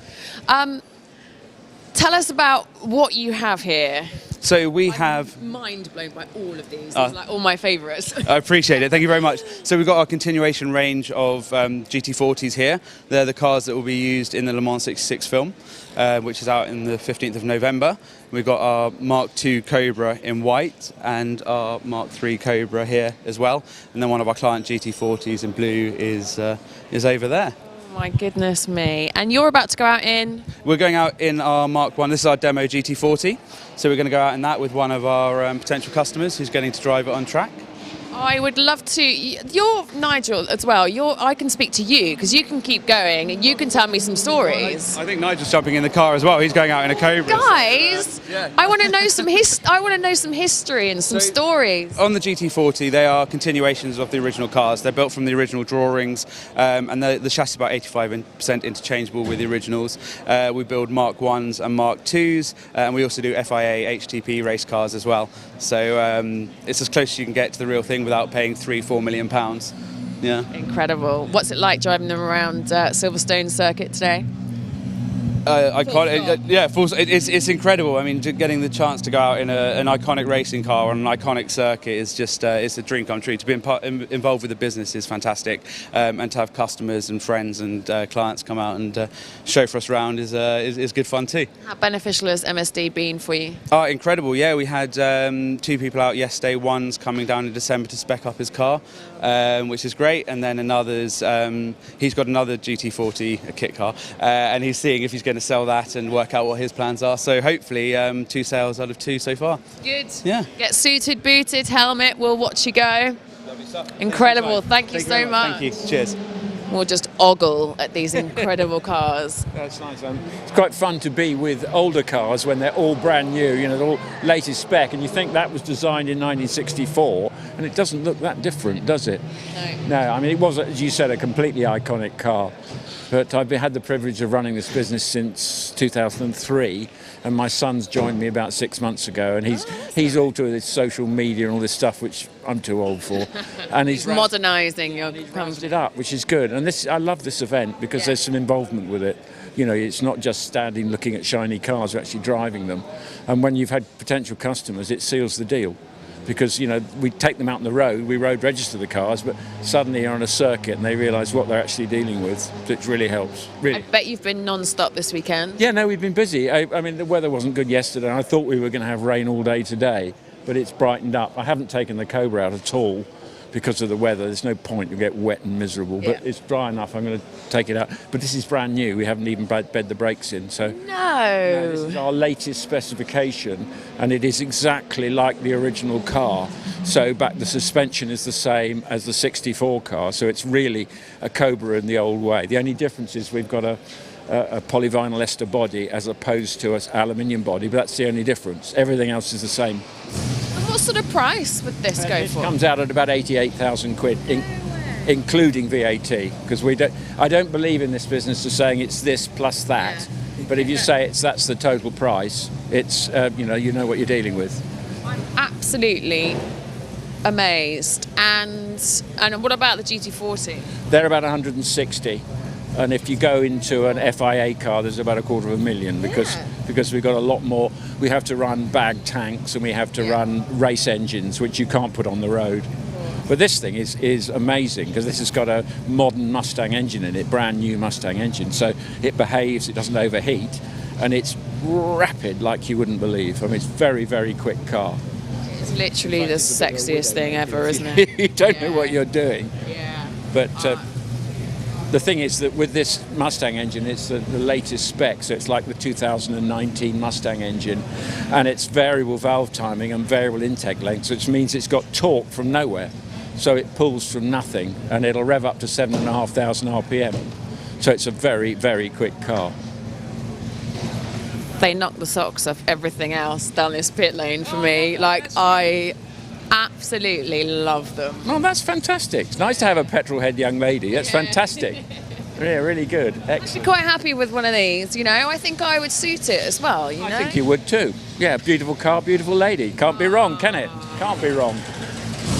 Tell us about what you have here. So we have... Mind blown by all of these. These are like all my favourites. I appreciate it. Thank you very much. So we've got our continuation range of GT40s here. They're the cars that will be used in the Le Mans 66 film, which is out in the 15th of November. We've got our Mark II Cobra in white and our Mark III Cobra here as well. And then one of our client GT40s in blue is over there. My goodness me. And you're about to go out in? We're going out in our Mark I. This is our demo GT40. So we're going to go out in that with one of our potential customers who's getting to drive it on track. I would love to. You're Nigel as well. I can speak to you because you can keep going and you can tell me some stories. I think Nigel's jumping in the car as well. He's going out in a Cobra. Guys, Yeah. I want to know some I want to know some history and some stories. On the GT40, they are continuations of the original cars. They're built from the original drawings, and the chassis is about 85% interchangeable with the originals. We build Mark 1s and Mark 2s, and we also do FIA HTP race cars as well. So it's as close as you can get to the real thing without paying £3-4 million. Yeah. Incredible. What's it like driving them around Silverstone Circuit today? It's incredible. I mean, getting the chance to go out in an iconic racing car on an iconic circuit is just it's a dream come true. To be involved with the business is fantastic, and to have customers and friends and clients come out and chauffeur us around is good fun too. How beneficial has MSD been for you? Oh, incredible! Yeah, we had 2 people out yesterday. One's coming down in December to spec up his car, which is great, and then another's he's got another GT40, a kit car, and he's seeing if he's going to sell that and work out what his plans are. So hopefully 2 sales out of 2 so far. Good. Yeah. Get suited, booted, helmet. We'll watch you go. Lovely stuff. Incredible. Thank you so much. Thank you. Cheers. We'll just ogle at these incredible cars. That's nice. It's quite fun to be with older cars when they're all brand new, you know, they're all latest spec, and you think that was designed in 1964, and it doesn't look that different, does it? No. No, I mean, it was, as you said, a completely iconic car. But I've had the privilege of running this business since 2003, and my son's joined me about 6 months ago, and he's all to this social media and all this stuff, which I'm too old for. And he's modernising your company. It up, which is good. And I love this event because there's some involvement with it. You know, it's not just standing looking at shiny cars, we're actually driving them. And when you've had potential customers, it seals the deal. Because, you know, we take them out on the road, we road register the cars, but suddenly you're on a circuit and they realise what they're actually dealing with. It really helps. Really. I bet you've been non-stop this weekend. Yeah, no, we've been busy. I mean, the weather wasn't good yesterday. I thought we were going to have rain all day today, but it's brightened up. I haven't taken the Cobra out at all because of the weather. There's no point, you'll get wet and miserable, but it's dry enough. I'm going to take it out. But this is brand new. We haven't even bed the brakes in. So No. this is our latest specification, and it is exactly like the original car. So the suspension is the same as the 64 car, so it's really a Cobra in the old way. The only difference is we've got a polyvinyl ester body as opposed to an aluminium body, but that's the only difference. Everything else is the same. And what sort of price would this go for? It comes out at about 88,000 quid, including VAT, because I don't believe in this business of saying it's this plus that. But if you say that's the total price, it's you know what you're dealing with. I'm absolutely amazed. And what about the GT40? They're about 160. And if you go into an FIA car, there's about $250,000 because we've got a lot more. We have to run bag tanks and we have to run race engines, which you can't put on the road. But this thing is amazing because this has got a modern Mustang engine in it, brand new Mustang engine. So it behaves, it doesn't overheat, and it's rapid like you wouldn't believe. I mean, it's very, very quick car. It's literally the sexiest thing ever, isn't it? You don't know what you're doing. Yeah. But the thing is that with this Mustang engine, it's the latest spec, so it's like the 2019 Mustang engine, and it's variable valve timing and variable intake length, which means it's got torque from nowhere. So it pulls from nothing, and it'll rev up to 7,500 RPM. So it's a very, very quick car. They knock the socks off everything else down this pit lane for me. Like, I absolutely love them. Oh, that's fantastic. It's nice to have a petrol-head young lady. That's fantastic. Yeah, really good. Excellent. I'm quite happy with one of these, you know. I think I would suit it as well, you know. I think you would too. Yeah, beautiful car, beautiful lady. Can't be wrong, can it? Can't be wrong.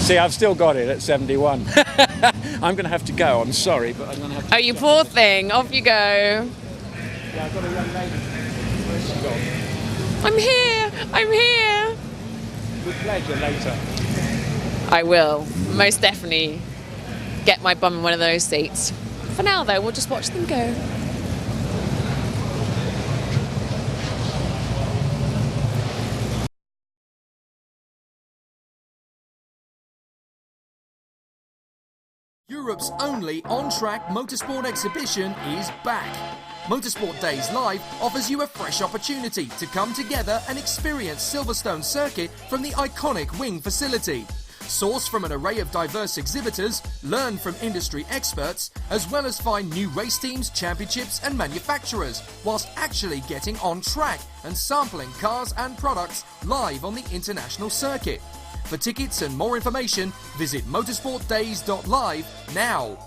See, I've still got it at 71. I'm going to have to go. I'm sorry, but I'm going to have to... Oh, you poor thing. Off you go. Yeah, I've got a young lady. Where's she gone? I'm here. I'm here. With pleasure later. I will most definitely get my bum in one of those seats. For now, though, we'll just watch them go. Europe's only on-track motorsport exhibition is back. Motorsport Days Live offers you a fresh opportunity to come together and experience Silverstone Circuit from the iconic wing facility. Source from an array of diverse exhibitors, learn from industry experts, as well as find new race teams, championships and manufacturers, whilst actually getting on track and sampling cars and products live on the international circuit. For tickets and more information, visit motorsportdays.live now.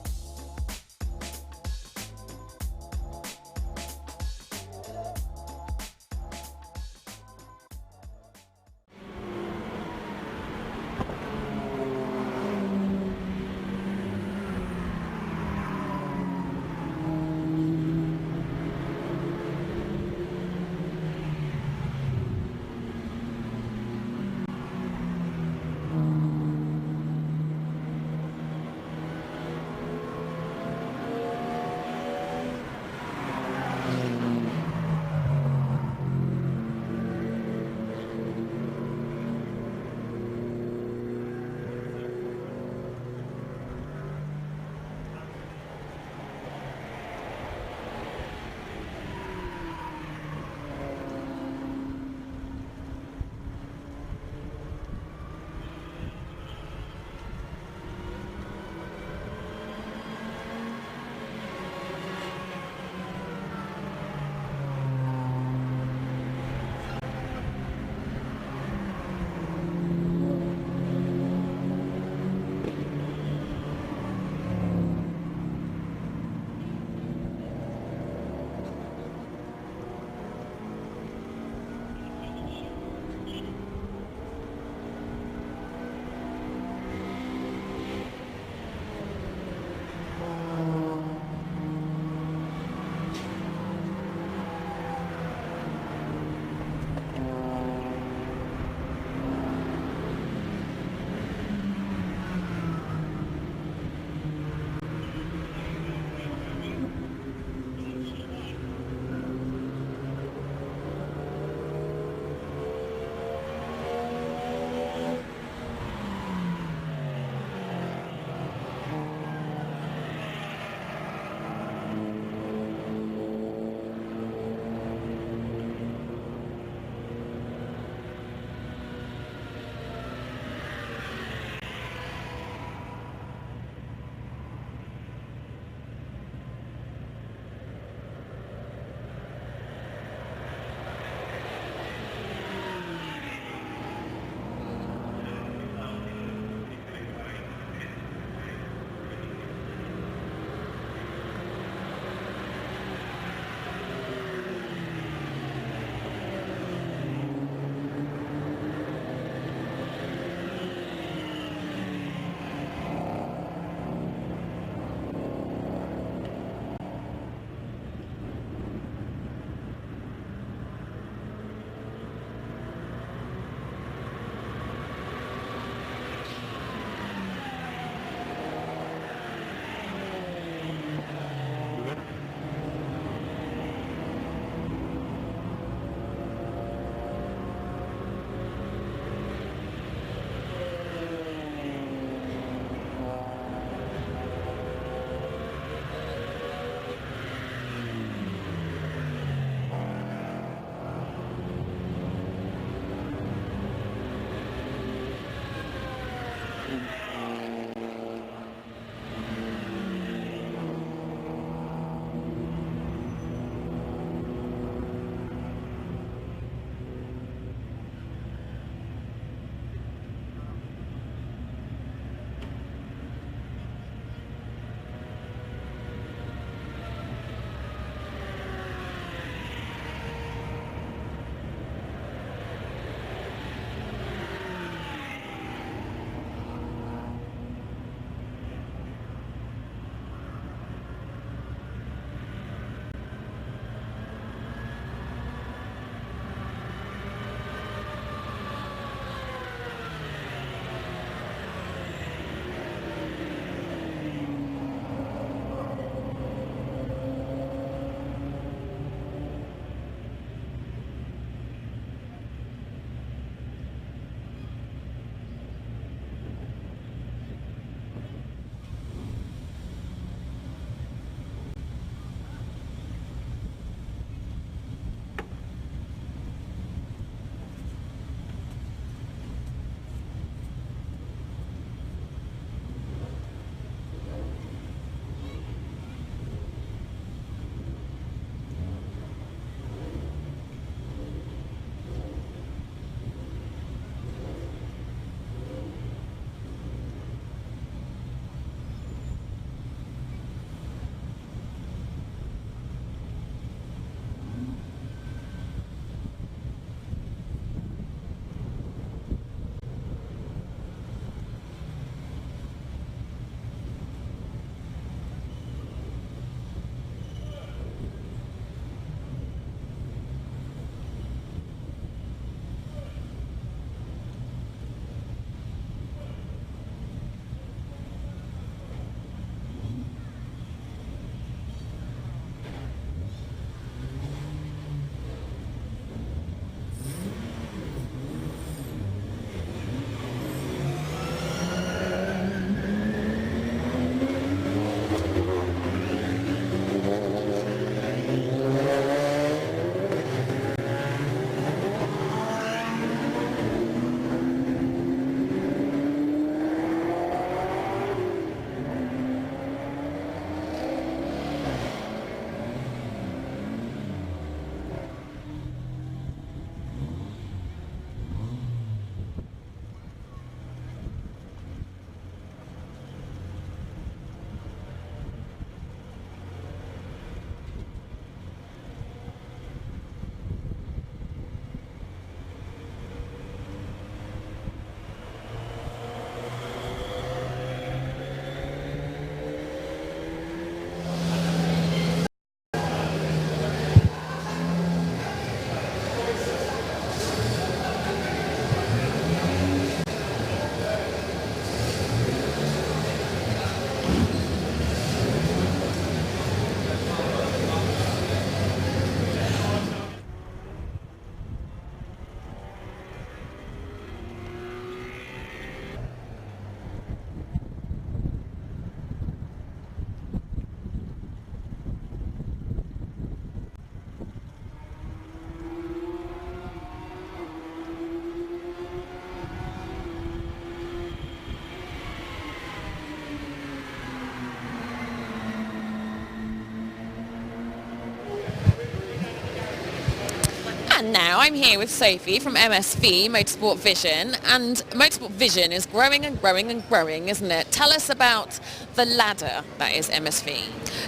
And now I'm here with Sophie from MSV, Motorsport Vision, and Motorsport Vision is growing and growing and growing, isn't it? Tell us about the ladder that is MSV.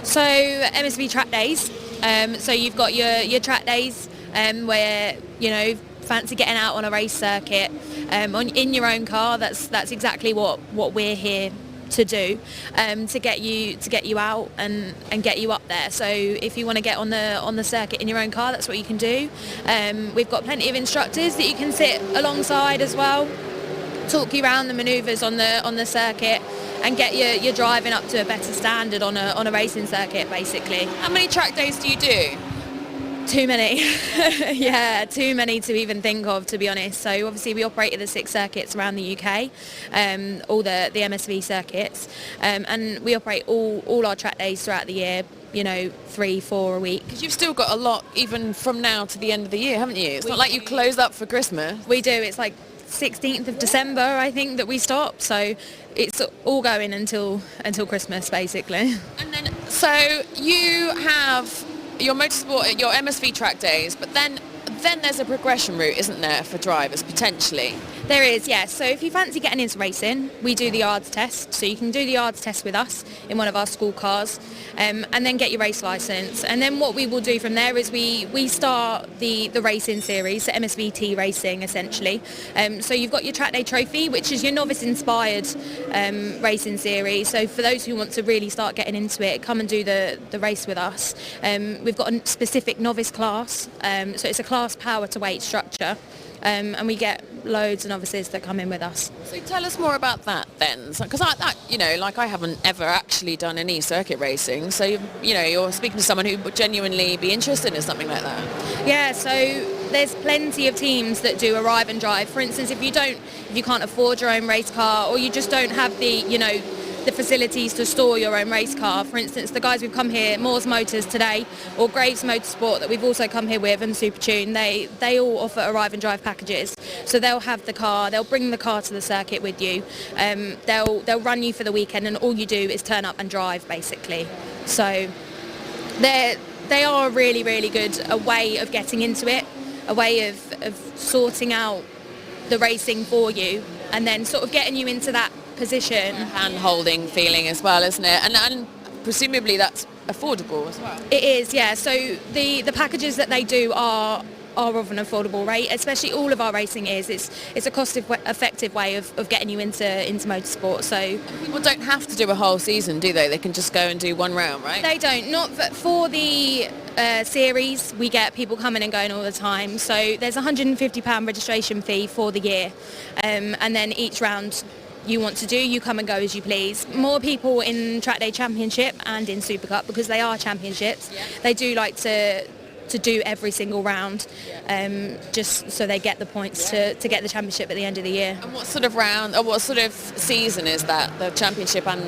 So MSV track days, so you've got your track days where, you know, fancy getting out on a race circuit in your own car. That's exactly what we're here to do, to get you out and get you up there. So if you want to get on the circuit in your own car, that's what you can do. We've got plenty of instructors that you can sit alongside as well, talk you around the manoeuvres on the circuit and get your driving up to a better standard on a racing circuit, basically. How many track days do you do? Too many. Yeah, too many to even think of, to be honest. So obviously we operate at the 6 circuits around the UK, all the MSV circuits, and we operate all our track days throughout the year, you know, 3-4 a week. Because you've still got a lot even from now to the end of the year, haven't you? It's not like you close up for Christmas. We do. It's like 16th of December, I think, that we stop. So it's all going until Christmas, basically. And then, so you have your motorsport, your MSV track days, but then there's a progression route, isn't there, for drivers potentially? There is, yes. So if you fancy getting into racing, we do the yards test. So you can do the yards test with us in one of our school cars, and then get your race licence. And then what we will do from there is we start the racing series, so MSVT racing essentially. So you've got your track day trophy, which is your novice inspired racing series. So for those who want to really start getting into it, come and do the race with us. We've got a specific novice class, so it's a class power to weight structure. And we get loads of novices that come in with us. So tell us more about that then, because I haven't ever actually done any circuit racing. So you're speaking to someone who would genuinely be interested in something like that. Yeah. So there's plenty of teams that do arrive and drive. For instance, if you can't afford your own race car, or you just don't have the facilities to store your own race car. For instance, the guys we've come here, Moore's Motors today, or Graves Motorsport that we've also come here with, and Supertune, they all offer arrive and drive packages. So they'll have the car, they'll bring the car to the circuit with you, they'll run you for the weekend, and all you do is turn up and drive, basically. So they are really, really good, a way of getting into it, a way of sorting out the racing for you, and then sort of getting you into that position. Hand-holding feeling as well, isn't it? And presumably that's affordable as well. It is, yeah. So the packages that they do are of an affordable rate, especially all of our racing is. It's a cost-effective way of getting you into motorsport. So people don't have to do a whole season, do they? They can just go and do one round, right? They don't. Not for the series, we get people coming and going all the time. So there's a £150 registration fee for the year, and then each round you want to do, you come and go as you please. More people in Track Day Championship and in Super Cup, because they are championships, they do like to do every single round, just so they get the points to get the championship at the end of the year. And what sort of round, or what sort of season is that, the championship and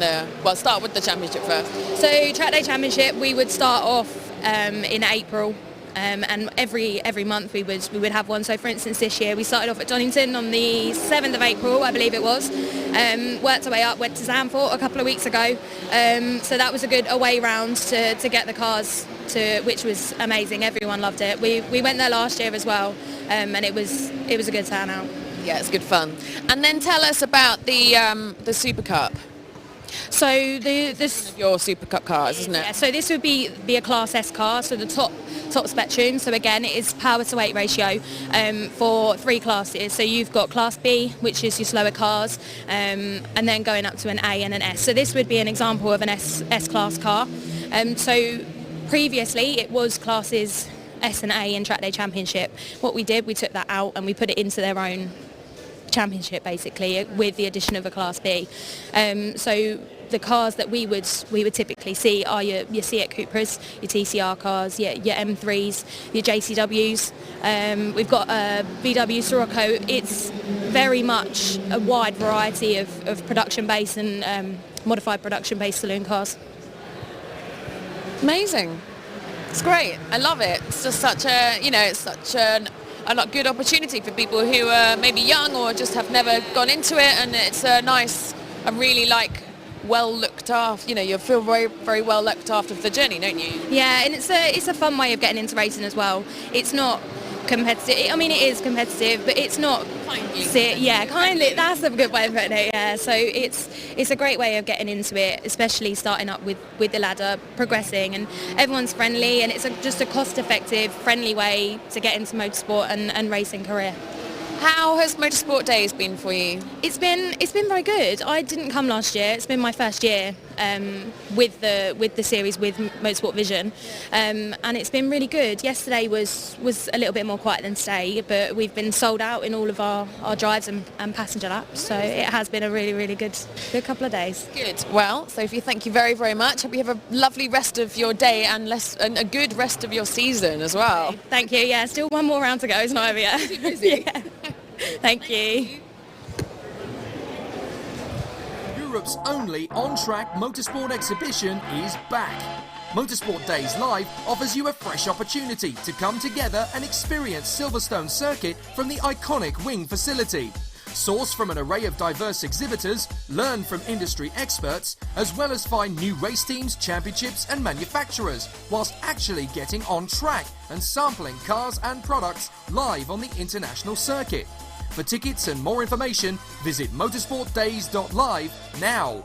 start with the championship first. So Track Day Championship, we would start off in April. And every month we would have one. So for instance, this year we started off at Donington on the 7th of April, I believe it was. Worked our way up, went to Zandvoort a couple of weeks ago. So that was a good away round to get the cars to, which was amazing. Everyone loved it. We went there last year as well, and it was a good turnout. Yeah, it's good fun. And then tell us about the Super Cup. So this your Super Cup cars, isn't it? Yeah, so this would be a Class S car, so the top spectrum. So again, it is power to weight ratio for 3 classes. So you've got Class B, which is your slower cars, and then going up to an A and an S. So this would be an example of an S class car. So previously it was classes S and A in Track Day Championship. What we did, we took that out and we put it into their own championship, basically, with the addition of a Class B. So the cars that we would typically see are your Seat Cupras, your TCR cars, your M3s, your JCWs. We've got a VW Scirocco. It's very much a wide variety of production-based and modified production-based saloon cars. Amazing. It's great. I love it. It's just such a good opportunity for people who are maybe young or just have never gone into it, and it's a nice, I really like, well looked after, you feel very, very well looked after for the journey, don't you? Yeah, and it's a fun way of getting into racing as well. It's not competitive. I mean, it is competitive, but it's not. Kindly. That's a good way of putting it. Yeah. So it's a great way of getting into it, especially starting up with the ladder, progressing, and everyone's friendly, and it's just a cost-effective, friendly way to get into motorsport and racing career. How has Motorsport Days been for you? It's been very good. I didn't come last year. It's been my first year with the series with Motorsport Vision, and it's been really good. Yesterday was a little bit more quiet than today, but we've been sold out in all of our drives and passenger laps. So it has been a really good couple of days. Good. Well, Sophie, thank you very, very much. Hope you have a lovely rest of your day and a good rest of your season as well. Thank you. Yeah, still one more round to go. It's not over yet. Too busy. Yeah. Thank you. Europe's only on-track motorsport exhibition is back. Motorsport Days Live offers you a fresh opportunity to come together and experience Silverstone Circuit from the iconic wing facility. Source from an array of diverse exhibitors, learn from industry experts, as well as find new race teams, championships and manufacturers, whilst actually getting on track and sampling cars and products live on the international circuit. For tickets and more information, visit motorsportdays.live now.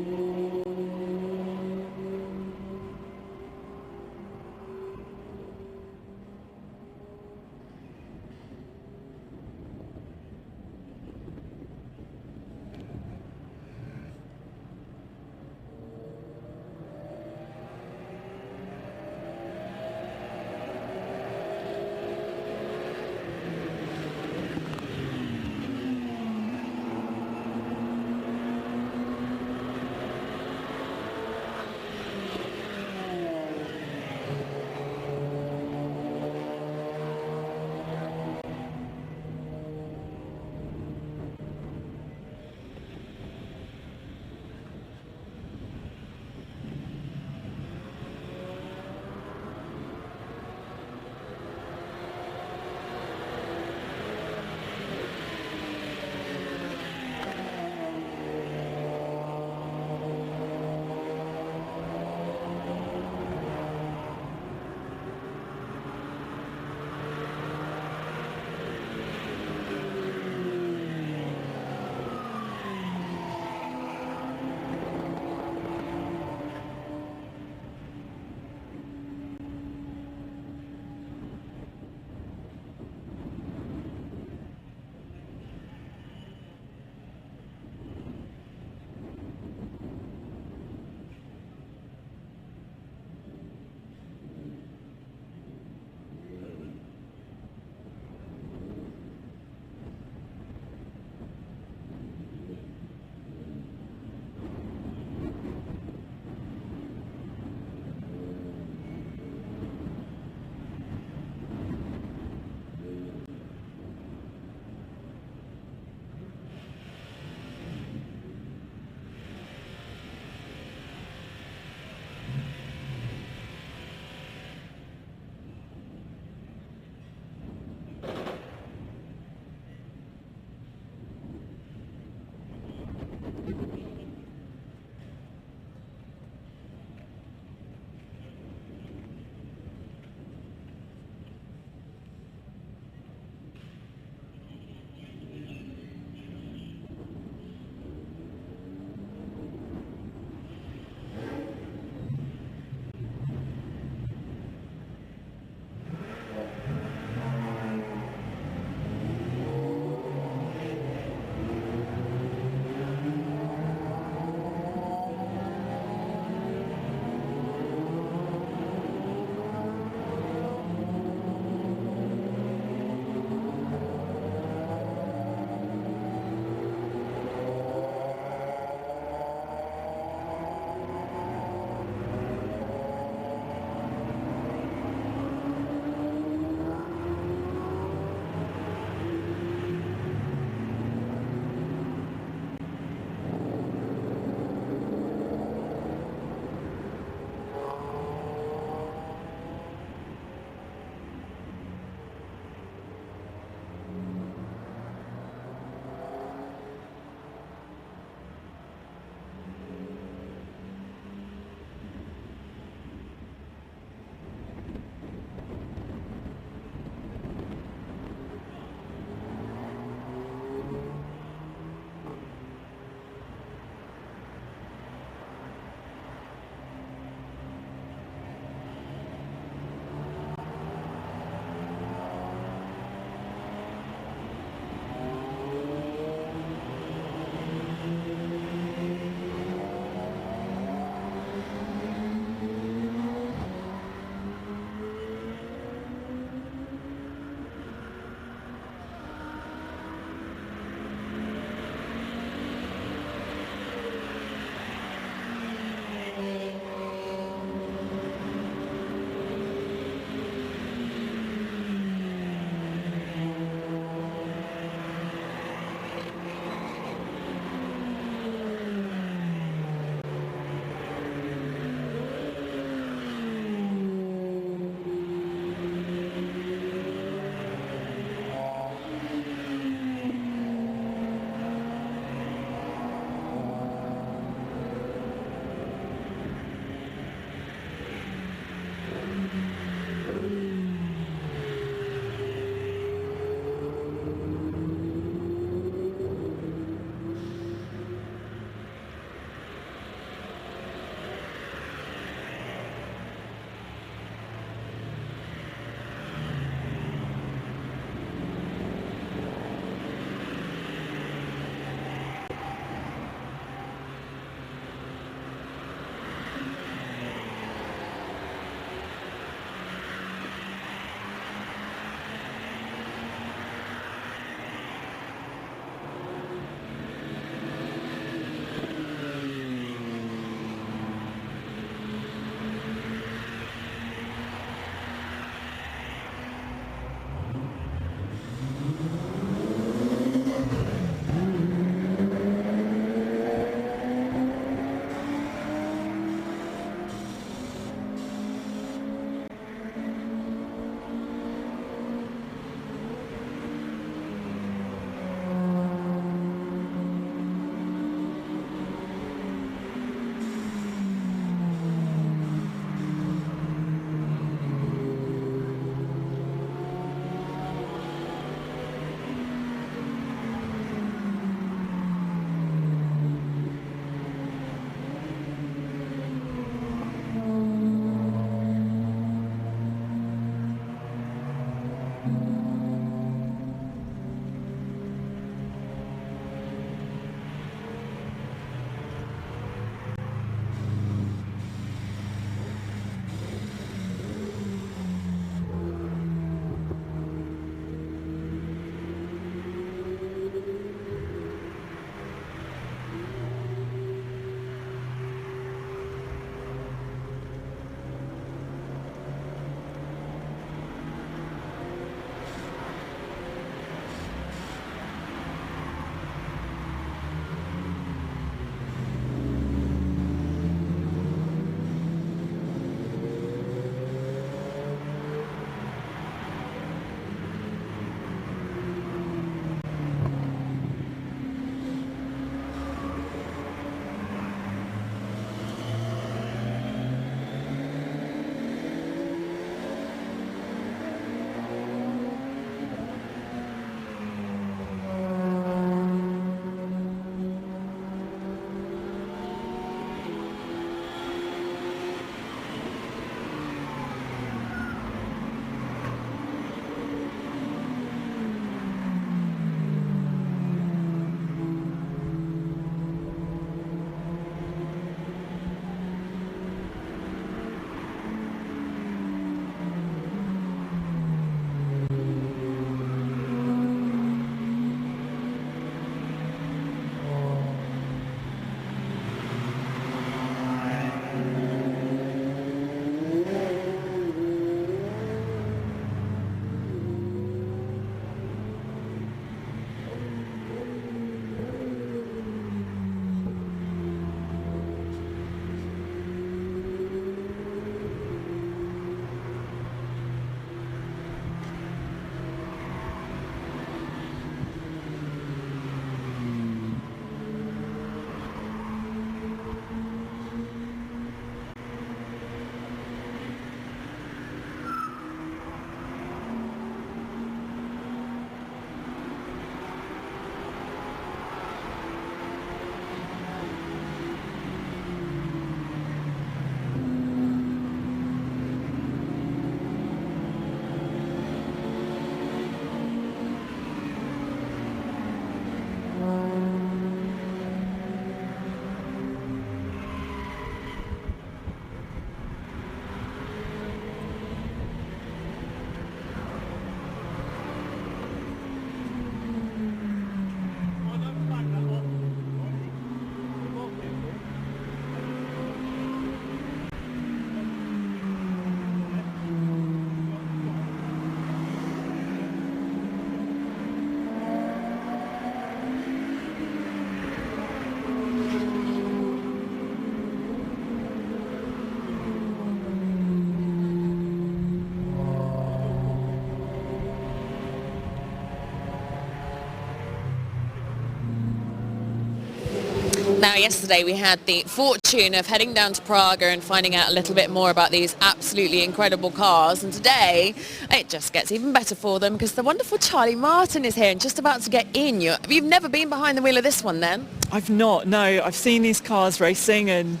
Now, yesterday we had the fortune of heading down to Praga and finding out a little bit more about these absolutely incredible cars. And today, it just gets even better for them because the wonderful Charlie Martin is here and just about to get in. You've never been behind the wheel of this one, then? I've not, no. I've seen these cars racing and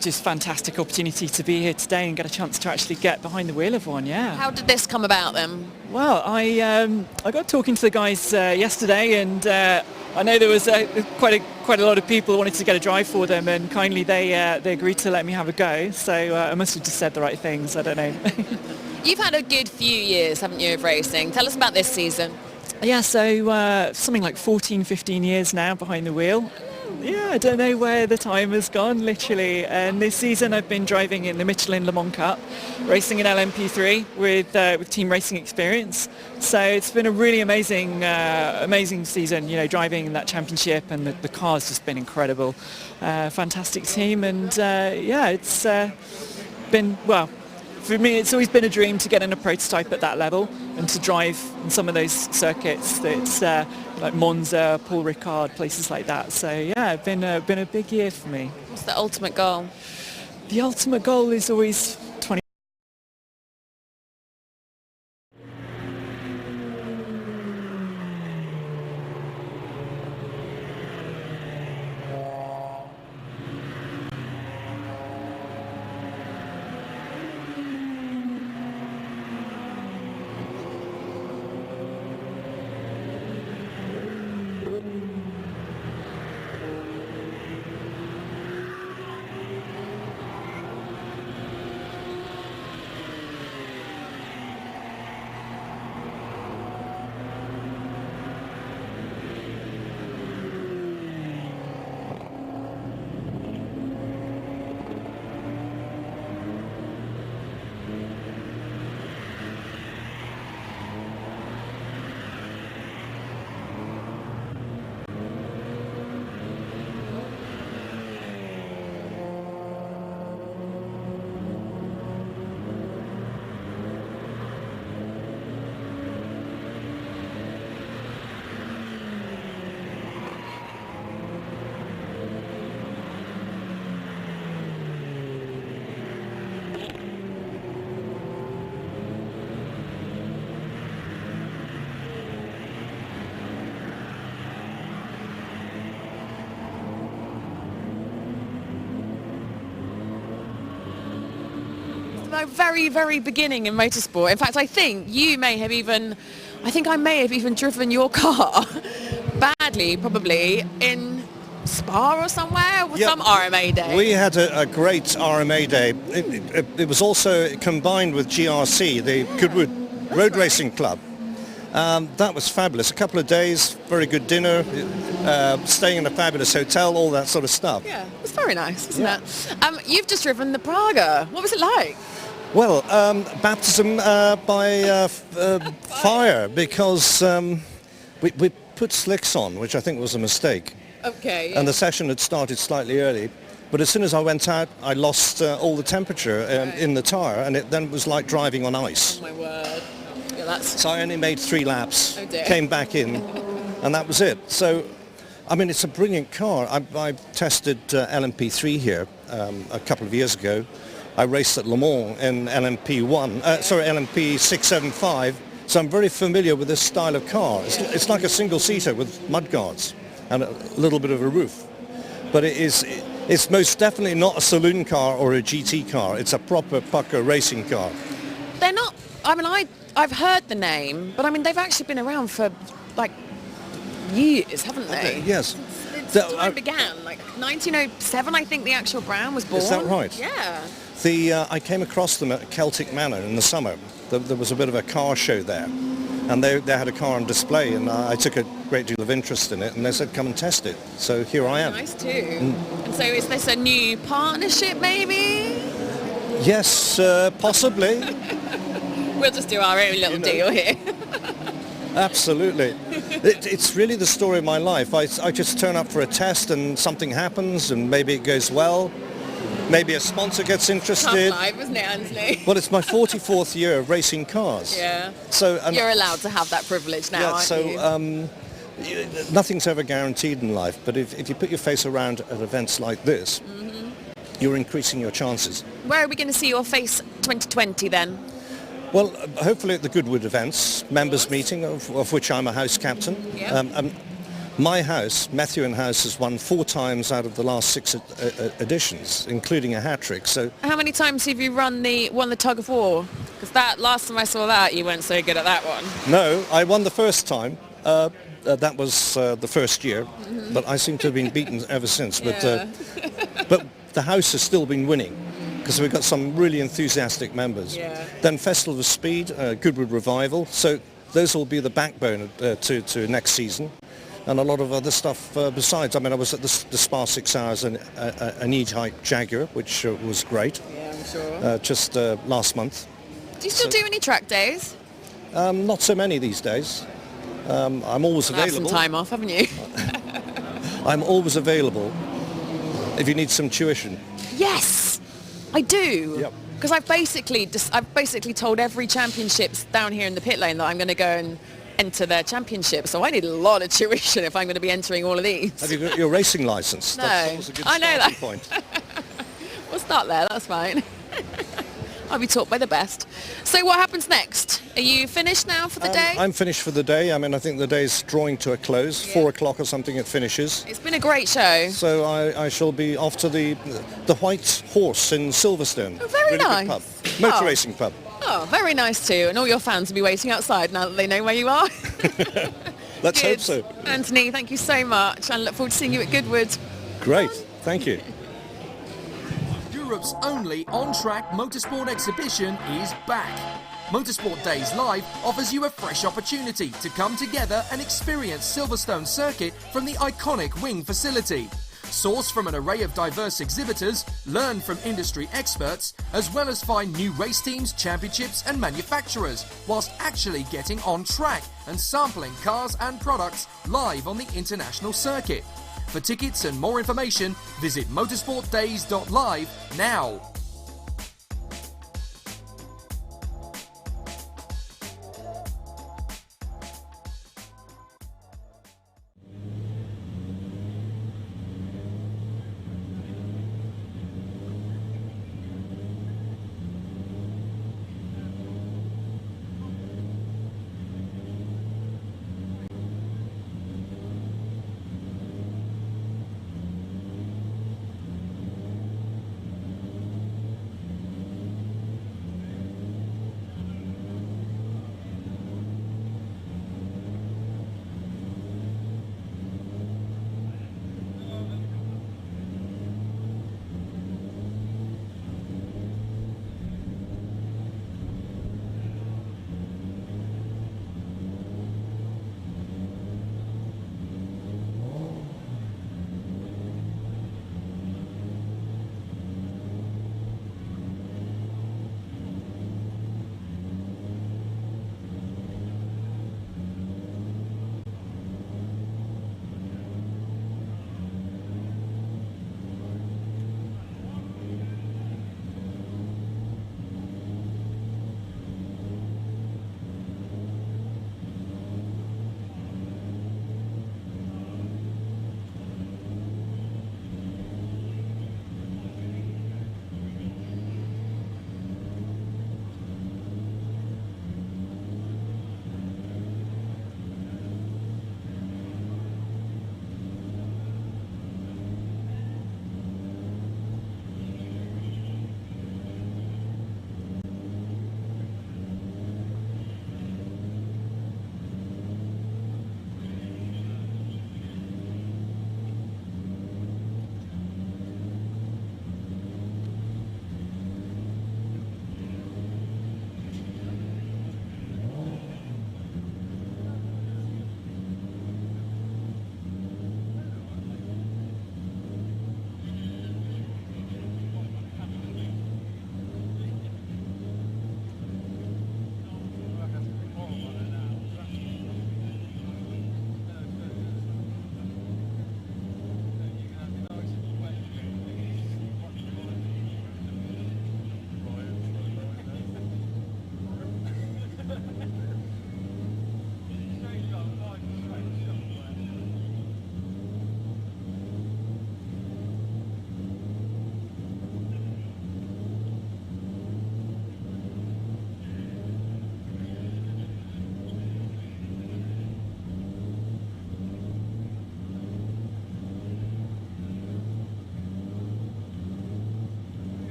just fantastic opportunity to be here today and get a chance to actually get behind the wheel of one, yeah. How did this come about, then? Well, I got talking to the guys yesterday, and I know there was quite a lot of people who wanted to get a drive for them, and kindly they agreed to let me have a go. So I must have just said the right things. I don't know. You've had a good few years, haven't you, of racing? Tell us about this season. Yeah, so something like 14, 15 years now behind the wheel. Yeah, I don't know where the time has gone, literally. And this season I've been driving in the Michelin Le Mans Cup, racing in LMP3 with Team Racing Experience. So it's been a really amazing season, you know, driving in that championship, and the car's just been incredible. Fantastic team, and yeah, it's been, well, for me it's always been a dream to get in a prototype at that level and to drive in some of those circuits that's like Monza, Paul Ricard, places like that. So yeah, it's been a big year for me. What's the ultimate goal? The ultimate goal is always 20. Very, very beginning in motorsport. In fact, I think I may have even driven your car badly, probably in Spa or somewhere, or some RMA day. We had a great RMA day. It was also combined with GRC, the Goodwood Road Racing Club. That was fabulous. A couple of days, very good dinner, staying in a fabulous hotel, all that sort of stuff. Yeah, it was very nice, wasn't it? You've just driven the Praga. What was it like? Well, baptism by fire, because we put slicks on, which I think was a mistake. Okay. And the session had started slightly early. But as soon as I went out, I lost all the temperature in the tyre, and it then was like driving on ice. Oh my word. So I only made 3 laps, Oh dear. came back in, and that was it. So, I mean, it's a brilliant car. I tested LMP3 here a couple of years ago. I raced at Le Mans in LMP 675, so I'm very familiar with this style of car. It's like a single-seater with mudguards and a little bit of a roof. But it's most definitely not a saloon car or a GT car. It's a proper pucker racing car. They're not, I mean, I've heard the name, but I mean, they've actually been around for like years, haven't they? Yes. Since time began, like 1907, I think the actual brand was born. Is that right? Yeah. I came across them at Celtic Manor in the summer. There was a bit of a car show there, and they had a car on display, and I took a great deal of interest in it, and they said, come and test it. So here I am. Nice too. And so is this a new partnership, maybe? Yes, possibly. We'll just do our own little deal here. Absolutely. It's really the story of my life. I just turn up for a test and something happens and maybe it goes well. Maybe a sponsor gets interested. Tough life, isn't it, Ansley? Well, it's my 44th year of racing cars. Yeah. So you're allowed to have that privilege now, aren't you? nothing's ever guaranteed in life, but if you put your face around at events like this, you're increasing your chances. Where are we going to see your face 2020 then? Well, hopefully at the Goodwood events, members meeting, of which I'm a house captain. Yeah. My house, Methuen House, has won 4 times out of the last 6 editions, including a hat-trick. So, How many times have you won the tug of war? Because that last time I saw that, you weren't so good at that one. no, I won the first time. That was the first year, but I seem to have been beaten ever since. Yeah. But the house has still been winning because we've got some really enthusiastic members. Yeah. Then Festival of Speed, Goodwood Revival. So those will be the backbone to next season. And a lot of other stuff besides. I mean, I was at the Spa 6 Hours and an E-Type Jaguar, which was great. Yeah, I'm sure. Just last month. Do you still do any track days? Not so many these days. I'm always You'll have available. some time off, haven't you? I'm always available if you need some tuition. Yes, I do. Yep. Because I've basically told every championships down here in the pit lane that I'm going to go and enter their championship. So I need a lot of tuition if I'm going to be entering all of these. Have you got your racing license? No, That's always a good I know starting that. point. We'll start there. That's fine. I'll be taught by the best. So what happens next? Are you finished now for the day? I'm finished for the day. I mean, I think the day's drawing to a close. 4 o'clock or something it finishes. It's been a great show. So I shall be off to the White Horse in Silverstone. Oh, very Really good nice. pub. Motor racing pub. Oh, very nice too. And all your fans will be waiting outside now that they know where you are. Let's Good. hope so. Anthony, thank you so much. And look forward to seeing you at Goodwood. Great. Thank you. Europe's only on-track motorsport exhibition is back. Motorsport Days Live offers you a fresh opportunity to come together and experience Silverstone Circuit from the iconic wing facility. Source from an array of diverse exhibitors, learn from industry experts, as well as find new race teams, championships and manufacturers, whilst actually getting on track and sampling cars and products live on the international circuit. For tickets and more information, visit motorsportdays.live now.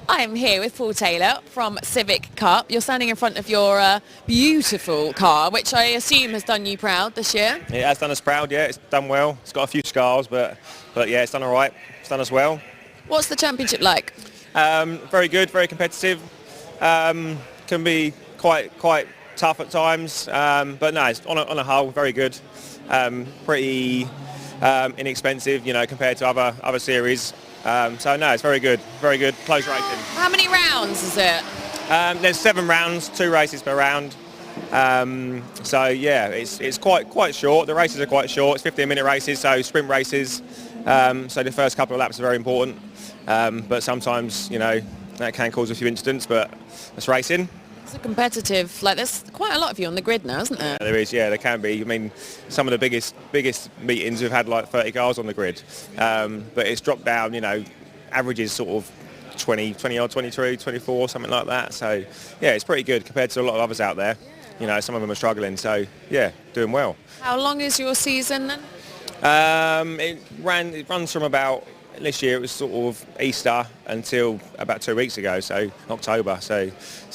I'm here with Paul Taylor from Civic Cup. You're standing in front of your beautiful car, which I assume has done you proud this year. It has done us proud, yeah. It's done well. It's got a few scars, but yeah, it's done all right. It's done us well. What's the championship like? Very good, very competitive. Can be quite tough at times, but no, it's on a whole very good. Pretty inexpensive, you know, compared to other series. So no, it's very good, close racing. How many rounds is it? There's 7 rounds, 2 races per round. So yeah, it's quite short. The races are quite short. It's 15-minute races, so sprint races. So the first couple of laps are very important. But sometimes, you know, that can cause a few incidents, but it's racing. It's a competitive, like there's quite a lot of you on the grid now, isn't there? There is, yeah, there can be. I mean, some of the biggest meetings we've had like 30 cars on the grid. But it's dropped down, you know, averages sort of 20 odd, 23, 24, something like that. So yeah, it's pretty good compared to a lot of others out there. You know, some of them are struggling, so yeah, doing well. How long is your season then? It runs from about, this year it was sort of Easter until about 2 weeks ago, so October. So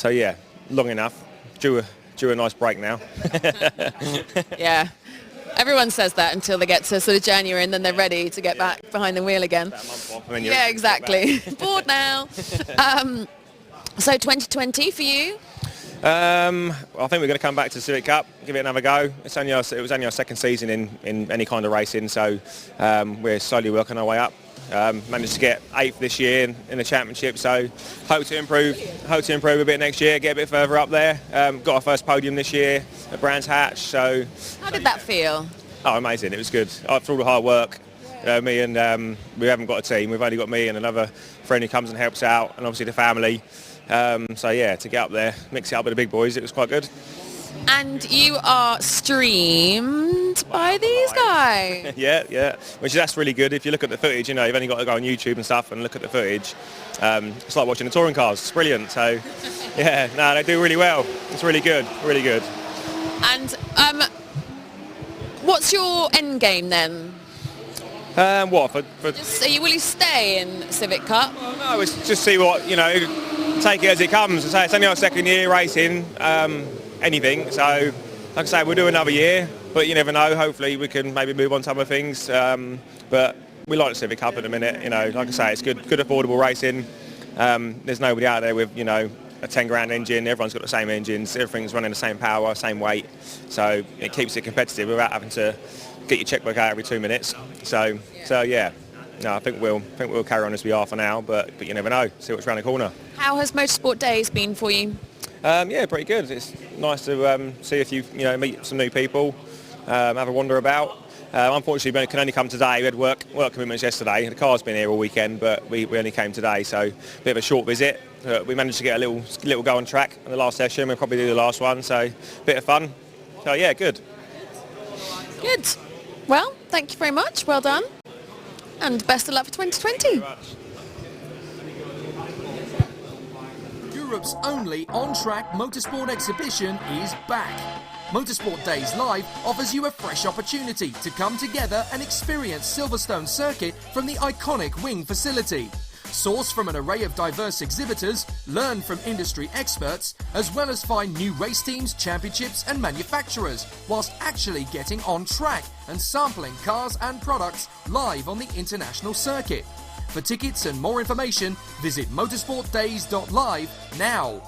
yeah, long enough. Due a nice break now. Yeah. Everyone says that until they get to sort of January and then they're ready to get back behind the wheel again. Yeah, exactly. Bored now. So 2020 for you? I think we're going to come back to Civic Cup, give it another go. It was only our second season in any kind of racing, so we're slowly working our way up. Managed to get 8th this year in the championship, so hope to improve a bit next year, get a bit further up there. Got our first podium this year at Brands Hatch, so... How did that feel? Oh, amazing, it was good. After all the hard work, me and we haven't got a team, we've only got me and another friend who comes and helps out, and obviously the family. So yeah, to get up there, mix it up with the big boys, it was quite good. And you are streamed by these guys. Yeah, that's really good. If you look at the footage, you know, you've only got to go on YouTube and stuff and look at the footage. It's like watching the touring cars. It's brilliant. So yeah, no, they do really well. It's really good, really good. And what's your end game then? What for? Will you stay in Civic Cup? Well, no, it's just see what, you know, take it as it comes. So it's only our second year racing. Anything, so like I say, we'll do another year, but you never know. Hopefully we can maybe move on to other things, but we like the Civic Cup at the minute. You know, like I say, it's good affordable racing. There's nobody out there with, you know, a 10 grand engine. Everyone's got the same engines, everything's running the same power, same weight, so it keeps it competitive without having to get your checkbook out every 2 minutes. So yeah, no, I think we'll carry on as we are for now, but you never know, see what's around the corner. How has Motorsport Days been for you? Yeah, pretty good. It's nice to see a few, you know, meet some new people, have a wander about. Unfortunately, we can only come today. We had work commitments yesterday. The car's been here all weekend, but we only came today, so a bit of a short visit. We managed to get a little go on track in the last session. We'll probably do the last one, so a bit of fun. So yeah, good. Good. Well, thank you very much. Well done, and best of luck for 2020. Europe's only on-track motorsport exhibition is back. Motorsport Days Live offers you a fresh opportunity to come together and experience Silverstone Circuit from the iconic wing facility. Source from an array of diverse exhibitors, learn from industry experts, as well as find new race teams, championships and manufacturers, whilst actually getting on track and sampling cars and products live on the international circuit. For tickets and more information, visit motorsportdays.live now.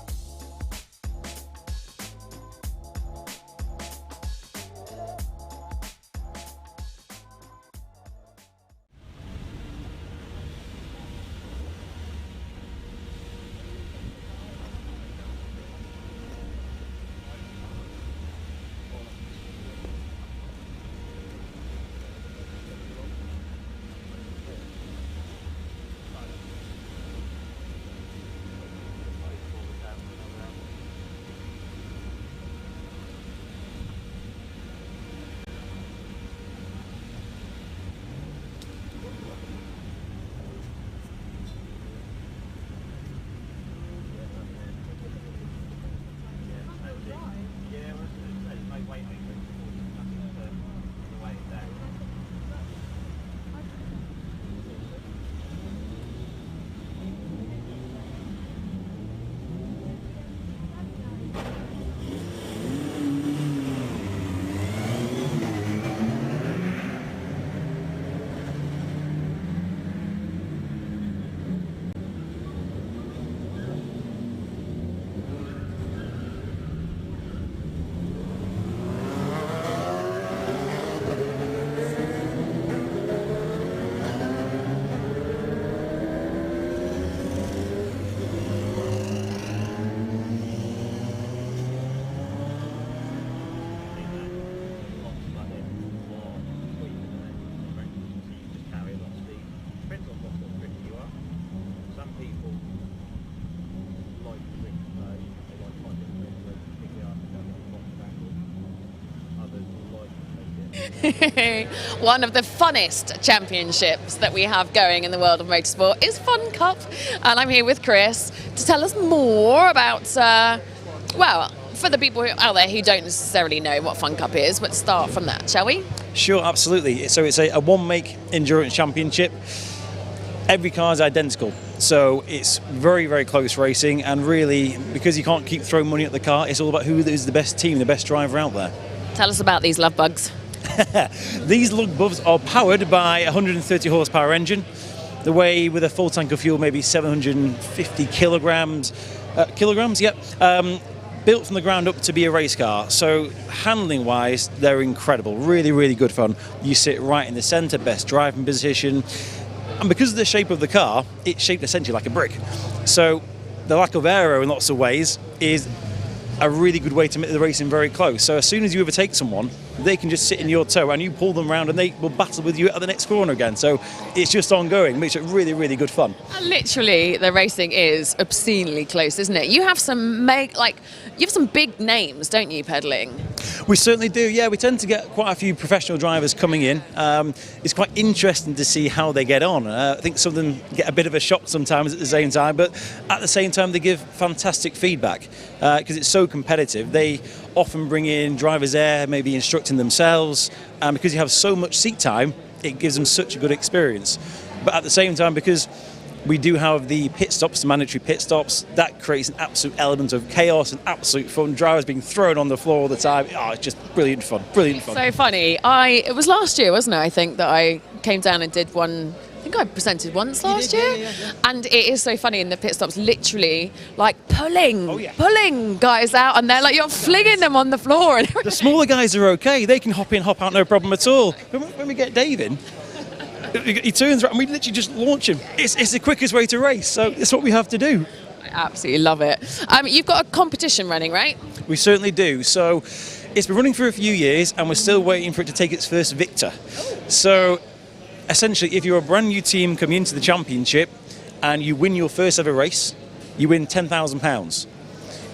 One of the funnest championships that we have going in the world of motorsport is Fun Cup, and I'm here with Chris to tell us more about, well, for the people out there who don't necessarily know what Fun Cup is, let's start from that, shall we? Sure, absolutely. So it's a one-make endurance championship. Every car is identical, so it's very, very close racing, and really, because you can't keep throwing money at the car, it's all about who is the best team, the best driver out there. Tell us about these love bugs. These lug bugs are powered by a 130 horsepower engine. They weigh, with a full tank of fuel, maybe 750 kilograms. Built from the ground up to be a race car. So handling wise, they're incredible. Really, really good fun. You sit right in the centre, best driving position. And because of the shape of the car, it's shaped essentially like a brick. So the lack of aero in lots of ways is a really good way to make the racing very close. So as soon as you overtake someone, they can just sit in your toe and you pull them around and they will battle with you at the next corner again. So it's just ongoing, makes it really, really good fun. And literally, the racing is obscenely close, isn't it? You have some big names, don't you, pedaling? We certainly do, yeah. We tend to get quite a few professional drivers coming in. It's quite interesting to see how they get on. I think some of them get a bit of a shock sometimes at the same time, but at the same time they give fantastic feedback because it's so competitive. They often bring in drivers there, maybe instructing themselves, and because you have so much seat time, it gives them such a good experience. But at the same time, because we do have the pit stops, the mandatory pit stops, that creates an absolute element of chaos and absolute fun. Drivers being thrown on the floor all the time. Oh, it's just brilliant fun, brilliant fun. So funny. It was last year, wasn't it, I think, that I came down and did one. I think I presented once last year. Yeah. And it is so funny in the pit stops, literally like pulling guys out, and they're like, you're flinging them on the floor. And the smaller guys are okay. They can hop in, hop out, no problem at all. When we get Dave in, he turns around and we literally just launch him. It's the quickest way to race, so it's what we have to do. I absolutely love it. You've got a competition running, right? We certainly do. So it's been running for a few years and we're still waiting for it to take its first victor. So essentially, if you're a brand new team coming into the championship and you win your first ever race, you win £10,000.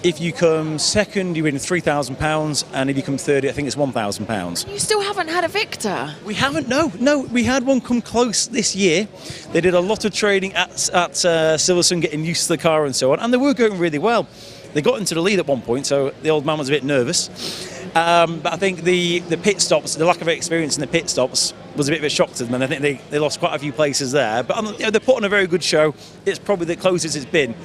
If you come second, you win £3,000, and if you come third, I think it's £1,000. You still haven't had a victor? We haven't, no. We had one come close this year. They did a lot of training at Silverstone, getting used to the car and so on, and they were going really well. They got into the lead at one point, so the old man was a bit nervous. But I think the pit stops, the lack of experience in the pit stops was a bit of a shock to them, and I think they lost quite a few places there. But they put on a very good show. It's probably the closest it's been.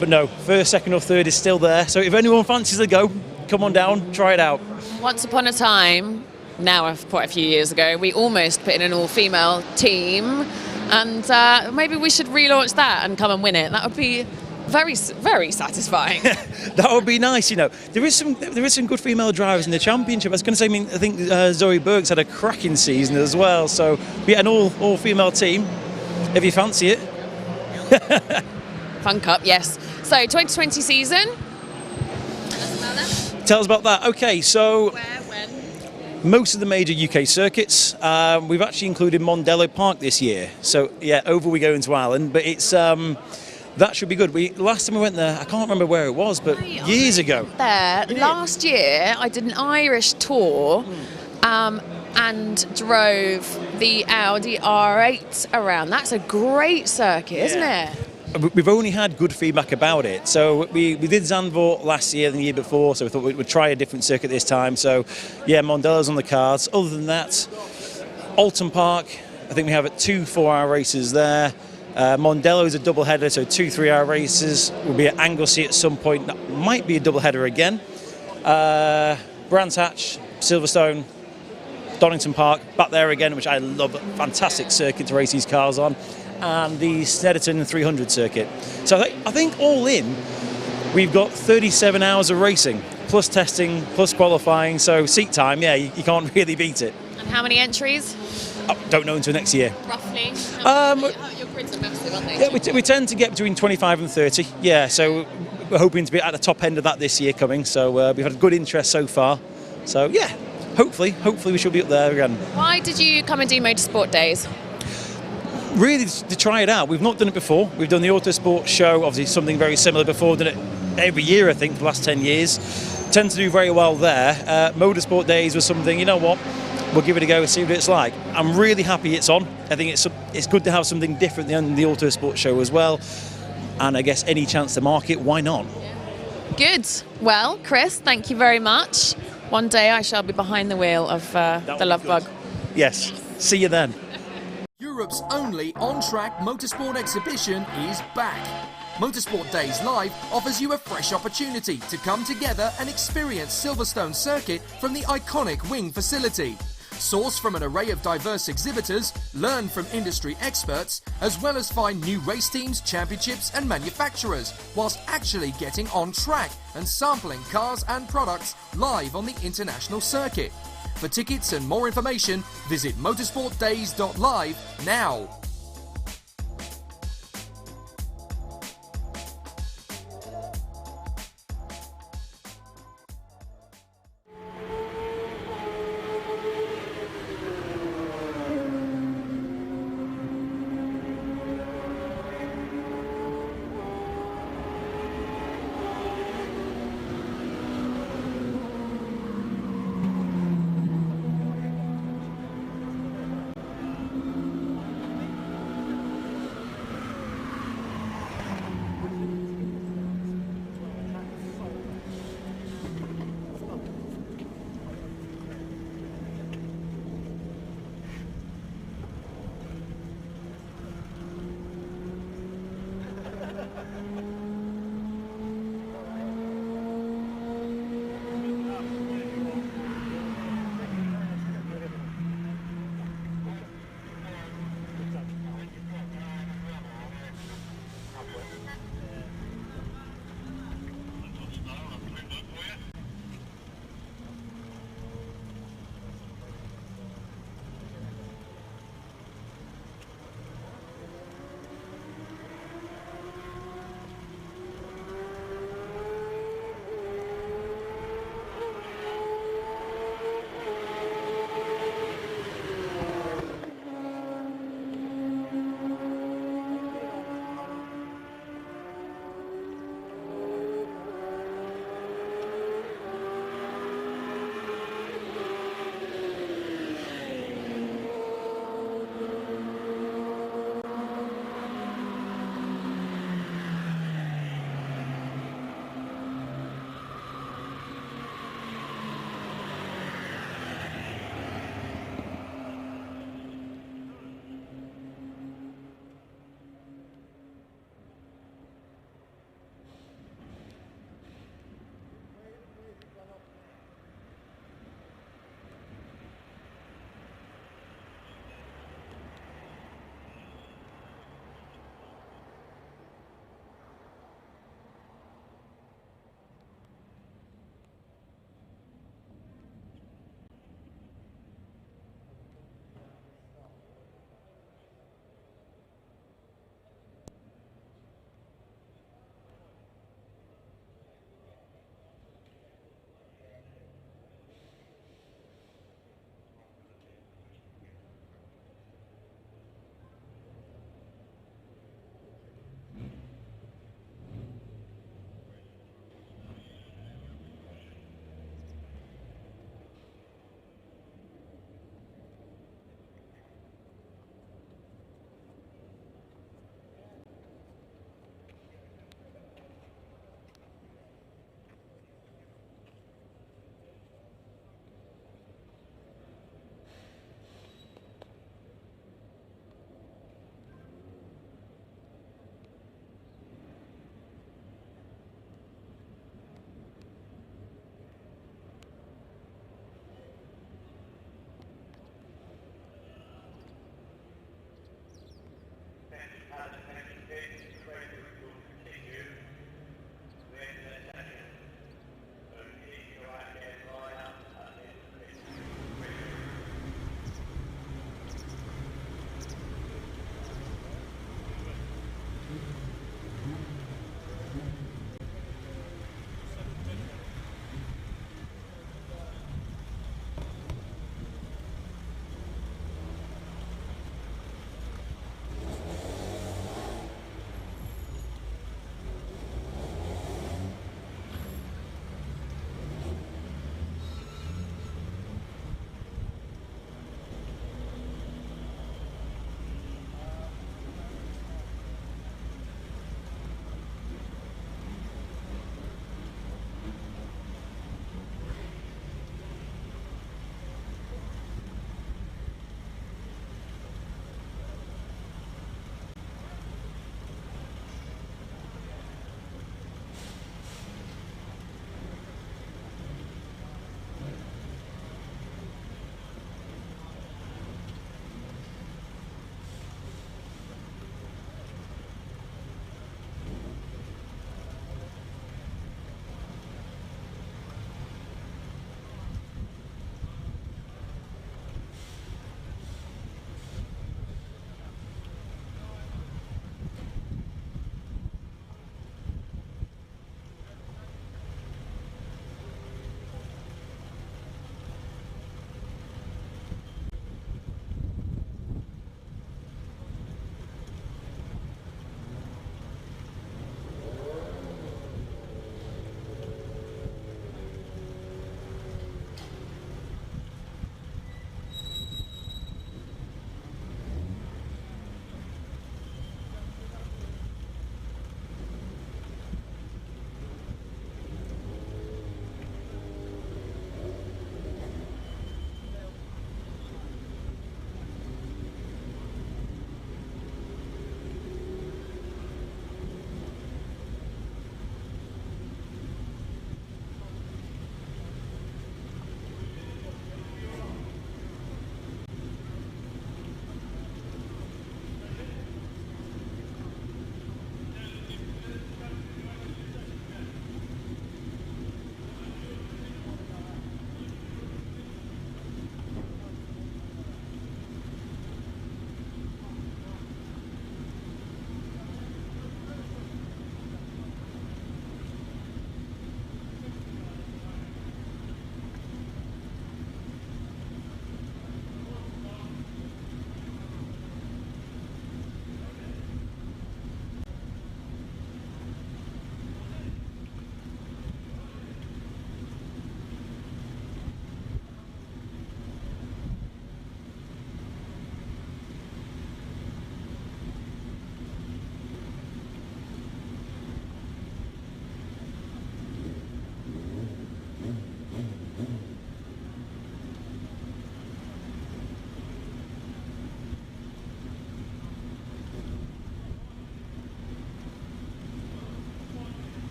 But no, first, second or third is still there. So if anyone fancies a go, come on down, try it out. Once upon a time, now quite a few years ago, we almost put in an all-female team, and maybe we should relaunch that and come and win it. That would be very, very satisfying. That would be nice, you know. There is some good female drivers in the championship. I was going to say, I think Zoe Burke's had a cracking season as well. So yeah, an all-female team, if you fancy it. Fun Cup, yes. So 2020 season. Tell us about that. Okay, so where, when? Most of the major UK circuits. We've actually included Mondello Park this year. So yeah, over we go into Ireland, but it's that should be good. Last time we went there, I can't remember where it was, but years ago. Last year, I did an Irish tour and drove the Audi R8 around. That's a great circuit, isn't it? We've only had good feedback about it. So we did Zandvoort last year and the year before, so we thought we'd try a different circuit this time. So yeah, Mondello's on the cards. Other than that, Alton Park, I think we have 2 4-hour races there. Mondello's a double header, so 2 3-hour races. We'll be at Anglesey at some point. That might be a double header again. Brands Hatch, Silverstone, Donington Park, back there again, which I love. Fantastic circuit to race these cars on. And the Snetterton 300 circuit. So I think all in, we've got 37 hours of racing, plus testing, plus qualifying. So seat time, yeah, you can't really beat it. And how many entries? Don't know until next year. Roughly? Your grids are massive, aren't they? Yeah, we tend to get between 25 and 30. Yeah, so we're hoping to be at the top end of that this year coming. So we've had good interest so far. So yeah, hopefully we should be up there again. Why did you come and do Motorsport Days? Really to try it out. We've not done it before. We've done the Autosport show, obviously something very similar before. Done it every year, I think, for the last 10 years. Tend to do very well there. Motorsport Days was something, you know what, we'll give it a go and see what it's like. I'm really happy it's on. I think it's good to have something different than the Autosport show as well. And I guess any chance to market, why not? Good. Well, Chris, thank you very much. One day I shall be behind the wheel of the Love Bug. Yes. See you then. Europe's only on-track motorsport exhibition is back. Motorsport Days Live offers you a fresh opportunity to come together and experience Silverstone Circuit from the iconic wing facility. Source from an array of diverse exhibitors, learn from industry experts, as well as find new race teams, championships and manufacturers, whilst actually getting on track and sampling cars and products live on the international circuit. For tickets and more information, visit motorsportdays.live now.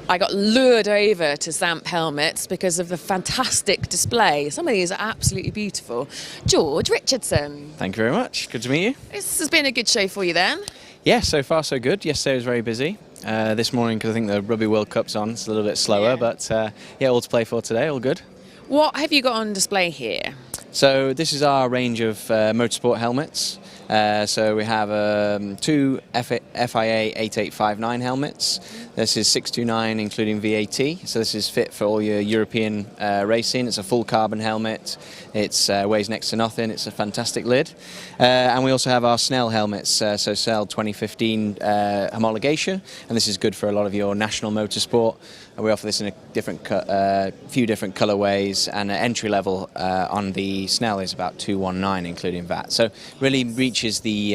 I got lured over to Zamp helmets because of the fantastic display. Some of these are absolutely beautiful. George Richardson. Thank you very much. Good to meet you. This has been a good show for you then. Yeah, so far so good. Yesterday was very busy. This morning, because I think the Rugby World Cup's on, it's a little bit slower, but yeah, all to play for today, all good. What have you got on display here? So this is our range of motorsport helmets. So we have two FIA 8859 helmets. This is 629 including VAT. So this is fit for all your European racing. It's a full carbon helmet. It weighs next to nothing. It's a fantastic lid. And we also have our Snell helmets. So Snell 2015 homologation. And this is good for a lot of your national motorsport. And we offer this in a few different colorways, and entry level on the Snell is about 219 including VAT. So really reaches the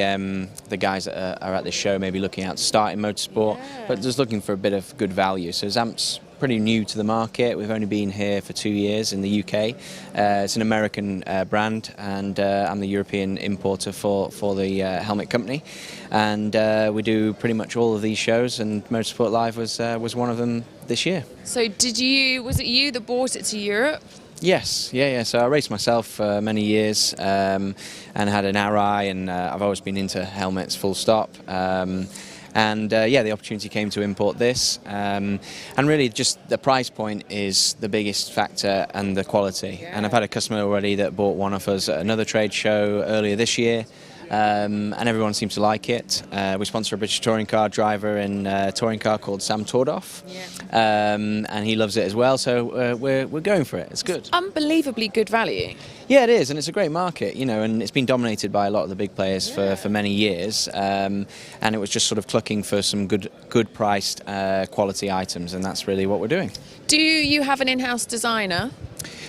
guys that are at the show, maybe looking out to start in motorsport, but just looking for a bit of good value. So Zamp's pretty new to the market. We've only been here for 2 years in the UK. It's an American brand, and I'm the European importer for the helmet company. And we do pretty much all of these shows, and Motorsport Live was one of them this year. So was it you that brought it to Europe? Yes, yeah. So I raced myself for many years and had an RI, and I've always been into helmets full stop. Yeah, the opportunity came to import this, and really just the price point is the biggest factor, and the quality. Yeah. And I've had a customer already that bought one of us at another trade show earlier this year. And everyone seems to like it. We sponsor a British touring car driver in a touring car called Sam Tordoff, and he loves it as well. So we're going for it. It's good. Unbelievably good value. Yeah, it is, and it's a great market, you know, and it's been dominated by a lot of the big players for many years. And it was just sort of clucking for some good priced quality items, and that's really what we're doing. Do you have an in-house designer?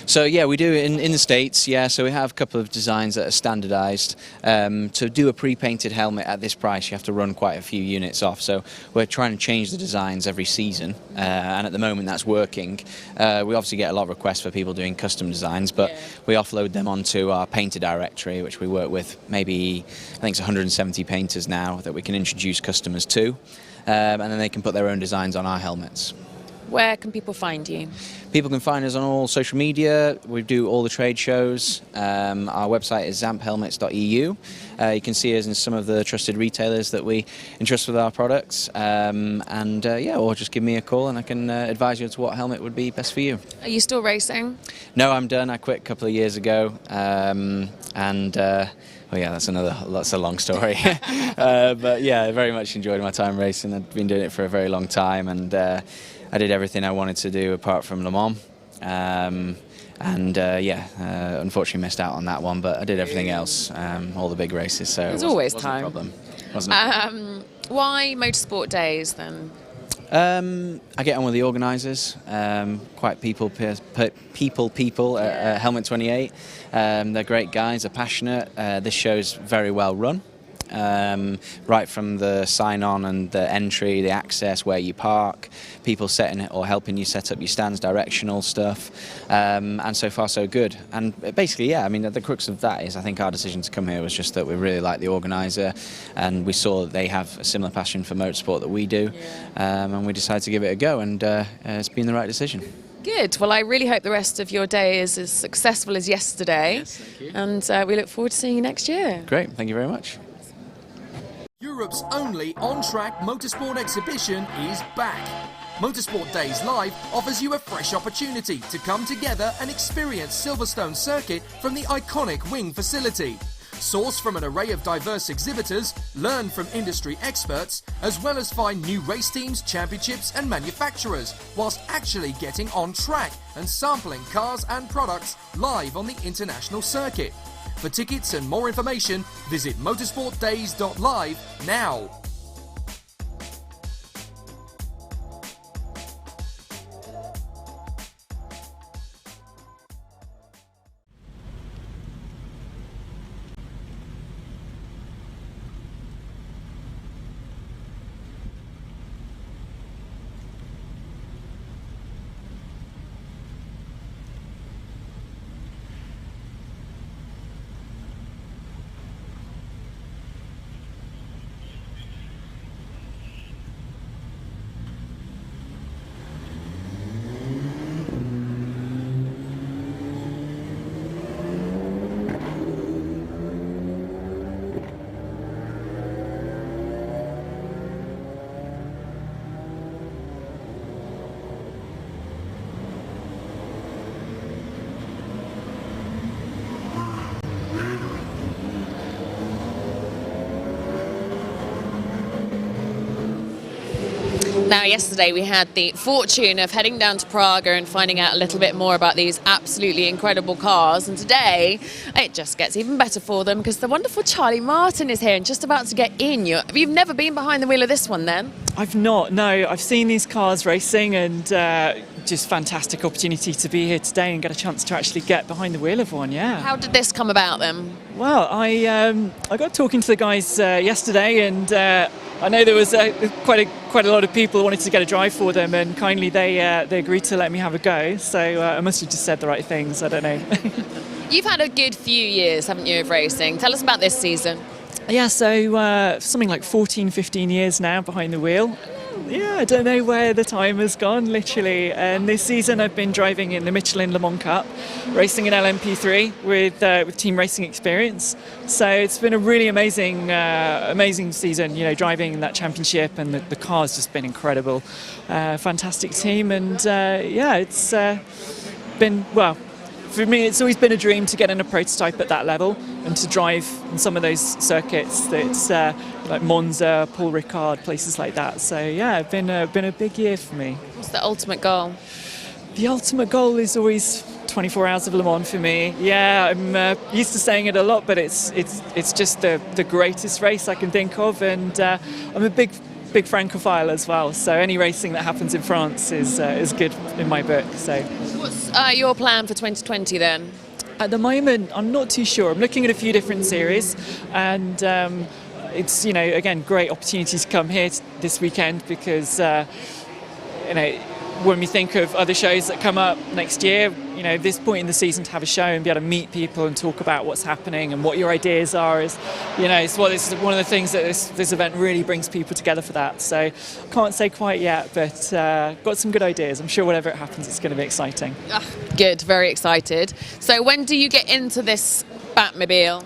So yeah, we do in the States, yeah, so we have a couple of designs that are standardised. To do a pre-painted helmet at this price, you have to run quite a few units off, so we're trying to change the designs every season, and at the moment that's working. We obviously get a lot of requests for people doing custom designs, but we offload them onto our painter directory, which we work with maybe, I think it's 170 painters now that we can introduce customers to, and then they can put their own designs on our helmets. Where can people find you? People can find us on all social media. We do all the trade shows. Our website is zamphelmets.eu. You can see us in some of the trusted retailers that we entrust with our products. Yeah, or just give me a call and I can advise you as to what helmet would be best for you. Are you still racing? No, I'm done. I quit a couple of years ago. Oh yeah, that's a long story. But yeah, I very much enjoyed my time racing. I've been doing it for a very long time, and I did everything I wanted to do apart from Le Mans. Unfortunately missed out on that one, but I did everything else, all the big races. So there's always wasn't time. A problem. Wasn't a problem. Why Motorsport Days then? I get on with the organisers, quite people at Helmet 28. They're great guys, they're passionate. This show's very well run. Right from the sign-on and the entry, the access, where you park, people setting it or helping you set up your stands, directional stuff, and so far so good. And basically, yeah, I mean, the crux of that is I think our decision to come here was just that we really like the organiser, and we saw that they have a similar passion for motorsport that we do, and we decided to give it a go, and it's been the right decision. Good. Well, I really hope the rest of your day is as successful as yesterday. Yes, thank you. And we look forward to seeing you next year. Great, thank you very much. Europe's only on-track motorsport exhibition is back. Motorsport Days Live offers you a fresh opportunity to come together and experience Silverstone Circuit from the iconic Wing facility. Source from an array of diverse exhibitors, learn from industry experts, as well as find new race teams, championships and manufacturers, whilst actually getting on track and sampling cars and products live on the international circuit. For tickets and more information, visit motorsportdays.live now. Now, yesterday we had the fortune of heading down to Praga and finding out a little bit more about these absolutely incredible cars. And today, it just gets even better for them because the wonderful Charlie Martin is here and just about to get in. You've never been behind the wheel of this one, then? I've not, no. I've seen these cars racing and just fantastic opportunity to be here today and get a chance to actually get behind the wheel of one, yeah. How did this come about, then? Well, I got talking to the guys yesterday, and I know there was quite a lot of people who wanted to get a drive for them, and kindly they agreed to let me have a go. So I must have just said the right things. I don't know. You've had a good few years, haven't you, of racing? Tell us about this season. Yeah, so something like 14, 15 years now behind the wheel. Yeah, I don't know where the time has gone, literally. And this season I've been driving in the Michelin Le Mans Cup, racing in LMP3 with Team Racing Experience. So it's been a really amazing season, you know, driving in that championship, and the car's just been incredible. Fantastic team, and yeah, it's been, well, for me, it's always been a dream to get in a prototype at that level and to drive in some of those circuits that's like Monza, Paul Ricard, places like that. So yeah, it's been a big year for me. What's the ultimate goal? The ultimate goal is always 24 hours of Le Mans for me. Yeah, I'm used to saying it a lot, but it's just the greatest race I can think of, and I'm a big Francophile as well. So any racing that happens in France is good in my book. So. What's your plan for 2020 then? At the moment, I'm not too sure. I'm looking at a few different series, and it's, you know, again, great opportunity to come here this weekend because you know, when we think of other shows that come up next year, you know, this point in the season to have a show and be able to meet people and talk about what's happening and what your ideas are is, you know, it's one of the things that this event really brings people together for that. So can't say quite yet, but got some good ideas. I'm sure whatever it happens, it's going to be exciting. Good, very excited. So when do you get into this Batmobile?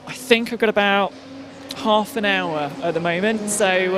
I think I've got about half an hour at the moment, so